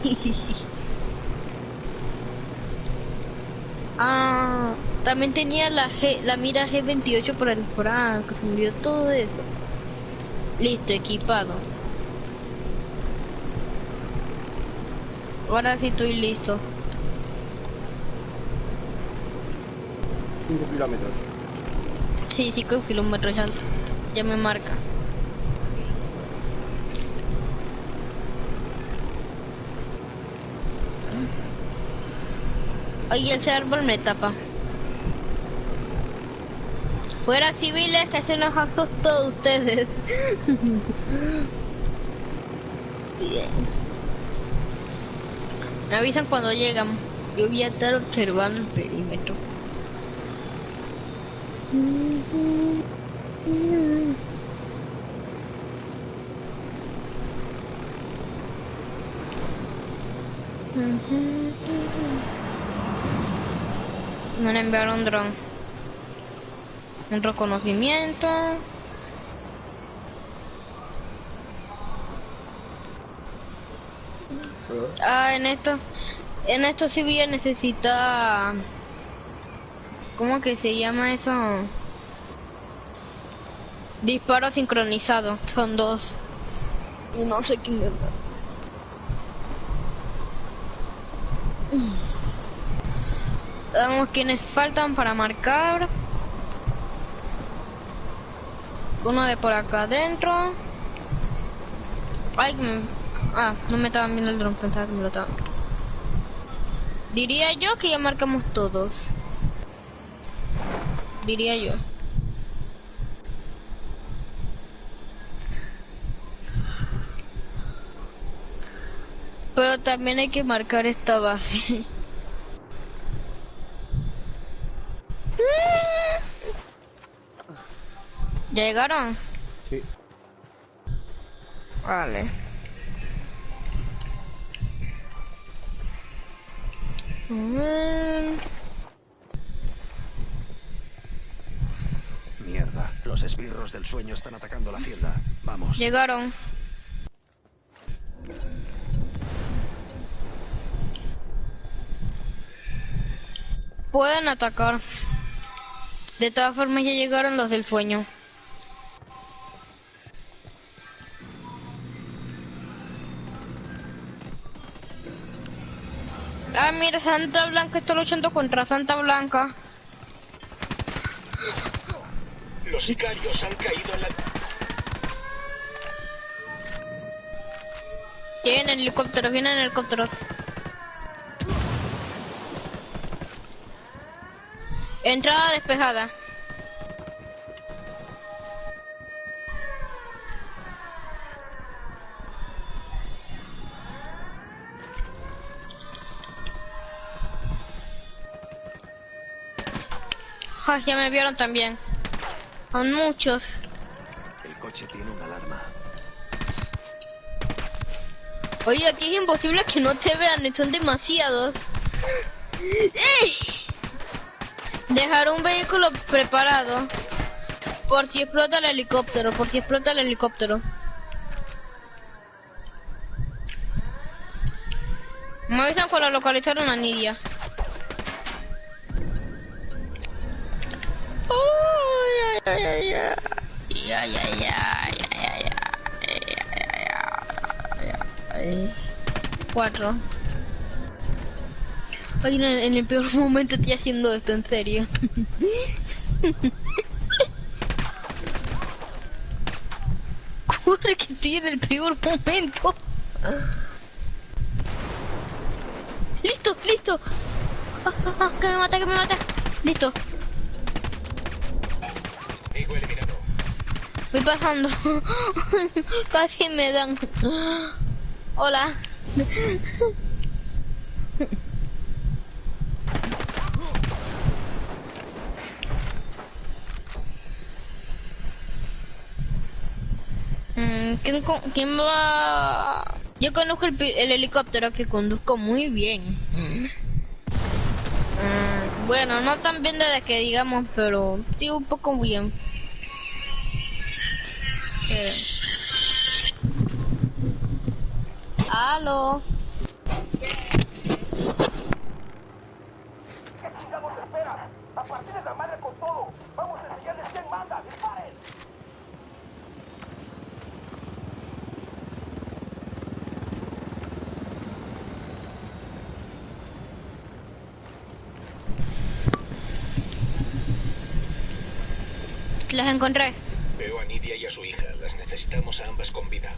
Ah, también tenía la mira G28 para el Franco. Se me olvidó todo eso. Listo, equipado. Ahora sí estoy listo. 5 kilómetros. Sí, 5 kilómetros ya me marca. Oye, ese árbol me tapa. Fuera civiles que se nos asustó de ustedes. Bien. Me avisan cuando llegan. Yo voy a estar observando el perímetro. Me van a enviar un dron. Un reconocimiento. Ah, en esto sí voy a necesitar... ¿Cómo que se llama eso? Disparo sincronizado. Son 2. Y no sé quién me va. Veamos quiénes faltan para marcar. Uno de por acá adentro. Ay, no me estaban viendo el dron, pensaba que me lo estaban. Diría yo que ya marcamos todos. Diría yo. Pero también hay que marcar esta base. ¿Ya llegaron? Sí. Vale. Mierda, los esbirros del sueño están atacando la hacienda. Vamos. Llegaron. Pueden atacar. De todas formas ya llegaron los del sueño. Ah, mira, Santa Blanca está luchando contra Santa Blanca. Los sicarios han caído en la... Vienen helicópteros, vienen helicópteros. Entrada despejada. Ay, ya me vieron también. Son muchos. El coche tiene una alarma. Oye, aquí es imposible que no te vean, son demasiados. Dejar un vehículo preparado. Por si explota el helicóptero, por si explota el helicóptero. Me avisan cuando localizaron a Nidia. Cuatro. Ay, en el peor momento estoy haciendo esto, en serio. Corre, que estoy en el peor momento. Listo, listo. Que me mata, que me mata. Listo. Hijo eliminado. Voy pasando. Casi me dan. Hola. ¿Quién va? Yo conozco el helicóptero que conduzco muy bien. Bueno, no tan bien desde que digamos, pero sí un poco bien. ¡Aló! ¿Qué chingados esperas? A partir de la madre con todo. Vamos a enseñarles quién manda. ¡Disparen! Las encontré. Veo a Nidia y a su hija. Las necesitamos a ambas con vida.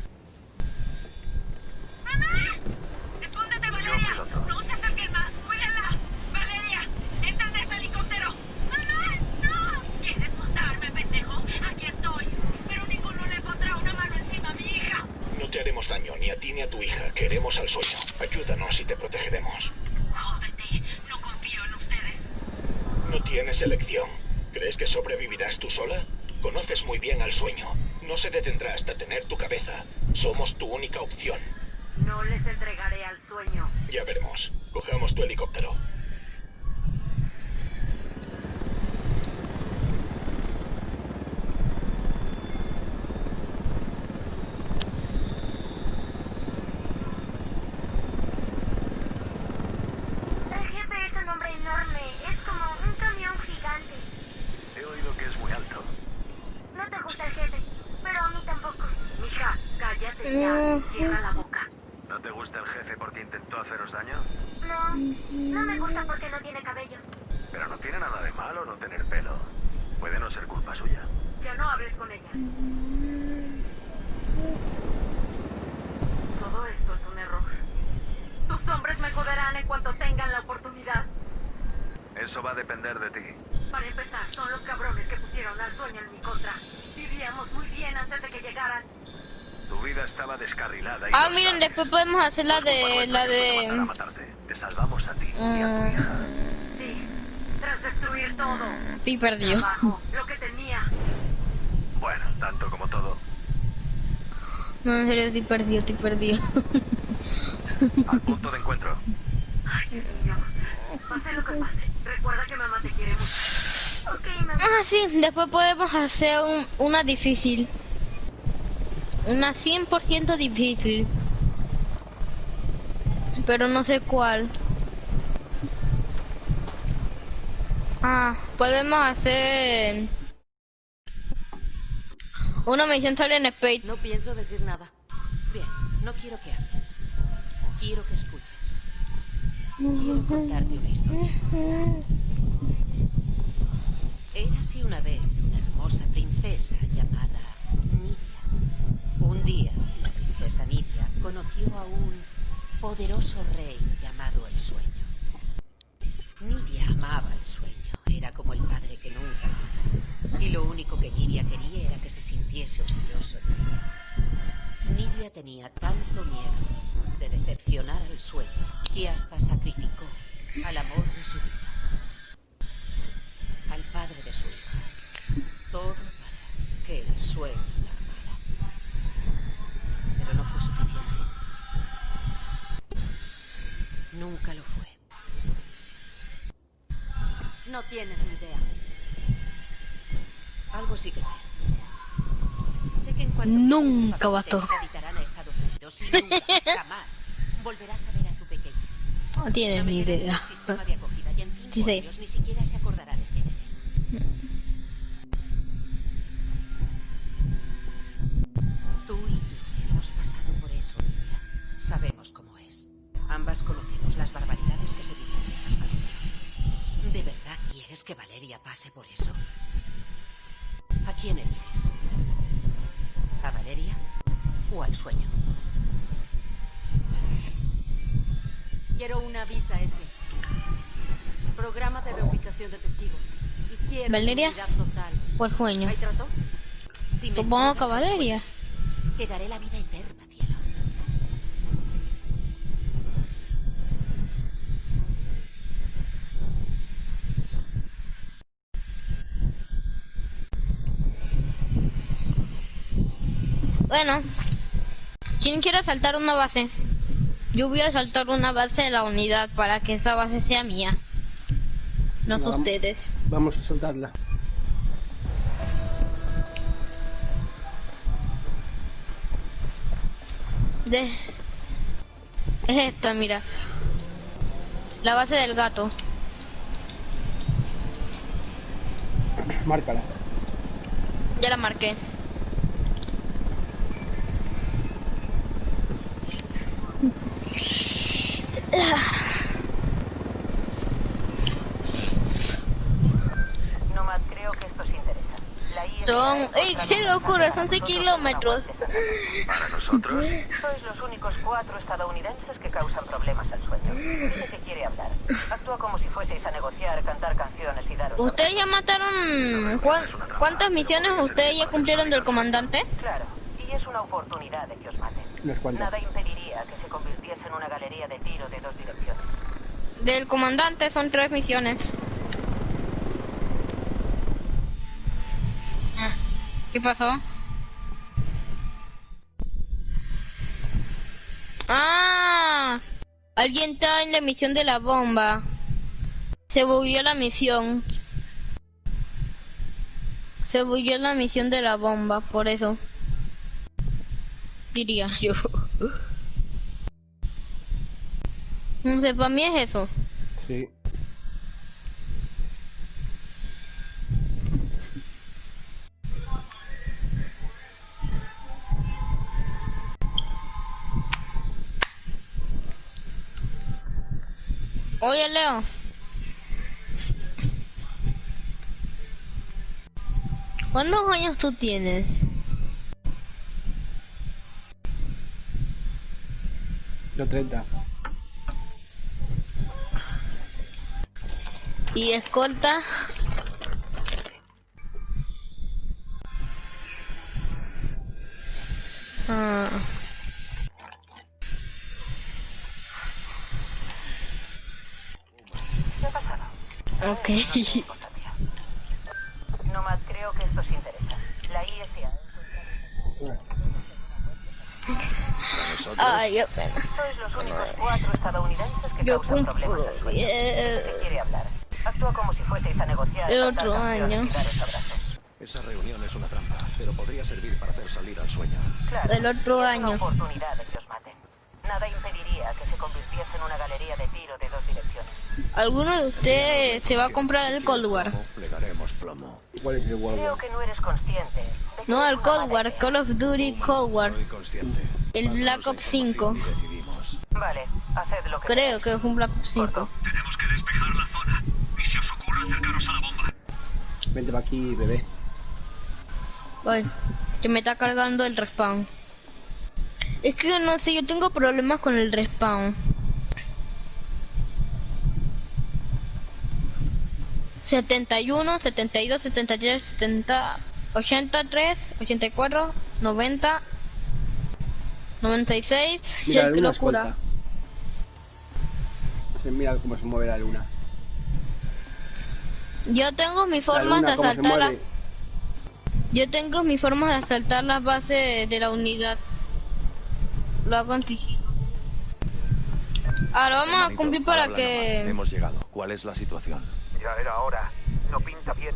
¡Escóndete, Valeria! ¡No te acerques más! ¡Cuídala! ¡Valeria! ¡Entra en ese helicóptero! ¡No! ¡No! ¿Quieres matarme, pendejo? Aquí estoy. Pero ninguno le pondrá una mano encima a mi hija. No te haremos daño, ni a ti ni a tu hija. Queremos al sueño. Ayúdanos y te protegeremos. Jódete. No confío en ustedes. No tienes elección. ¿Crees que sobrevivirás tú sola? Conoces muy bien al sueño. No se detendrá hasta tener tu cabeza. Somos tu única opción. No les entregaré al sueño. Ya veremos. Cojamos tu helicóptero. El jefe es un hombre enorme. Es como un camión gigante. He oído que es muy alto. No te gusta el jefe, pero a mí tampoco. Mija, cállate ya y cierra la boca. ¿No te gusta el jefe porque intentó haceros daño? No me gusta porque no tiene cabello. Pero no tiene nada de malo no tener pelo. Puede no ser culpa suya. Ya no hables con ella. Todo esto es un error. Tus hombres me joderán en cuanto tengan la oportunidad. Eso va a depender de ti. Para empezar, son los cabrones que pusieron al sueño en mi contra. Vivíamos muy bien antes de que llegaran. Tu vida estaba descarrilada y... Ah, miren, después podemos hacer la de... Te salvamos a ti y a tu hija. Sí, tras destruir todo. Sí, perdió. Trabajo, lo que tenía. No, en serio, estoy perdido. Al punto de encuentro. Ay, Dios mío. Pase lo que pase. Recuerda que mamá te quiere mucho. Ok, mamá. Ah, sí, después podemos hacer una difícil. Una 100% difícil. Pero no sé cuál. Ah, podemos hacer una misión solo en Space. No pienso decir nada. Bien, no quiero que hables. Quiero que escuches. Quiero contarte una historia. Érase una vez una hermosa princesa llamada Nidia. Un día, la princesa Nidia conoció a un poderoso rey llamado el Sueño. Nidia amaba el sueño. Era como el padre que nunca amaba. Y lo único que Nidia quería era que se sintiese orgulloso de ella. Nidia tenía tanto miedo de decepcionar al sueño que hasta sacrificó al amor de su vida, al padre de su hija. Todo para que el sueño la amara. Pero no fue suficiente. Nunca lo fue. No tienes ni idea. Algo sí que sé. Sé que en cuanto Nunca, vato. te extraditarán a Estados Unidos y nunca, jamás, volverás a ver a tu pequeño. No tienes ni idea. Sistema de acogida y en 5 Sí. años ni siquiera se acordará de quién eres. Tú y yo hemos pasado por eso, Nidia. Sabemos cómo es. Ambas conocemos las barbaridades que se viven en esas familias. ¿De verdad quieres que Valeria pase por eso? ¿A quién eliges? ¿A Valeria o al sueño? Quiero una visa S. Programa de reubicación de testigos. Y quiero ¿Valeria? unidad total. O el sueño. ¿Hay trato? Si me Supongo que entregas al Valeria. sueño, te daré la vida eterna, cielo. Bueno, ¿quién quiere asaltar una base? Yo voy a asaltar una base de la unidad para que esa base sea mía. No Venga, ustedes. Vamos a soltarla. Es esta, mira. La base del gato. Márcala. Ya la marqué. Nomad, creo que esto os interesa. La ISA Son... ¡Ey, qué locura! Son 6 kilómetros. ¿Para nosotros? Sois los únicos 4 estadounidenses que causan problemas al sueño. Dice que quiere hablar. Actúa como si fueseis a negociar, cantar canciones y daros... ¿Ustedes ya mataron... ¿Cuántas misiones ustedes ya cumplieron del comandante? Claro, y es una oportunidad de que os maten. Unas cuantas. Nada impediría que se convirtiese en una galería de tiro de 2 direcciones. Del comandante son 3 misiones. ¿Qué pasó? ¡Ah! Alguien está en la misión de la bomba. Se bugueó la misión. Se bugueó la misión de la bomba, por eso. Diría yo. No sé, para mí es eso. Sí. Oye, Leo. ¿Cuántos años tú tienes? Yo 30. ¿Y escolta? Ah. ¿Qué ha pasado? Ok. Nomad, creo que esto os interesa. La ISA... Ay, apenas. Sois los únicos 4 estadounidenses que Yo causan cumplo problemas al sueño. ¿Qué quiere hablar? Actúa como si fueseis a negociar. El saltar otro campeones año. y daros abrazos. Esa reunión es una trampa, pero podría servir para hacer salir al sueño. Claro, El otro es año. una oportunidad de que os maten. Nada impediría que se convirtiese en una galería de tiro de 2 direcciones. ¿Alguno de ustedes se va a comprar el Cold War? Le daremos plomo. ¿Cuál es el World Creo War? que no eres consciente. No, el Cold War, Call of Duty Cold War. Soy consciente. El Black Ops 5. Vale, haced lo que Creo que es un Black Ops 5. Tenemos que despejar la zona. Y si os ocurre acercaros a la bomba. Vente para aquí, bebé. Voy, que me está cargando el respawn. Es que no sé, yo tengo problemas con el respawn. 71, 72, 73, 70, 83, 84, 90, 96. Mira, la ¡Qué luna locura! escolta. Mira cómo se mueve la luna. Yo tengo mis La formas de luna, cómo se asaltar mueve. Yo tengo mis formas de asaltar las bases de la unidad. Lo hago en sigilo. Ahora vamos a Hermanito, cumplir para habla que... nomás. Hemos llegado. ¿Cuál es la situación? Ya era hora. No pinta bien.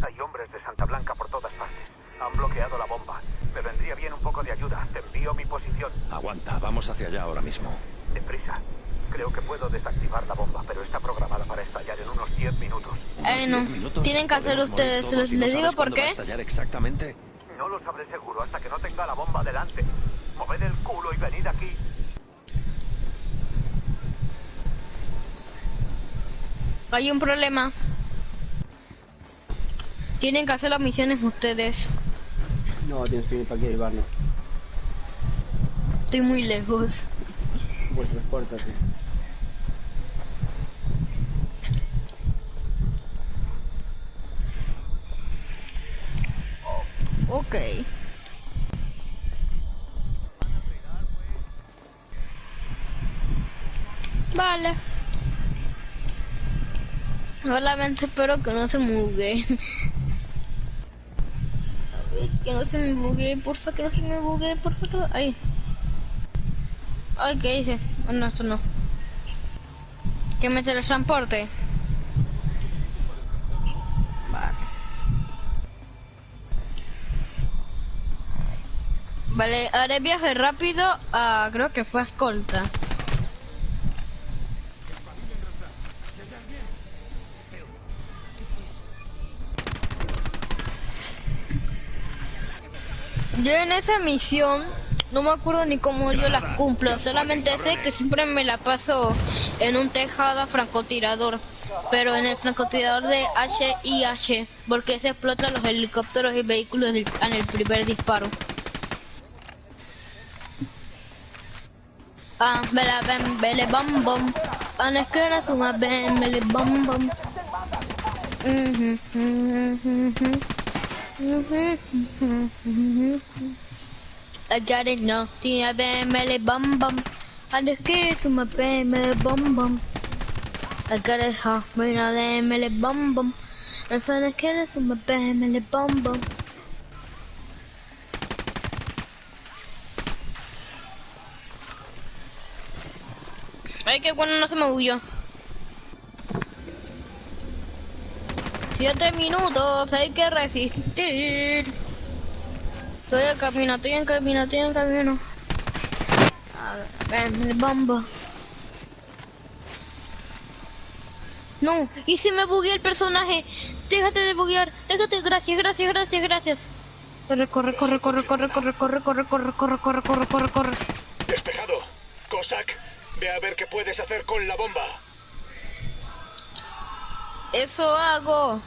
Hay hombres de Santa Blanca por todas partes. Han bloqueado la bomba. Me vendría bien un poco de ayuda. Te envío mi posición. Aguanta, vamos hacia allá ahora mismo. Deprisa. Creo que puedo desactivar la bomba, pero está programada para estallar en unos 10 minutos. no, tienen que hacer ustedes. Les digo por qué. ¿Estallar exactamente? No lo sabré seguro hasta que no tenga la bomba delante. Moved el culo y venid aquí. Hay un problema. Tienen que hacer las misiones ustedes. No, tienes que venir para aquí a ayudarnos. Estoy muy lejos. Pues transpórtate. Ok. Vale. Solamente espero que no se bugue. A ver, que no se me bugue, porfa, que no se me bugue, porfa. Ahí. Ay, ¿qué hice? Oh, no, esto no. Que me teletransporte. Vale. Vale, haré viaje rápido a... creo que fue a escolta. Yo en esa misión no me acuerdo ni cómo yo las cumplo, solamente sé que siempre me la paso en un tejado francotirador, pero en el francotirador de HIH, porque se explotan los helicópteros y vehículos en el primer disparo. Ah, bela bem, bele bom bom, an esquina suma bem, bele bom bom. I got it now. Tia bam, mele bum bum. I just get it to my bam, mele bum bum. I got it how, mele bum bum. I'm finna get it to my bam, mele bum bum. Ay, qué bueno, no se me huyó. 7 minutos, hay que resistir. Estoy en camino, estoy en camino, estoy en camino. A ver, el bombo. No, y se me bugueó el personaje. Déjate de buguear, déjate, gracias, gracias, gracias, gracias. Corre, corre, corre, corre, corre, corre, corre, corre, corre, corre, corre, corre, corre, corre. Despejado. Cossack, ve a ver qué puedes hacer con la bomba. Eso hago.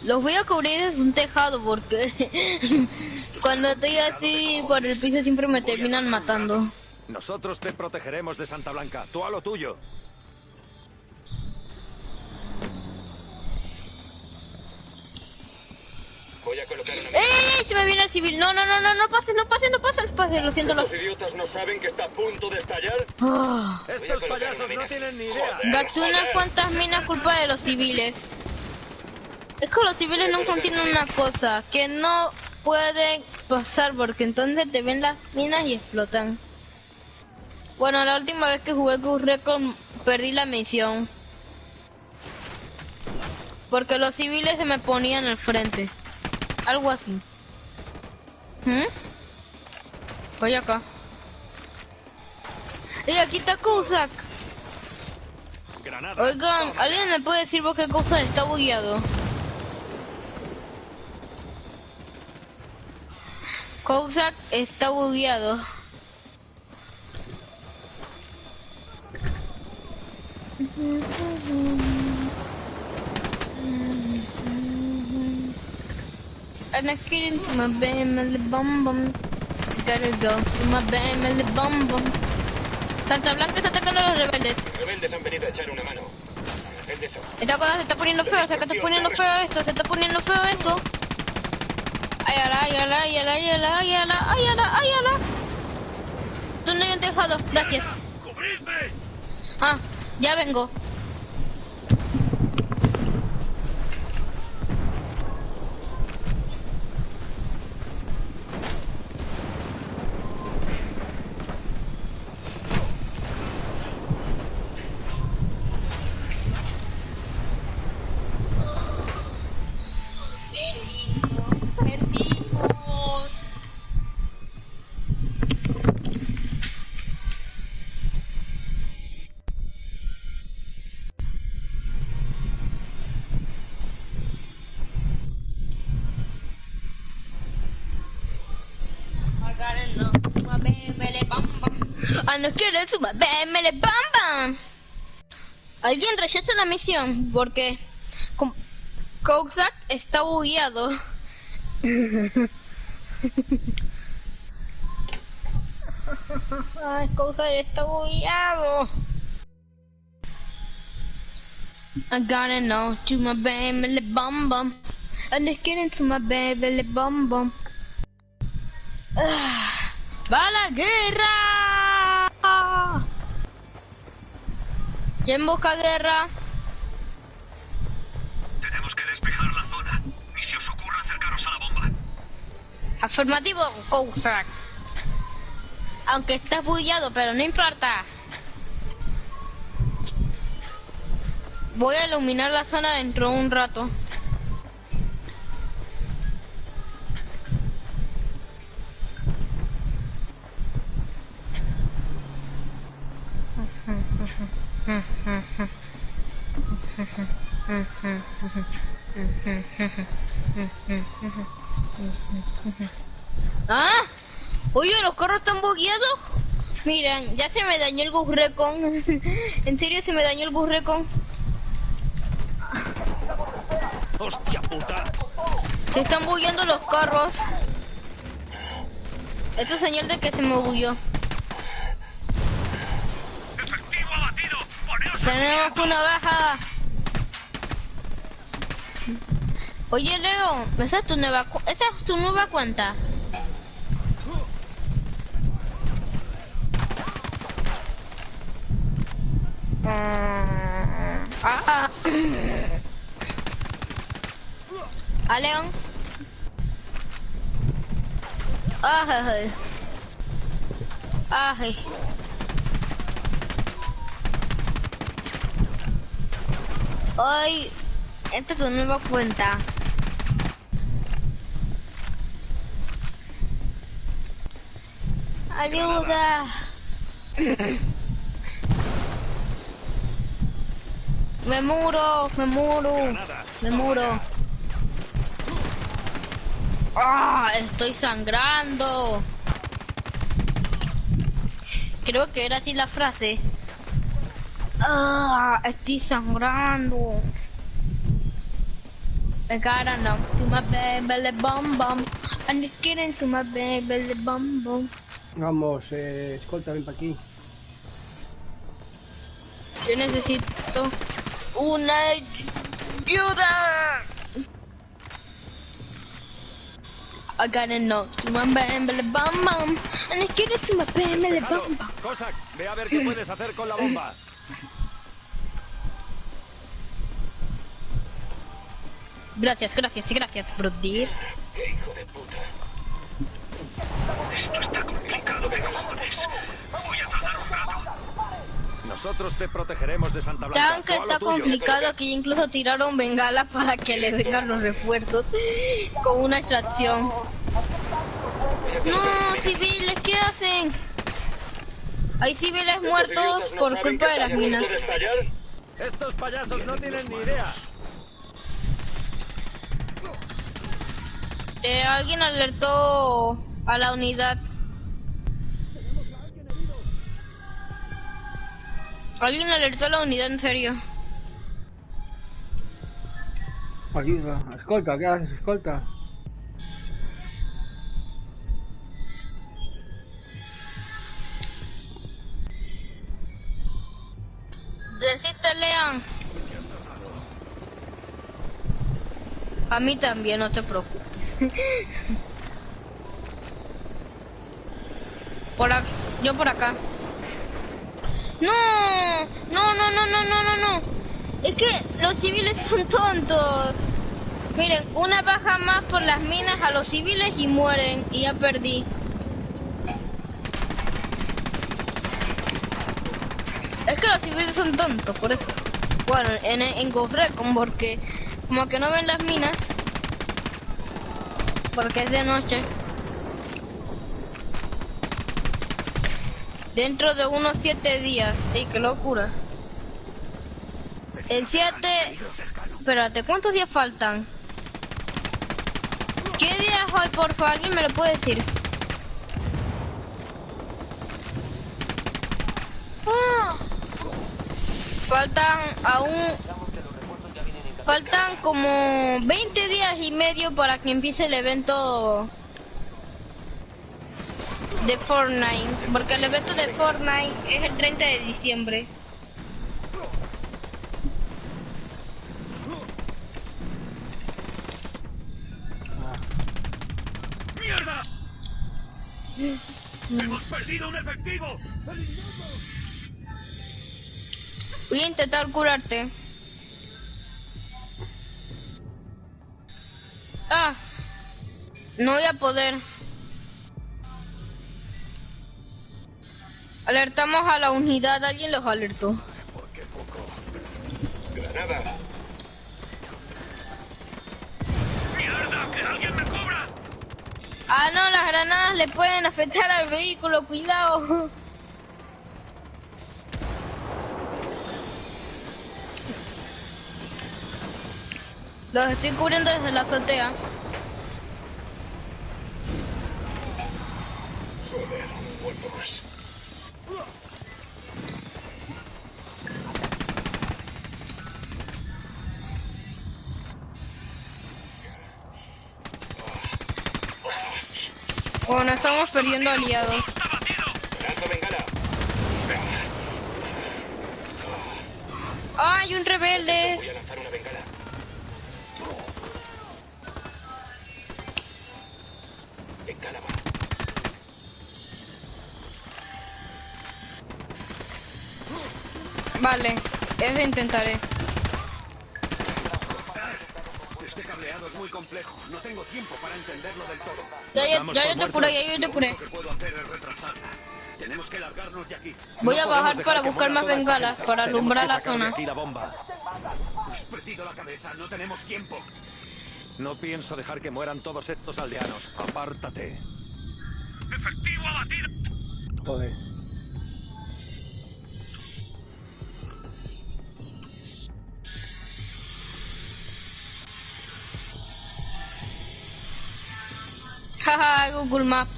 Los voy a cubrir desde un tejado porque cuando estoy así por el piso siempre me terminan matando. Nosotros te protegeremos de Santa Blanca. Tú a lo tuyo. Voy a colocar una... ¡Eh! Se me viene el civil. No, no, no, no, no pases, no pases, no pases, no pases. Lo siento, ¿Los idiotas no saben que está a punto de estallar? Oh. Estos payasos no tienen ni idea. Gasté unas cuantas minas culpa de los civiles. Es que los civiles no entienden una cosa, que no pueden pasar porque entonces te ven las minas y explotan. Bueno, la última vez que jugué Ghost Recon perdí la misión. Porque los civiles se me ponían al frente. Algo así. Voy acá. Y aquí está Kozak. Oigan, ¿alguien me puede decir por qué Kozak está bugueado? Kozak está bugueado. And I get into my family bum bum. Gotta go to my family bum bum. Santa Blanca está atacando a los rebeldes. Los rebeldes han venido a echar una mano. Esta cosa se está poniendo feo, se está poniendo feo esto, se está poniendo feo esto. Ayala, ayala, ayala, ayala, ayala, ayala, ayala. ¿Dónde hay un tejado? Gracias. Ah, ya vengo. No quiero sumar, me le bam bam. Alguien rechaza la misión porque Kozak está bugueado. Ay, Kozak está bugueado. I gotta know to my baby le bum bum. I'm just getting to my baby le bum bum. ¡Va la guerra! ¿Ya en busca guerra? Tenemos que despejar la zona. Ni se os ocurra acercaros a la bomba. Afirmativo, Kozak. Aunque estás bugueado, pero no importa. Voy a iluminar la zona dentro de un rato. ¡Ah! Oye, los carros están bugueados. Miren, ya se me dañó el Ghost Recon. En serio se me dañó el Ghost Recon. ¡Hostia puta! Se están bugueando los carros. Eso es señal de que se me bugueó. Tenemos una baja. Oye, Leo, ¿esa es tu nueva cuenta? ¿A León? Ay. Ay. Hoy, esta es tu nueva cuenta. Ayuda. Me muro. Ah, estoy sangrando. Creo que era así la frase. Ah, estoy sangrando. I gotta know to my baby le bum bum. I'm just kidding to my baby le bum bum. Vamos, escolta, ven para aquí. Yo necesito una ayuda. I gotta know to my baby le bum bum. I'm just kidding to my baby le bum bum. Kozak, ve a ver qué puedes hacer con la bomba. Gracias, brother. ¡Qué hijo de puta! Esto está complicado de cojones. Voy a tardar un rato. Nosotros te protegeremos de Santa Blanca. Saben que está complicado, que incluso tiraron bengalas para que le vengan los refuerzos con una extracción. No, civiles, ¿qué hacen? Hay civiles muertos por culpa de las minas. Estos payasos no tienen ni idea. Alguien alertó a la unidad. Alguien alertó a la unidad, en serio. Ayuda, escolta, ¿qué haces, escolta? Deciste, Lean. A mí también, no te preocupes. Yo por acá. No, no. Es que los civiles son tontos. Miren, una baja más por las minas a los civiles y mueren. Y ya perdí. Es que los civiles son tontos, por eso. Bueno, en Ghost Recon, porque como que no ven las minas. Porque es de noche. Dentro de unos 7 días. ¡Ey, qué locura! En 7... Espérate, ¿cuántos días faltan? ¿Qué días hoy, por favor? ¿Alguien me lo puede decir? Faltan Faltan como 20 días y medio para que empiece el evento de Fortnite, porque el evento de Fortnite es el 30 de diciembre. ¡Mierda! ¡Hemos perdido un efectivo! Voy a intentar curarte. Ah, no voy a poder. Alertamos a la unidad, alguien los alertó. Granada. ¡Mierda! ¡Que alguien me cubra! Ah, no, las granadas le pueden afectar al vehículo, cuidado. Los estoy cubriendo desde la azotea. Joder, un muerto más. Bueno, estamos perdiendo aliados. Lanzo bengala. ¡Ay, un rebelde! Voy a lanzar una bengala. Bengala va. Vale, eso intentaré. Este cableado es muy complejo. No tengo tiempo para entenderlo del todo. Ya yo te curé, ya yo te curé. Lo que puedo hacer es retrasarla. Tenemos que largarnos de aquí. Voy a bajar para buscar más bengalas, para alumbrar la zona. Aquí la bomba. Has perdido la cabeza, no tenemos tiempo. No pienso dejar que mueran todos estos aldeanos. Apártate. Efectivo abatido. Joder. Jaja, Google Map.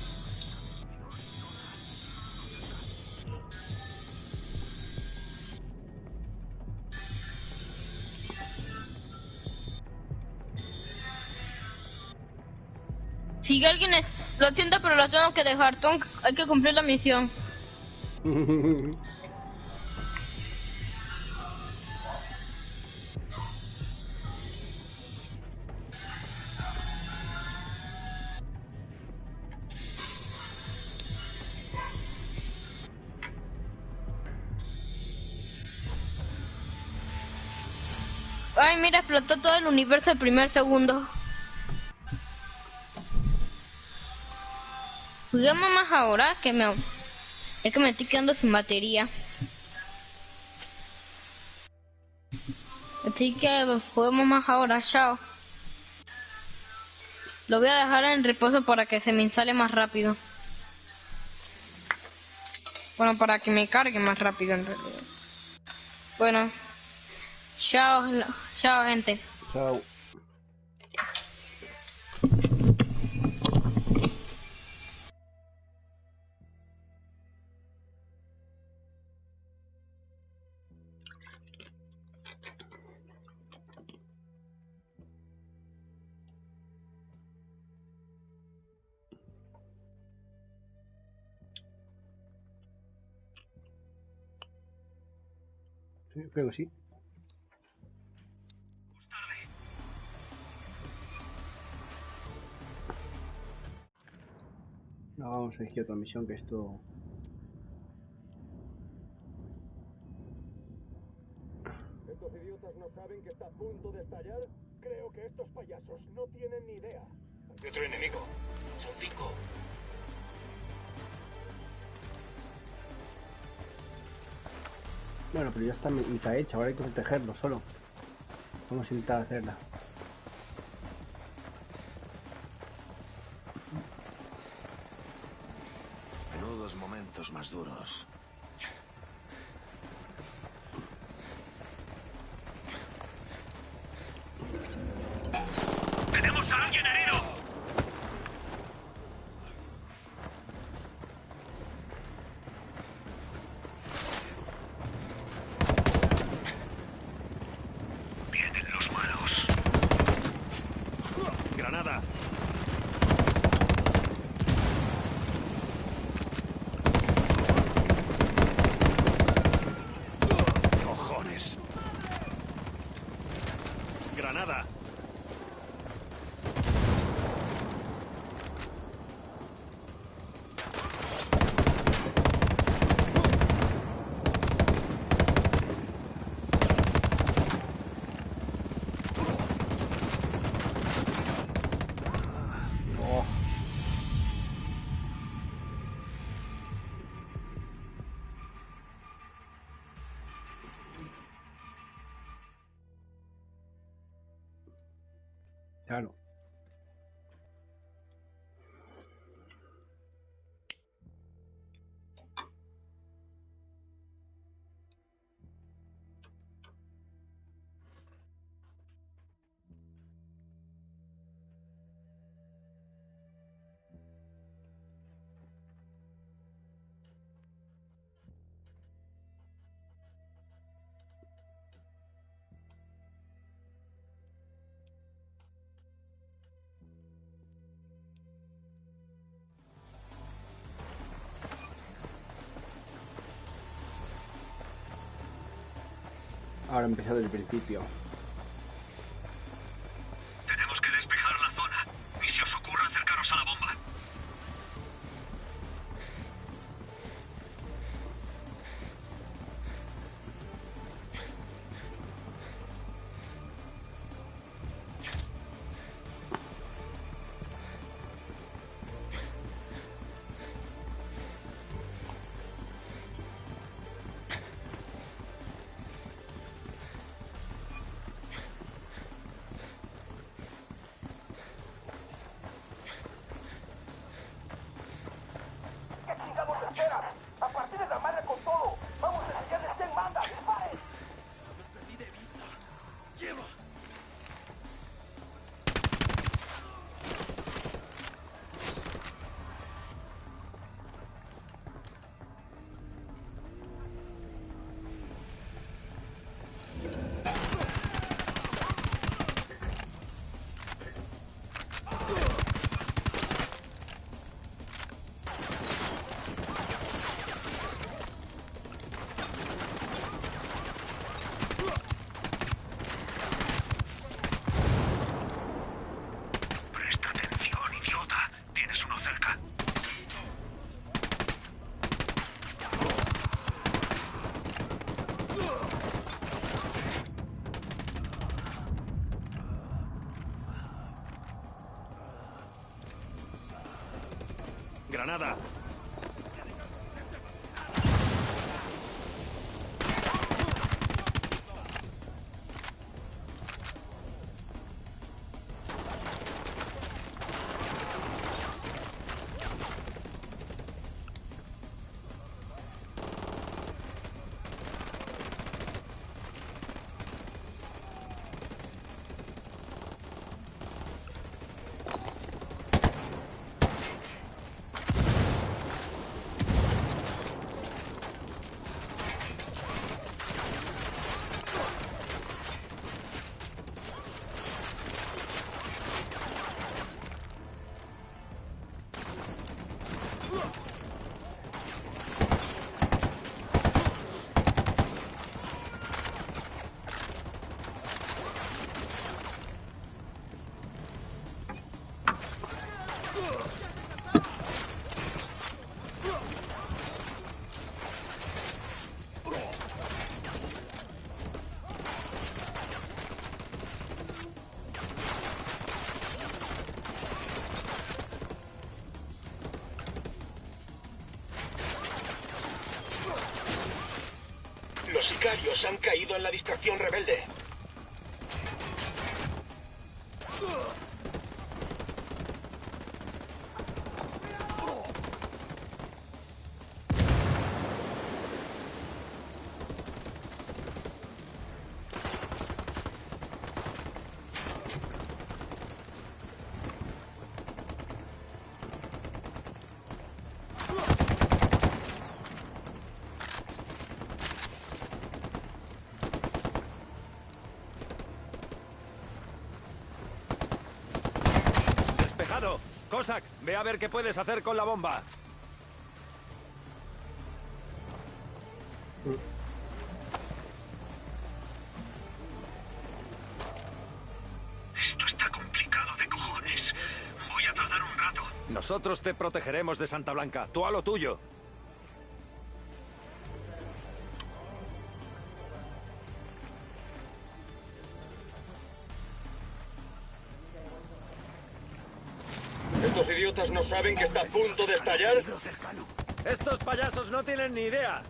Si alguien lo siento, pero lo tengo que dejar. Hay que cumplir la misión. Ay, mira, explotó todo el universo el primer segundo. Juguemos más ahora, es que me estoy quedando sin batería. Así que juguemos más ahora, chao. Lo voy a dejar en reposo para que se me instale más rápido. Bueno, para que me cargue más rápido en realidad. Bueno, chao, chao gente. Chao. Sí, creo que sí. No, vamos a elegir otra misión que esto... ¿Estos idiotas no saben que está a punto de estallar? Creo que estos payasos no tienen ni idea. Hay otro enemigo. Son 5. Bueno, pero ya está mitad hecha, ahora hay que protegerlo solo. Vamos a intentar hacerla. Menudos momentos más duros. ¡Tenemos a alguien herido! Vienen los malos. ¡Granada! ¡Cojones! ¡Granada! Oh. Claro. Ahora empezar desde el principio. Tenemos que despejar la zona. Ni se os ocurra acercaros a la bomba. ¿Qué chingados esperan? A partir de la madre con todo. Vamos a enseñarles quién manda. ¡Disparen! Los perdí de vista. Lleva. ¡Granada! Los sicarios han caído en la distracción rebelde. Cossack, ve a ver qué puedes hacer con la bomba. Esto está complicado de cojones. Voy a tardar un rato. Nosotros te protegeremos de Santa Blanca. Tú a lo tuyo. ¿Estos idiotas no saben que está a punto de estallar? Estos payasos no tienen ni idea.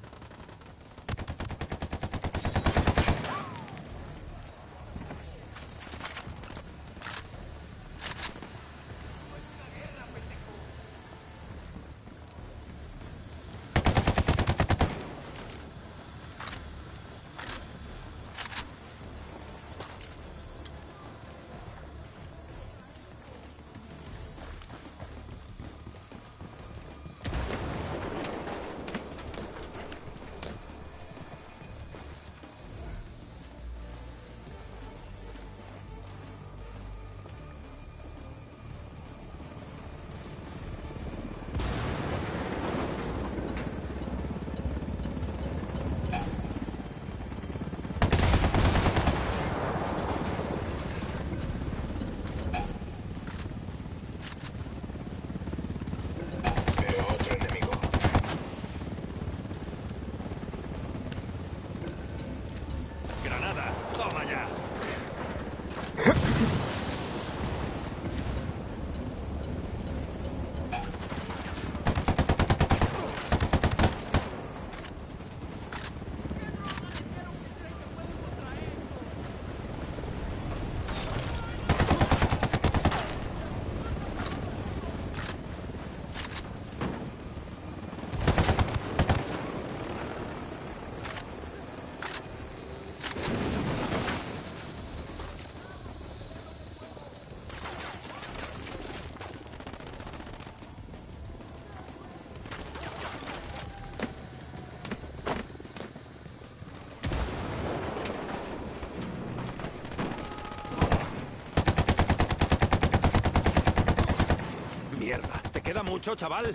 Mierda, ¿te queda mucho, chaval?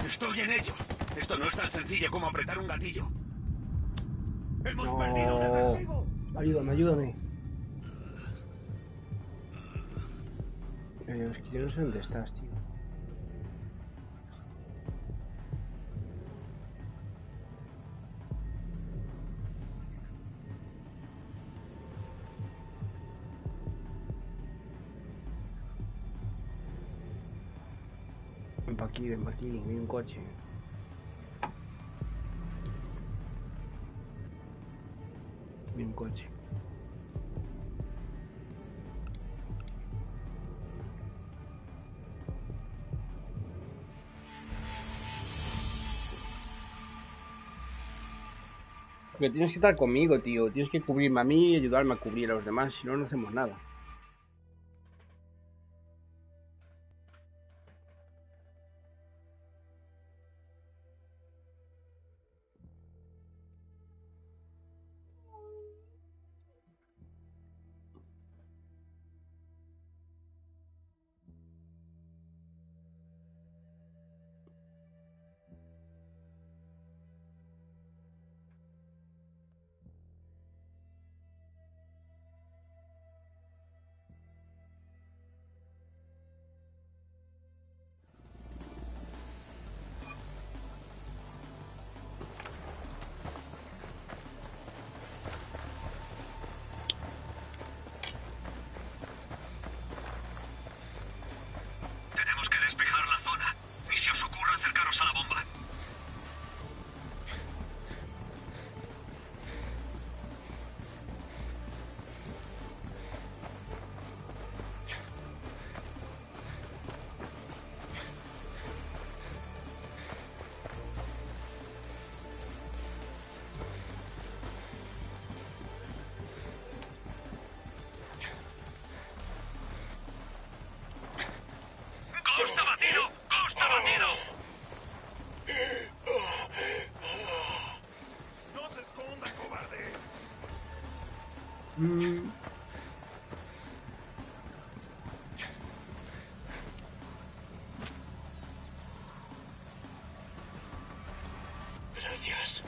Estoy en ello. Esto no es tan sencillo como apretar un gatillo. Hemos No. perdido un efectivo. Ayúdame, ayúdame. Es que yo no sé dónde estás, tío. pa' aquí, vi un coche. Vi un coche. Porque tienes que estar conmigo, tío. Tienes que cubrirme a mí y ayudarme a cubrir a los demás. Si no, no hacemos nada. Tenemos que despejar la zona. Ni se os ocurra acercaros a la bomba. ¡Costa batido! ¡Costa batido! ¡No se esconda, cobarde! Gracias.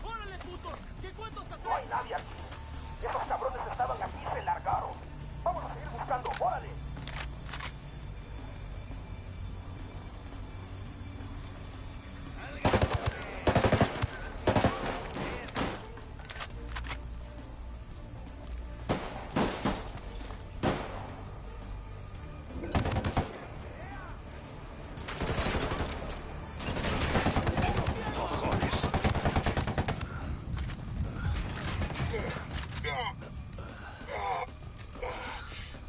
¡Órale, putos! ¿Qué cuentos te No hay nadie aquí. Esos cabrones estaban aquí y se largaron. Vamos a seguir buscando. ¡Órale! ¡Cojones!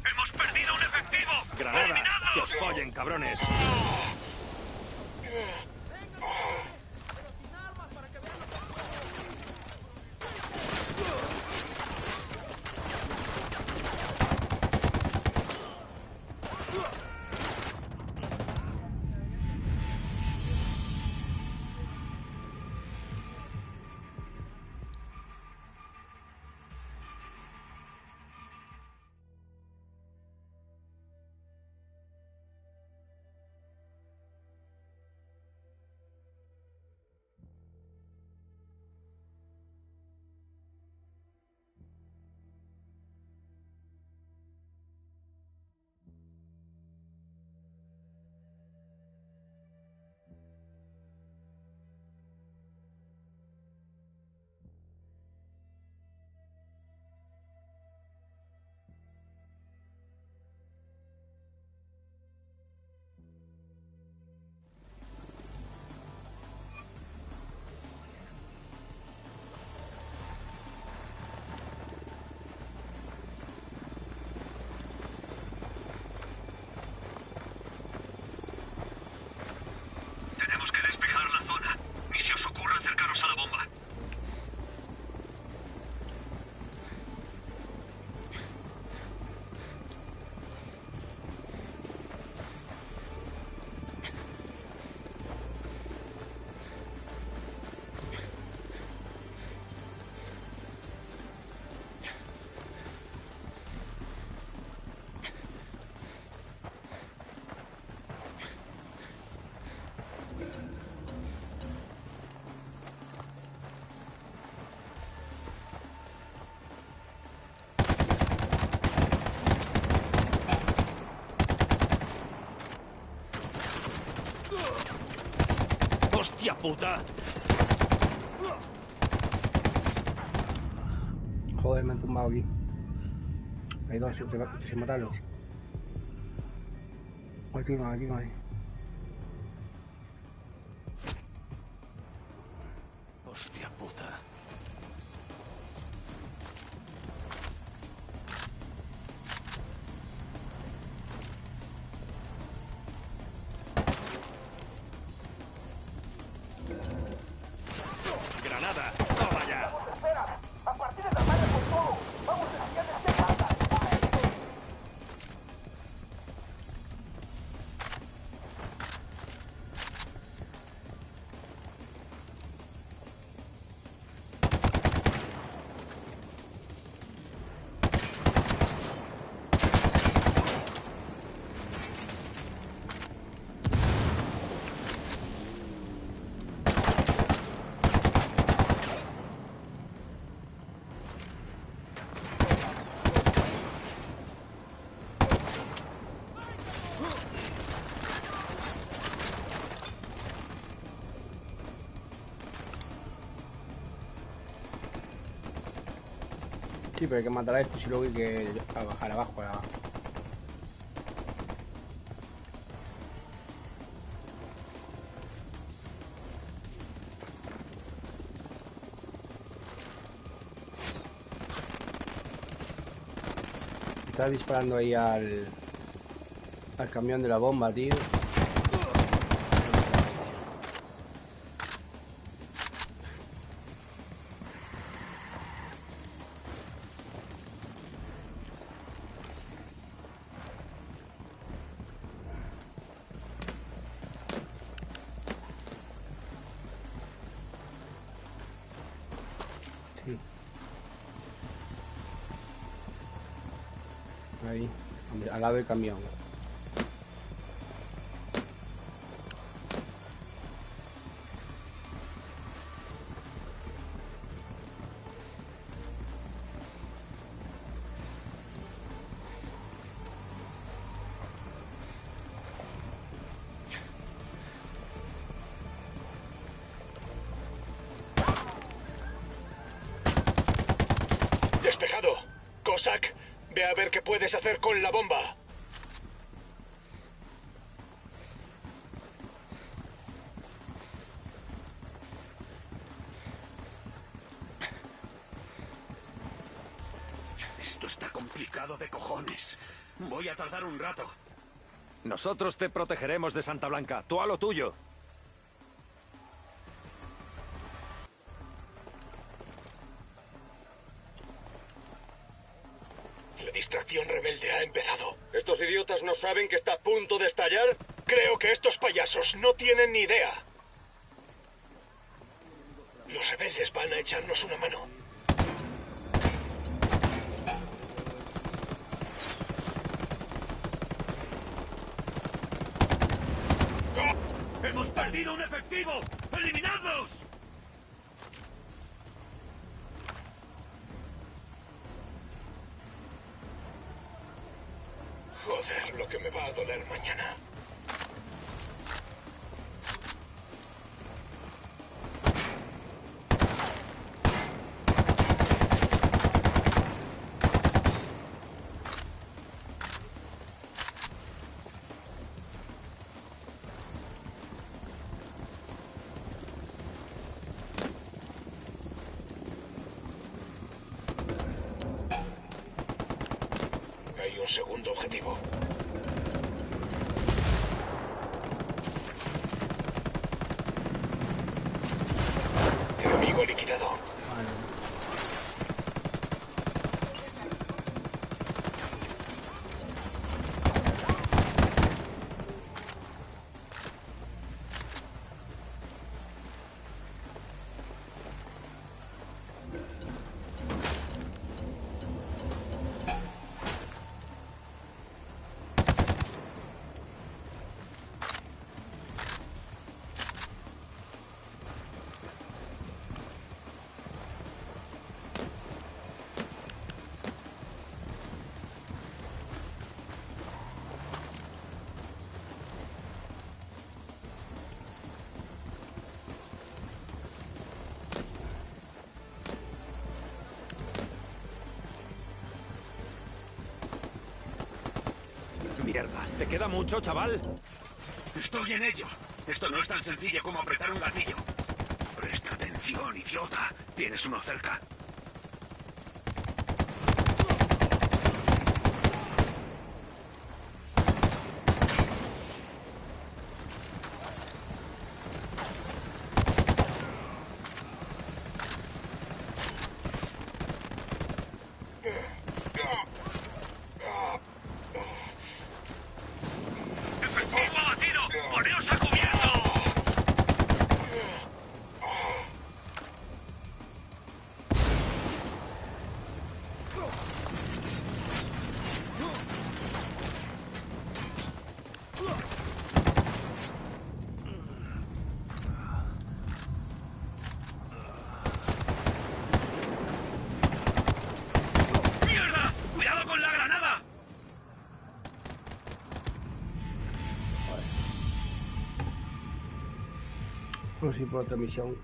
¡Hemos perdido un efectivo! ¡Granada! ¡Que os follen, cabrones! ¡Hostia puta! Joder, me han tumbado aquí. Hay dos, sin matarlos. Aquí no hay. Hostia puta. ¡Granada! ¡Toma ya! Espera, a partir de la madre con todo. Vamos a enseñarles qué pasa. Sí, pero hay que matar a esto y luego hay que bajar abajo. Está disparando ahí al camión de la bomba, tío. Ahí, al lado del camión. Despejado. Cossack, ve a ver qué puedes hacer con la bomba. Esto está complicado de cojones. Voy a tardar un rato. Nosotros te protegeremos de Santa Blanca. Tú a lo tuyo. La distracción rebelde ha empezado. ¿Estos idiotas no saben que está a punto de estallar? Creo que estos payasos no tienen ni idea. Los rebeldes van a echarnos una mano. ¡Hemos perdido un efectivo! ¡Eliminadlos! Joder, lo que me va a doler mañana. Hay un segundo objetivo. Enemigo liquidado. mierda. ¿Te queda mucho, chaval? Estoy en ello. Esto no es tan sencillo como apretar un gatillo. Presta atención, idiota. Tienes uno cerca. Vamos a ir por otra misión.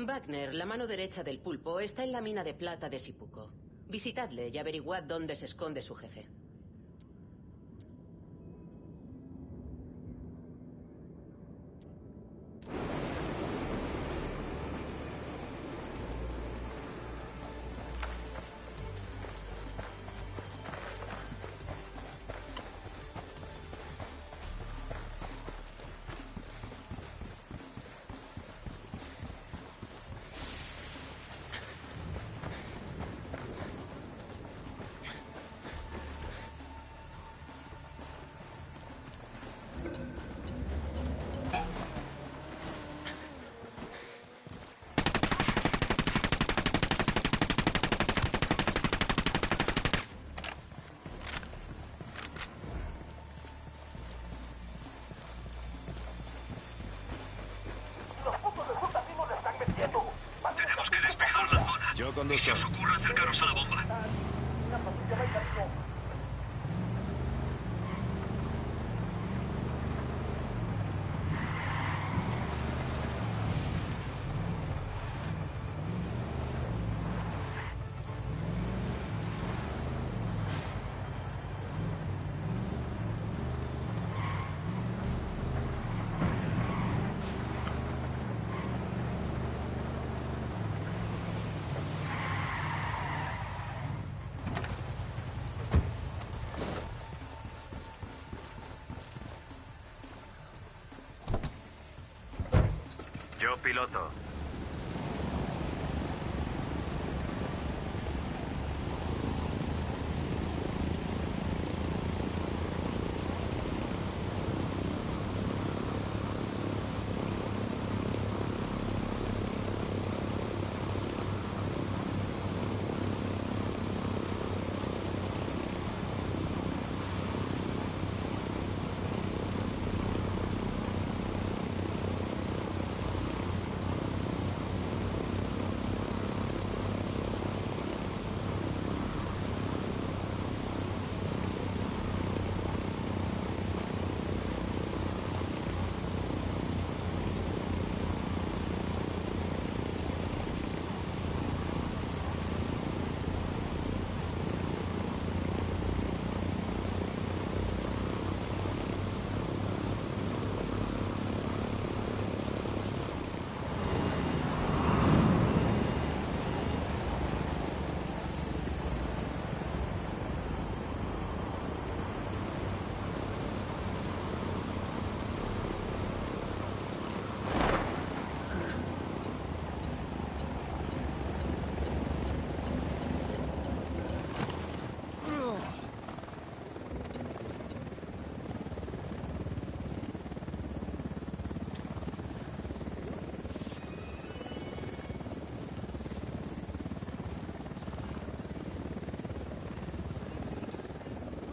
Wagner, la mano derecha del pulpo, está en la mina de plata de Sipuco. Visitadle y averiguad dónde se esconde su jefe. Yo conduzco. Si os ocurre acercaros a la bomba. Yo piloto.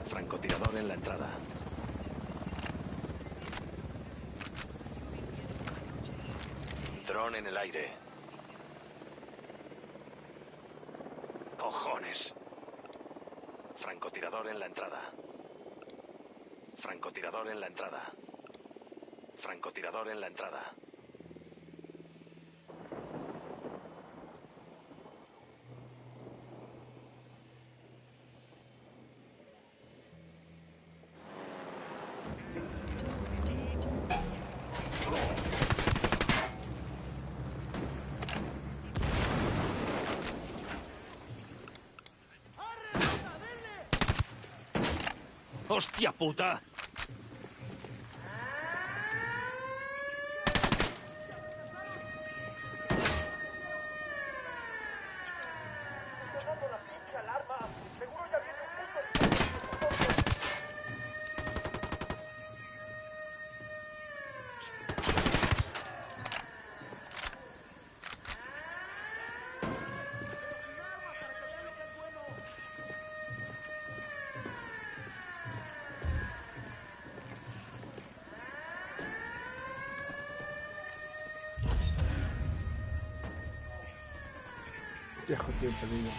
Francotirador en la entrada. Dron en el aire. ¡Cojones! Francotirador en la entrada. Francotirador en la entrada. Francotirador en la entrada. ¡Hostia puta! Ya jodido perdido.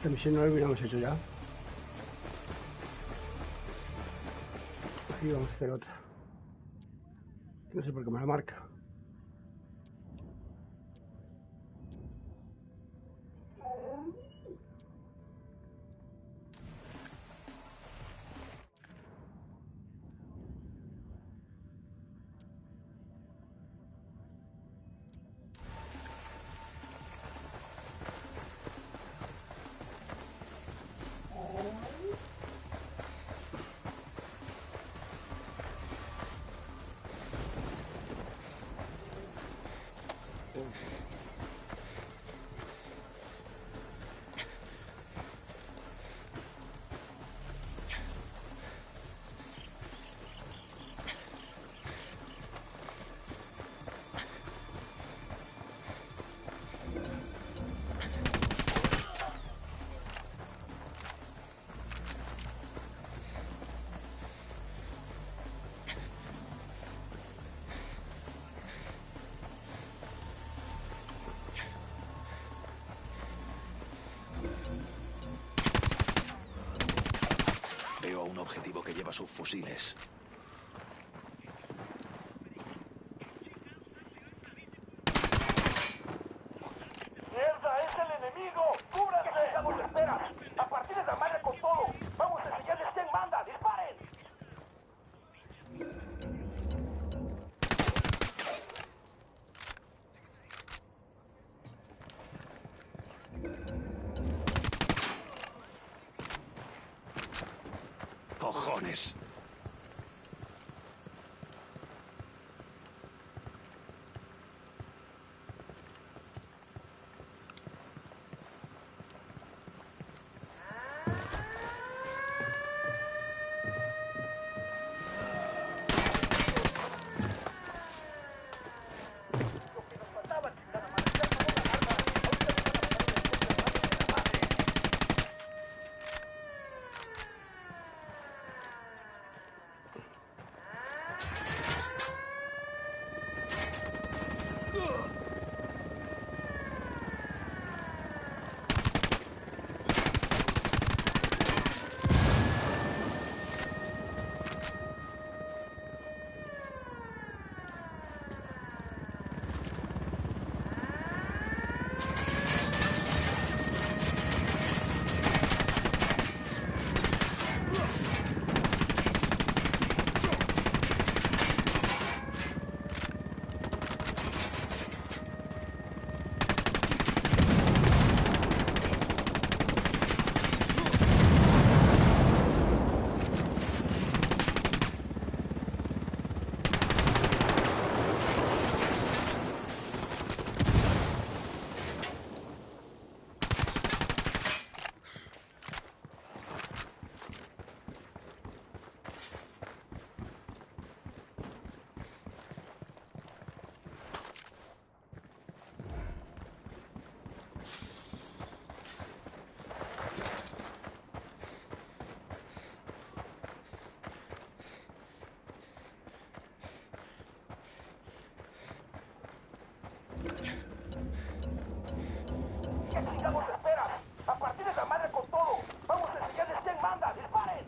Esta misión no la hubiéramos hecho ya. Aquí vamos a hacer otra. No sé por qué me la marca. objetivo que lleva subfusiles. ¡Mierda! ¡Es el enemigo! ¡Cúbranse! ¡Estamos de espera! ¡A partir de la madre con todo! ¡Vamos a enseñarles quién manda! ¡Disparen! ¡Cojones! ¡Estamos de espera! ¡A partir de la madre con todo! ¡Vamos a enseñarles quién manda! ¡Disparen!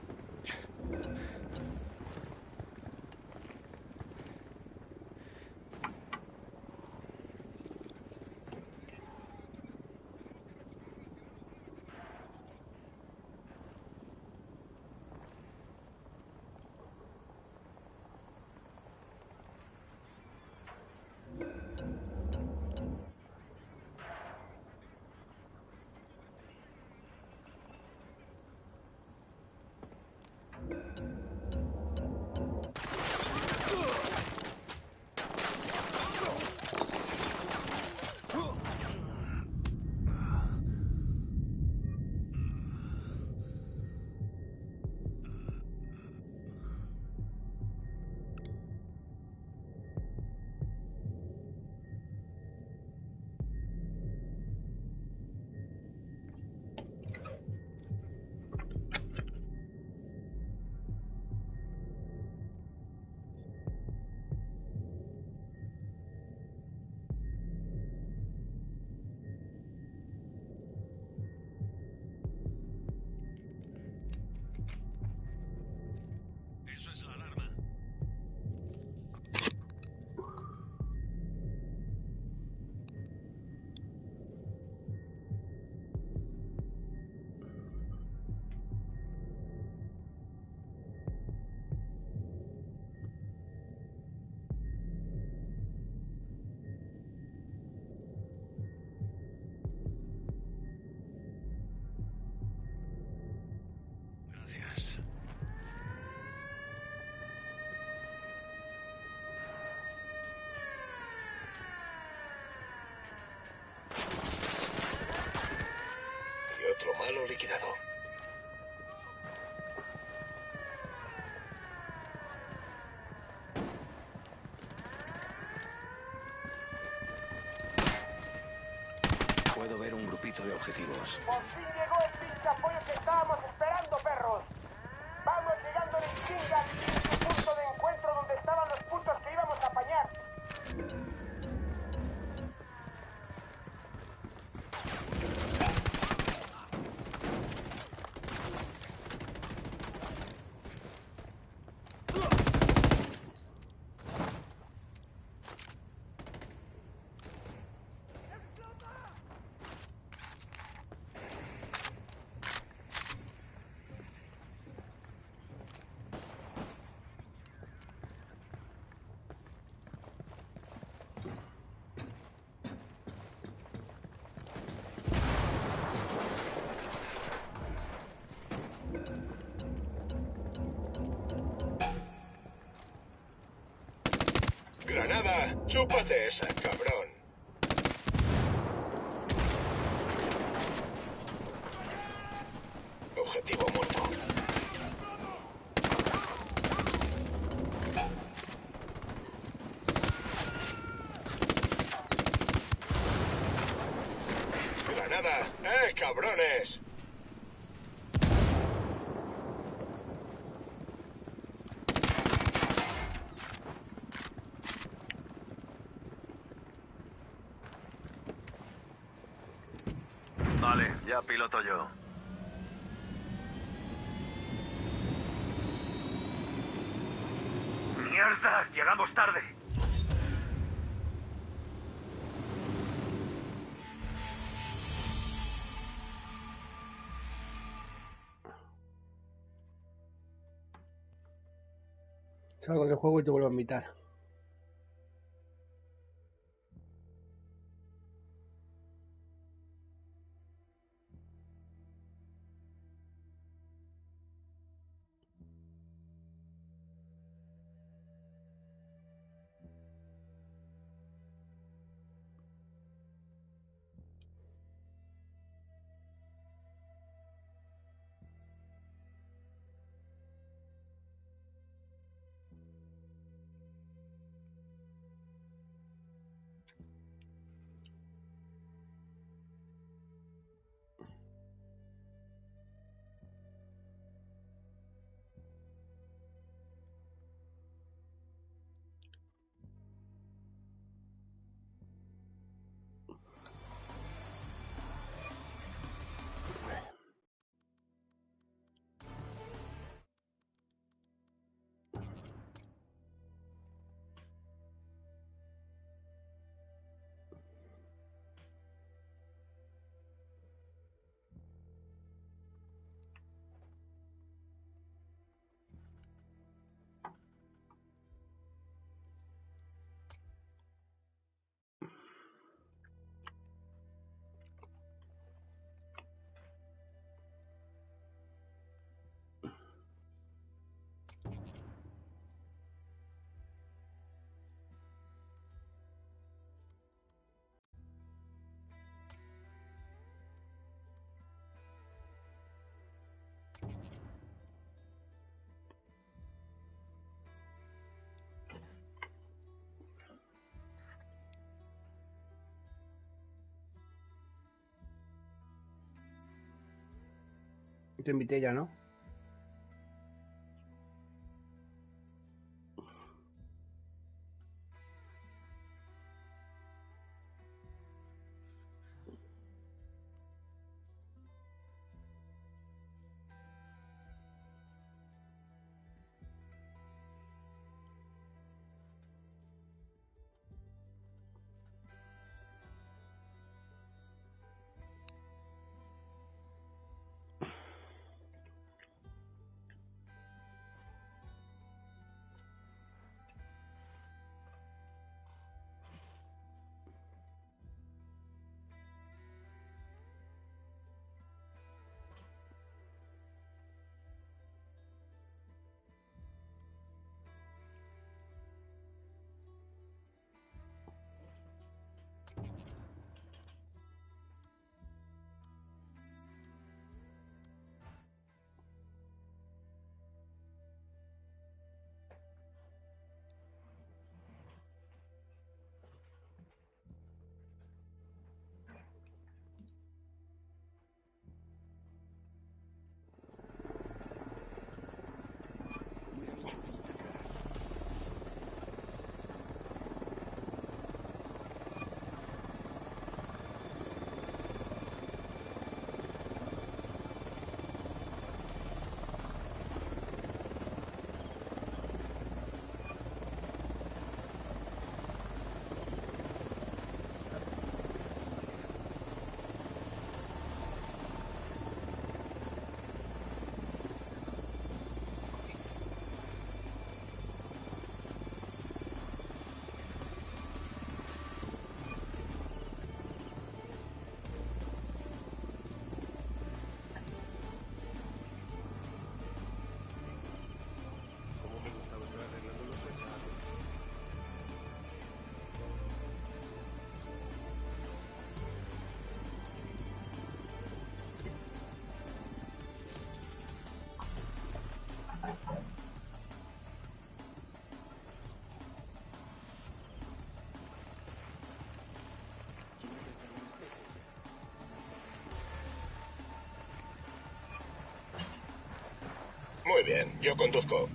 Eso es la alarma. Gracias. Y otro malo liquidado. Puedo ver un grupito de objetivos. ¡Por fin llegó el pinche apoyo que estábamos esperando, perros! ¡Vamos llegando en chinga al pinche punto de encuentro donde estaban los putos que íbamos a apañar! Chúpate esa, cabrón. Objetivo muerto. ¡Granada! Cabrones! Vale, ya piloto yo. ¡Mierda! ¡Llegamos tarde! Salgo del juego y te vuelvo a invitar. Te invité ya, ¿no? Muy bien, yo conduzco.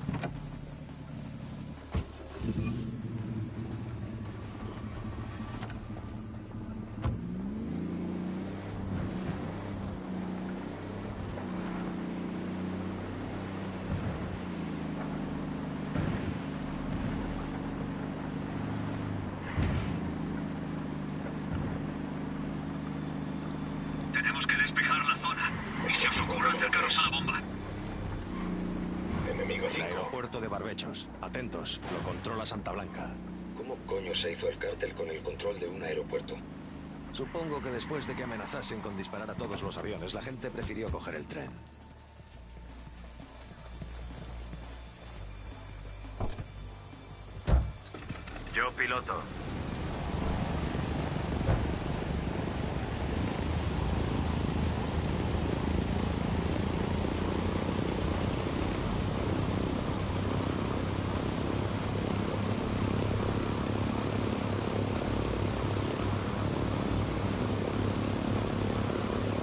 Tenemos que despejar la zona. Y si os ocurre acercaros a la bomba. Enemigo 5. Aeropuerto de Barbechos. Atentos, lo controla Santa Blanca. ¿Cómo coño se hizo el cártel con el control de un aeropuerto? Supongo que después de que amenazasen con disparar a todos los aviones, la gente prefirió coger el tren. Yo piloto.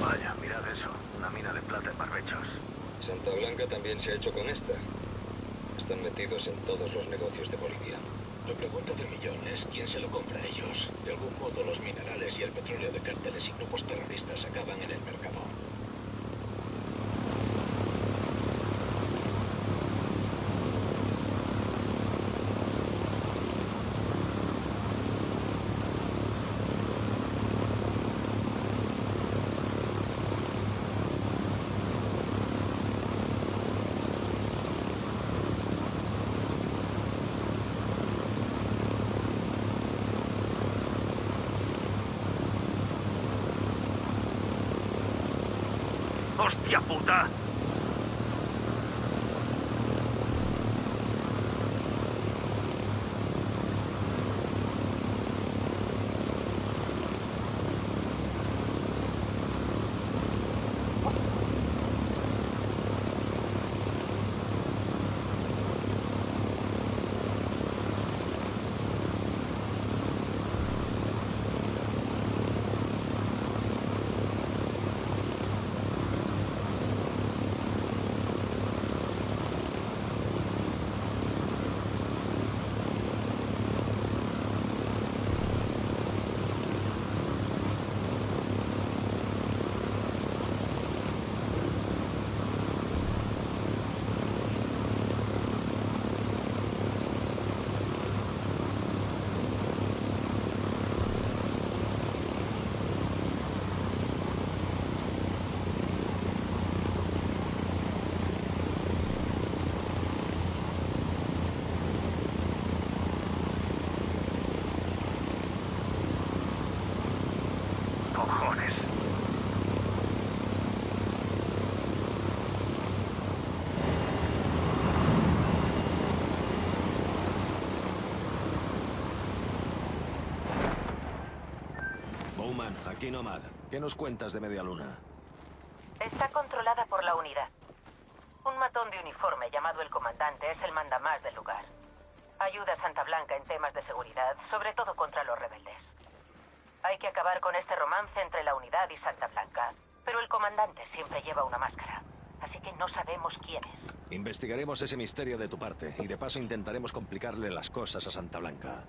Vaya, mirad eso. Una mina de plata en Barbechos. Santa Blanca también se ha hecho con esta. Están metidos en todos los negocios de Bolivia. La pregunta del millón es quién se lo compra a ellos. De algún modo los minerales y el petróleo de cárteles y grupos terroristas acaban en el mercado. ¡Hostia puta! Bowman, aquí Nomad. ¿Qué nos cuentas de Media Luna? Está controlada por la unidad. Un matón de uniforme llamado el comandante es el mandamás del lugar. Ayuda a Santa Blanca en temas de seguridad, sobre todo contra los rebeldes. Hay que acabar con este romance entre la unidad y Santa Blanca, pero el comandante siempre lleva una máscara, así que no sabemos quién es. Investigaremos ese misterio de tu parte y de paso intentaremos complicarle las cosas a Santa Blanca.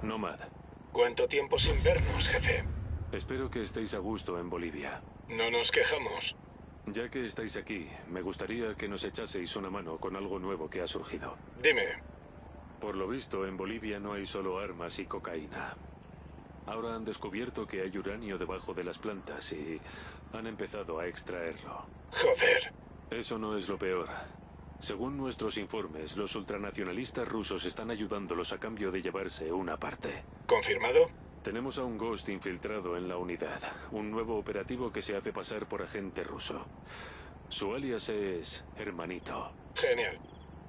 Nomad. ¿Cuánto tiempo sin vernos, jefe? Espero que estéis a gusto en Bolivia. No nos quejamos. Ya que estáis aquí, me gustaría que nos echaseis una mano con algo nuevo que ha surgido. Dime. Por lo visto, en Bolivia no hay solo armas y cocaína. Ahora han descubierto que hay uranio debajo de las plantas y han empezado a extraerlo. Joder. Eso no es lo peor. Según nuestros informes, los ultranacionalistas rusos están ayudándolos a cambio de llevarse una parte. ¿Confirmado? Tenemos a un Ghost infiltrado en la unidad. Un nuevo operativo que se hace pasar por agente ruso. Su alias es Hermanito. Genial.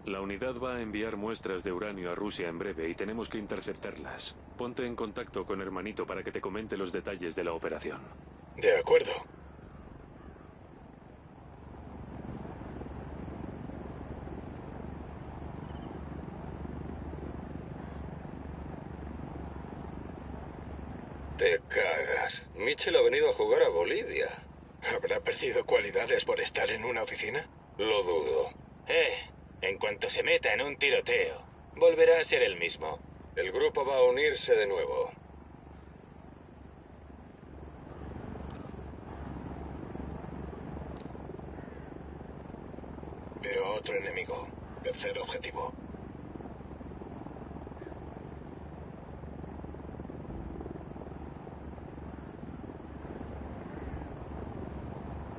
La unidad va a enviar muestras de uranio a Rusia en breve y tenemos que interceptarlas. Ponte en contacto con Hermanito para que te comente los detalles de la operación. De acuerdo. Te cagas. Mitchell ha venido a jugar a Bolivia. ¿Habrá perdido cualidades por estar en una oficina? Lo dudo. En cuanto se meta en un tiroteo, volverá a ser el mismo. El grupo va a unirse de nuevo. Veo a otro enemigo. Tercer objetivo.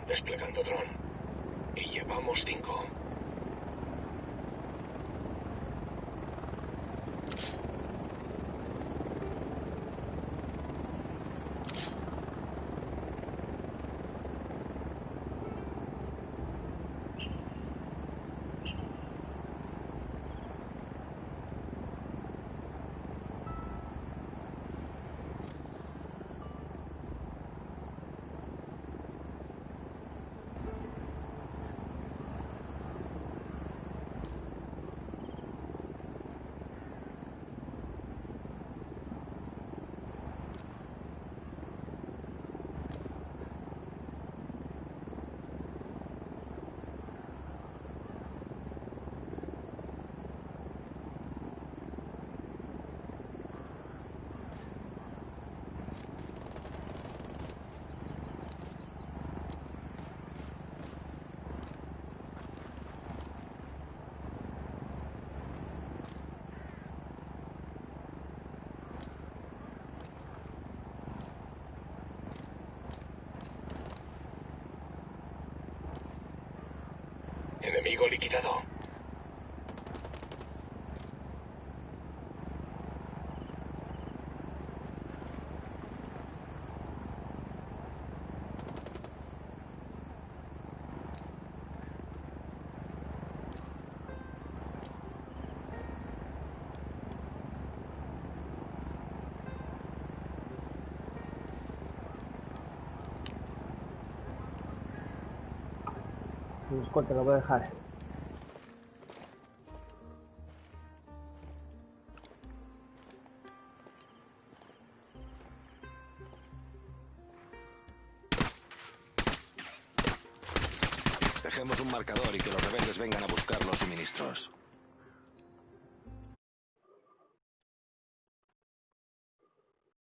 Desplegando dron. Y llevamos 5. Enemigo liquidado. Un escote lo voy a dejar. Dejemos un marcador y que los rebeldes vengan a buscar los suministros.